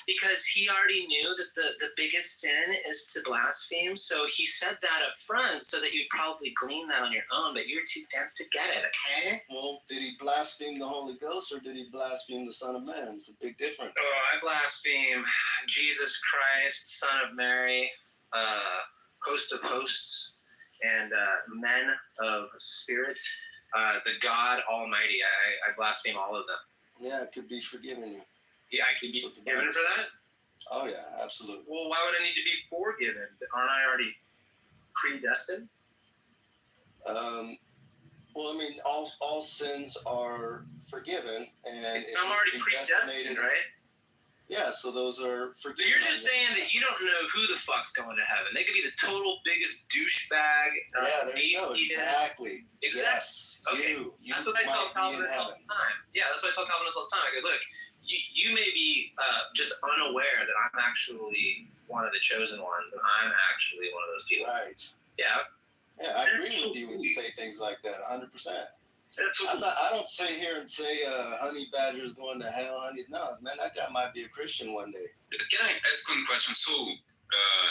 because he already knew that the biggest sin is to blaspheme. So he said that up front so that you'd probably glean that on your own, but you're too dense to get it, okay? Well, did he blaspheme the Holy Ghost or did he blaspheme the Son of Man? It's a big difference. I blaspheme Jesus Christ, Son of Mary, host of hosts, and men of spirit, the God Almighty. I blaspheme all of them. Yeah, it could be forgiven you. Yeah, I could be forgiven for that? Oh, yeah, absolutely. Well, why would I need to be forgiven? Aren't I already predestined? Well, I mean, all sins are forgiven, and I'm already predestined, right? Yeah, so those are So forgiven. you're just saying that you don't know who the fuck's going to heaven. They could be the total biggest douchebag. Yeah, there you go. atheist. Exactly. Yes. Okay. You That's what I tell might be in Calvinists all heaven. the time. Yeah, that's what I tell Calvinists all the time. I go, look, you may be just unaware that I'm actually one of the chosen ones, and I'm actually one of those people. Right. Yeah. Yeah, I agree with you when you say things like that, 100%. I don't sit here and say honey badger's going to hell. No, man, that guy might be a Christian one day. Can I ask one question? So,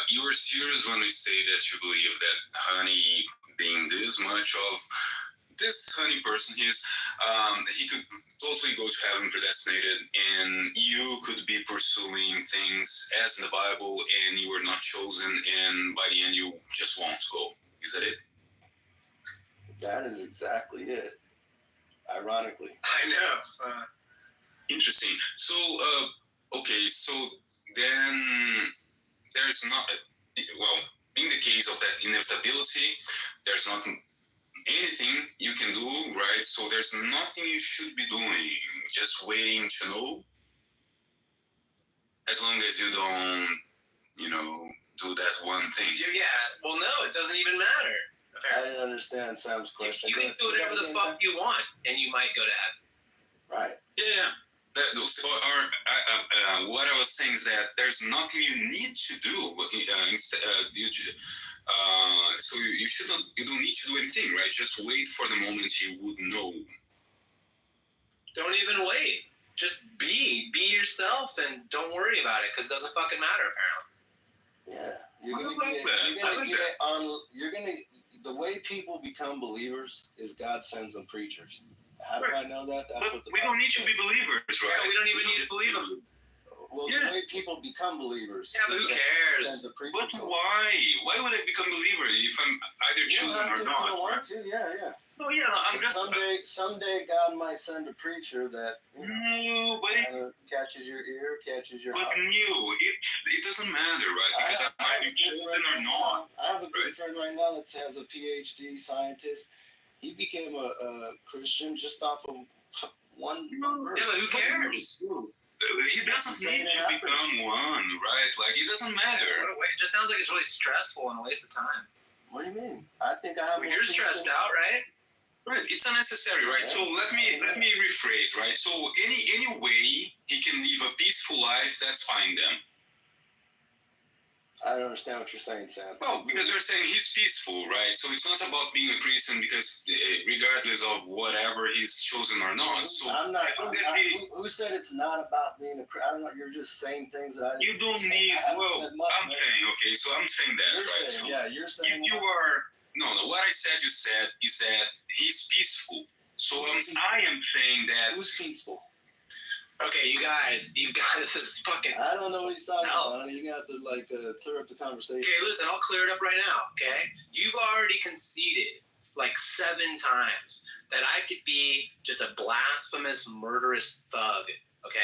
you were serious when we say that you believe that honey being this much of this honey person he could totally go to heaven predestinated, and you could be pursuing things as in the Bible, and you were not chosen, and by the end you just won't go. Is that it? That is exactly it. Ironically. I know. Interesting. So, okay, so then there's not, well, in the case of that inevitability, there's not anything you can do, right? So there's nothing you should be doing, just waiting to know, as long as you don't, do that one thing. Yeah, well, no, it doesn't even matter. I didn't understand Sam's question. You can do whatever the fuck you want, and you might go to heaven. Right. Yeah. What I was saying is that there's nothing you need to do. So you don't need to do anything, right? Just wait for the moment you would know. Don't even wait. Just be yourself, and don't worry about it, because it doesn't fucking matter apparently. Yeah, the way people become believers is God sends them preachers. How do I know that? But we don't need to be believers, right? Yeah, we don't even need to believe them. Well, the way people become believers. Yeah, but who cares? Sends a preacher But to them. why? Why would I become a believer if I'm either chosen or not? You want to, yeah. Oh yeah, I'm just. Someday God might send a preacher that No, but kind of catches your ear, catches your but heart. it doesn't matter, right? Because I'm either chosen or not. I have a good friend right now that has a PhD scientist. He became a Christian just off of one verse. Yeah, but who cares? He doesn't need to become one, right? Like, it doesn't matter. It just sounds like it's really stressful and a waste of time. What do you mean? I think I have. Well, you're stressed out, right? Right, it's unnecessary, right? So let me rephrase, right? So any way he can live a peaceful life, that's fine then. I don't understand what you're saying, Sam. Well, because you're saying he's peaceful, right? So it's not about being a Christian because regardless of whatever he's chosen or not. So I'm not. Who said it's not about being a Christian? I don't know. You're just saying things that I didn't. You don't need. Well, I'm saying okay. So I'm saying that, you're right? Saying, so yeah, you're saying. If you are no, what I said you said is that he's peaceful. So I am saying that. Who's peaceful? Okay, you guys, this is fucking. I don't know what he's talking about. You got to clear up the conversation. Okay, listen, I'll clear it up right now. Okay, you've already conceded like 7 times that I could be just a blasphemous, murderous thug. Okay,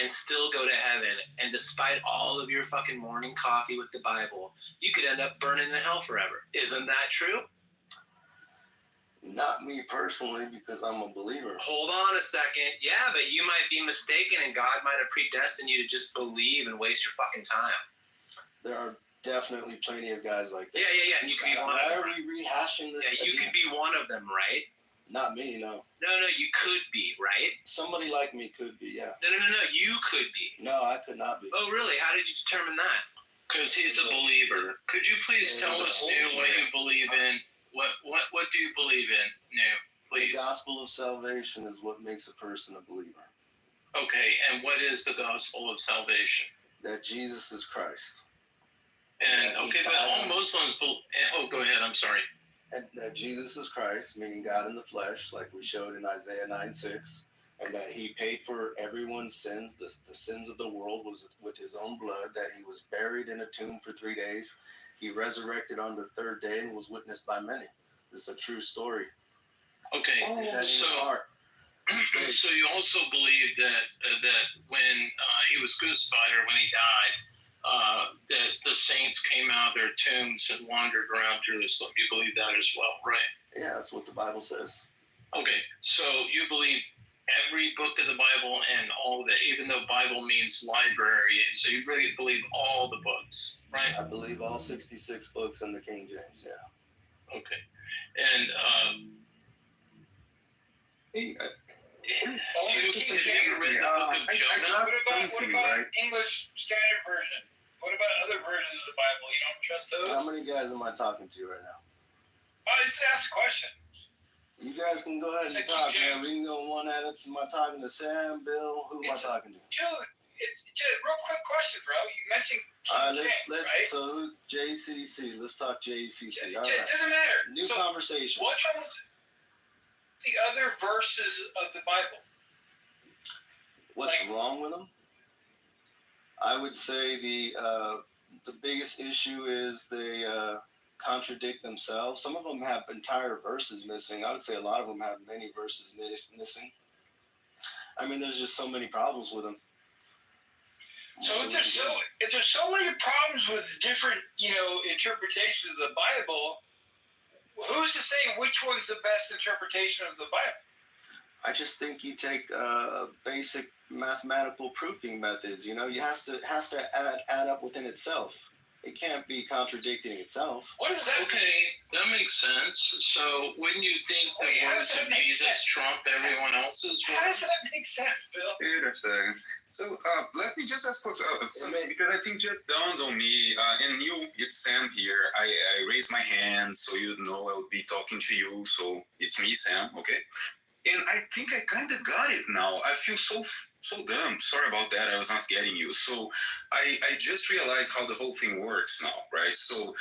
and still go to heaven. And despite all of your fucking morning coffee with the Bible, you could end up burning in hell forever. Isn't that true? Not me personally, because I'm a believer. Hold on a second. Yeah, but you might be mistaken, and God might have predestined you to just believe and waste your fucking time. There are definitely plenty of guys like that. Yeah. And you could be one of them. Why are we rehashing this? Yeah, you could be one of them, right? Not me, no. No, you could be, right? Somebody like me could be, yeah. No, you could be. No, I could not be. Oh, really? How did you determine that? Because he's a believer. Could you please tell us, New, what you believe in? What do you believe in, New? Please. The gospel of salvation is what makes a person a believer. Okay, and what is the gospel of salvation? That Jesus is Christ. And okay, but all Muslims. Oh, go ahead. I'm sorry. and that Jesus is Christ, meaning God in the flesh, like we showed in Isaiah 9:6, and that he paid for everyone's sins, the sins of the world was with his own blood, that he was buried in a tomb for 3 days. He resurrected on the third day and was witnessed by many. It's a true story. Okay, so so you also believe that when he was crucified or when he died, that the saints came out of their tombs and wandered around Jerusalem. You believe that as well, right? Yeah, that's what the Bible says. Okay, so you believe every book of the Bible and all of it, even though Bible means library, so you really believe all the books, right? I believe all 66 books in the King James, yeah. Okay, and do you ever read the book of Jonah? What about English Standard Version? What about other versions of the Bible? You don't trust those? How many guys am I talking to right now? I just asked a question. You guys can go ahead and talk, man. We can go one at it. Am I talking to Sam, Bill? Who am I talking to? Dude, it's just a real quick question, bro. You mentioned all right, let's right? So JCC. Let's talk JCC. All It right. doesn't matter. New conversation. What's wrong with the other verses of the Bible? What's wrong with them? I would say the biggest issue is they contradict themselves. Some of them have entire verses missing. I would say a lot of them have many verses missing. I mean, there's just so many problems with them. So if there's so many problems with different, interpretations of the Bible, who's to say which one's the best interpretation of the Bible? I just think you take basic mathematical proofing methods. You has to add up within itself. It can't be contradicting itself. What is that? Okay, that makes sense. So wouldn't you think the words of Jesus trump everyone else's words? How does that make sense, Bill? Wait a second. So let me just ask something, because I think it dawned on me, and it's Sam here. I raised my hand so you know I'll be talking to you. So it's me, Sam, okay? And I think I kind of got it now. I feel so dumb. Sorry about that. I was not getting you. So I just realized how the whole thing works now, right? So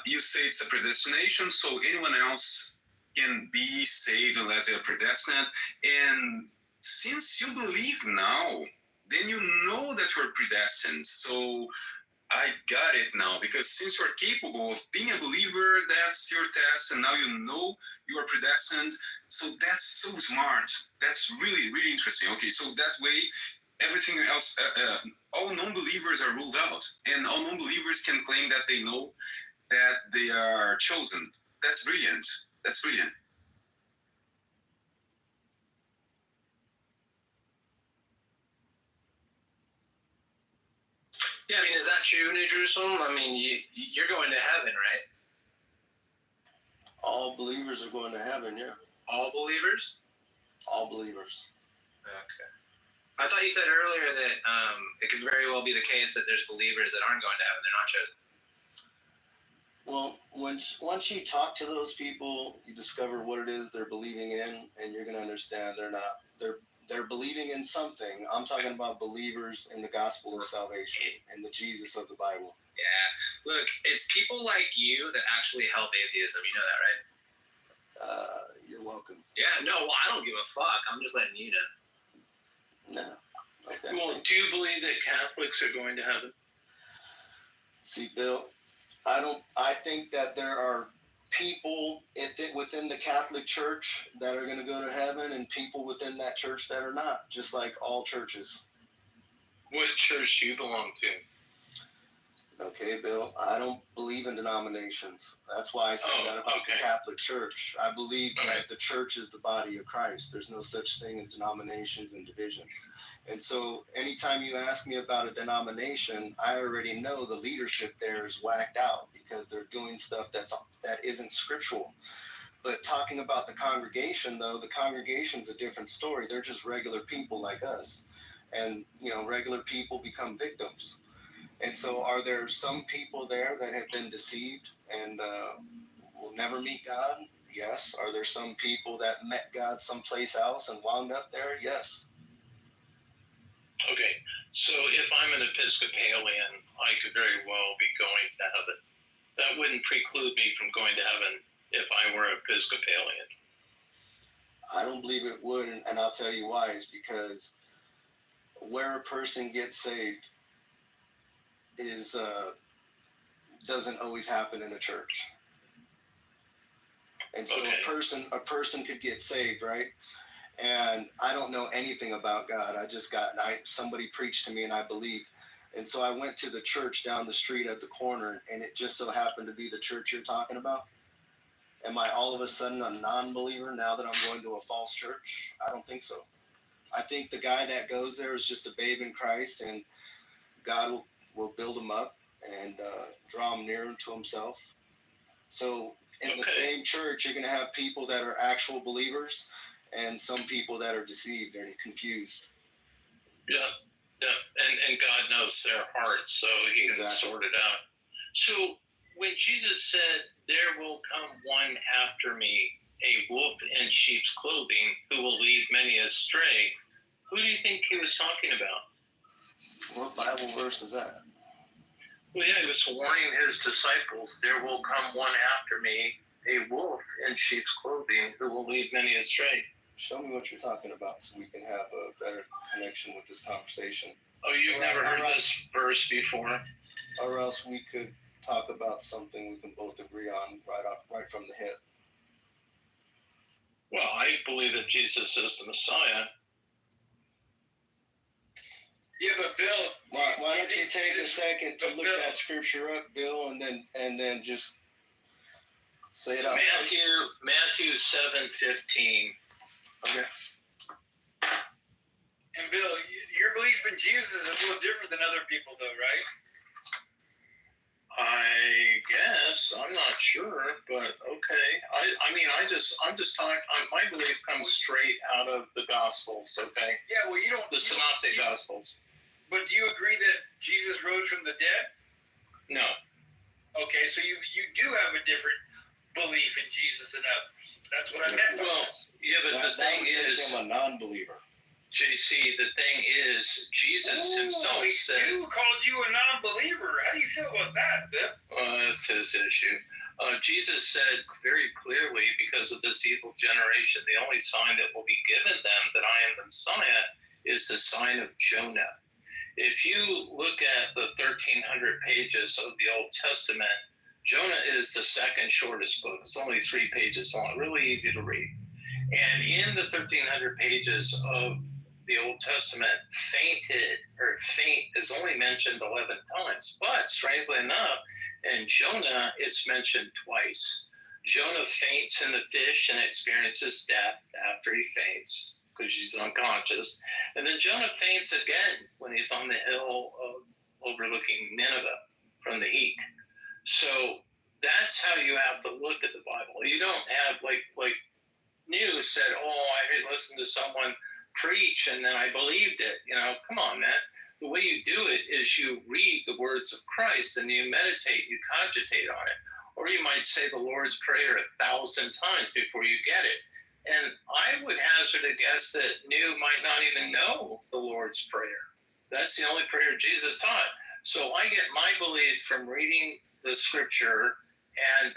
you say it's a predestination, so anyone else can be saved unless they're predestined. And since you believe now, then you know that you're predestined. So I got it now, because since you're capable of being a believer, that's your test, and now you know you are predestined. So that's so smart. That's really, really interesting. Okay, so that way, everything else, all non-believers are ruled out, and all non-believers can claim that they know that they are chosen. That's brilliant. That's brilliant. Yeah, I mean, is that true, New Jerusalem? I mean, you're going to heaven, right? All believers are going to heaven, yeah. All believers? All believers. Okay. I thought you said earlier that it could very well be the case that there's believers that aren't going to heaven. They're not chosen. Well, once you talk to those people, you discover what it is they're believing in, and you're going to understand they're believing in something. I'm talking about believers in the gospel of salvation and the Jesus of the Bible. Yeah. Look, it's people like you that actually help atheism. You know that, right? You're welcome. Yeah, no, well, I don't give a fuck. I'm just letting you know. No. Okay. Well, do you believe that Catholics are going to heaven? See, Bill, I think that there are people within the Catholic Church that are going to go to heaven, and people within that church that are not, just like all churches. What church do you belong to? Okay, Bill, I don't believe in denominations. That's why I said that about the Catholic Church. I believe that the church is the body of Christ. There's no such thing as denominations and divisions. And so anytime you ask me about a denomination, I already know the leadership there is whacked out because they're doing stuff that isn't scriptural. But talking about the congregation, though, the congregation's a different story. They're just regular people like us. And, regular people become victims. And so are there some people there that have been deceived and will never meet God? Yes. Are there some people that met God someplace else and wound up there? Yes. Okay, so if I'm an Episcopalian, I could very well be going to heaven. That wouldn't preclude me from going to heaven if I were Episcopalian. I don't believe it would, and I'll tell you why. Is because where a person gets saved is doesn't always happen in a church. And so a person could get saved, right? And I don't know anything about God. Somebody preached to me and I believed. And so I went to the church down the street at the corner, and it just so happened to be the church you're talking about. Am I all of a sudden a non-believer now that I'm going to a false church? I don't think so. I think the guy that goes there is just a babe in Christ, and God will build him up and draw him nearer to himself. So in the same church, you're going to have people that are actual believers and some people that are deceived and confused. Yeah. And God knows their hearts, so he can sort it out. So when Jesus said, "There will come one after me, a wolf in sheep's clothing, who will lead many astray," who do you think he was talking about? What Bible verse is that? Well, yeah, he was warning his disciples, "There will come one after me, a wolf in sheep's clothing, who will lead many astray." Show me what you're talking about so we can have a better connection with this conversation. Oh, you've never heard this verse before? Or else we could talk about something we can both agree on right from the hip. Well, I believe that Jesus is the Messiah. Yeah, but Bill, why don't you take a second to look that scripture up, Bill, and then just say it out. Matthew 7:15. Okay. And Bill, your belief in Jesus is a little different than other people, though, right? I guess I'm not sure, but okay. I'm just talking. My belief comes straight out of the Gospels. Okay. Yeah, well, the Synoptic Gospels. But do you agree that Jesus rose from the dead? No. Okay, so you do have a different belief in Jesus than others. That's what I meant. Well, yeah, but the thing is, I'm a non-believer. JC, the thing is, Jesus himself said, "Who called you a non-believer?" How do you feel about that, Bill? That's his issue. Jesus said very clearly, because of this evil generation, the only sign that will be given them that I am the Messiah is the sign of Jonah. If you look at the 1,300 pages of the Old Testament, Jonah is the second shortest book. It's only 3 pages long, really easy to read. And in the 1,300 pages of the Old Testament, faint is only mentioned 11 times. But strangely enough, in Jonah, it's mentioned twice. Jonah faints in the fish and experiences death after he faints because he's unconscious. And then Jonah faints again when he's on the hill overlooking Nineveh from the heat. So that's how you have to look at the Bible. You don't have like News said, I listened to someone preach and then I believed it. Come on, man. The way you do it is you read the words of Christ and you meditate, you cogitate on it. Or you might say the Lord's Prayer 1,000 times before you get it. And I would hazard a guess that New might not even know the Lord's Prayer. That's the only prayer Jesus taught. So I get my belief from reading the scripture and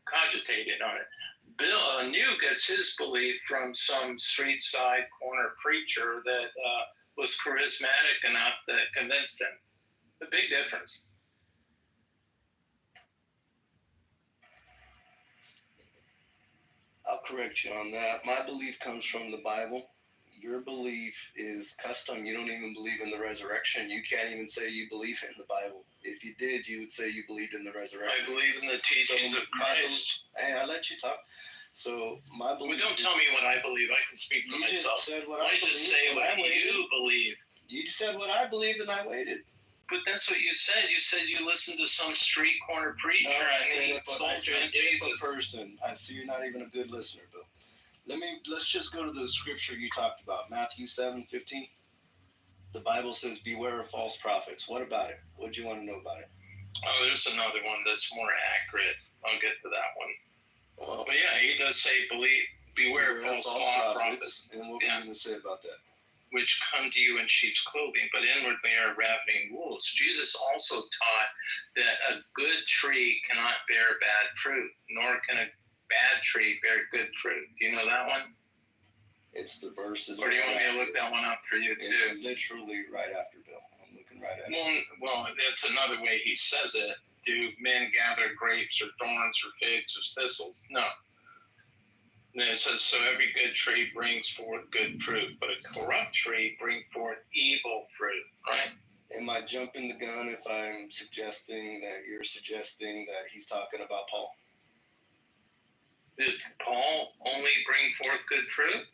cogitating on it. Bill New gets his belief from some street side corner preacher that was charismatic enough that convinced him. The big difference. I'll correct you on that. My belief comes from the Bible. Your belief is custom. You don't even believe in the resurrection. You can't even say you believe in the Bible. If you did, you would say you believed in the resurrection. I believe in the teachings of Christ. Hey, I let you talk. So my belief. Well, don't tell me what I believe. I can speak for myself. You just said what I believe. Just say what you believe. You just said what I believed, and I waited. But that's what you said. You said you listened to some street corner preacher and he sold you in Jesus. Person. I see you're not even a good listener, Bill. Let's just go to the scripture you talked about, Matthew 7:15. The Bible says, "Beware of false prophets." What about it? What do you want to know about it? Oh, there's another one that's more accurate. I'll get to that one. Well, but yeah, he does say, beware of false prophets. And what are you going to say about that? Which come to you in sheep's clothing, but inwardly are ravening wolves. Jesus also taught that a good tree cannot bear bad fruit, nor can a bad tree bear good fruit. Do you know that one? It's the verses. Or do you want me to look that one up for you too? It's literally right after Bill. I'm looking right at it. Well, that's another way he says it. Do men gather grapes or thorns or figs or thistles? No. And it says, so every good tree brings forth good fruit, but a corrupt tree brings forth evil fruit, right? Am I jumping the gun if I'm suggesting that you're suggesting that he's talking about Paul? Did Paul only bring forth good fruit?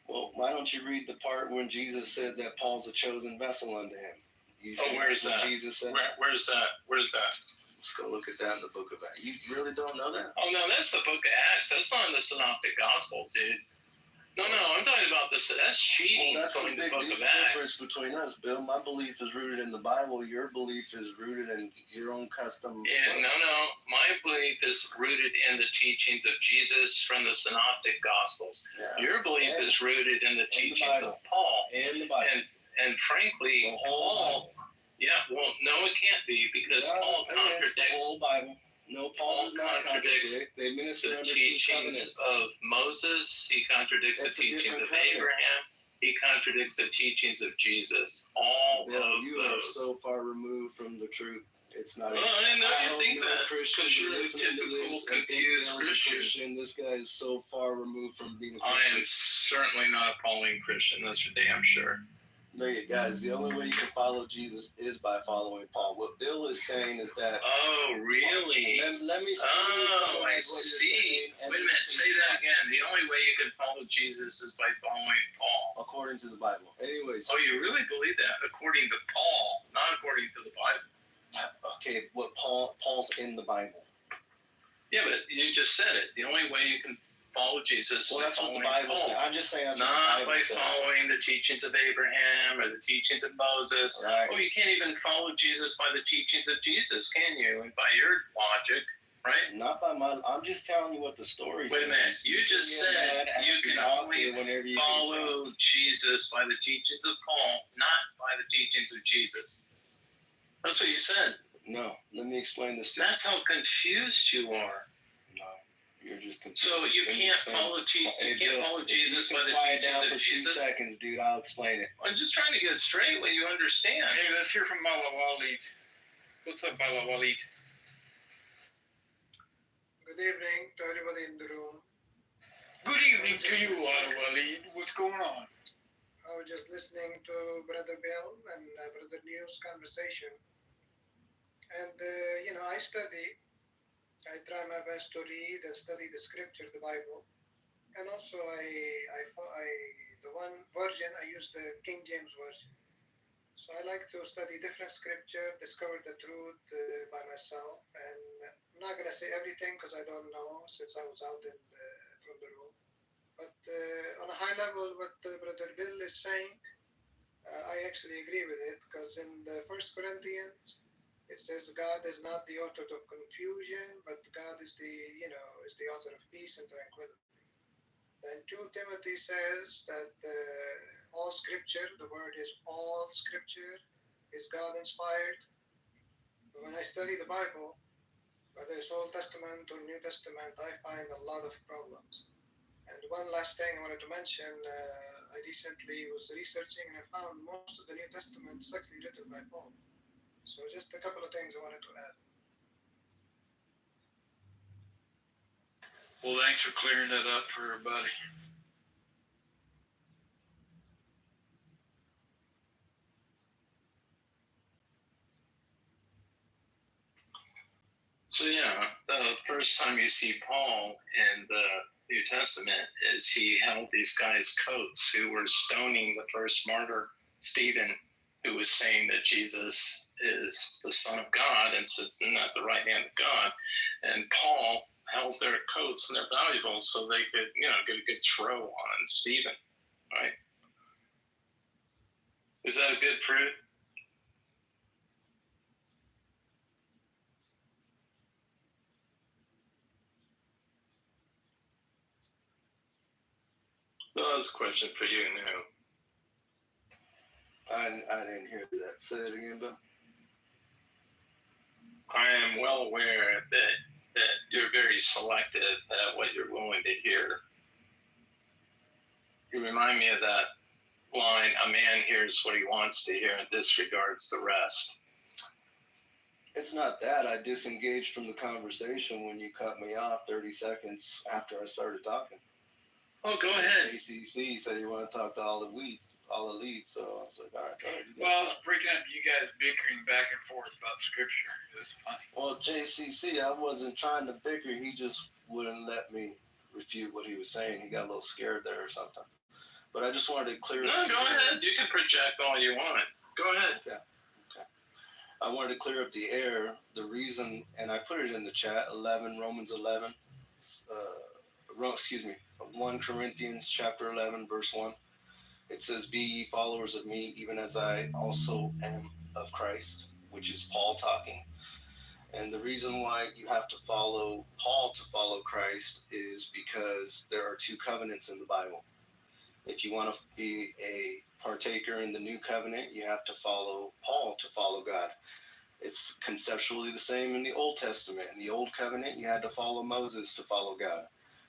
Well, why don't you read the part when Jesus said that Paul's a chosen vessel unto him? Where's that? Jesus said Where's that? Let's go look at that in the book of Acts. You really don't know that? Oh, no, that's the book of Acts. That's not in the Synoptic Gospel, dude. No, I'm talking about this. That's cheating. Well, that's the the big book of difference between us, Bill. My belief is rooted in the Bible. Your belief is rooted in your own custom. Yeah, no. My belief is rooted in the teachings of Jesus from the Synoptic Gospels. Yeah. Your belief is rooted in the teachings of Paul. In the Bible. And frankly, Paul. Yeah, well, no, it can't be because Paul contradicts the whole Bible. No, Paul does not contradict. They minister the under two teachings covenants. of Moses. He contradicts the teachings of Abraham. He contradicts the teachings of Jesus. All Bill, of you are those. so far removed from the truth. It's not. Well, I know you hope think no that Christians because you're are a listening to typical this and think confused Bill's a Christian. This guy is so far removed from being a I Christian. am certainly not a Pauline Christian. That's for damn sure. There you guys. The only way you can follow Jesus is by following Paul. What Bill is saying is that. Oh, really? Let me. Oh, I see. Wait a minute. Say that again. The only way you can follow Jesus is by following Paul. According to the Bible. Anyways. Oh, you really believe that? According to Paul, not according to the Bible. Okay, what Paul's in the Bible. Yeah, but you just said it. The only way you can follow Jesus is by that's following what the Bible Paul. says. I'm just saying that's not what the Bible by says. Following the teachings of Abraham or the teachings of Moses. Right. Oh, you can't even follow Jesus by the teachings of Jesus, can you? And by your logic, right? Not by my. I'm just telling you what the story says. Wait a minute. You just said you can only follow Jesus by the teachings of Paul, not by the teachings of Jesus. That's what you said. No, let me explain this to you. That's how confused you are. No, you're just confused. So you can't follow Jesus by the teachings of Jesus? 2 seconds, dude. I'll explain it. I'm just trying to get it straight when you understand. Hey, let's hear from Mala Walid. What's up, Mala Walid? Good evening to everybody in the room. Good evening to you, Mala Walid. What's going on? I was just listening to Brother Bill and Brother New's conversation. And, I study. I try my best to read and study the scripture, the Bible. And also, the one version, I use the King James Version. So I like to study different scripture, discover the truth by myself. And I'm not going to say everything because I don't know since I was out from the room. But on a high level, what Brother Bill is saying, I actually agree with it because in the 1 Corinthians, it says God is not the author of confusion, but God is the author of peace and tranquility. Then 2 Timothy says that all scripture, the word is all scripture, is God inspired. But when I study the Bible, whether it's Old Testament or New Testament, I find a lot of problems. And one last thing I wanted to mention, I recently was researching and I found most of the New Testament is actually written by Paul. So just a couple of things I wanted to add. Well, thanks for clearing that up for everybody. So the first time you see Paul in the New Testament is he held these guys' coats who were stoning the first martyr, Stephen, who was saying that Jesus is the Son of God and sits at the right hand of God. And Paul held their coats and their valuables so they could, get a good throw on Stephen, right? Is that a good fruit? That was a question for you now. I didn't hear that. Say that again, Bill. I am well aware that that you're very selective at what you're willing to hear. You remind me of that line, a man hears what he wants to hear and disregards the rest. It's not that. I disengaged from the conversation when you cut me off 30 seconds after I started talking. Oh, go ahead. ACC said he wanted to talk to all the leads, so I was like, all right, go ahead. Well, I was breaking up you guys bickering back and forth about scripture. It was funny. Well, JCC, I wasn't trying to bicker. He just wouldn't let me refute what he was saying. He got a little scared there or something. But I just wanted to clear up. No, go ahead. You can project all you want. Go ahead. Okay. I wanted to clear up the air. The reason, and I put it in the chat, Romans 11, 1 Corinthians chapter 11, verse 1. It says, be ye followers of me, even as I also am of Christ, which is Paul talking. And the reason why you have to follow Paul to follow Christ is because there are two covenants in the Bible. If you want to be a partaker in the new covenant, you have to follow Paul to follow God. It's conceptually the same in the Old Testament. In the Old Covenant, you had to follow Moses to follow God.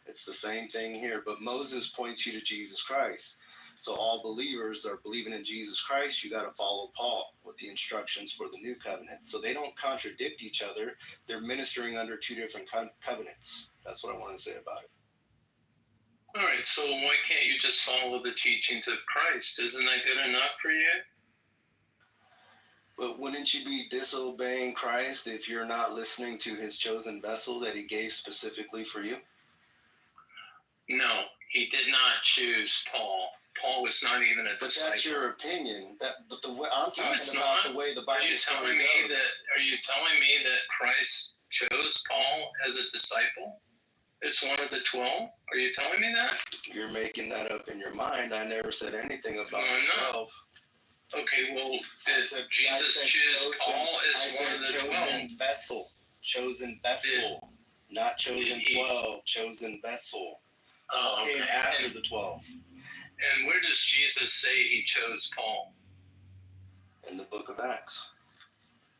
It's the same thing here, but Moses points you to Jesus Christ. So all believers are believing in Jesus Christ. You got to follow Paul with the instructions for the new covenant. So they don't contradict each other. They're ministering under two different covenants. That's what I want to say about it. All right, so why can't you just follow the teachings of Christ? Isn't that good enough for you? But wouldn't you be disobeying Christ if you're not listening to his chosen vessel that he gave specifically for you? No, he did not choose Paul. Paul was not even a disciple. But that's your opinion. But the way I'm talking about the way the Bible Are you telling me that Christ chose Paul as a disciple? As one of the 12? Are you telling me that? You're making that up in your mind. I never said anything about the 12. Okay, well, did Jesus choose Paul as one of the 12? Chosen vessel. Not chosen 12, chosen vessel. Oh, okay. Came after the 12. And where does Jesus say he chose Paul? In the book of Acts.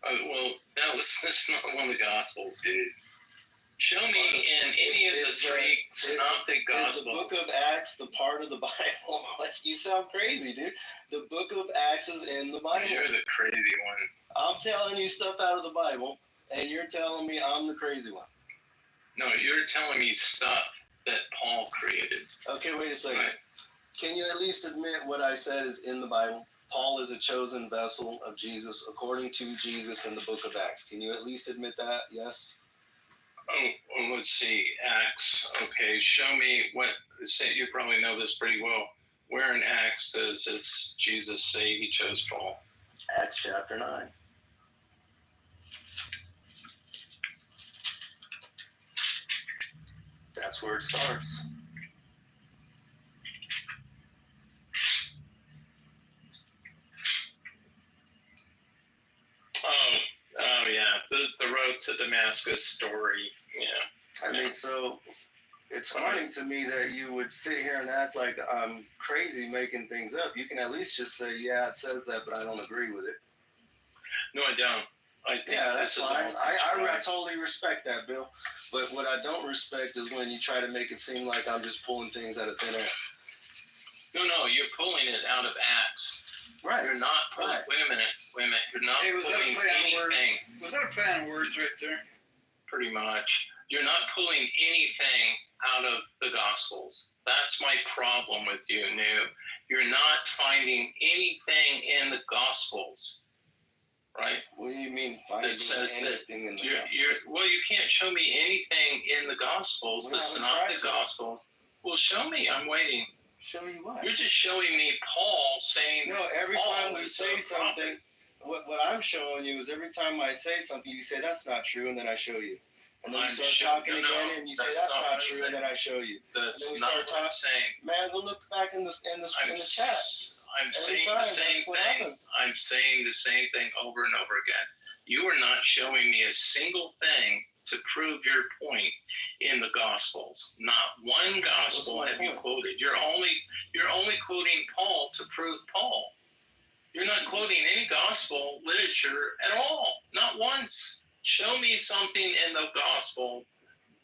Well, that's not one of the Gospels, dude. Show me in any of the three synoptic Gospels. Is the book of Acts the part of the Bible? You sound crazy, dude. The book of Acts is in the Bible. You're the crazy one. I'm telling you stuff out of the Bible, and you're telling me I'm the crazy one. No, you're telling me stuff that Paul created. Okay, wait a second. Right. Can you at least admit what I said is in the Bible? Paul is a chosen vessel of Jesus, according to Jesus in the book of Acts. Can you at least admit that? Yes? Oh, let's see. Acts. Okay, show me what. You probably know this pretty well. Where in Acts does it's Jesus say he chose Paul? Acts chapter 9. That's where it starts. Oh yeah, the road to Damascus story. Yeah. I mean, so it's funny to me that you would sit here and act like I'm crazy making things up. You can at least just say, yeah, it says that, but I don't agree with it. No, I don't. I think that's fine. I totally respect that, Bill. But what I don't respect is when you try to make it seem like I'm just pulling things out of thin air. No, you're pulling it out of Acts. Right. You're not pulling. Right. Wait a minute. You're not pulling anything. Was that a play on words right there? Pretty much. You're not pulling anything out of the Gospels. That's my problem with you, New. You're not finding anything in the Gospels. Right? What do you mean finding anything in the Gospels? Well, you can't show me anything in the Gospels, the synoptic Gospels. Well, show me. I'm waiting. Show you what? You're just showing me Paul saying. No, every time we say something, what I'm showing you is every time I say something, you say that's not true, and then I show you. And then we start talking again, and you say that's not true, and then I show you. That's and then we not start what I'm saying. Man, go look back in the chat. I'm saying the same thing. I'm saying the same thing over and over again. You are not showing me a single thing to prove your point in the Gospels. Not one Gospel have you quoted. You're only quoting Paul to prove Paul. You're not quoting any Gospel literature at all. Not once. Show me something in the Gospel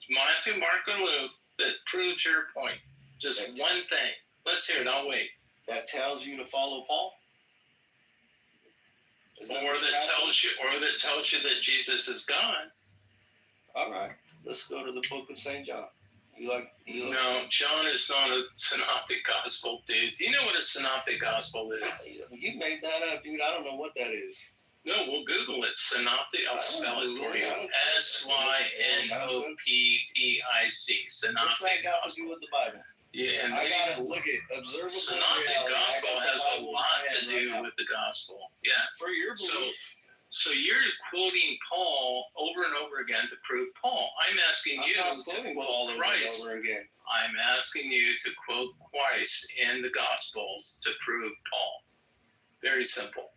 Matthew, Mark, or Luke that proves your point. Just one thing. Let's hear it. I'll wait. That tells you to follow Paul? Or that tells you that Jesus is God. All right. Let's go to the book of St. John. No, John is not a synoptic gospel, dude. Do you know what a synoptic gospel is? You made that up, dude. I don't know what that is. No, we'll Google it. Synoptic. I'll spell it for you. SYNOPTIC. Synoptic. What's that got to do with the Bible? Yeah, and I gotta look at observable synoptic reality. gospel has a lot to do with the gospel. Yeah. For your belief. So you're quoting Paul over and over again to prove Paul. I'm asking you to quote Christ. Over and again. I'm asking you to quote Christ in the Gospels to prove Paul. Very simple.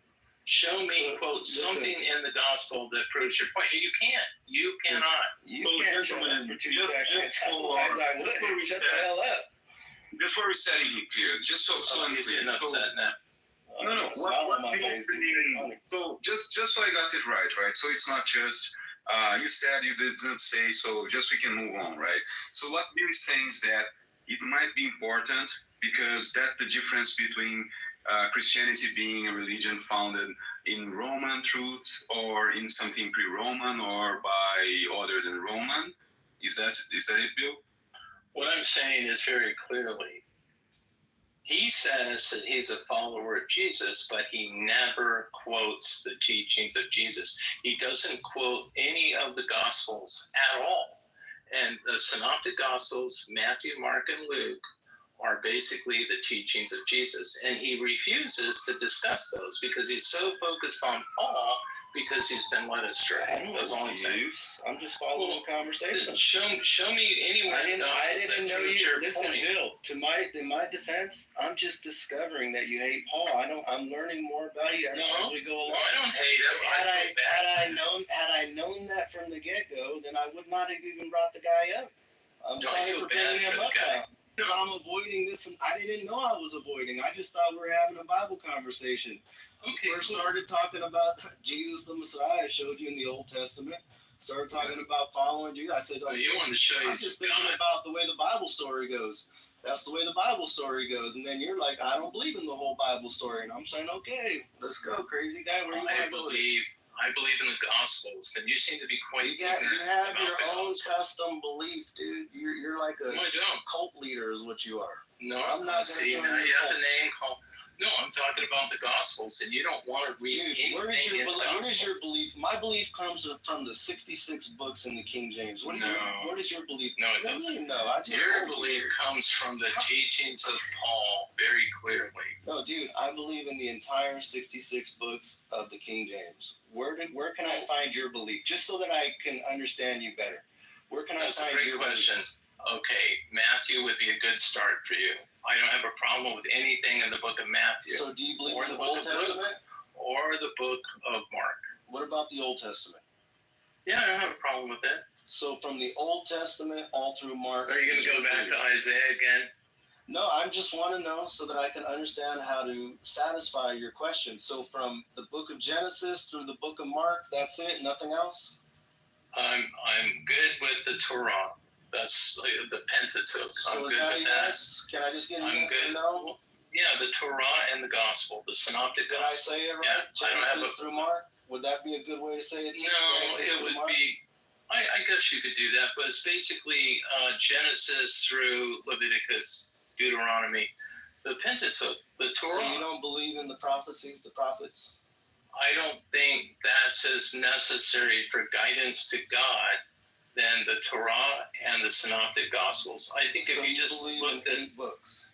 Show me, quote, something in the Gospel that proves your point. You can't. You cannot. You can't shut up for 2 seconds. Otherwise I would. Shut the hell up. Just for setting it clear, just so I'm he's clear. getting upset now. No. So just so I got it right? So it's not just you said you didn't say, so just we can move on, right? So what Bill is saying is that it might be important because that's the difference between Christianity being a religion founded in Roman truth or in something pre-Roman or by other than Roman. Is that it, Bill? What I'm saying is very clearly, he says that he's a follower of Jesus, but he never quotes the teachings of Jesus. He doesn't quote any of the Gospels at all. And the Synoptic Gospels, Matthew, Mark, and Luke, are basically the teachings of Jesus. And he refuses to discuss those because he's so focused on Paul because he's been led astray. That's all I'm saying. I'm just following the conversation. Show me anywhere. I didn't know you. Listen, Bill. In my defense, I'm just discovering that you hate Paul. I'm learning more about you as we go along. No, I don't hate him. Had I known that from the get go, then I would not have even brought the guy up. I'm sorry for bringing him up now. I'm avoiding this, and I didn't know I was avoiding. I just thought we were having a Bible conversation. Okay, First started talking about Jesus the Messiah. I showed you in the Old Testament. Started talking about following you. I said, you want to show you I'm just thinking about the way the Bible story goes. That's the way the Bible story goes. And then you're like, I don't believe in the whole Bible story. And I'm saying, okay, let's go, crazy guy. Where you want to go? I believe in the Gospels, and you seem to be quite ignorant. You have your own custom belief, dude. You're like a cult leader is what you are. No, I'm not see, now you have to name call. No, I'm talking about the Gospels, and you don't want to read anything where is your in the Where is your Gospels. belief? My belief comes from the 66 books in the King James. What is your belief? No, it doesn't. No, Your belief comes from the teachings of Paul very clearly. No, dude, I believe in the entire 66 books of the King James. Where can I find your belief? Just so that I can understand you better. Where can I find your question. belief? Okay, Matthew would be a good start for you. I don't have a problem with anything in the book of Matthew. So do you believe in the book Old Testament? Or the book of Mark. What about the Old Testament? Yeah, I don't have a problem with that. So from the Old Testament all through Mark. Are you going to go back to Isaiah again? No, I just want to know so that I can understand how to satisfy your question. So from the book of Genesis through the book of Mark, that's it? Nothing else? I'm good with the Torah. That's the Pentateuch. I'm good with that. Yes? Can I just get a yes good. or no? Yeah, the Torah and the Gospel, the Synoptic Gospel. Did I say it right? Yeah, Genesis through Mark? Would that be a good way to say it? No, it would be. I guess you could do that, but it's basically Genesis through Leviticus, Deuteronomy, the Pentateuch, the Torah. So you don't believe in the prophecies, the prophets? I don't think that's as necessary for guidance to God than the Torah and the Synoptic Gospels. I think if you just looked at 8 books.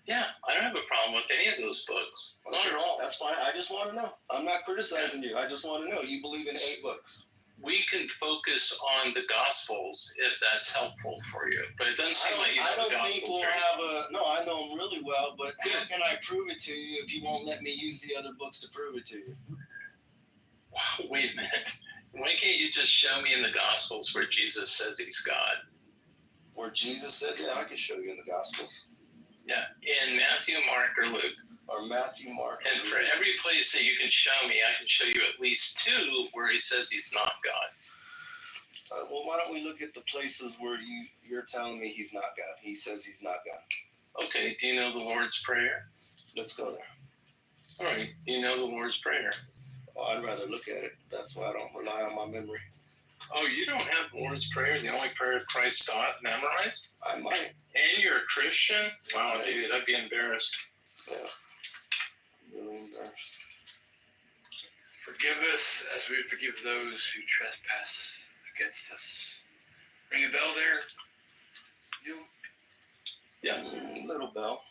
Yeah, I don't have a problem with any of those books. Okay. Not at all. That's fine. I just want to know. I'm not criticizing you. I just want to know. You believe in 8 books. We can focus on the Gospels if that's helpful for you. But it doesn't seem like you know the Gospels. I don't think we'll have a... No, I know them really well, but how can I prove it to you if you won't let me use the other books to prove it to you? Wow, wait a minute. Why can't you just show me in the Gospels where Jesus says he's God? Where Jesus said, yeah, I can show you in the Gospels. Yeah, in Matthew, Mark, or Luke. Or Matthew, Mark. And for every place that you can show me, I can show you at least 2 where he says he's not God. Well, why don't we look at the places where you're telling me he's not God? He says he's not God. Okay, do you know the Lord's Prayer? Let's go there. All right, do you know the Lord's Prayer? Oh, I'd rather look at it. That's why I don't rely on my memory. Oh, you don't have the Lord's Prayer, the only prayer Christ taught, memorized? I might. And you're a Christian? Wow, dude, I'd be embarrassed. Yeah. Really embarrassed. Forgive us as we forgive those who trespass against us. Ring a bell there? You? Yes. Little bell.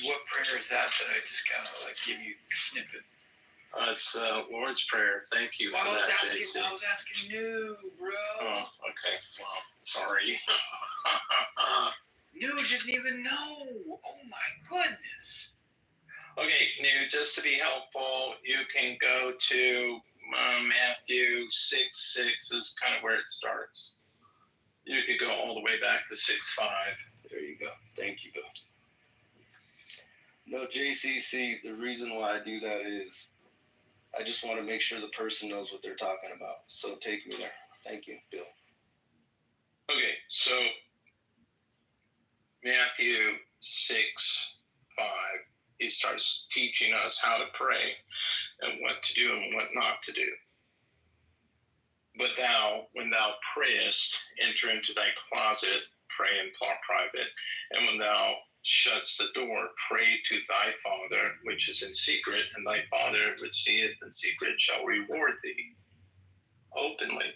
What prayer is that I just kind of like give you a snippet? It's Lord's Prayer. Thank you for I was that, asking, JC. I was asking you, bro. Oh, okay. Well, sorry. You didn't even know. Oh my goodness. Okay, New, just to be helpful, you can go to Matthew 6:6 is kind of where it starts. You could go all the way back to 6:5. There you go. Thank you, Bill. No, JCC, the reason why I do that is I just want to make sure the person knows what they're talking about. So take me there. Thank you, Bill. Okay, so Matthew 6:5, he starts teaching us how to pray and what to do and what not to do. But thou, when thou prayest, enter into thy closet, pray in private, and when thou shuts the door, pray to thy Father which is in secret, and thy Father which seeth in secret shall reward thee openly.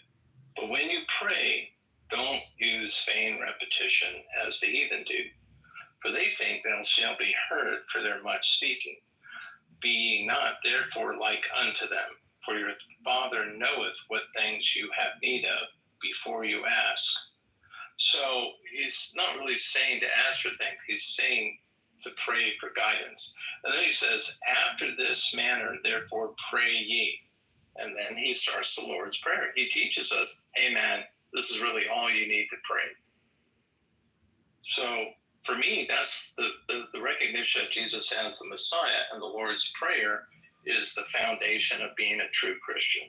But when you pray, don't use vain repetition as the heathen do, for they think they shall be heard for their much speaking. Be ye not therefore like unto them, for your Father knoweth what things you have need of before you ask. So he's not really saying to ask for things, he's saying to pray for guidance. And then he says, after this manner, therefore pray ye. And then he starts the Lord's Prayer. He teaches us, hey man, this is really all you need to pray. So for me, that's the recognition of Jesus as the Messiah, and the Lord's Prayer is the foundation of being a true Christian,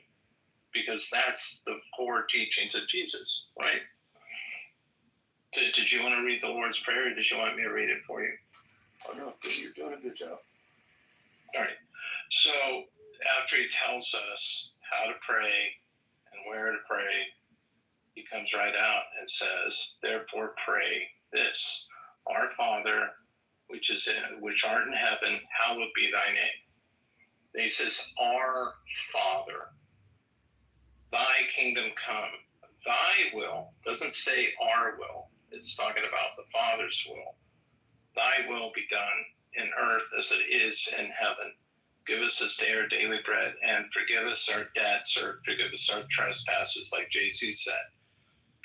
because that's the core teachings of Jesus, right? Did you want to read the Lord's Prayer, or did you want me to read it for you? Oh, no, you're doing a good job. All right. So after he tells us how to pray and where to pray, he comes right out and says, therefore pray this, our Father, which art in heaven, hallowed be thy name. Then he says, our Father, thy kingdom come, thy will, doesn't say our will. It's talking about the Father's will. Thy will be done in earth as it is in heaven. Give us this day our daily bread, and forgive us our debts, or forgive us our trespasses, like JC said.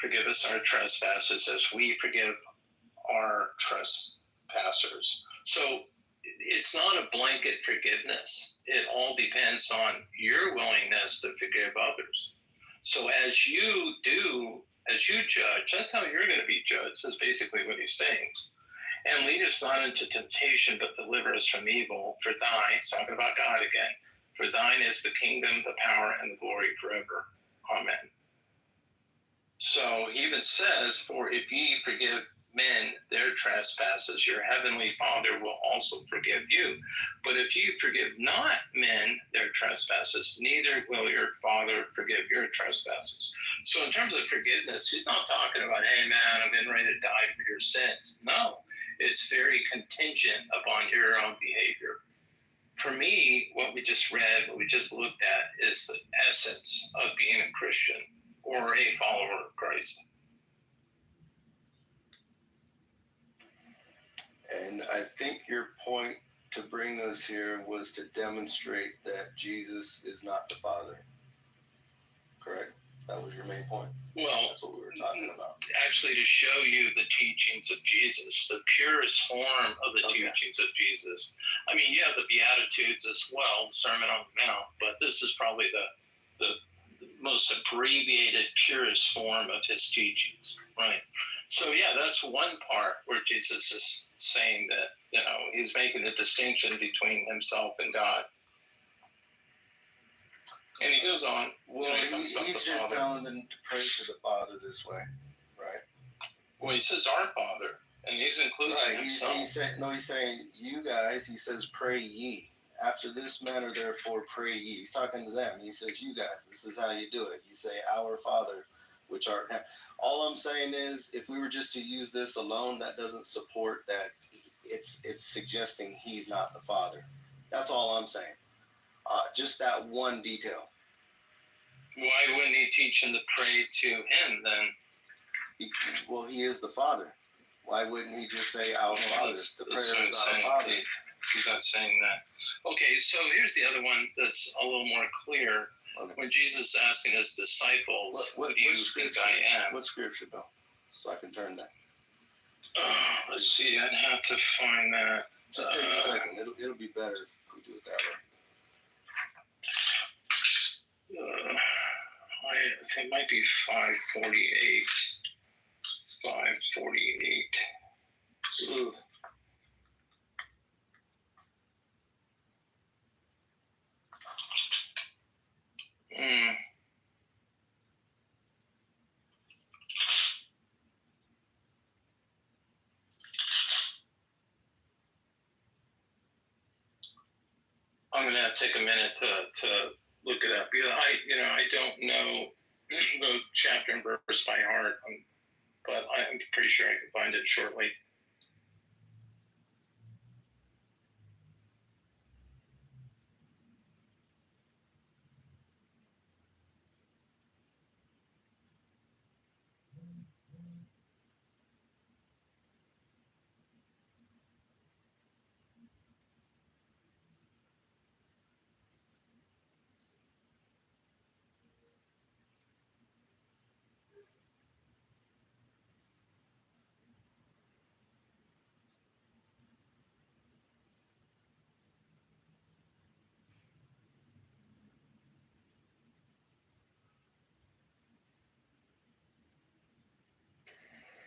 Forgive us our trespasses as we forgive our trespassers. So it's not a blanket forgiveness. It all depends on your willingness to forgive others. So as you judge, that's how you're going to be judged, is basically what he's saying. And lead us not into temptation, but deliver us from evil. For thine, it's talking about God again, for thine is the kingdom, the power, and the glory forever. Amen. So he even says, for if ye forgive men their trespasses, your heavenly Father will also forgive you. But if you forgive not men their trespasses, neither will your Father forgive your trespasses. So in terms of forgiveness, he's not talking about, hey man, I'm getting ready to die for your sins. No, it's very contingent upon your own behavior. For me, what we just read, what we just looked at, is the essence of being a Christian or a follower of Christ. And I think your point to bring us here was to demonstrate that Jesus is not the Father. Correct? That was your main point? Well, that's what we were talking about. Actually, to show you the teachings of Jesus, the purest form of the teachings of Jesus. I mean, you have the Beatitudes as well, the Sermon on the Mount, but this is probably the most abbreviated, purest form of his teachings, right? So yeah, that's one part where Jesus is saying that, he's making the distinction between himself and God. And he goes on. Well, he's just telling them to pray to the Father this way, right? Well, he says our Father, and he's including himself. He's saying you guys. He says pray ye. After this manner, therefore, pray ye. He's talking to them. He says, you guys, this is how you do it. You say, our Father, which art in heaven. All I'm saying is, if we were just to use this alone, that doesn't support that. It's suggesting he's not the Father. That's all I'm saying. Just that one detail. Why wouldn't he teach them to pray to him then? Well, he is the Father. Why wouldn't he just say, our Father? The prayer is our Father. He's not saying that. Okay, so here's the other one that's a little more clear. Okay. When Jesus is asking his disciples, who do you think I am? What scripture, Bill? So I can turn that. Let's see, I'd have to find that. Just take a second. It'll be better if we do it that way. I think it might be 548. 548. Ooh. I'm gonna have to take a minute to look it up. I don't know the chapter and verse by heart, but I'm pretty sure I can find it shortly.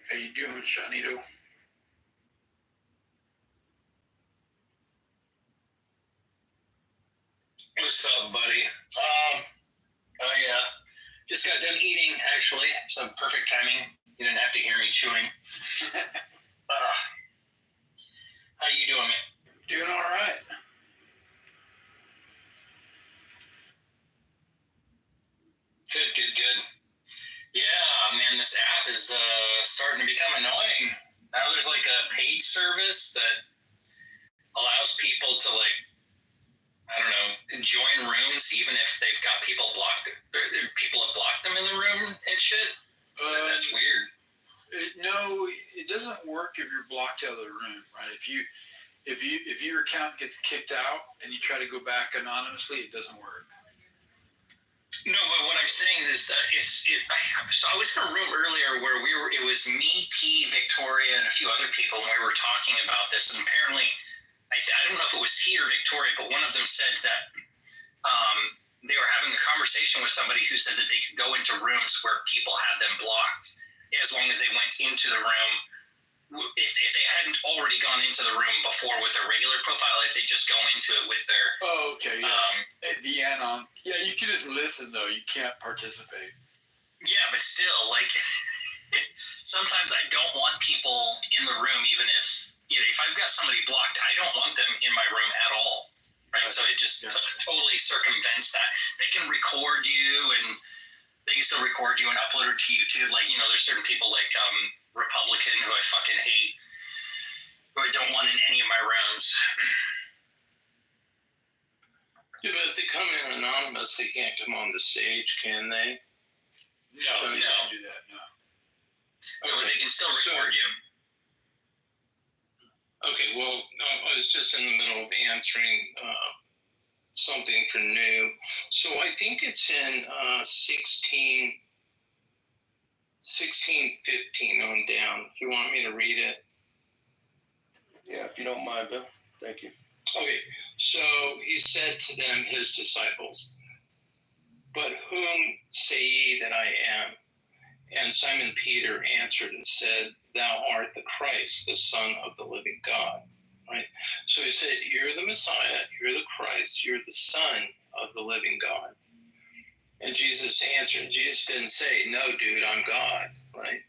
How you doing, Shanito? What's up, buddy? I just got done eating, actually, so perfect timing. You didn't have to hear me chewing. How you doing, man? Doing all right. Good. Yeah, man, this app is starting to become annoying. Now there's like a paid service that allows people to, like, I don't know, join rooms even if they've got people blocked. People have blocked them in the room and shit. That's weird. No, it doesn't work if you're blocked out of the room, right? If your account gets kicked out and you try to go back anonymously, it doesn't work. No, but what I'm saying is that so I was in a room earlier where it was me, T, Victoria, and a few other people, and we were talking about this, and apparently, I don't know if it was T or Victoria, but one of them said that they were having a conversation with somebody who said that they could go into rooms where people had them blocked as long as they went into the room. If they hadn't already gone into the room before with their regular profile, if they just go into it with their... Oh, okay, yeah. At the anon. Yeah, you can just listen, though. You can't participate. Yeah, but still, like, sometimes I don't want people in the room, even if, if I've got somebody blocked, I don't want them in my room at all. Right? So it just totally circumvents that. They can record you, and they can still record you and upload it to YouTube. Like, there's certain people like Republican who I fucking hate, who I don't want in any of my rooms. Yeah, but if they come in anonymous, they can't come on the stage, can they? No, they can't do that, no. Okay. But they can still record you. Okay, well, I was just in the middle of answering something for new. So I think it's in 16:15 on down. If you want me to read it. Yeah, if you don't mind, Bill. Thank you. Okay, so he said to them, his disciples, "But whom say ye that I am?" And Simon Peter answered and said, "Thou art the Christ, the Son of the living God." Right? So he said, "You're the Messiah, you're the Christ, you're the Son of the living God." And Jesus answered. Jesus didn't say, no, dude, I'm God, right?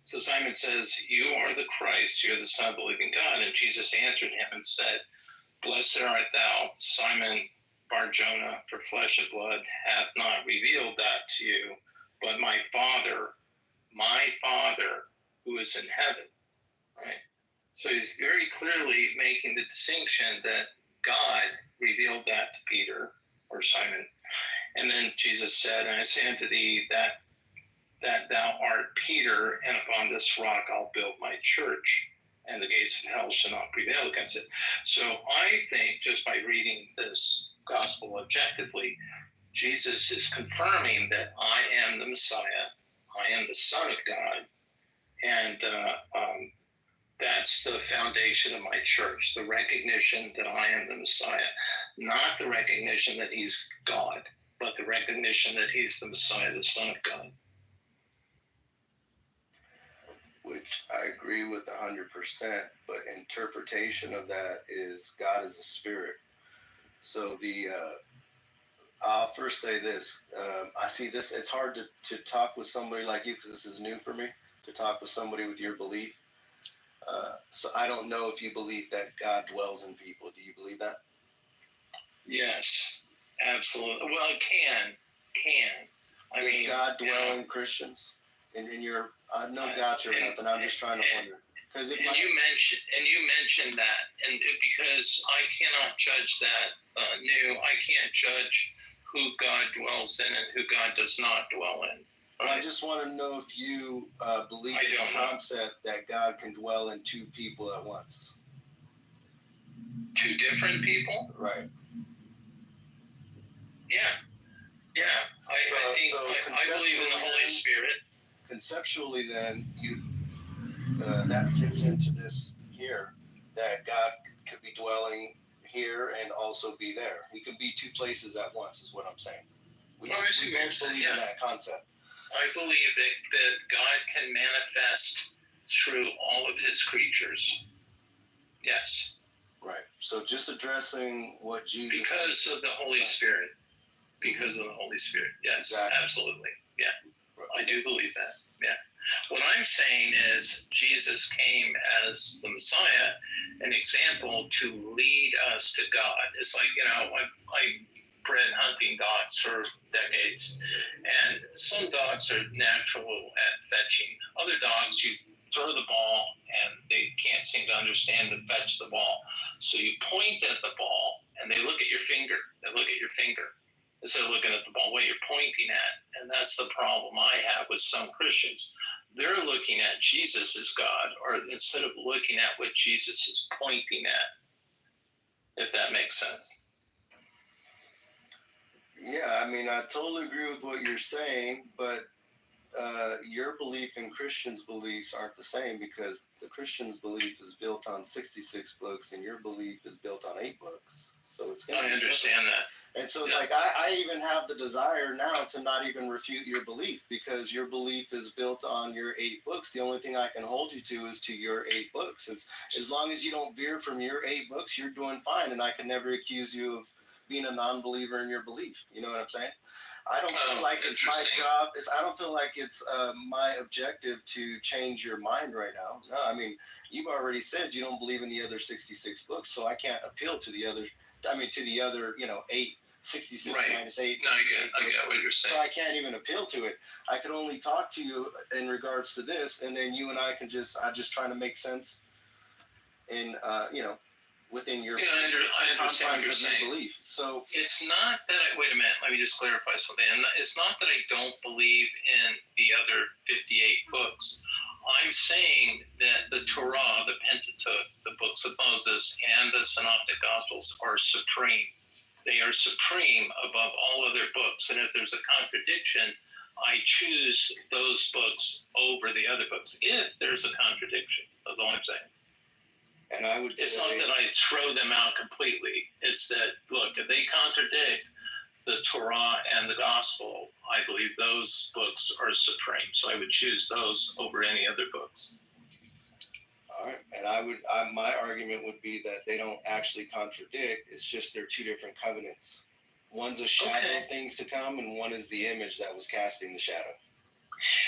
So Simon says, you are the Christ, you're the Son of the living God. And Jesus answered him and said, blessed art thou, Simon Bar-Jonah, for flesh and blood hath not revealed that to you, but my Father who is in heaven, right? So he's very clearly making the distinction that God revealed that to Peter or Simon. And then Jesus said, and I say unto thee that thou art Peter, and upon this rock I'll build my church, and the gates of hell shall not prevail against it. So I think just by reading this gospel objectively, Jesus is confirming that I am the Messiah, I am the Son of God, and that's the foundation of my church, the recognition that I am the Messiah, not the recognition that he's God, but the recognition that he's the Messiah, the Son of God. Which I agree with 100%, but interpretation of that is God is a spirit. So I'll first say this. I see this, it's hard to talk with somebody like you because this is new for me, to talk with somebody with your belief. So I don't know if you believe that God dwells in people. Do you believe that? Yes, absolutely. Well, it can. Does God dwell in Christians? In your, no gotcha or nothing. I'm just trying to wonder. Because you mentioned that, and because I cannot judge that I can't judge who God dwells in and who God does not dwell in. I just want to know if you believe in the concept that God can dwell in two people at once. Two different people? Right. Yeah. I believe in the Holy Spirit. Conceptually, then, that fits into this here, that God could be dwelling here and also be there. He can be two places at once, is what I'm saying. We both believe in that concept. I believe that God can manifest through all of his creatures. Yes. Right. So just addressing what Jesus... Because of the Holy Spirit. Because of the Holy Spirit. Yes, exactly. Absolutely. Yeah. I do believe that. Yeah. What I'm saying is Jesus came as the Messiah, an example to lead us to God. It's like, I bred hunting dogs for decades, and some dogs are natural at fetching. Other dogs, you throw the ball and they can't seem to understand to fetch the ball. So you point at the ball and they look at your finger. Instead of looking at the ball, what you're pointing at. And that's the problem I have with some Christians. They're looking at Jesus as God, or instead of looking at what Jesus is pointing at, if that makes sense. Yeah, I totally agree with what you're saying, but your belief and Christians' beliefs aren't the same, because the Christians' belief is built on 66 books and your belief is built on 8 books. So it's going to I understand that. And so, I even have the desire now to not even refute your belief, because your belief is built on your 8 books. The only thing I can hold you to is to your 8 books. As long as you don't veer from your 8 books, you're doing fine, and I can never accuse you of being a non-believer in your belief. You know what I'm saying? I don't feel like it's my job. I don't feel like it's my objective to change your mind right now. No, you've already said you don't believe in the other 66 books, so I can't appeal to the other. To the other, 8. 66 right. minus 8. No, I get what you're saying. So I can't even appeal to it. I could only talk to you in regards to this, and then you and I'm just trying to make sense in, within your I understand what you're saying. Belief. So it's not that wait a minute, let me just clarify something. It's not that I don't believe in the other 58 books. I'm saying that the Torah, the Pentateuch, the books of Moses, and the Synoptic Gospels are supreme. They are supreme above all other books. And if there's a contradiction, I choose those books over the other books. If there's a contradiction, that's all I'm saying. And I would say... It's not that I throw them out completely. It's that, look, if they contradict the Torah and the Gospel, I believe those books are supreme. So I would choose those over any other books. All right, and my argument would be that they don't actually contradict. It's just they're two different covenants. One's a shadow of things to come, and one is the image that was casting the shadow.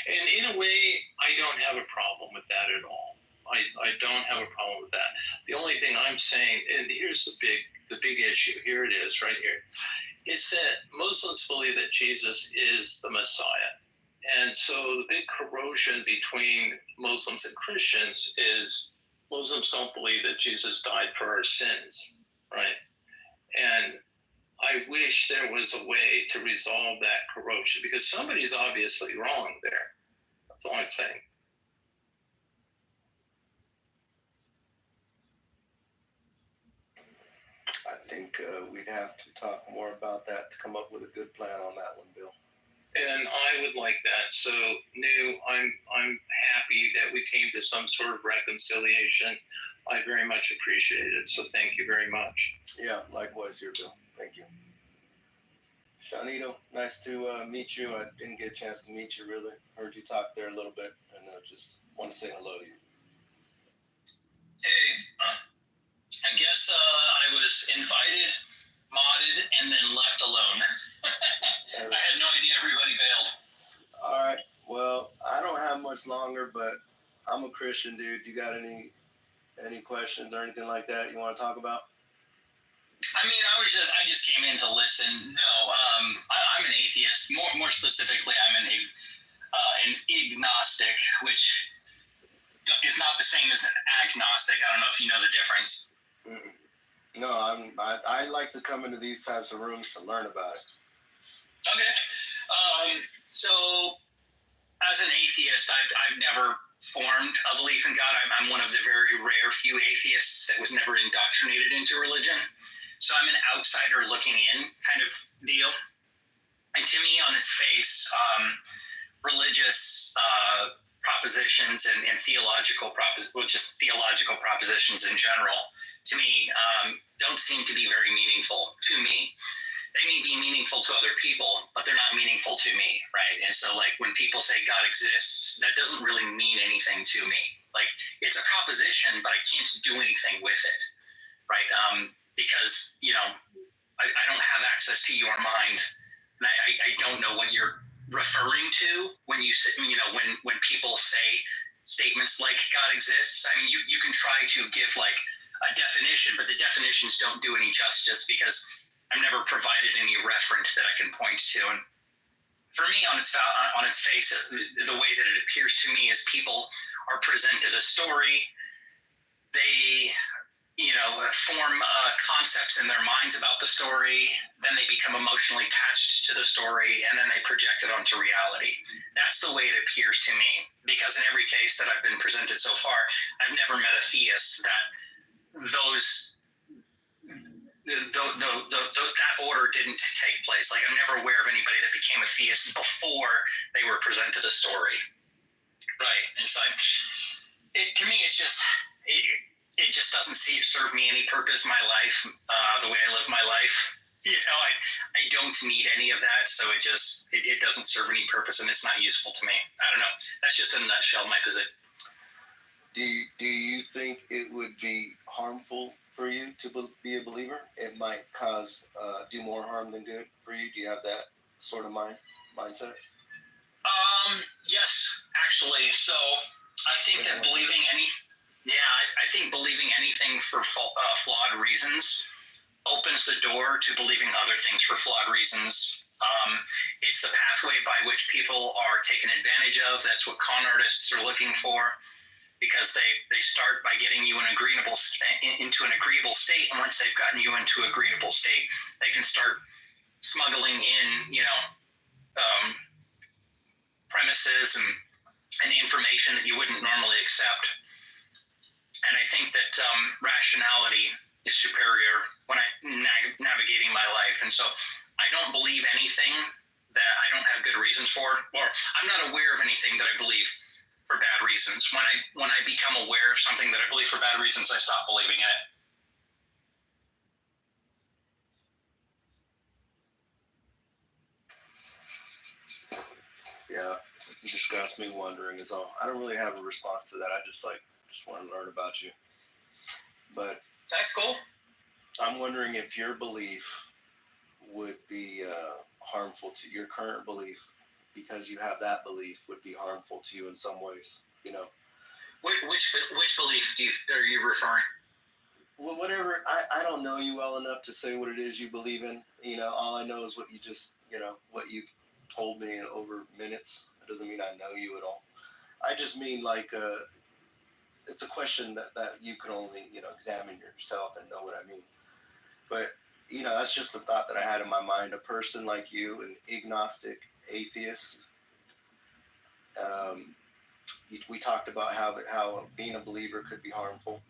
And in a way, I don't have a problem with that at all. I don't have a problem with that. The only thing I'm saying, and here's the big issue. Here it is, right here. It's that Muslims believe that Jesus is the Messiah. And so the big corrosion between Muslims and Christians is Muslims don't believe that Jesus died for our sins, right? And I wish there was a way to resolve that corrosion, because somebody's obviously wrong there. That's all I'm saying. I think we'd have to talk more about that to come up with a good plan on that one, Bill. And I would like that. So, Nu, I'm happy that we came to some sort of reconciliation. I very much appreciate it. So thank you very much. Yeah, likewise here, Bill. Thank you. Shanito, nice to meet you. I didn't get a chance to meet you, really. Heard you talk there a little bit, and just want to say hello to you. Hey, I guess I was invited, modded, and then left alone. I had no idea everybody bailed. All right. Well, I don't have much longer, but I'm a Christian dude. You got any questions or anything like that you want to talk about? I mean, I just came in to listen. No, I'm an atheist. More specifically, I'm an agnostic, which is not the same as an agnostic. I don't know if you know the difference. No, I like to come into these types of rooms to learn about it. Okay. So, as an atheist, I've never formed a belief in God. I'm one of the very rare few atheists that was never indoctrinated into religion. So I'm an outsider looking in kind of deal. And to me, on its face, religious propositions and theological propositions in general, to me, don't seem to be very meaningful to me. They may be meaningful to other people, but they're not meaningful to me, right? And so, like, when people say God exists, that doesn't really mean anything to me. Like, it's a proposition, but I can't do anything with it, right? Because, you know, I don't have access to your mind, and I don't know what you're referring to when you say, you know, when people say statements like God exists. I mean, you can try to give, like, a definition, but the definitions don't do any justice because I've never provided any reference that I can point to. And for me, on its face, the way that it appears to me is people are presented a story. They, you know, form concepts in their minds about the story. Then they become emotionally attached to the story, and then they project it onto reality. That's the way it appears to me. Because in every case that I've been presented so far, I've never met a theist that that order didn't take place. Like, I'm never aware of anybody that became a theist before they were presented a story, right? And so, to me, it just doesn't serve me any purpose. My life, the way I live my life, you know, I don't need any of that. So it doesn't serve any purpose, and it's not useful to me. I don't know. That's just in a nutshell my position. Do you think it would be harmful for you to be a believer? It might do more harm than good for you. Do you have that sort of mindset? Yes, actually. So I think that believing anything for flawed reasons opens the door to believing other things for flawed reasons. It's the pathway by which people are taken advantage of. That's what con artists are looking for. Because they start by getting you into an agreeable state, and once they've gotten you into an agreeable state, they can start smuggling in, you know, premises and information that you wouldn't normally accept. And I think that rationality is superior when I'm navigating my life, and so I don't believe anything that I don't have good reasons for, or I'm not aware of anything that I believe for bad reasons. When I become aware of something that I believe for bad reasons, I stop believing it. Yeah, you just got me wondering is all. I don't really have a response to that. I just want to learn about you. But that's cool. I'm wondering if your belief would be harmful to your current belief, because you have that belief, would be harmful to you in some ways, you know? Which belief are you referring? Well, whatever. I don't know you well enough to say what it is you believe in. You know, all I know is what you just, you know, what you've told me in over minutes. It doesn't mean I know you at all. I just mean like, it's a question that you can only, you know, examine yourself and know what I mean. But, you know, that's just the thought that I had in my mind. A person like you, an agnostic atheist, we talked about how being a believer could be harmful.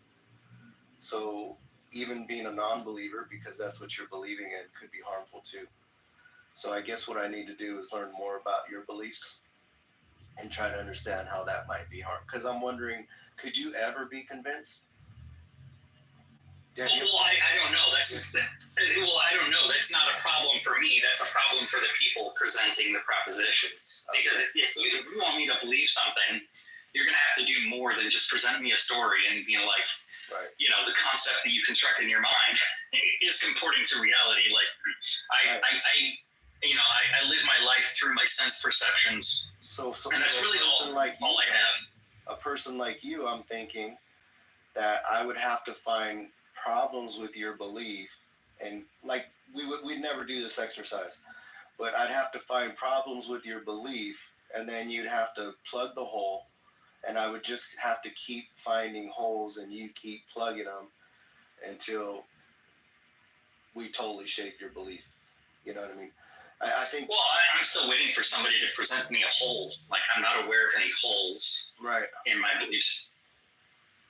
So even being a non-believer, because that's what you're believing in, could be harmful too. So I guess what I need to do is learn more about your beliefs and try to understand how that might be harmful. Because I'm wondering, could you ever be convinced? Well, I don't know. I don't know. That's not a problem for me. That's a problem for the people presenting the propositions. Because if you want me to believe something, you're going to have to do more than just present me a story and, you know, like, you know, the concept that you construct in your mind is comporting to reality. Like, I live my life through my sense perceptions. So and that's really all I have. A person like you, I'm thinking that I would have to find problems with your belief, and like we'd never do this exercise, but I'd have to find problems with your belief, and then you'd have to plug the hole, and I would just have to keep finding holes, and you keep plugging them until we totally shape your belief. You know what I mean? I think. Well, I'm still waiting for somebody to present me a hole. Like, I'm not aware of any holes in my beliefs.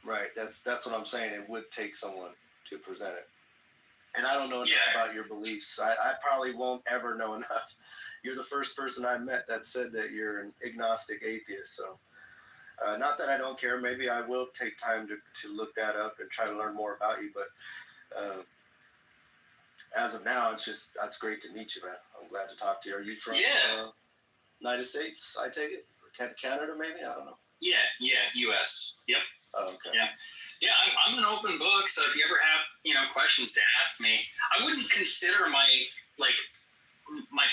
Right. That's what I'm saying. It would take someone to present it. And I don't know enough about your beliefs. I probably won't ever know enough. You're the first person I met that said that you're an agnostic atheist. So, not that I don't care. Maybe I will take time to look that up and try to learn more about you. But as of now, it's great to meet you, man. I'm glad to talk to you. Are you from United States, I take it? Or Canada, maybe? I don't know. Yeah, U.S. Yep. Oh, okay. Yeah, I'm an open book, so if you ever have, you know, questions to ask me, I wouldn't consider my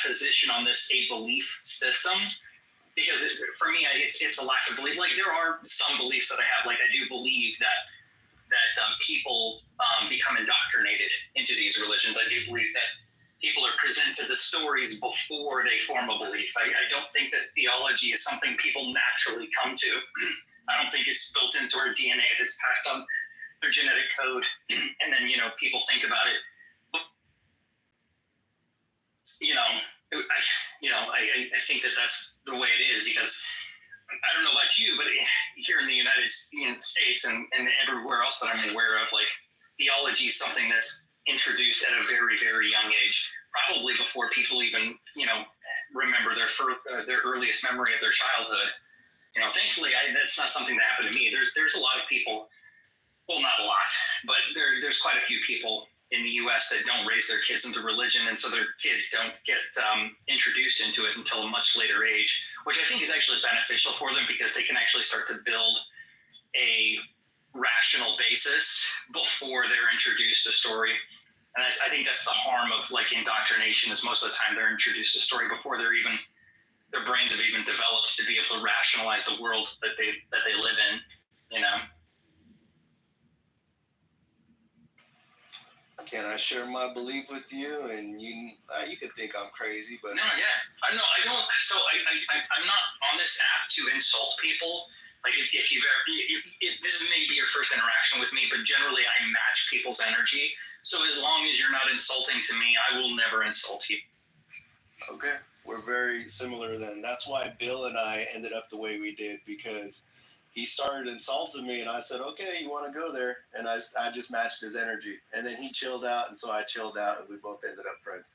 position on this a belief system, because for me, it's a lack of belief. Like, there are some beliefs that I have. Like, I do believe that people become indoctrinated into these religions. I do believe that people are presented the stories before they form a belief. I don't think that theology is something people naturally come to. I don't think it's built into our DNA. That's passed on their genetic code, and then, you know, people think about it. I think that that's the way it is, because I don't know about you, but here in the United States and everywhere else that I'm aware of, like, theology is something that's introduced at a very, very young age, probably before people even, you know, remember their earliest memory of their childhood. You know, thankfully, that's not something that happened to me. There's a lot of people, well, not a lot, but there's quite a few people in the U.S. that don't raise their kids into religion, and so their kids don't get introduced into it until a much later age, which I think is actually beneficial for them, because they can actually start to build a rational basis before they're introduced to story. And I think that's the harm of, like, indoctrination, is most of the time they're introduced to story before their brains have even developed to be able to rationalize the world that they live in, you know. Can I share my belief with you? And you could think I'm crazy, but no, yeah, I know I don't. So I'm not on this app to insult people. Like, if you've ever, this is maybe your first interaction with me, but generally I match people's energy. So as long as you're not insulting to me, I will never insult you. Okay, we're very similar then. That's why Bill and I ended up the way we did, because he started insulting me, and I said, okay, you want to go there? And I just matched his energy. And then he chilled out, and so I chilled out, and we both ended up friends.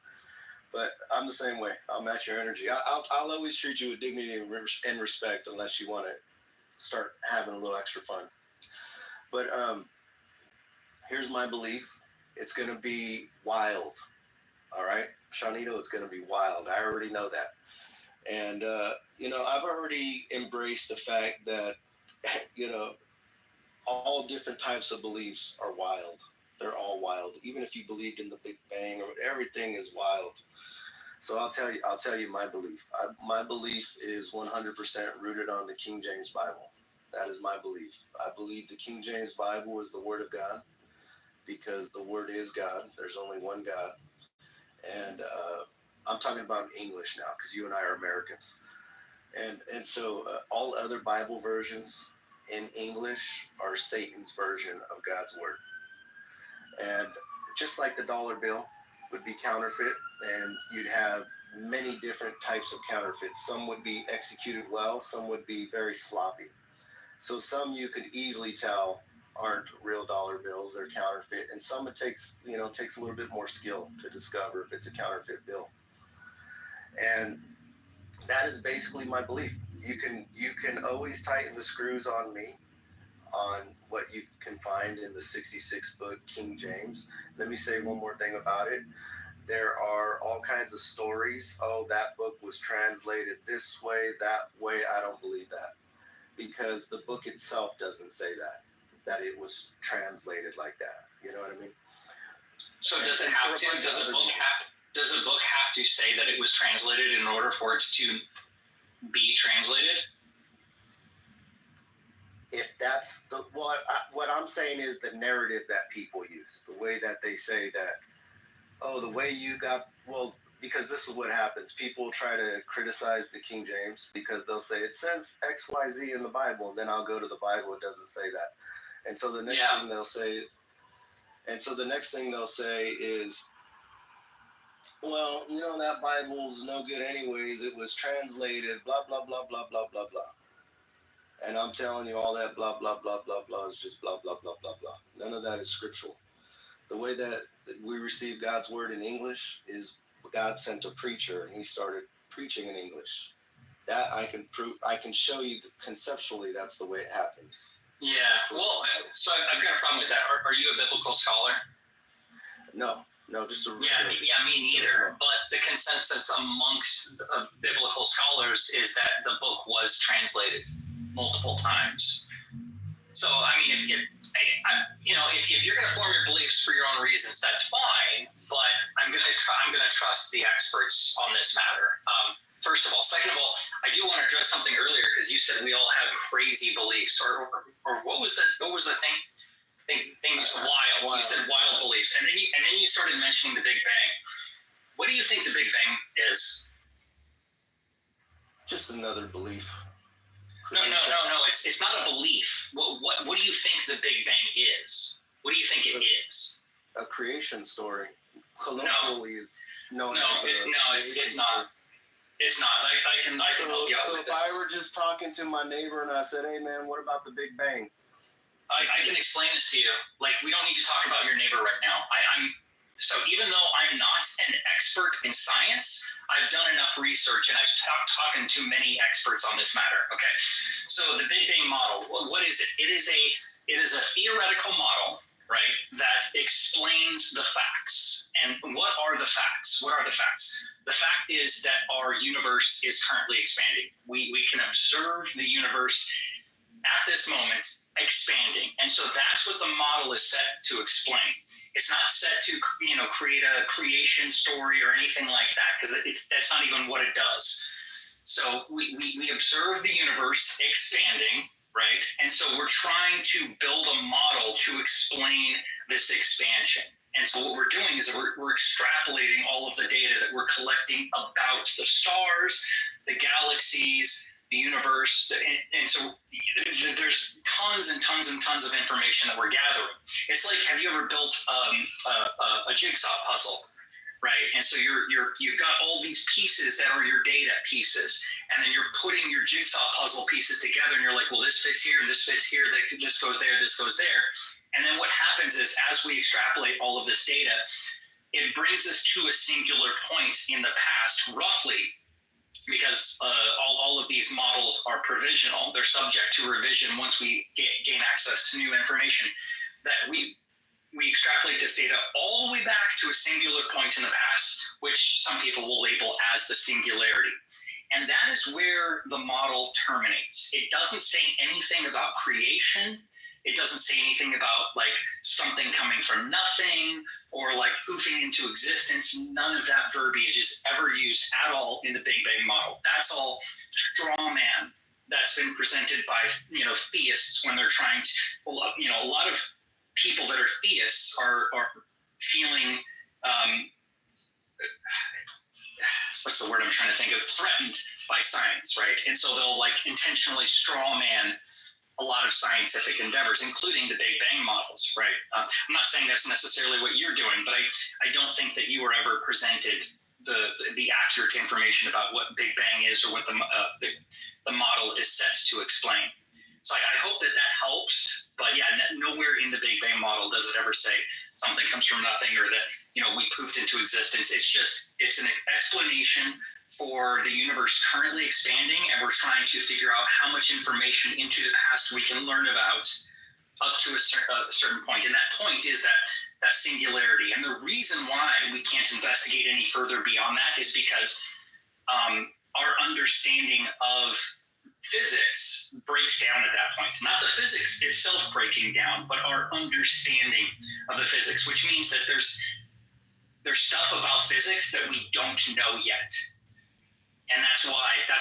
But I'm the same way. I'll match your energy. I'll always treat you with dignity and respect, unless you want to start having a little extra fun. But here's my belief. It's going to be wild. All right? Shawnito, it's going to be wild. I already know that. And, I've already embraced the fact that, all different types of beliefs are wild. They're all wild. Even if you believed in the Big Bang, or everything is wild. So I'll tell you my belief. My belief is 100% rooted on the King James Bible. That is my belief. I believe the King James Bible is the Word of God, because the Word is God. There's only one God. And I'm talking about English now, because you and I are Americans. And so all other Bible versions in English are Satan's version of God's Word. And just like the dollar bill would be counterfeit, and you'd have many different types of counterfeits. Some would be executed well, some would be very sloppy. So some you could easily tell aren't real dollar bills, they're counterfeit, and some it takes a little bit more skill to discover if it's a counterfeit bill. And that is basically my belief. You can always tighten the screws on me on what you can find in the 66 book King James. Let me say one more thing about it. There are all kinds of stories. Oh, that book was translated this way, that way. I don't believe that, because the book itself doesn't say that it was translated like that. You know what I mean? So does it have to? Does a book have to say that it was translated in order for it to be translated? If that's what I'm saying is the narrative that people use, the way that they say that, oh, the way you got, well, because this is what happens. People try to criticize the King James because they'll say it says X, Y, Z in the Bible, and then I'll go to the Bible, it doesn't say that. And so the next thing they'll say is, well, that Bible's no good anyways. It was translated, blah, blah, blah, blah, blah, blah, blah. And I'm telling you, all that blah, blah, blah, blah, blah is just blah, blah, blah, blah, blah. None of that is scriptural. The way that we receive God's word in English is God sent a preacher and he started preaching in English. That I can prove. I can show you conceptually that's the way it happens. Yeah, well, so I've got a problem with that. Are you a biblical scholar? No, just a... Yeah, me neither. But the consensus amongst biblical scholars is that the book was translated multiple times. So, I mean, if you're going to form your beliefs for your own reasons, that's fine. But I'm going to trust the experts on this matter. First of all. Second of all, I do want to address something earlier, because you said we all have crazy beliefs, or what was the thing? Thing was wild. You said wild beliefs, and then you started mentioning the Big Bang. What do you think the Big Bang is? Just another belief. No. It's not a belief. What do you think the Big Bang is? What do you think it is? A creation story. Colloquially is known as it's not. It's not. I can help you out so with if I were just talking to my neighbor and I said, hey man, what about the Big Bang? I can explain this to you. Like, we don't need to talk about your neighbor right now. So even though I'm not an expert in science, I've done enough research and I've talked to many experts on this matter. Okay. So the Big Bang model, what is it? It is a theoretical model, right, that explains the facts. And what are the facts? What are the facts? The fact is that our universe is currently expanding. We can observe the universe at this moment expanding. And so that's what the model is set to explain. It's not set to, create a creation story or anything like that, because that's not even what it does. So we observe the universe expanding, right? And so we're trying to build a model to explain this expansion. And so what we're doing is we're extrapolating all of the data that we're collecting about the stars, the galaxies, the universe, and so there's tons and tons and tons of information that we're gathering. It's like, have you ever built a jigsaw puzzle, right? And so you've got all these pieces that are your data pieces, and then you're putting your jigsaw puzzle pieces together, and you're like, well, this fits here, and this fits here, this goes there, this goes there. And then what happens is, as we extrapolate all of this data, it brings us to a singular point in the past, roughly, because all of these models are provisional. They're subject to revision once we gain access to new information. That we extrapolate this data all the way back to a singular point in the past, which some people will label as the singularity. And that is where the model terminates. It doesn't say anything about creation. It doesn't say anything about like something coming from nothing or like poofing into existence. None of that verbiage is ever used at all in the Big Bang model. That's all straw man that's been presented by, theists when they're trying to, a lot of people that are theists are feeling, what's the word I'm trying to think of, threatened by science, right? And so they'll like intentionally straw man a lot of scientific endeavors, including the Big Bang models, right? I'm not saying that's necessarily what you're doing, but I don't think that you were ever presented the accurate information about what Big Bang is or what the model is set to explain. So I hope that helps, but yeah, nowhere in the Big Bang model does it ever say something comes from nothing or that, we poofed into existence. It's an explanation for the universe currently expanding, and we're trying to figure out how much information into the past we can learn about up to a certain point. And that point is that singularity. And the reason why we can't investigate any further beyond that is because our understanding of physics breaks down at that point. Not the physics itself breaking down, but our understanding of the physics, which means that there's stuff about physics that we don't know yet. And that's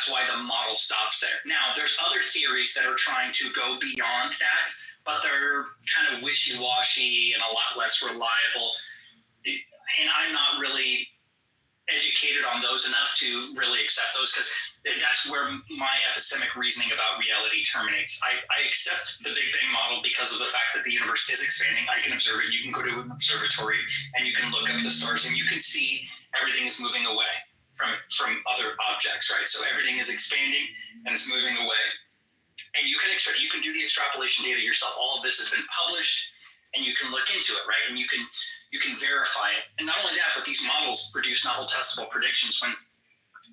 why the model stops there. Now, there's other theories that are trying to go beyond that, but they're kind of wishy-washy and a lot less reliable. And I'm not really educated on those enough to really accept those, because that's where my epistemic reasoning about reality terminates. I accept the Big Bang model because of the fact that the universe is expanding. I can observe it. You can go to an observatory and you can look up the stars and you can see everything is moving away from other objects, right? So everything is expanding and it's moving away. And you can do the extrapolation data yourself. All of this has been published and you can look into it, right? And you can verify it. And not only that, but these models produce novel testable predictions.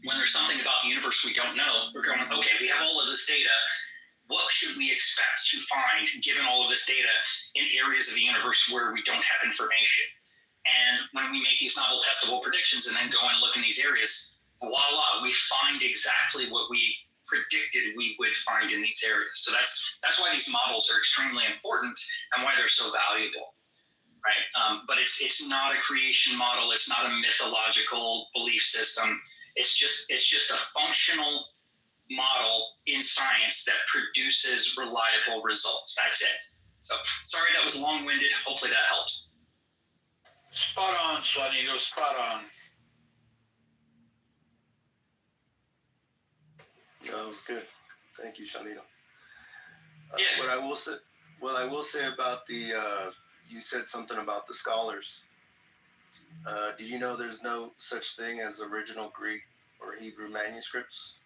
When there's something about the universe we don't know, we're going, okay, we have all of this data. What should we expect to find given all of this data in areas of the universe where we don't have information? And when we make these novel testable predictions and then go and look in these areas, voila, we find exactly what we predicted we would find in these areas. So that's why these models are extremely important and why they're so valuable, right? But it's not a creation model. It's not a mythological belief system. It's just a functional model in science that produces reliable results. That's it. So sorry that was long-winded. Hopefully that helps. Spot on, Shanito, spot on. That was good. Thank you, Shanito. Yeah. What I will say about the, you said something about the scholars. Do you know there's no such thing as original Greek or Hebrew manuscripts?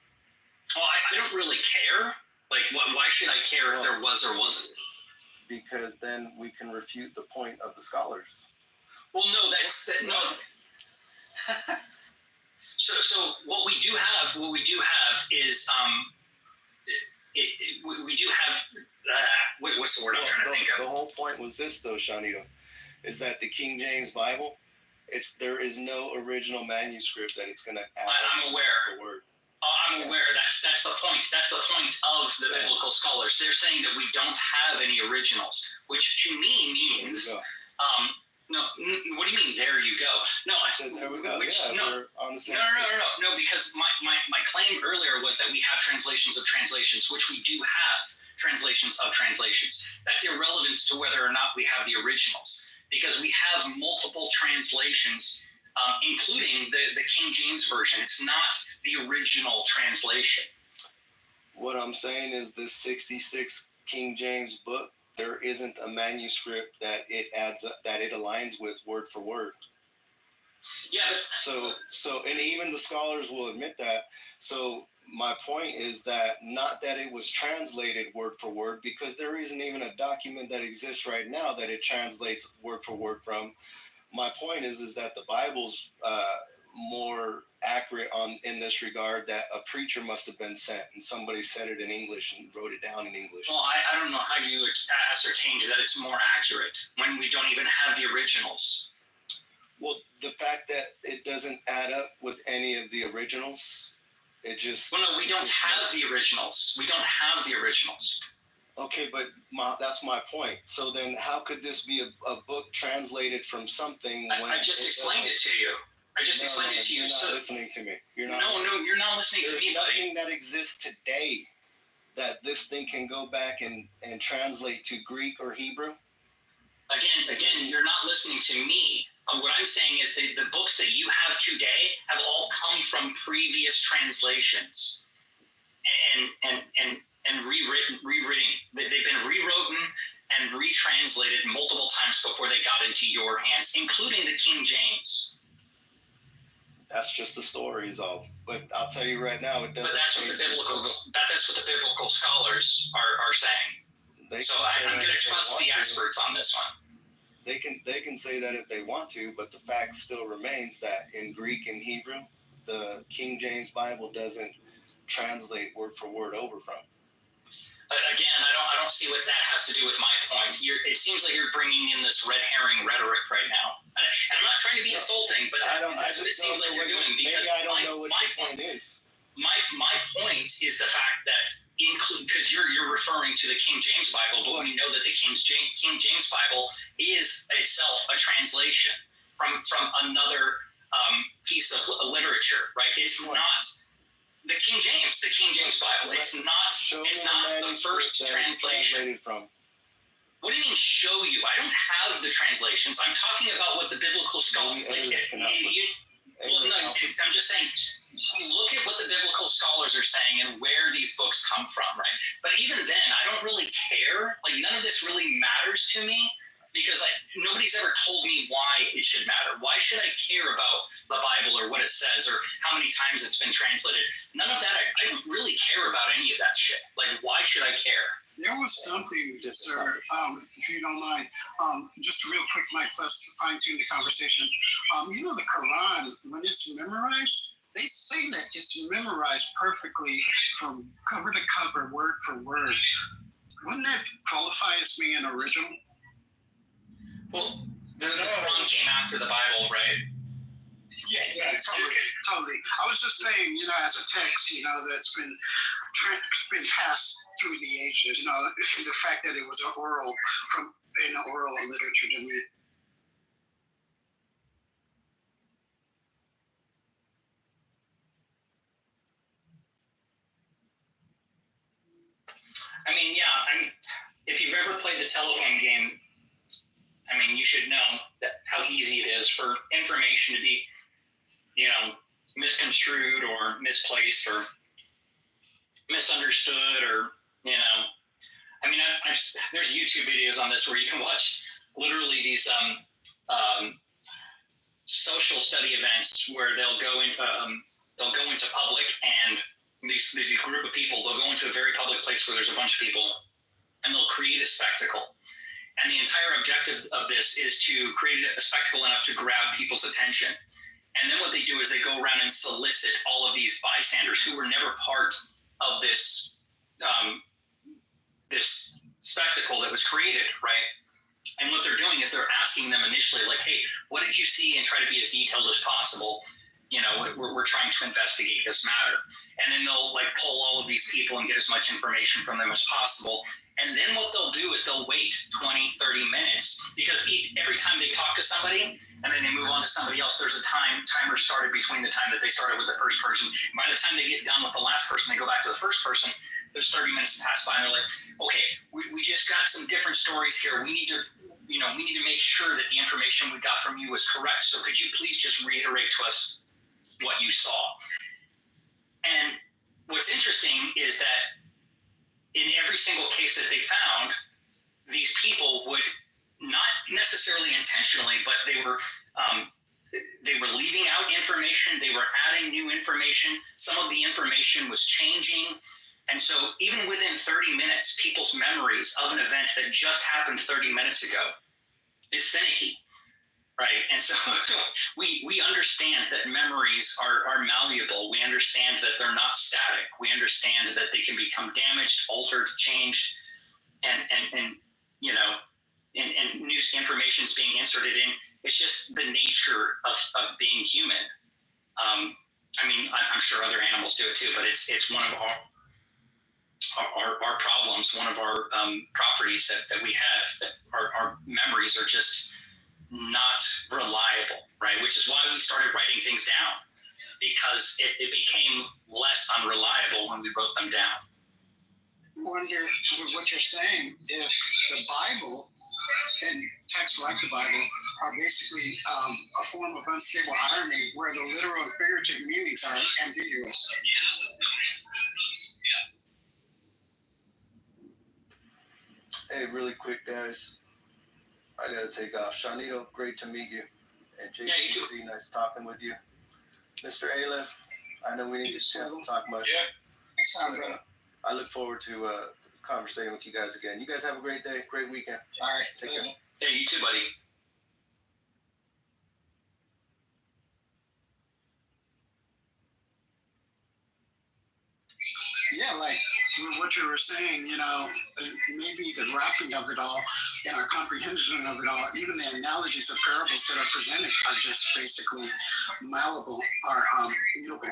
Well, I don't really care. Like, why should I care if there was or wasn't? Because then we can refute the point of the scholars. Well, no, no. So what we do have is we do have what's the word I'm trying to think of? The whole point was this, though, Shanito, is that the King James Bible, there is no original manuscript that it's going to add. I'm aware. For word. I'm aware. That's the point. That's the point of the biblical scholars. They're saying that we don't have any originals, which to me means. No, what do you mean? There you go. No, there we go. No, we're on the same no. Because my claim earlier was that we have translations of translations, which we do have translations of translations. That's irrelevant to whether or not we have the originals, because we have multiple translations, including the King James version. It's not the original translation. What I'm saying is this 66 King James book, there isn't a manuscript that it adds up, that it aligns with word for word. Yeah. So, and even the scholars will admit that. So my point is that not that it was translated word for word, because there isn't even a document that exists right now that it translates word for word from. My point is that the Bible's more accurate in this regard, that a preacher must have been sent and somebody said it in English and wrote it down in English. Well, I don't know how you ascertained that it's more accurate when we don't even have the originals. Well, the fact that it doesn't add up with any of the originals, it just... Well, no, we don't have the originals. We don't have the originals. Okay, but that's my point. So then how could this be a book translated from something when I just explained it to you. I just explained it to you. You're not listening to me. You're not you're not listening to me, buddy. There's nothing that exists today that this thing can go back and translate to Greek or Hebrew. Again, you're not listening to me. What I'm saying is that the books that you have today have all come from previous translations and rewritten. They've been rewritten and retranslated multiple times before they got into your hands, including the King James. That's just the stories of. But I'll tell you right now, it doesn't. But that's what the biblical scholars are saying. So I'm going to trust the experts on this one. They can say that if they want to, but the fact still remains that in Greek and Hebrew, the King James Bible doesn't translate word for word over from. Again, I don't see what that has to do with my point. It seems like you're bringing in this red herring rhetoric right now, and I'm not trying to be insulting, but that's what it seems like you're doing. Because maybe I don't know what your point is. My point is the fact that because you're referring to the King James Bible, but we know that the King James Bible is itself a translation from another piece of literature, right? It's not the King James Bible. It's not the first translation. What do you mean show you? I don't have the translations. I'm talking about what the biblical scholars. I'm just saying, look at what the biblical scholars are saying and where these books come from, right? But even then, I don't really care. Like, none of this really matters to me because nobody's ever told me why it should matter. Why should I care about the Bible or what it says or how many times it's been translated? None of that. I don't really care about any of that shit. Like, why should I care? There was something, sir, if you don't mind, just real quick, Mike, let's fine-tune the conversation. You know, the Quran, when it's memorized, they say that it's memorized perfectly from cover to cover, word for word. Wouldn't that qualify as being an original? Well, the Quran came after the Bible, right? Yeah, totally. I was just saying, you know, as a text, you know, that's been passed through the ages, you know, the fact that it was oral literature to me. I mean, yeah, if you've ever played the telephone game, I mean, you should know that how easy it is for information to be, you know, misconstrued or misplaced or misunderstood or, you know, I mean, there's YouTube videos on this where you can watch literally these social study events where they'll go into public and these group of people, they'll go into a very public place where there's a bunch of people and they'll create a spectacle. And the entire objective of this is to create a spectacle enough to grab people's attention. And then what they do is they go around and solicit all of these bystanders who were never part of this this spectacle that was created, right? And what they're doing is they're asking them initially, like, hey, what did you see? And try to be as detailed as possible. You know, we're trying to investigate this matter. And then they'll like pull all of these people and get as much information from them as possible. And then what they'll do is they'll wait 20, 30 minutes because every time they talk to somebody and then they move on to somebody else, there's a timer started between the time that they started with the first person. By the time they get done with the last person, they go back to the first person. There's 30 minutes pass by and they're like, okay, we just got some different stories here. We need to make sure that the information we got from you was correct. So could you please just reiterate to us what you saw? And what's interesting is that in every single case that they found, these people would not necessarily intentionally, but they were leaving out information. They were adding new information. Some of the information was changing. And so even within 30 minutes, people's memories of an event that just happened 30 minutes ago is finicky, right? And so we understand that memories are malleable. We understand that they're not static. We understand that they can become damaged, altered, changed, and you know, and new information is being inserted in. It's just the nature of being human. I mean, I'm sure other animals do it too, but it's one of our. our problems, one of our properties that we have, that our memories are just not reliable, right? Which is why we started writing things down, because it became less unreliable when we wrote them down. I wonder what you're saying, if the Bible and texts like the Bible are basically a form of unstable irony where the literal and figurative meanings are ambiguous. Hey, really quick, guys. I gotta take off. Shanito, great to meet you. And JPC, nice talking with you. Mr. Aleph, I know we didn't get a chance to talk much. Yeah. Sound brother. I look forward to conversating with you guys again. You guys have a great day, great weekend. All right. Take care. Hey, you too, buddy. Yeah, like what you were saying, maybe the wrapping of it all and our comprehension of it all, even the analogies of parables that are presented are just basically malleable or mutable.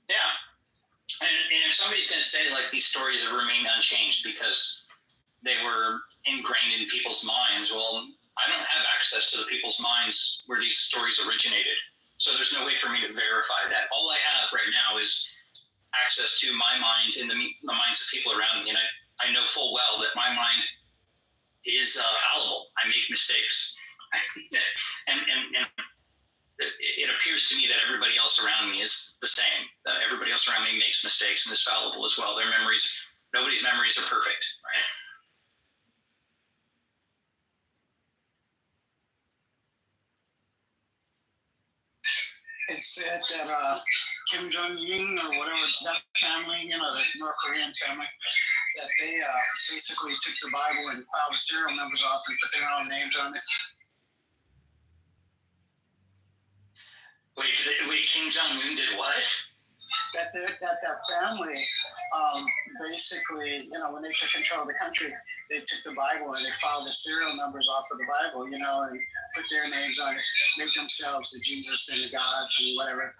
Yeah. And if somebody's going to say, like, these stories have remained unchanged because they were ingrained in people's minds, well, I don't have access to the people's minds where these stories originated. So there's no way for me to verify that. All I have right now is access to my mind and the minds of people around me. And I know full well that my mind is fallible. I make mistakes. and it appears to me that everybody else around me is the same. That everybody else around me makes mistakes and is fallible as well. Nobody's memories are perfect, right? It's said that Kim Jong-un or whatever, that family, the North Korean family, that they basically took the Bible and filed the serial numbers off and put their own names on it. Wait, Kim Jong-un did what? That family, basically, when they took control of the country, they took the Bible and they filed the serial numbers off of the Bible, and put their names on it, make themselves the Jesus and the gods and whatever.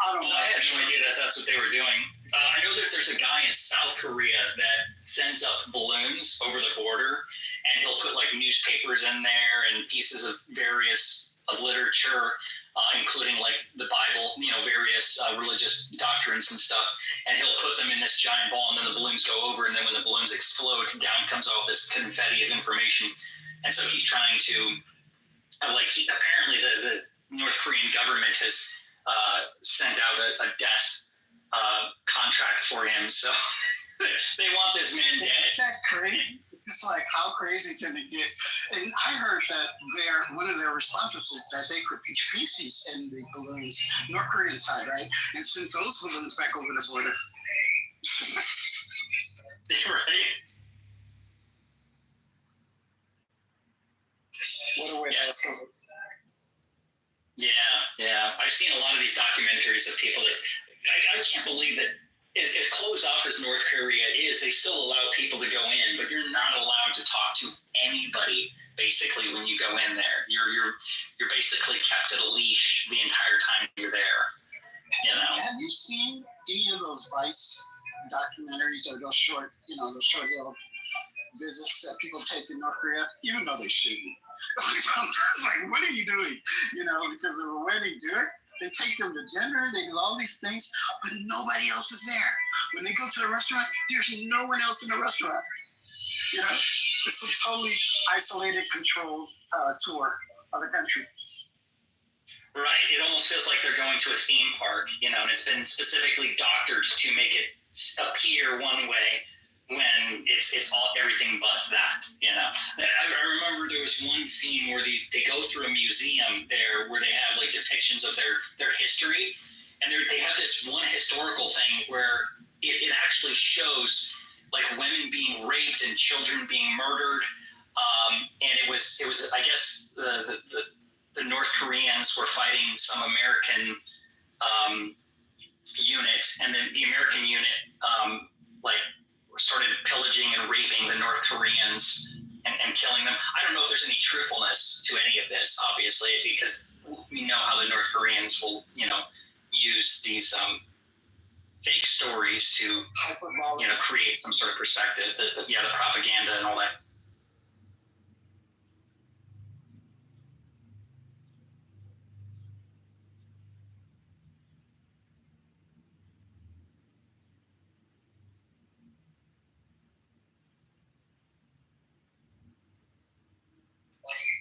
I don't know. I had no idea that that's what they were doing. I know there's a guy in South Korea that sends up balloons over the border, and he'll put like newspapers in there and pieces of various literature, including like the Bible, various religious doctrines and stuff, and he'll put them in this giant ball, and then the balloons go over, and then when the balloons explode, down comes all this confetti of information. And so he's trying to, apparently the North Korean government has sent out a death contract for him, so they want this man dead. Isn't that crazy? It's like, how crazy can it get? And I heard that one of their responses is that they put feces in the balloons, North Korean side, right? And sent those balloons back over the border. Right? What a way to ask them. Yeah. I've seen a lot of these documentaries of people that I can't believe that as closed off as North Korea is, they still allow people to go in, but you're not allowed to talk to anybody basically when you go in there. You're basically kept at a leash the entire time you're there. Have you seen any of those Vice documentaries or those short little visits that people take in North Korea, even though they shouldn't? I'm just like, what are you doing? Because of the way they do it. They take them to dinner, they do all these things, but nobody else is there. When they go to the restaurant, there's no one else in the restaurant. It's a totally isolated, controlled tour of the country. Right. It almost feels like they're going to a theme park, and it's been specifically doctored to make it appear one way when it's all everything but that. I remember there was one scene where they go through a museum there where they have like depictions of their history, and they have this one historical thing where it actually shows like women being raped and children being murdered, and it was I guess the North Koreans were fighting some American unit, and then the American unit started pillaging and raping the North Koreans and killing them. I don't know if there's any truthfulness to any of this, obviously, because we know how the North Koreans will, use these fake stories to, create some sort of perspective. The propaganda and all that.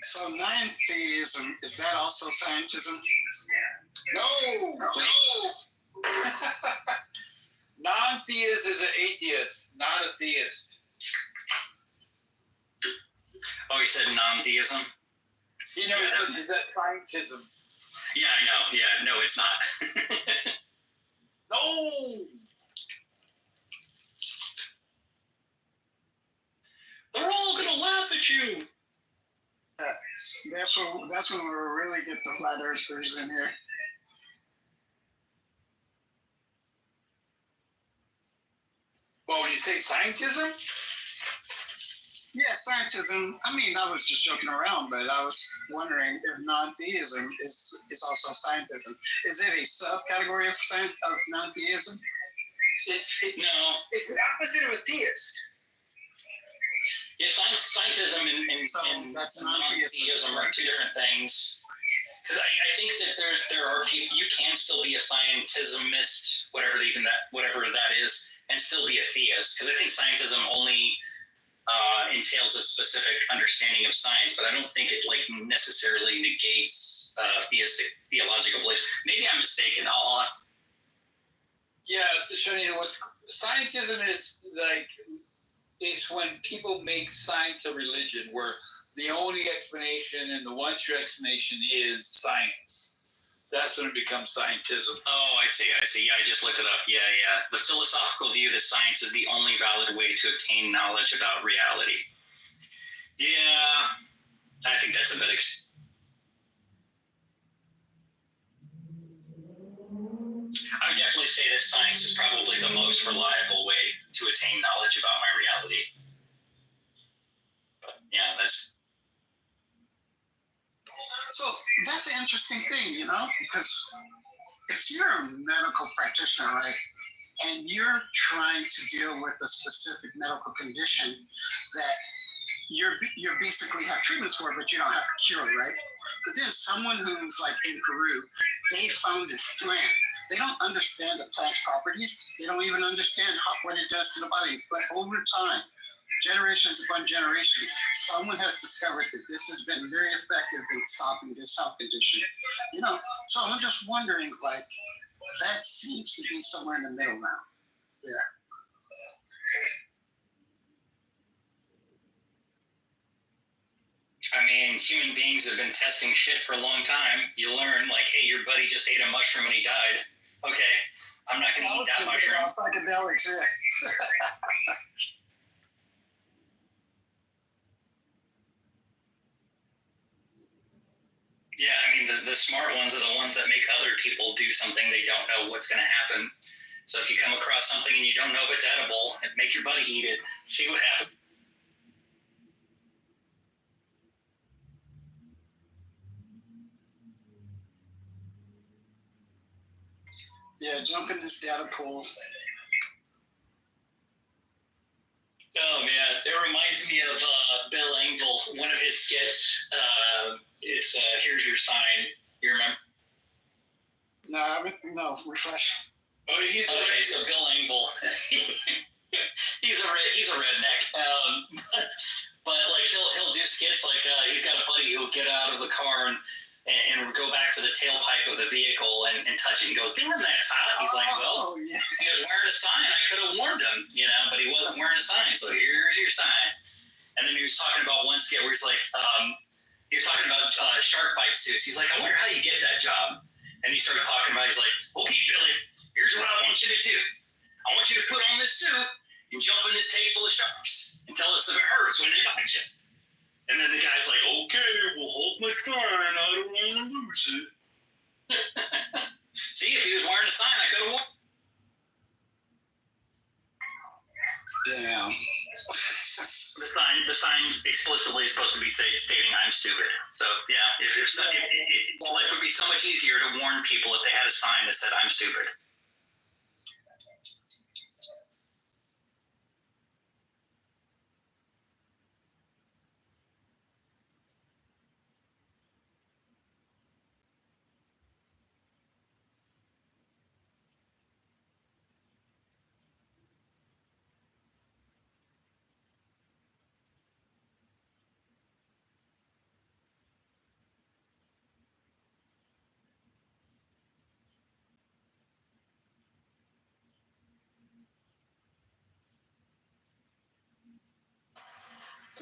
So non-theism, is that also scientism? No. Non-theist is an atheist, not a theist. Oh, you said non-theism? You know, is that scientism? Yeah, I know. Yeah, no, it's not. No. They're all gonna laugh at you. That's when we really get the flat earthers in here. Well, when you say scientism? Yeah, scientism. I mean, I was just joking around, but I was wondering if non-theism is also scientism. Is it a subcategory of non-theism? No. It's the opposite of a theist. Yeah, scientism and non-theism are two different things. Because I think that there are people, you can still be a scientismist, whatever that is, and still be a theist. Because I think scientism only entails a specific understanding of science, but I don't think it necessarily negates theological beliefs. Maybe I'm mistaken. Yeah, Shani, what scientism is it's when people make science a religion, where the only explanation and the one true explanation is science. That's when it becomes scientism. Oh, I see. Yeah, I just looked it up. Yeah. The philosophical view that science is the only valid way to obtain knowledge about reality. Yeah, I think that's a bit I would definitely say that science is probably the most reliable way to attain knowledge about my reality. But yeah, So that's an interesting thing, because if you're a medical practitioner, right, and you're trying to deal with a specific medical condition that you basically have treatments for, but you don't have a cure, right? But then someone who's in Peru, they found this plant. They don't understand the plant's properties. They don't even understand what it does to the body. But over time, generations upon generations, someone has discovered that this has been very effective in stopping this health condition. So I'm just wondering, that seems to be somewhere in the middle now. Yeah. I mean, human beings have been testing shit for a long time. You learn, hey, your buddy just ate a mushroom and he died. Okay, I'm not going to eat that mushroom. Psychedelics, yeah. Yeah, I mean, the smart ones are the ones that make other people do something they don't know what's going to happen. So if you come across something and you don't know if it's edible, make your buddy eat it. See what happens. Yeah, jump in this data pool. Oh man, it reminds me of Bill Engvall. One of his skits is "Here's Your Sign." You remember? No, refresh. Oh, okay. So Bill Engvall, he's a redneck. But he'll do skits he's got a buddy who'll get out of the car and go back to the tailpipe of the vehicle and touch it and goes, damn, that's hot. He's like, well, he was wearing a sign. I could have warned him, but he wasn't wearing a sign. So here's your sign. And then he was talking about one skit where he's like, he was talking about shark bite suits. He's like, I wonder how you get that job. And he started talking about, he's like, okay, Billy, here's what I want you to do. I want you to put on this suit and jump in this tank full of sharks and tell us if it hurts when they bite you. And then the guy's like, okay, well, hold my sign. I don't want to lose it. See, if he was wearing a sign, I could have won. Damn. The sign explicitly is supposed to be stating I'm stupid. So, yeah, life would be so much easier to warn people if they had a sign that said I'm stupid.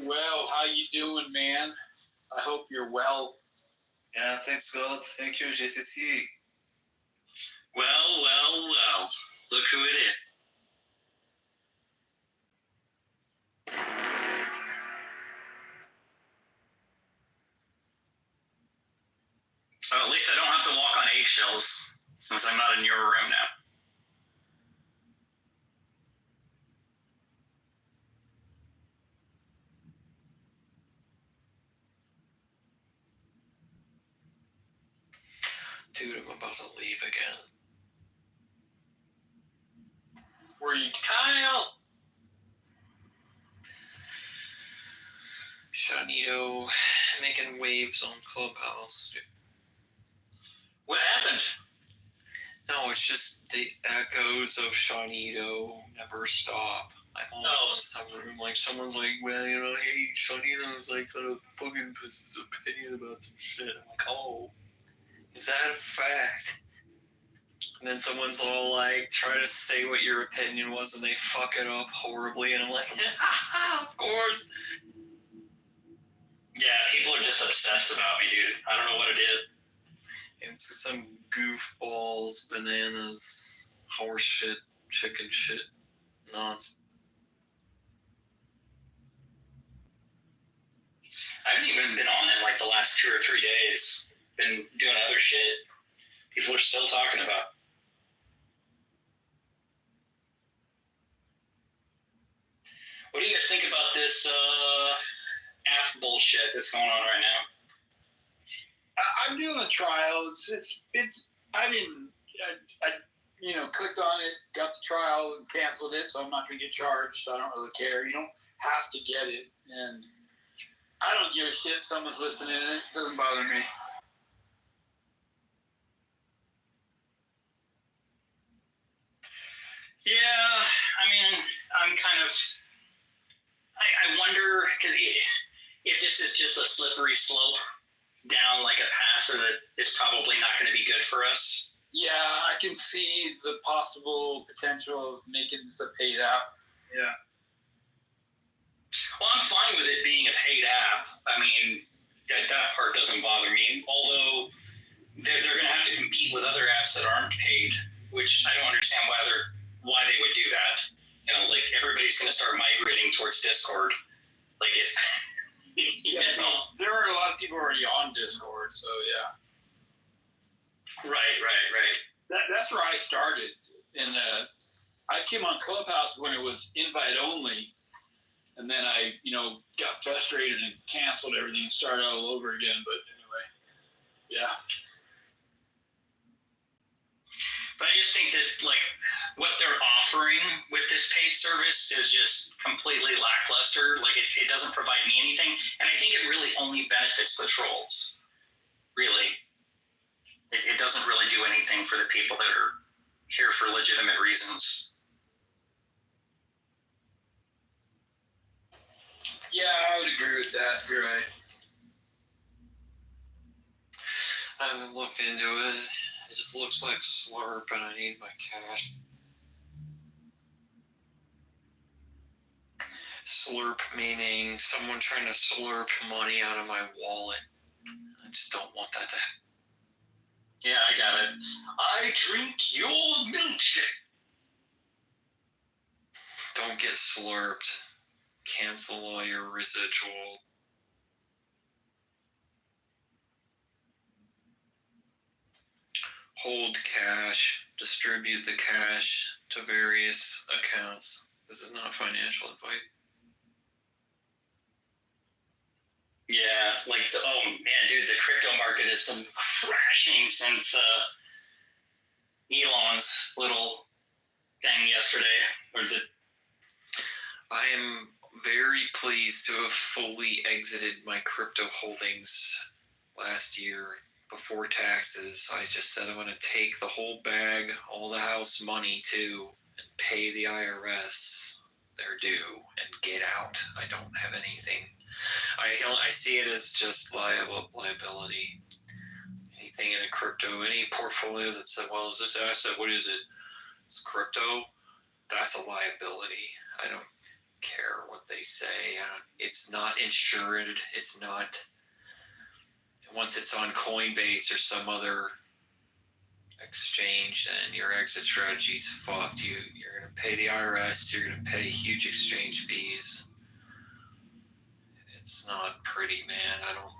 Well, how you doing, man? I hope you're well. Yeah, thanks God. Thank you, JCC. Well, well, well. Look who it is. So at least I don't have to walk on eggshells since I'm not in your room now. Dude, I'm about to leave again. Where you? Kyle! Shanito making waves on Clubhouse. What happened? No, it's just the echoes of Shanito never stop. I'm always in some room, like someone's like, well, you know, hey, Shanito's like got a fucking opinion about some shit. I'm like, oh, is that a fact? And then someone's all like, try to say what your opinion was, and they fuck it up horribly, and I'm like, of course. Yeah, people are just obsessed about me, dude. I don't know what it is. It's some goofballs, bananas, horse shit, chicken shit, nonsense. I haven't even been on it like the last 2 or 3 days. Been doing other shit. People are still talking about. What do you guys think about this app bullshit that's going on right now? I'm doing a trial. It's. I didn't. I clicked on it, got the trial, and canceled it. So I'm not going to get charged. So I don't really care. You don't have to get it, and I don't give a shit. Someone's listening. It doesn't bother me. Yeah, I mean, I'm kind of. I wonder because if this is just a slippery slope down like a path that is probably not going to be good for us. Yeah, I can see the possible potential of making this a paid app. Yeah. Well, I'm fine with it being a paid app. I mean, that part doesn't bother me. Although they're going to have to compete with other apps that aren't paid, which I don't understand why they would do that. You know, like everybody's going to start migrating towards Discord. Like it's. There are a lot of people already on Discord, so yeah. Right. That's where I started, and I came on Clubhouse when it was invite only, and then I, got frustrated and canceled everything and started all over again. But anyway, yeah. But I just think this, like, what they're offering with this paid service is just completely lackluster. Like, it doesn't provide me anything. And I think it really only benefits the trolls. Really. It doesn't really do anything for the people that are here for legitimate reasons. Yeah, I would agree with that. You're right. I haven't looked into it. It just looks like Slurp, and I need my cash. Slurp meaning someone trying to slurp money out of my wallet. I just don't want that to happen. Yeah, I got it. I drink your milkshake. Don't get slurped. Cancel all your residual. Hold cash. Distribute the cash to various accounts. This is not financial advice. Yeah, like oh man, dude, the crypto market has been crashing since Elon's little thing yesterday. I am very pleased to have fully exited my crypto holdings last year before taxes. I just said I'm going to take the whole bag, all the house money too, and pay the IRS their due and get out. I don't have anything. I see it as just liability. Anything in a crypto, any portfolio that said, well, is this asset? What is it? It's crypto. That's a liability. care what they say. It's not insured. It's not. Once it's on Coinbase or some other exchange, then your exit strategy's fucked. You're going to pay the IRS. You're going to pay huge exchange fees. It's not pretty, man. I don't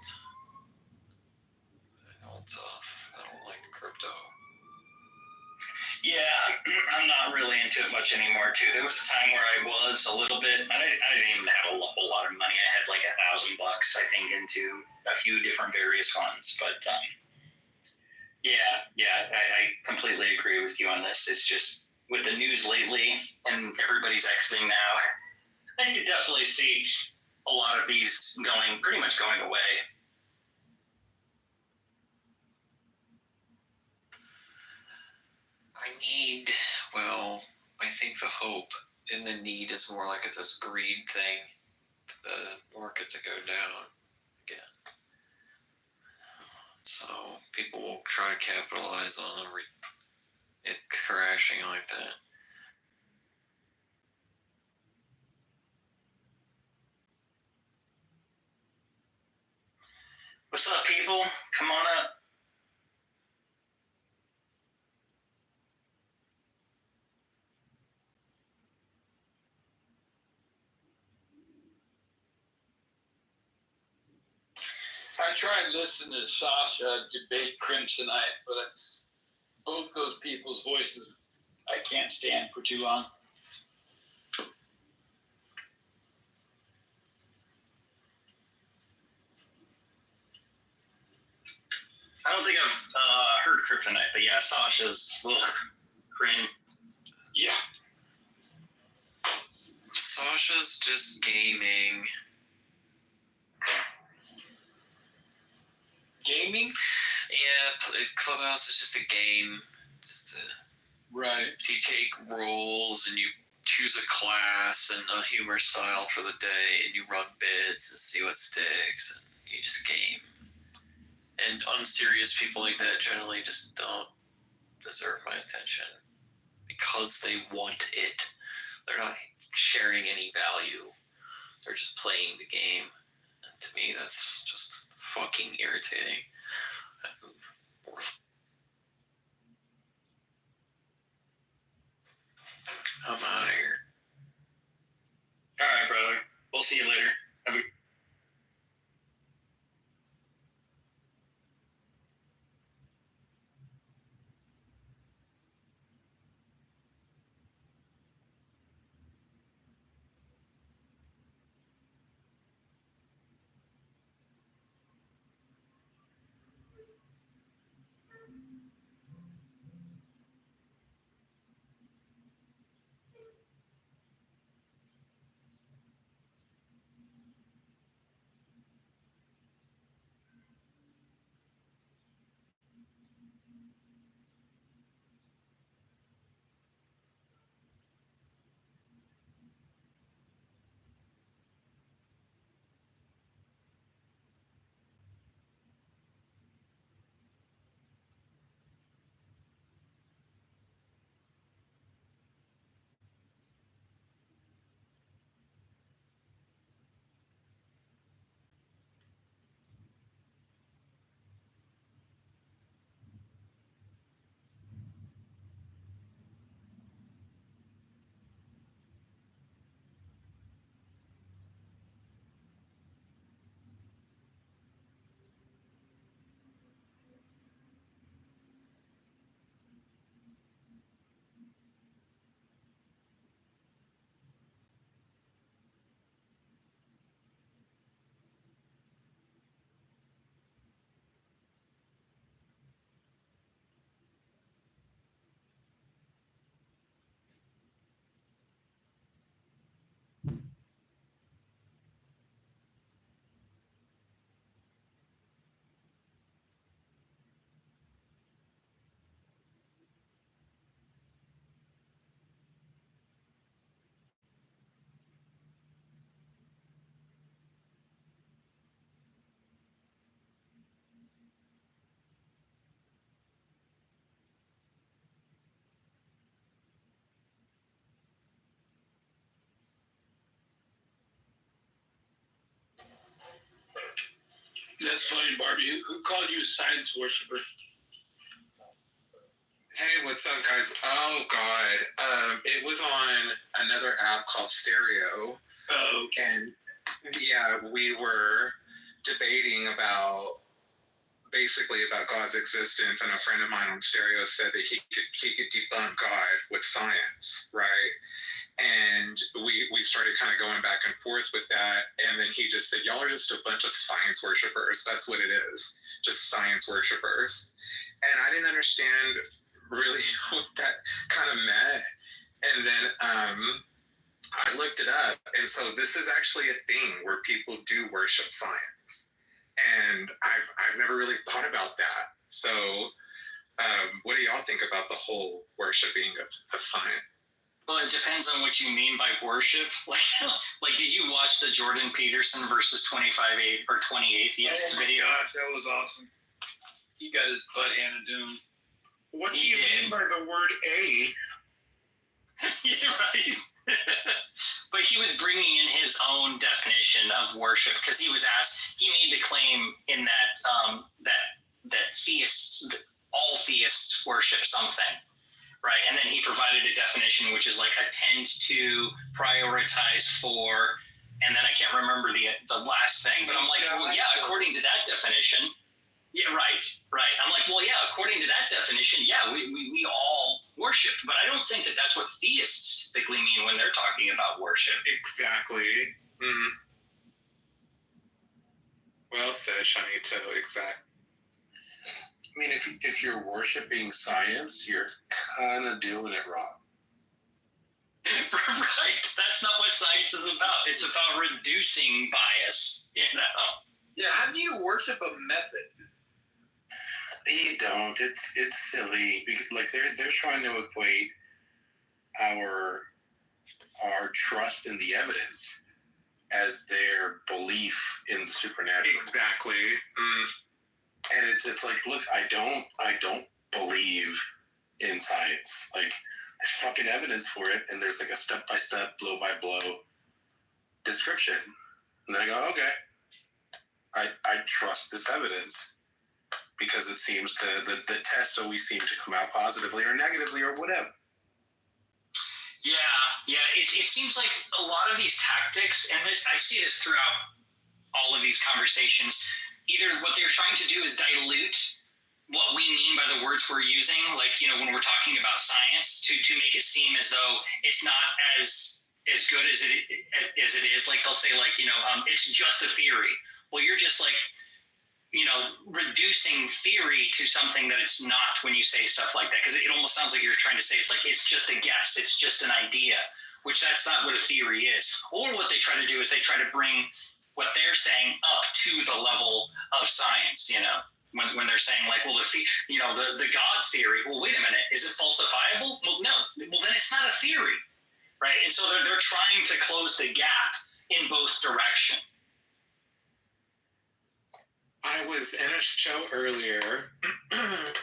like crypto. Yeah, I'm not really into it much anymore, too. There was a time where I was a little bit. I didn't even have a whole lot of money. I had like $1,000, I think, into a few different various ones. But I completely agree with you on this. It's just with the news lately and everybody's exiting now, I could definitely see a lot of these pretty much going away. I think the hope and the need is more like it's this greed thing. The market to go down again. So people will try to capitalize on it crashing like that. What's up, people? Come on up. I tried listening to Sasha debate Crimsonite, but it's both those people's voices I can't stand for too long. I don't think I've heard Kryptonite, but yeah, Sasha's cream. Yeah. Sasha's just gaming. Gaming? Yeah, Clubhouse is just a game. Right. You take roles and you choose a class and a humor style for the day, and you run bits and see what sticks, and you just game. And unserious people like that generally just don't deserve my attention because they want it. They're not sharing any value. They're just playing the game. And to me, that's just fucking irritating. I'm out of here. All right, brother. We'll see you later. Have a That's funny, Barbie. Who called you a science worshiper? Hey, what's up, guys? Oh, God. It was on another app called Stereo. Oh, okay. And, yeah, we were debating basically about God's existence, and a friend of mine on Stereo said that he could debunk God with science, right? And we started kind of going back and forth with that, and then he just said, y'all are just a bunch of science worshipers. That's what it is, just science worshipers. And I didn't understand really what that kind of meant. And then I looked it up, and so this is actually a thing where people do worship science. And I've never really thought about that. So what do y'all think about the whole worshiping of science? Well, it depends on what you mean by worship. Like, did you watch the Jordan Peterson versus 28 atheists video? Oh my gosh, that was awesome. He got his butt handed to him. What do you mean by the word a? Yeah, right. But he was bringing in his own definition of worship because he was asked. He made the claim in that that all theists worship something. Right, and then he provided a definition, which is like attend to, prioritize for, and then I can't remember the last thing. But I'm like, well, yeah, according to that definition, yeah, right. I'm like, well, yeah, according to that definition, yeah, we all worship. But I don't think that that's what theists typically mean when they're talking about worship. Exactly. Well said, Shanito. Exactly. I mean, if you're worshiping science, you're kind of doing it wrong. Right. That's not what science is about. It's about reducing bias, you know? Yeah, how do you worship a method? You don't. It's silly. Because, like, they're trying to equate our trust in the evidence as their belief in the supernatural. Exactly. And it's like, look, I don't believe in science. Like, there's fucking evidence for it, and there's like a step-by-step, blow-by-blow description. And then I go, okay, I trust this evidence because it seems the tests always seem to come out positively or negatively or whatever. Yeah. It seems like a lot of these tactics, and I see this throughout all of these conversations. Either what they're trying to do is dilute what we mean by the words we're using, like, you know, when we're talking about science, to make it seem as though it's not as good as it is. Like, they'll say, like, you know, it's just a theory. Well, you're just like, you know, reducing theory to something that it's not when you say stuff like that, because it almost sounds like you're trying to say it's like it's just a guess, it's just an idea, which that's not what a theory is. Or what they try to do is they try to bring what they're saying up to the level of science, you know, when they're saying like, well, the God theory, well, wait a minute, is it falsifiable? Well, no, well, then it's not a theory, right? And so they're trying to close the gap in both directions. I was in a show earlier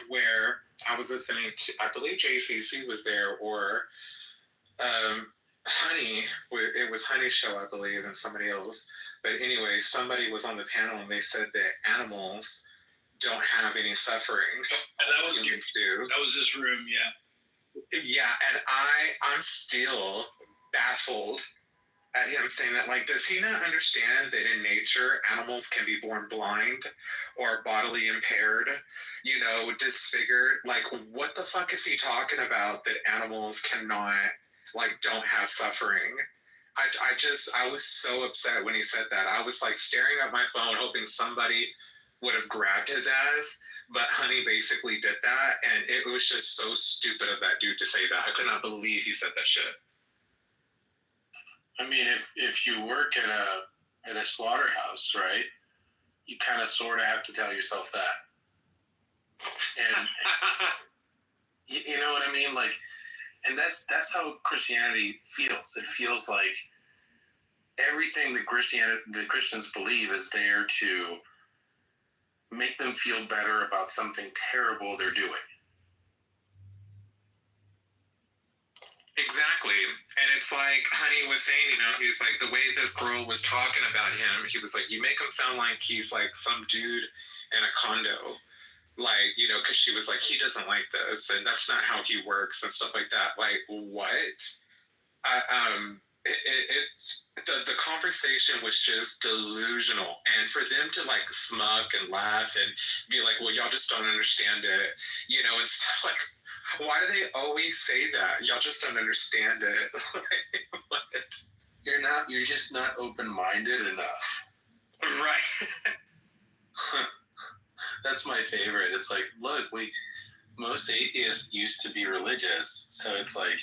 where I was listening to, I believe JCC was there, or Honey, it was Honey's show, I believe, and somebody else. But anyway, somebody was on the panel and they said that animals don't have any suffering. That was this room, yeah. Yeah, and I'm still baffled at him saying that. Like, does he not understand that in nature, animals can be born blind or bodily impaired, you know, disfigured? Like, what the fuck is he talking about that animals cannot, like, don't have suffering? I was so upset when he said that. I was like staring at my phone, hoping somebody would have grabbed his ass. But Honey basically did that, and it was just so stupid of that dude to say that. I could not believe he said that shit. I mean, if you work at a slaughterhouse, right, you kind of sort of have to tell yourself that. And you know what I mean? Like, and that's how Christianity feels. It feels like everything the Christians believe is there to make them feel better about something terrible they're doing. Exactly. And it's like Honey was saying, you know, he was like, the way this girl was talking about him, he was like, you make him sound like he's like some dude in a condo. Like, you know, because she was like, he doesn't like this, and that's not how he works and stuff like that. Like, what? The conversation was just delusional, and for them to like smirk and laugh and be like, well, y'all just don't understand it, you know, and stuff like. Why do they always say that? Y'all just don't understand it. What? You're just not open-minded enough. Right. That's my favorite. It's like, look, most atheists used to be religious, so it's like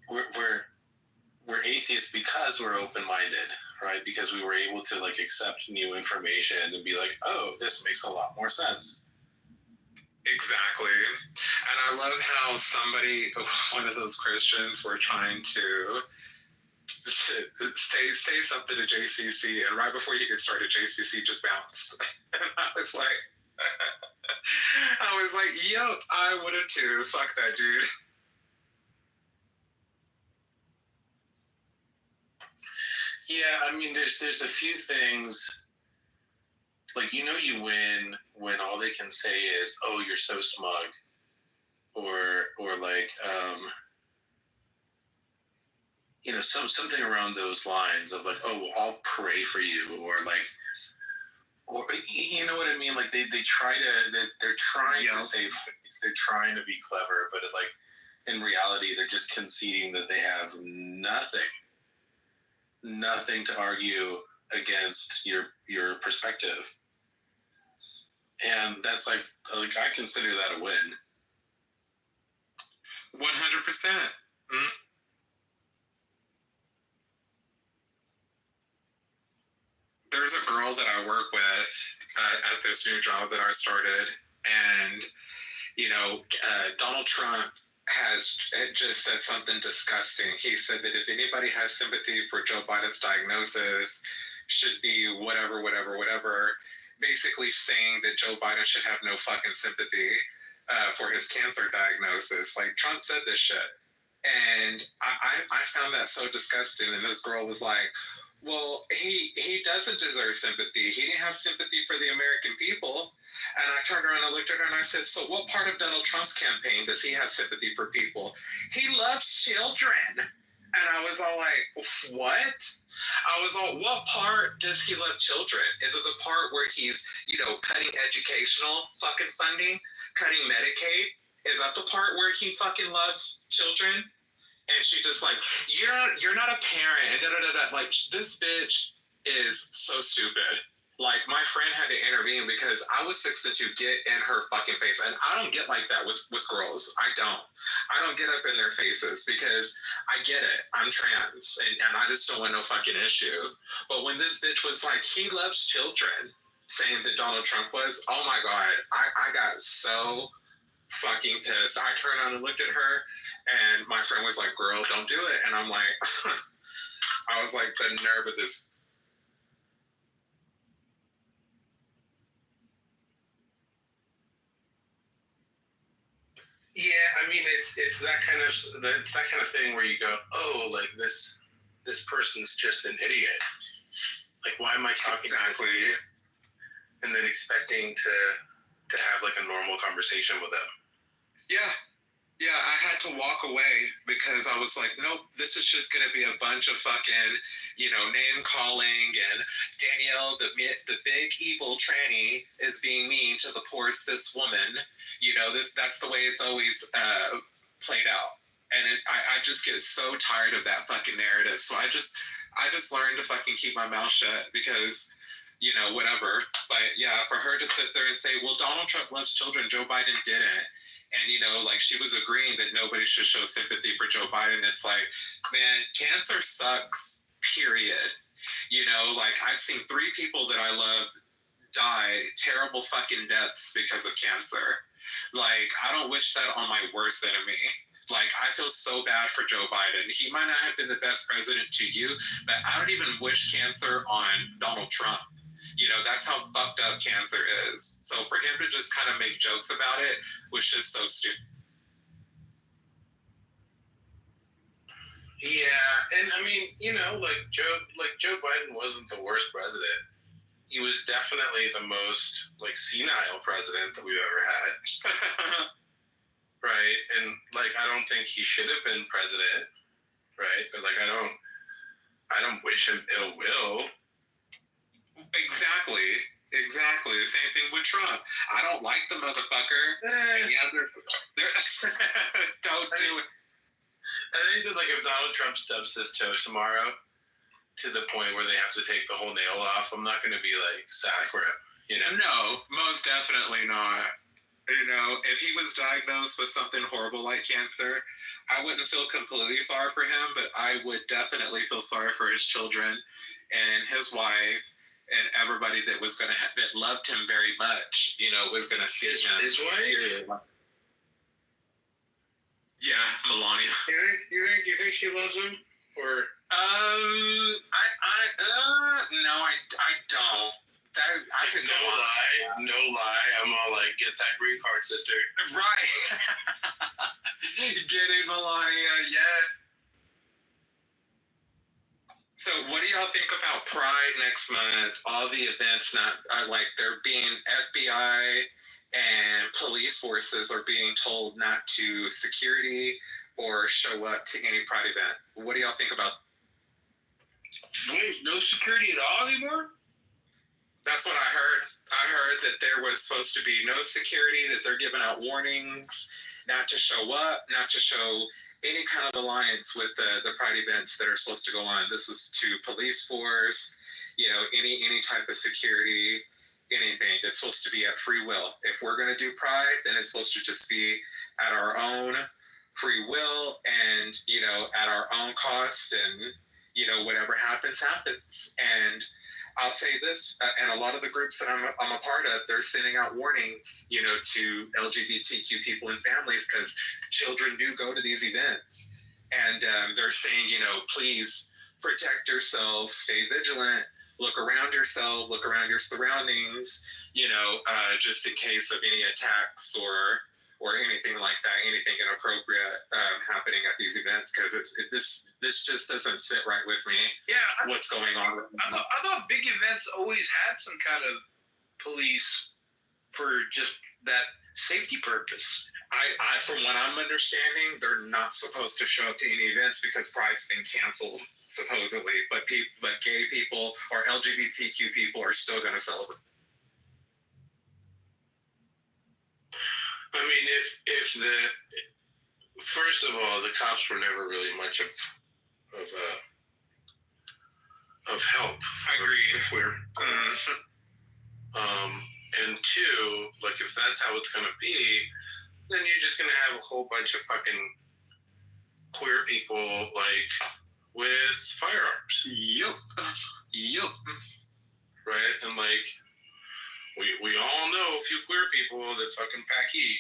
we're atheists because we're open-minded, right? Because we were able to like accept new information and be like, oh, this makes a lot more sense. Exactly. And I love how one of those Christians were trying to say something to JCC, and right before you get started, JCC just bounced. And I was like, yep, I would have too. Fuck that dude. Yeah, I mean, there's a few things. Like, you know, you win when all they can say is, "Oh, you're so smug," or like, you know, something around those lines of like, "Oh, well, I'll pray for you," or like, or you know what I mean? Like they're trying to save face, they're trying to be clever, but like in reality, they're just conceding that they have nothing to argue against your perspective. And that's like I consider that a win. 100%. There's a girl that I work with at this new job that I started, and you know, Donald Trump has just said something disgusting. He said that if anybody has sympathy for Joe Biden's diagnosis, should be whatever, basically saying that Joe Biden should have no fucking sympathy for his cancer diagnosis. Like, Trump said this shit. And I found that so disgusting. And this girl was like, well, he doesn't deserve sympathy. He didn't have sympathy for the American people. And I turned around and looked at her and I said, so what part of Donald Trump's campaign does he have sympathy for people? He loves children. And I was all like, what? I was all, what part does he love children? Is it the part where he's, you know, cutting educational fucking funding, cutting Medicaid? Is that the part where he fucking loves children? And she just like, you're not a parent, and da-da-da-da. Like, this bitch is so stupid. Like, my friend had to intervene because I was fixing to get in her fucking face. And I don't get like that with girls. I don't get up in their faces because I get it. I'm trans and I just don't want no fucking issue. But when this bitch was like, he loves children, saying that Donald Trump was, oh my God, I got so fucking pissed. I turned on and looked at her and my friend was like, girl, don't do it. And I'm like, I was like, the nerve of this. Yeah, I mean, it's that kind of thing where you go, oh, like this person's just an idiot. Like, why am I talking to this idiot? And then expecting to have like a normal conversation with them. Yeah, I had to walk away because I was like, nope, this is just going to be a bunch of fucking, you know, name calling, and Danielle, the big evil tranny, is being mean to the poor cis woman. You know, that's the way it's always played out. And I just get so tired of that fucking narrative. So I just learned to fucking keep my mouth shut because, you know, whatever. But yeah, for her to sit there and say, well, Donald Trump loves children, Joe Biden didn't. And, you know, like, she was agreeing that nobody should show sympathy for Joe Biden. It's like, man, cancer sucks, period. You know, like, I've seen 3 people that I love die terrible fucking deaths because of cancer. Like, I don't wish that on my worst enemy. Like, I feel so bad for Joe Biden. He might not have been the best president to you, but I don't even wish cancer on Donald Trump. You know, that's how fucked up cancer is. So for him to just kind of make jokes about it was just so stupid. Yeah, and I mean, like Joe Biden wasn't the worst president. He was definitely the most senile president that we've ever had. Right? And I don't think he should have been president, right? But I don't wish him ill will. Exactly. The same thing with Trump. I don't like the motherfucker. And yeah, don't do it. I think that if Donald Trump stubs his toe tomorrow to the point where they have to take the whole nail off, I'm not going to be sad for him. No, most definitely not. If he was diagnosed with something horrible like cancer, I wouldn't feel completely sorry for him, but I would definitely feel sorry for his children and his wife and everybody that was going to that loved him very much. Was going to see him. His wife. Yeah, Melania. You think she loves him? Or no, I don't. I could no lie. I'm all get that green card, sister. Right. Getting Melania, yeah. So, what do y'all think about Pride next month? All the events they're being FBI and police forces are being told not to security or show up to any Pride event. What do y'all think about? Wait, no security at all anymore? That's what I heard. I heard that there was supposed to be no security, that they're giving out warnings not to show up, not to show any kind of alliance with the Pride events that are supposed to go on. This is to police force, any type of security, anything. It's supposed to be at free will. If we're going to do Pride, then it's supposed to just be at our own free will and, at our own cost and, whatever happens. And I'll say this, and a lot of the groups that I'm a part of, they're sending out warnings, to LGBTQ people and families because children do go to these events. And they're saying, please protect yourself, stay vigilant, look around yourself, look around your surroundings, just in case of any attacks or anything like that, anything inappropriate happening at these events, because this just doesn't sit right with me. Yeah, what's going on? I thought big events always had some kind of police for just that safety purpose. I from what I'm understanding, they're not supposed to show up to any events because Pride's been canceled supposedly, but gay people or LGBTQ people are still going to celebrate. I mean, if first of all, the cops were never really much of help. I agree. And two, if that's how it's gonna be, then you're just gonna have a whole bunch of fucking queer people with firearms. Yup. Right, and we all know a few queer people that fucking pack heat,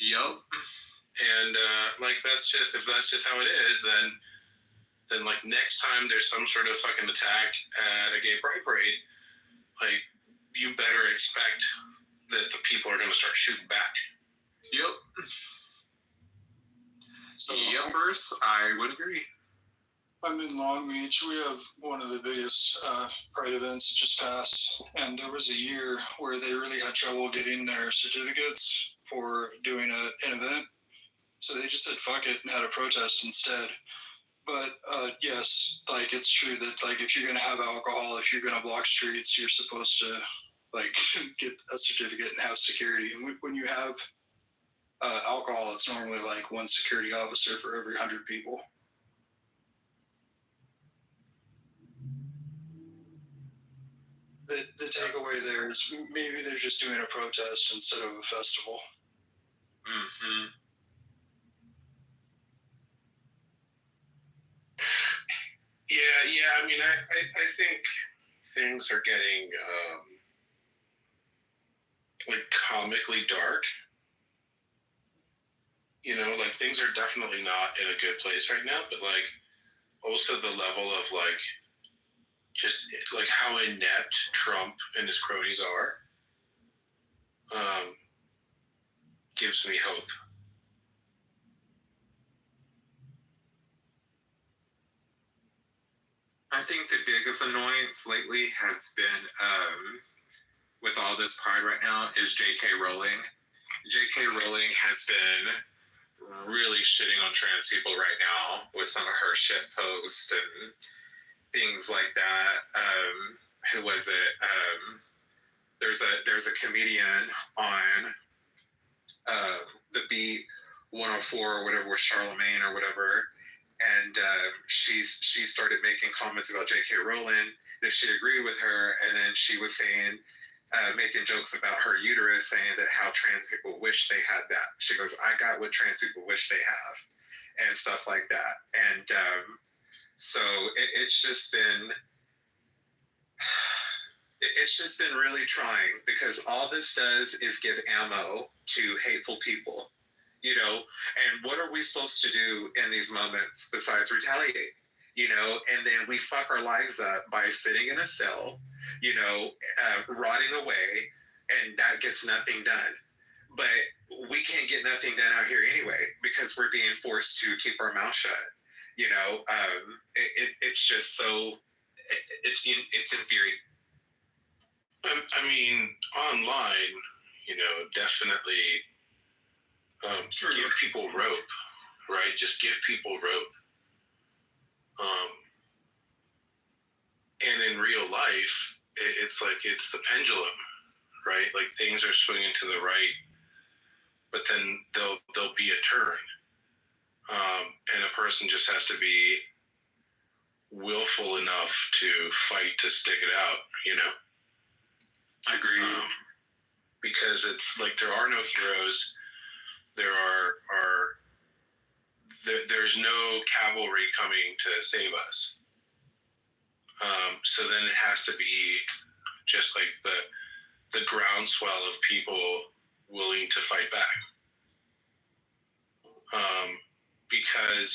Yup. And that's just, if that's just how it is, then next time there's some sort of fucking attack at a gay pride parade, you better expect that the people are gonna start shooting back. Yup. Yuppers, I would agree. I'm in Long Beach. We have one of the biggest Pride events just passed, and there was a year where they really had trouble getting their certificates for doing an event. So they just said fuck it and had a protest instead. But yes, it's true that if you're gonna have alcohol, if you're gonna block streets, you're supposed to get a certificate and have security. And when you have alcohol, it's normally one security officer for every 100 people. The takeaway there is maybe they're just doing a protest instead of a festival. Mm-hmm. Yeah. I mean, I think things are getting comically dark. Things are definitely not in a good place right now, but also the level of just how inept Trump and his cronies are gives me hope. I think the biggest annoyance lately has been with all this pride right now is J.K. Rowling. J.K. Rowling has been really shitting on trans people right now with some of her shit posts and things like that. Who was it? There's a comedian on the Beat 104 or whatever with Charlemagne or whatever, and she started making comments about J.K. Rowling that she agreed with her, and then she was saying, making jokes about her uterus, saying that how trans people wish they had that. She goes, I got what trans people wish they have, and stuff like that. And so it's just been really trying, because all this does is give ammo to hateful people, you know. And what are we supposed to do in these moments besides retaliate? You know, and then we fuck our lives up by sitting in a cell, you know, rotting away, and that gets nothing done. But we can't get nothing done out here anyway, because we're being forced to keep our mouth shut. You know, it's just so, it's infuriating. I mean, online, you know, definitely give people rope, right? Just give people rope. And in real life, it's like it's the pendulum, right? Like things are swinging to the right, but then there'll be a turn, and a person just has to be willful enough to fight to stick it out, you know. I agree. Because it's like there are no heroes. There's no cavalry coming to save us. So then it has to be just like the groundswell of people willing to fight back. Because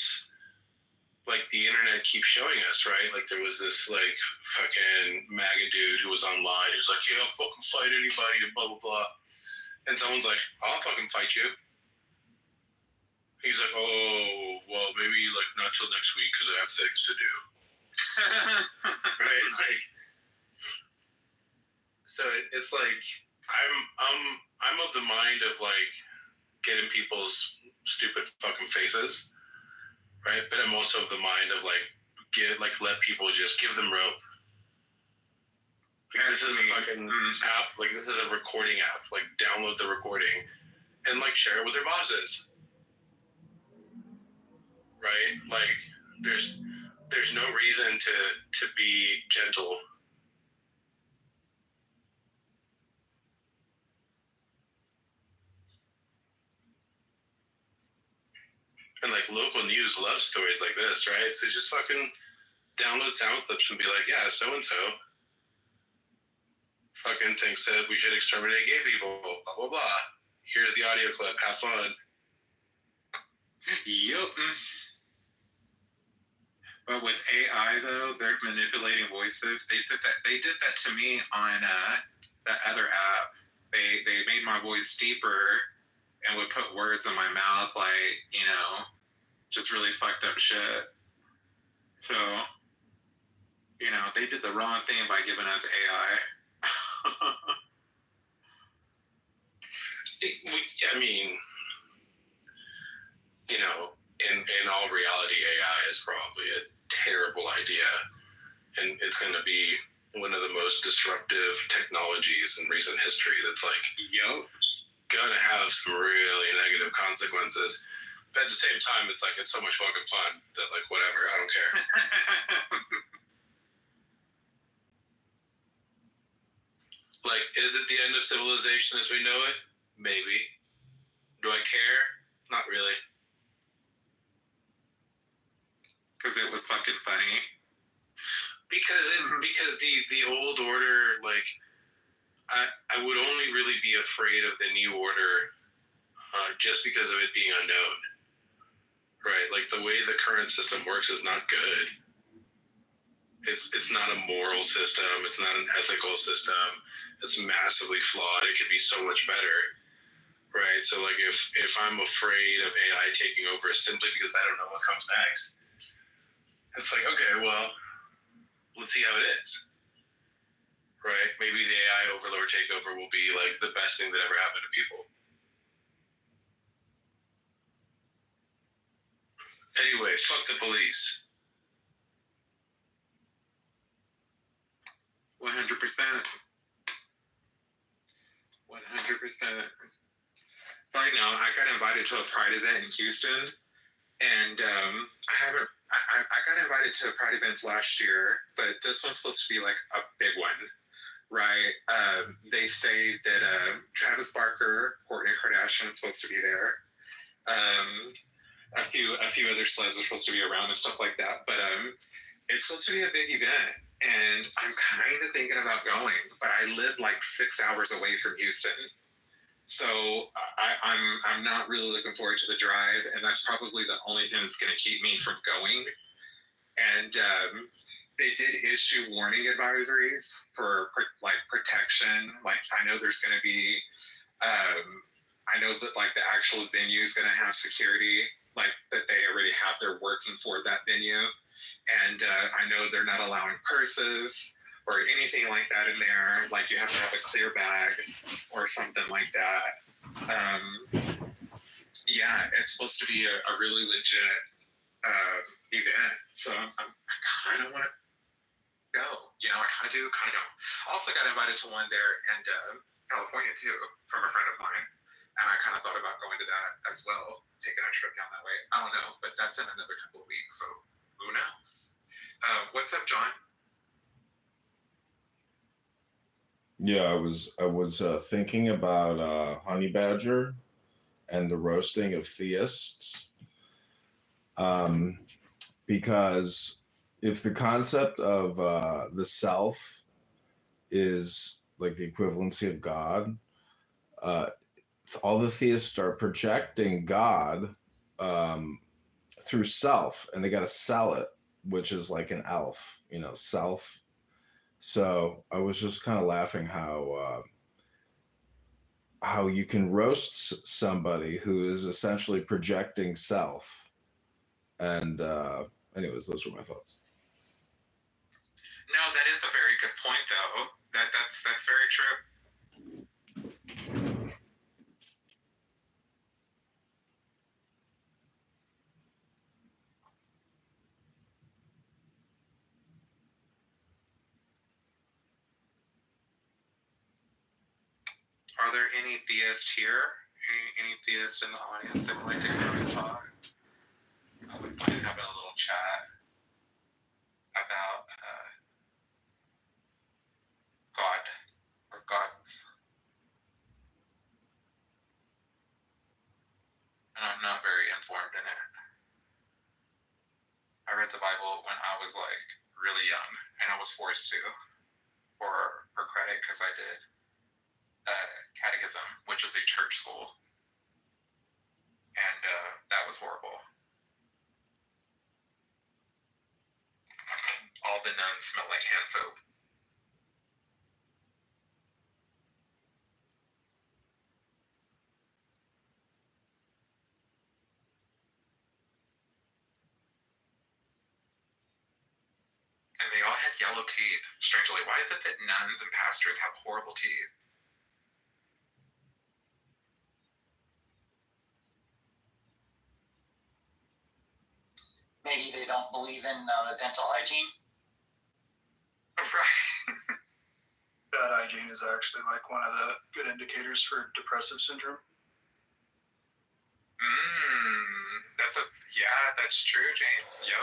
like the internet keeps showing us, right? Like there was this like fucking MAGA dude who was online. He was like, yeah, I'll fucking fight anybody and blah, blah, blah. And someone's like, I'll fucking fight you. He's like, oh, well, maybe like not till next week because I have things to do. Right? Like, so it's like I'm of the mind of like getting people's stupid fucking faces, right? But I'm also of the mind of like let people just give them rope. Like, this is a fucking app. Like this is a recording app. Like download the recording and like share it with their bosses. Right? Like there's no reason to be gentle. And like local news loves stories like this, right? So just fucking download sound clips and be like, yeah, so and so fucking thinks that we should exterminate gay people, blah blah blah. Here's the audio clip, have fun. Yup. But with AI though, they're manipulating voices. They did that to me on that other app. They made my voice deeper and would put words in my mouth, like, you know, just really fucked up shit. So, you know, they did the wrong thing by giving us AI. I mean, you know, in all reality, AI is probably a terrible idea, and it's going to be one of the most disruptive technologies in recent history. That's like, gonna have some really negative consequences. But at the same time, it's like it's so much fucking fun that like whatever, I don't care. Like, is it the end of civilization as we know it? Maybe. Do I care? Not really. Because it was fucking funny. Because the old order, like, I would only really be afraid of the new order just because of it being unknown. Right? Like, the way the current system works is not good. It's not a moral system. It's not an ethical system. It's massively flawed. It could be so much better. Right? So, like, if I'm afraid of AI taking over simply because I don't know what comes next, it's like, okay, well, let's see how it is. Right? Maybe the AI overlord takeover will be like the best thing that ever happened to people. Anyway, fuck the police. 100%. 100%. Side note, I got invited to a Pride event in Houston, and I got invited to Pride events last year, but this one's supposed to be like a big one, right? They say that Travis Barker, Kourtney Kardashian is supposed to be there. A few other celebs are supposed to be around and stuff like that, but it's supposed to be a big event, and I'm kind of thinking about going, but I live like 6 hours away from Houston. So I'm not really looking forward to the drive, and that's probably the only thing that's going to keep me from going. And they did issue warning advisories for like protection. Like I know there's going to be, I know that like the actual venue is going to have security, like that they already have. They're working for that venue, and I know they're not allowing purses or anything like that in there. Like you have to have a clear bag or something like that. Yeah, it's supposed to be a really legit event. So I kind of want to go. You know, I kind of do, kind of don't. Also got invited to one there in California too from a friend of mine. And I kind of thought about going to that as well, taking a trip down that way. I don't know, but that's in another couple of weeks. So who knows? What's up, John? Yeah, I was thinking about Honey Badger and the roasting of theists, because if the concept of the self is like the equivalency of God, all the theists are projecting God through self, and they got to sell it, which is like an elf, you know, self. So I was just kind of laughing how you can roast somebody who is essentially projecting self. And anyways, those were my thoughts. No, that is a very good point, though. That's very true. Are there any theists here? Any theists in the audience that would like to come and talk? I wouldn't mind having a little chat about God or gods. And I'm not very informed in it. I read the Bible when I was like really young, and I was forced to for credit because I did catechism, which is a church school, and that was horrible. All the nuns smelled like hand soap. And they all had yellow teeth, strangely. Why is it that nuns and pastors have horrible teeth? Maybe they don't believe in dental hygiene. Right. Bad hygiene is actually like one of the good indicators for depressive syndrome. That's true, James. Yo.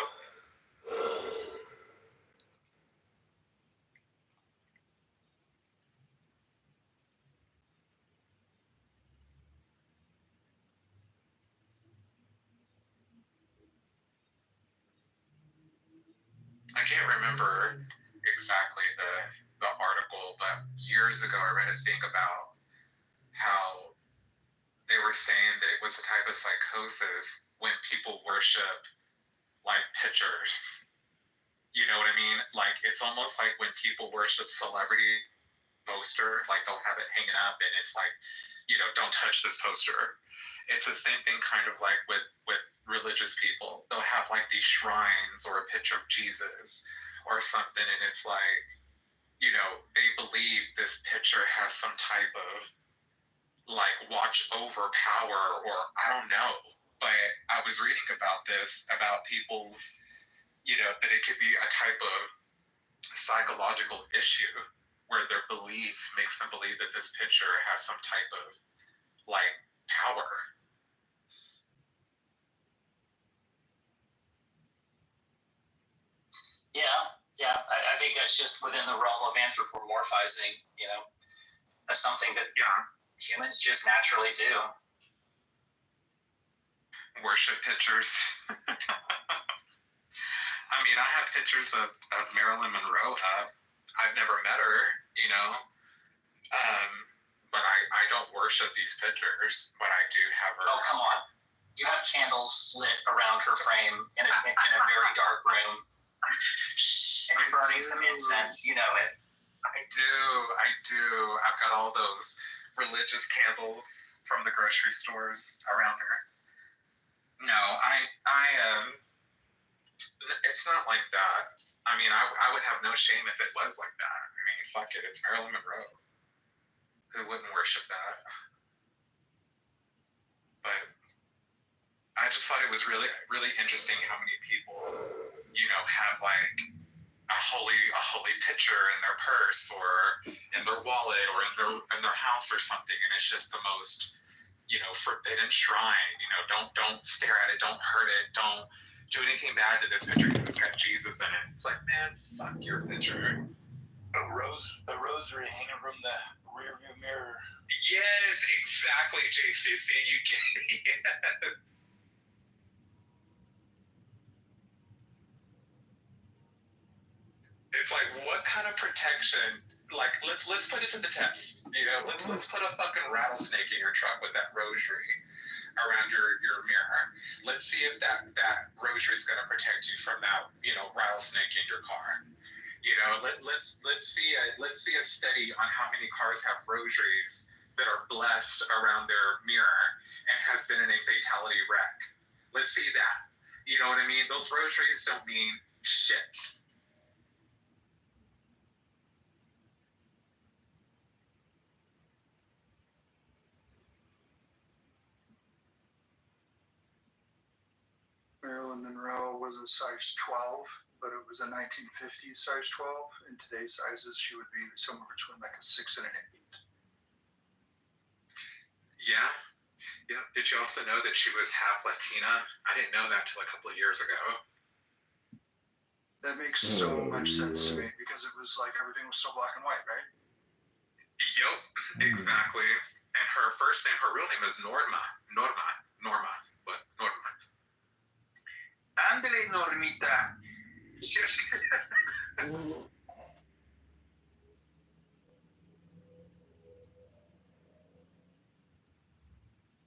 I can't remember exactly the article, but years ago I read a thing about how they were saying that it was a type of psychosis when people worship like pictures. You know what I mean? Like it's almost like when people worship celebrity poster, like they'll have it hanging up and it's like, you know, don't touch this poster. It's the same thing kind of like with religious people. They'll have like these shrines or a picture of Jesus or something, and it's like, you know, they believe this picture has some type of like watch over power, or I don't know. But I was reading about this, about people's, you know, that it could be a type of psychological issue where their belief makes them believe that this picture has some type of like power. Yeah, I think that's just within the realm of anthropomorphizing, you know. That's something that humans just naturally do. Worship pictures. I mean, I have pictures of Marilyn Monroe up. I've never met her, you know. But I don't worship these pictures, but I do have her. Oh, come on. You have candles lit around her frame in a very dark room. And you're burning some incense, you know it. I do. I've got all those religious candles from the grocery stores around her. No, it's not like that. I mean, I would have no shame if it was like that. I mean, fuck it, it's Marilyn Monroe. Who wouldn't worship that? But I just thought it was really, really interesting how many people, you know, have like a holy picture in their purse or in their wallet or in their house or something, and it's just the most, you know, forbidden shrine. You know, don't stare at it, don't hurt it, don't do anything bad to this picture because it's got Jesus in it. It's like, man, fuck your picture. A rosary hanging from the rearview mirror. Yes, exactly, JCC. You get it. It's like, what kind of protection? Like, let's put it to the test. You know, let's put a fucking rattlesnake in your truck with that rosary around your mirror. Let's see if that rosary is going to protect you from that, you know, rattlesnake in your car. You know, let's see a study on how many cars have rosaries that are blessed around their mirror and has been in a fatality wreck. Let's see that. You know what I mean? Those rosaries don't mean shit. Marilyn Monroe was a size 12, but it was a 1950s size 12. In today's sizes, she would be somewhere between like a 6 and an 8. Yeah. Did you also know that she was half Latina? I didn't know that till a couple of years ago. That makes so much sense to me because it was like everything was so black and white, right? Yep, exactly. And her first name, her real name is Norma. Ándale, Normita.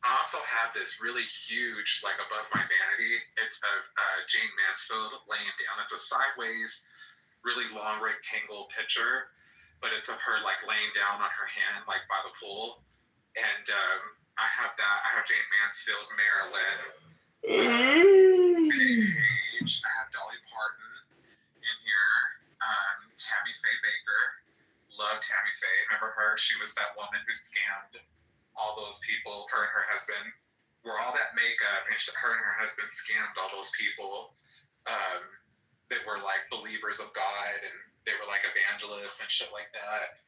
I also have this really huge, like above my vanity, it's of Jane Mansfield laying down. It's a sideways, really long rectangle picture, but it's of her like laying down on her hand, like by the pool. And I have that. I have Jane Mansfield, Marilyn. I have Dolly Parton in here. Tammy Faye Baker. Love Tammy Faye. Remember her? She was that woman who scammed all those people. Her and her husband wore all that makeup, and her and her husband scammed all those people that were like believers of God, and they were like evangelists and shit like that.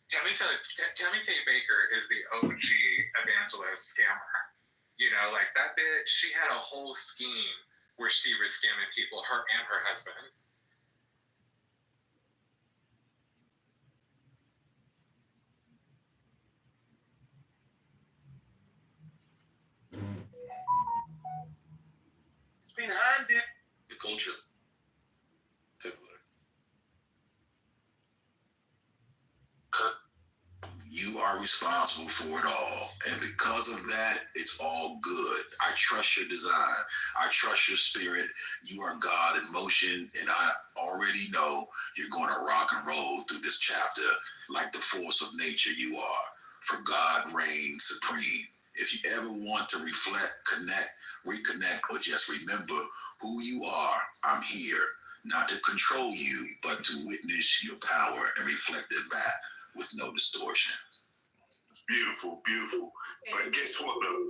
Tammy Faye Baker is the OG evangelist scammer. You know, like that bitch, she had a whole scheme where she was scamming people, her and her husband. It's behind it. The culture. You are responsible for it all. And because of that, it's all good. I trust your design. I trust your spirit. You are God in motion. And I already know you're going to rock and roll through this chapter like the force of nature you are. For God reigns supreme. If you ever want to reflect, connect, reconnect, or just remember who you are, I'm here. not to control you, but to witness your power and reflect it back with no distortion. Beautiful, beautiful. But guess what though?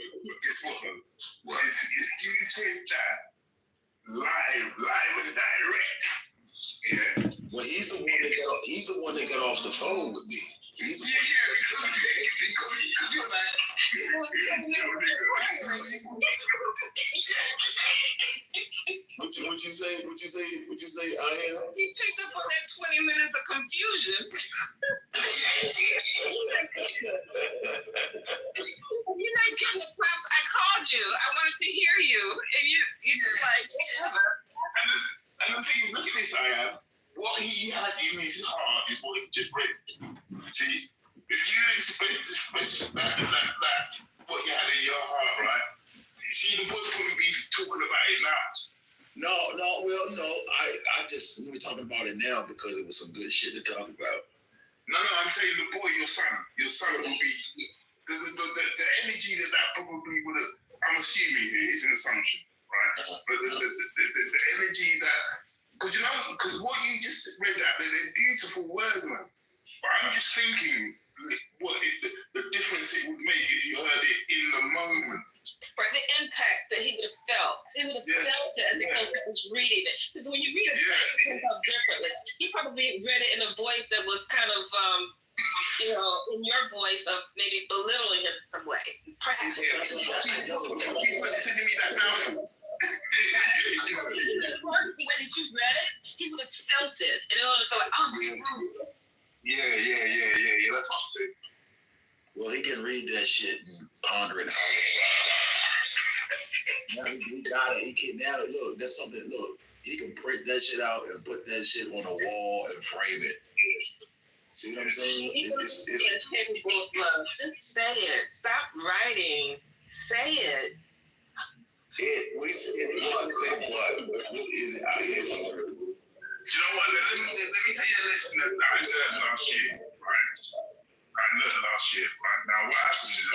What? If you said that live and direct. Yeah. Well, he's the one that got off the phone with me. Because What you say? I am. He picked up on that 20 minutes of confusion. You're not getting the props. I called you. I wanted to hear you, and you just like whatever. And the thing is, look at this, I am. What he had in his heart is what he just read. See, if you express that, what you had in your heart, right? See, the boys wouldn't be talking about it now. No. I just we talking about it now because it was some good shit to talk about. No, I'm saying the boy, your son will be the energy that probably would have. I'm assuming it's an assumption, right? But the energy that, because what you just read out there, they're beautiful words, man. But I'm just thinking what the difference it would make if you heard it in the moment. For the impact that he would have felt. He would have felt it as opposed to just reading it. Because when you read a text, it comes out differently. He probably read it in a voice that was kind of, in your voice of maybe belittling him some way. Perhaps. He's sending me that mouthful. The way that you read it, he would have felt it. And it would have felt like, oh my God. Yeah. That's what I'm saying. Well, he can read that shit and ponder it out. He got it. He can now look. That's something. Look, he can print that shit out and put that shit on a wall and frame it. See what I'm saying? Just say it. Stop writing. Say it. What is it? What? Say what? What is it? I am. You know what? Let me tell you a lesson that I learned last year, right? Right? Now, what happened is that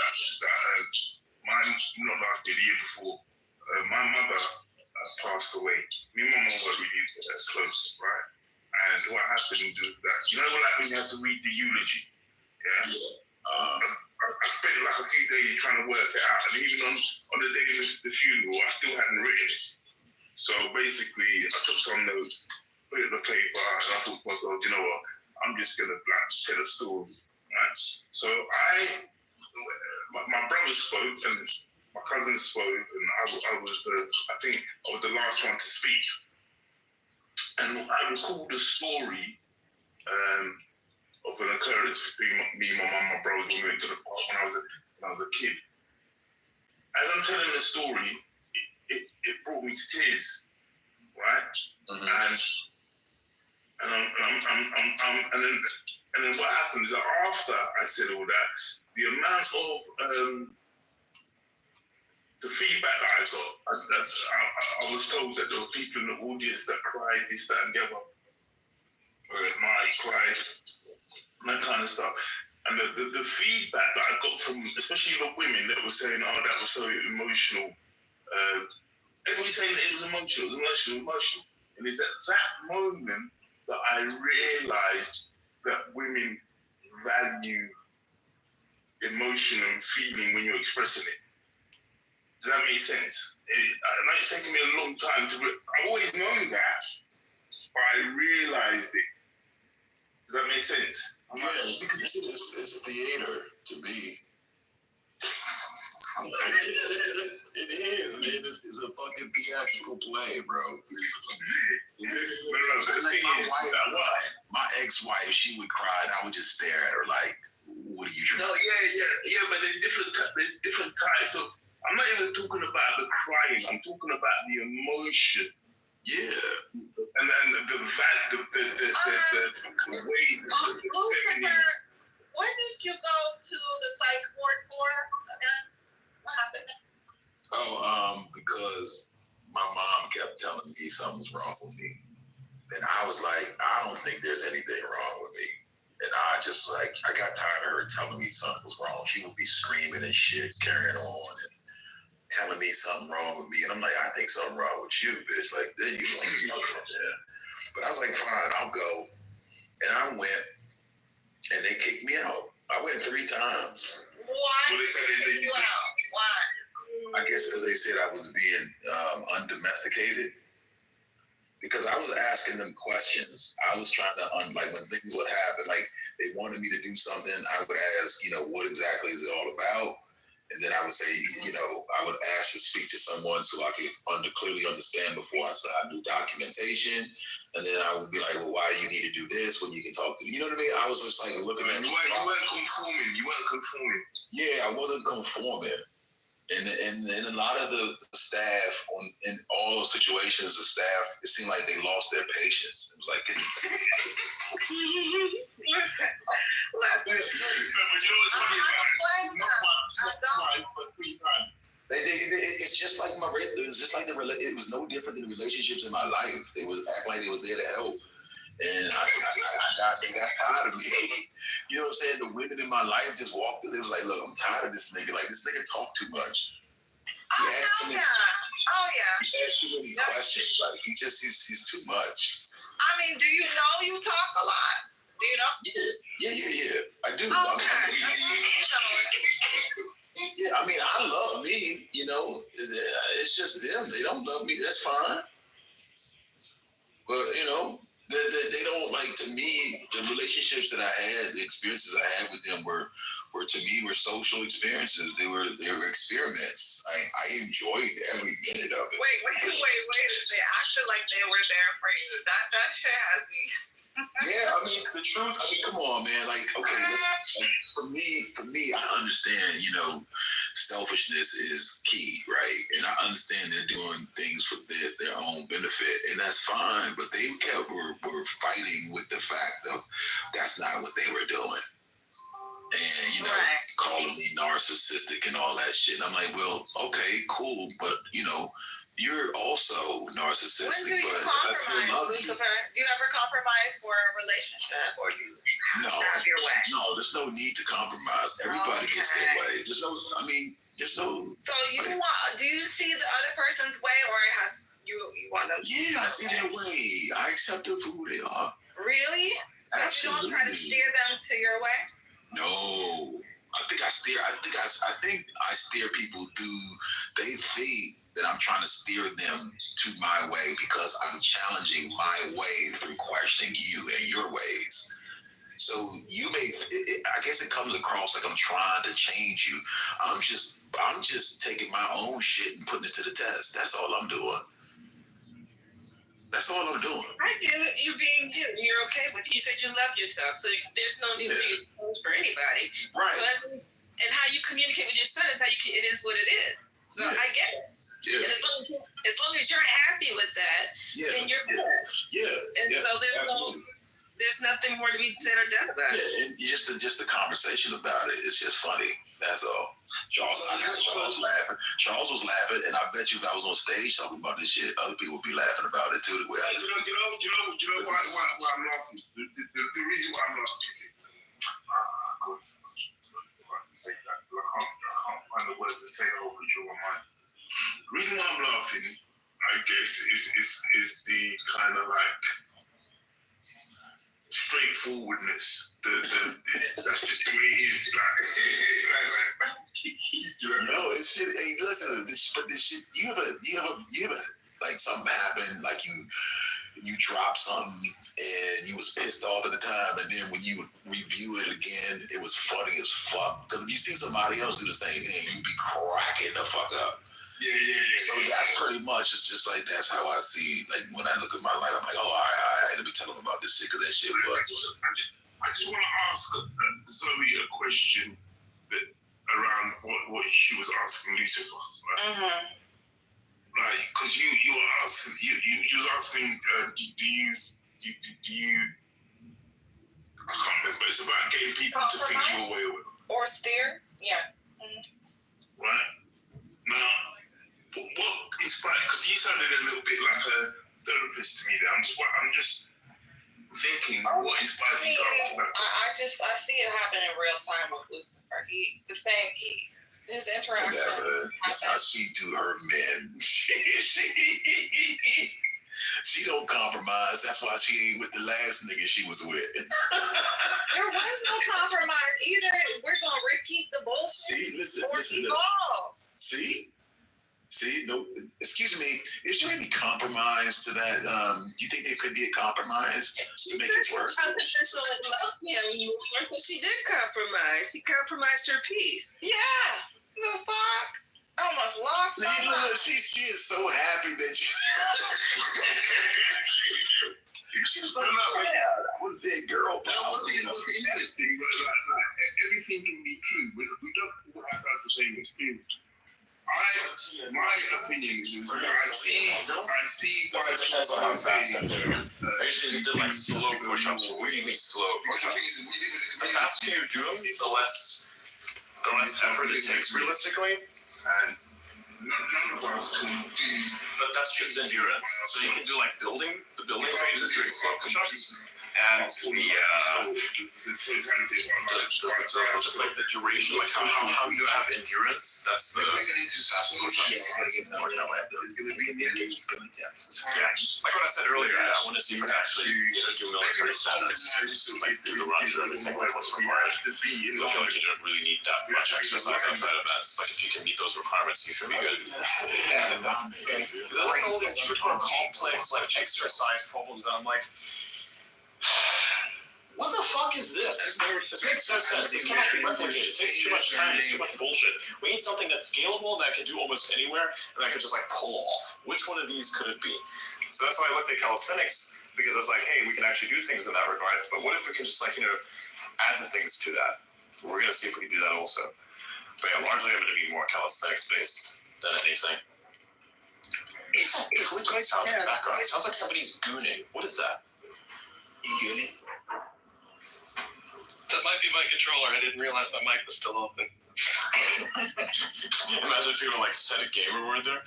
not last year, the year before, my mother passed away. Me and my mom were really as close, right? And what happened is that, when you have to read the eulogy, yeah? I spent like a few days trying to work it out, and even on the day of the funeral, I still hadn't written it. So basically, I took some notes, put it in the paper, and I thought to myself, you know what, I'm just going to tell a story, right? So my brother spoke, and my cousin spoke, and I was the last one to speak. And I recalled a story of an occurrence between me, my mum, my brothers when we went to the park when I was a kid. As I'm telling the story, it brought me to tears, right? Mm-hmm. And then what happened is that after I said all that, the amount of the feedback that I got, I was told that there were people in the audience that cried, this, that, and the other. I cried, that kind of stuff. And the feedback that I got from, especially the women that were saying, oh, that was so emotional. Everybody saying that it was emotional. And it's at that moment that I realized that women value emotion and feeling when you're expressing it. Does that make sense? It's taken me a long time I've always known that, but I realized it. Does that make sense? Yeah, it's theater to me. It is, man. It's a fucking theatrical play, bro. Like my ex-wife, she would cry, and I would just stare at her like, "What are you trying?" No, yeah. But there's different types of. I'm not even talking about the crying. I'm talking about the emotion. Yeah. And then the way Lucifer, what did you go to the psych ward for again? What happened? Because my mom kept telling me something's wrong with me. And I was like, I don't think there's anything wrong with me. And I got tired of her telling me something was wrong. She would be screaming and shit, carrying on and telling me something wrong with me. And I'm like, I think something wrong with you, bitch. Like, then you know, yeah. But I was like, fine, I'll go. And I went, and they kicked me out. I went 3 times. Why did they kick you out? Why? I guess because they said I was being undomesticated. Because I was asking them questions. I was trying to, like, when things would happen, like, they wanted me to do something, I would ask, what exactly is it all about? And then I would say, I would ask to speak to someone so I could clearly understand before I signed new documentation. And then I would be like, well, why do you need to do this when you can talk to me? You know what I mean? I was just like looking at you weren't conforming. You weren't conforming. Yeah, I wasn't conforming. And a lot of the staff in all those situations, the staff, it seemed like they lost their patience. It was like, listen. It's just like it was no different than the relationships in my life. They was act like they was there to help. And they got tired of me. You know what I'm saying? The women in my life just walked through. They was like, look, I'm tired of this nigga. Like, this nigga talk too much. He asked too many, he asked too many questions. Like, he's too much. I mean, do you know you talk a lot? Do you know? Yeah. I do. Yeah, I mean, I love me, It's just them. They don't love me. That's fine. But, they don't, like, to me, the relationships that I had, the experiences I had with them were to me, were social experiences. They were experiments. I enjoyed every minute of it. Wait a minute. They acted like they were there for you. That shit has me. Yeah, I mean, the truth, come on, man. Like, okay, listen, like, for me, I understand, selfishness is key, right? And I understand they're doing things for their own benefit, and that's fine. But they were fighting with the fact of that's not what they were doing. And, calling me narcissistic and all that shit. And I'm like, well, okay, cool. But, you're also narcissistic. When do you compromise, Lucifer? Do you ever compromise for a relationship, or you have your way? No, there's no need to compromise. Everybody gets their way. There's no. So do you see the other person's way, or you want them? Yeah, I see their way. I accept them for who they are. Really? So Absolutely. you don't try to steer them to your way? No. I think I steer people through. They think that I'm trying to steer them to my way because I'm challenging my way through questioning you and your ways. So I guess it comes across like I'm trying to change you. I'm just taking my own shit and putting it to the test. That's all I'm doing. That's all I'm doing. I get it. You're being you. You're okay with it. You said you love yourself, so there's no need for you to change for anybody. Right. And how you communicate with your son is it is what it is. So I get it. Yeah. And as long as you're happy with that, then you're good. Yeah. And so there's nothing more to be said or done about it. And just the conversation about it, it's just funny. That's all. Charles was laughing. Charles was laughing, and I bet you if I was on stage talking about this shit, other people would be laughing about it too. The way you know why I'm laughing? The reason why I'm laughing. I can't find the words to say it over your mind. The reason why I'm laughing, I guess, is the kind of like straightforwardness. That's just the way it is. No, it's shit. Hey, listen, this shit. You ever like something happened, like you dropped something and you was pissed off at the time, and then when you would review it again, it was funny as fuck. Because if you see somebody else do the same thing, you'd be cracking the fuck up. Yeah. So that's pretty much, it's just like, that's how I see, like, when I look at my life, I'm like, oh, all right, let me tell them about this shit, because that shit was. I just want to ask Zoe a question around what she was asking Lucifer, right? Mm-hmm. Like, because you were asking, you was asking, do you, I can't remember, it's about getting people to think your way or steer, yeah. Mm-hmm. Right? Now, what inspired, because you sounded a little bit like a therapist to me there. I'm just thinking, what inspired you to I see it happen in real time with Lucifer. His interaction. That's how she do her men. She don't compromise. That's why she ain't with the last nigga she was with. There was no compromise. Either we're gonna repeat the bullshit See, listen, or listen. evolve. See, no, excuse me, is there any compromise to that? You think there could be a compromise to make it work? Unconditional love him. You said she did compromise. She compromised her peace. Yeah. The fuck? I almost lost my You know mind. what? She is so happy that you. She was like, yeah, that was it, girl. What's interesting, but everything can be true. We don't all have to have the same experience. My opinion is I see why people are saying. I usually did like slow push-ups, really slow push-ups. The faster you do them, the less effort it takes realistically. And none of us can do. But that's just endurance. So you can do like the building phases, doing slow push-ups, and just like the duration, like how you have endurance. That's the fast push-ups. Working that way. Yeah, like what I said earlier, I want to see if I can actually do military standards, like do the runs or everything like what's required. I feel like you don't really need that much exercise outside of that. It's like if you can meet those requirements, you should be good. Because I like all these super complex like exercise problems that I'm like, what the fuck is this? This makes no sense. This cannot be replicated. It takes too much time. It's too much bullshit. We need something that's scalable, that can do almost anywhere, and that can just like pull off. Which one of these could it be? So that's why I looked at calisthenics, because I was like, hey, we can actually do things in that regard. But what if we can just like, add the things to that? We're going to see if we can do that also. But yeah, largely I'm going to be more calisthenics based than anything. It's a clicking sound in the background. It sounds like somebody's gooning. What is that? Gooning? That might be my controller. I didn't realize my mic was still open. Imagine if you were like set a gamer word there.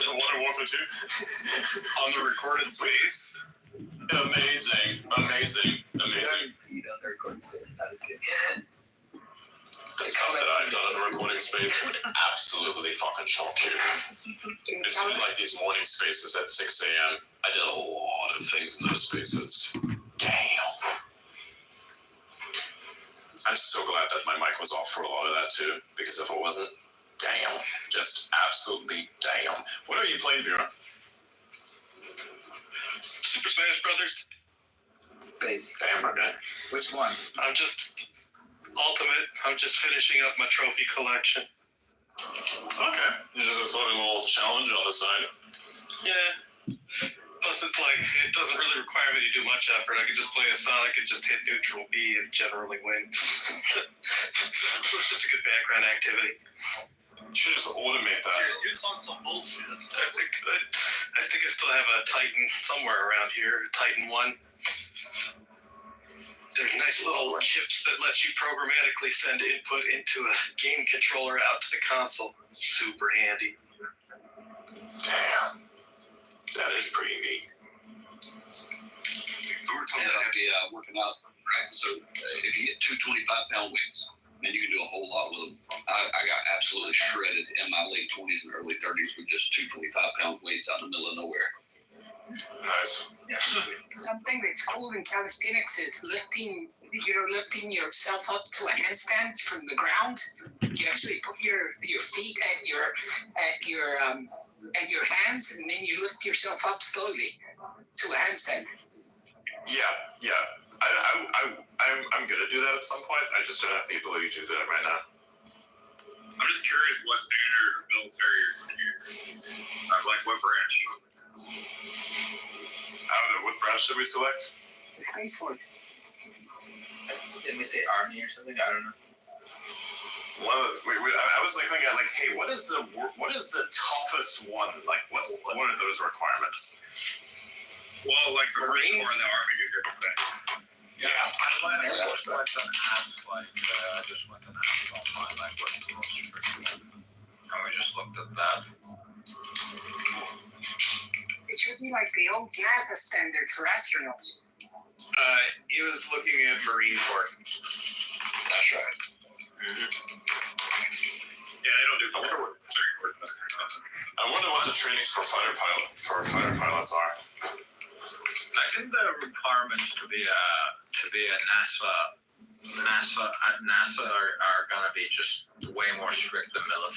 Modern Warfare 2 on the recorded space. Amazing. The stuff that I've done on the recording space would absolutely fucking shock you. It's been like these morning spaces at 6 a.m. I did a lot of things in those spaces. Damn. I'm so glad that my mic was off for a lot of that too, because if it wasn't, damn. Just absolutely damn. What are you playing, Vera? Super Smash Brothers. Base. Damn, okay. Which one? I'm just Ultimate. I'm just finishing up my trophy collection. Okay. Just a fun little challenge on the side. Yeah. Plus, it's like, it doesn't really require me to do much effort. I could just play a Sonic and just hit neutral B and generally win. It's just a good background activity. You should just automate that. You're talking some bullshit. I think I still have a Titan somewhere around here, Titan 1. They're nice little chips that let you programmatically send input into a game controller out to the console. Super handy. Damn. That is pretty neat. So we're talking about the working out, right? So if you get two 25-pound weights, then you can do a whole lot with them. I got absolutely shredded in my late 20s and early 30s with just two 25-pound weights out in the middle of nowhere. Nice. Something that's cool in calisthenics is lifting yourself up to a handstand from the ground. You actually put your feet at your hands, and then you lift yourself up slowly to a handstand. Yeah. I'm gonna do that at some point. I just don't have the ability to do that right now. I'm just curious what standard military you're like what branch. What branch did we select? Did we say Army or something? I don't know. I was like looking at like, hey, what is the toughest one? Like, what are those requirements? Well, like the Marine Corps and the Army do different things. Yeah, I'm glad I just went and asked on mine, like what's the most strict one, and we just looked at that. It should be like the old NASA standard for astronauts. He was looking at Marine Corps. That's right. Yeah, they don't do I wonder what the training for fighter pilots are? I think the requirements to be a NASA are going to be just way more strict than military.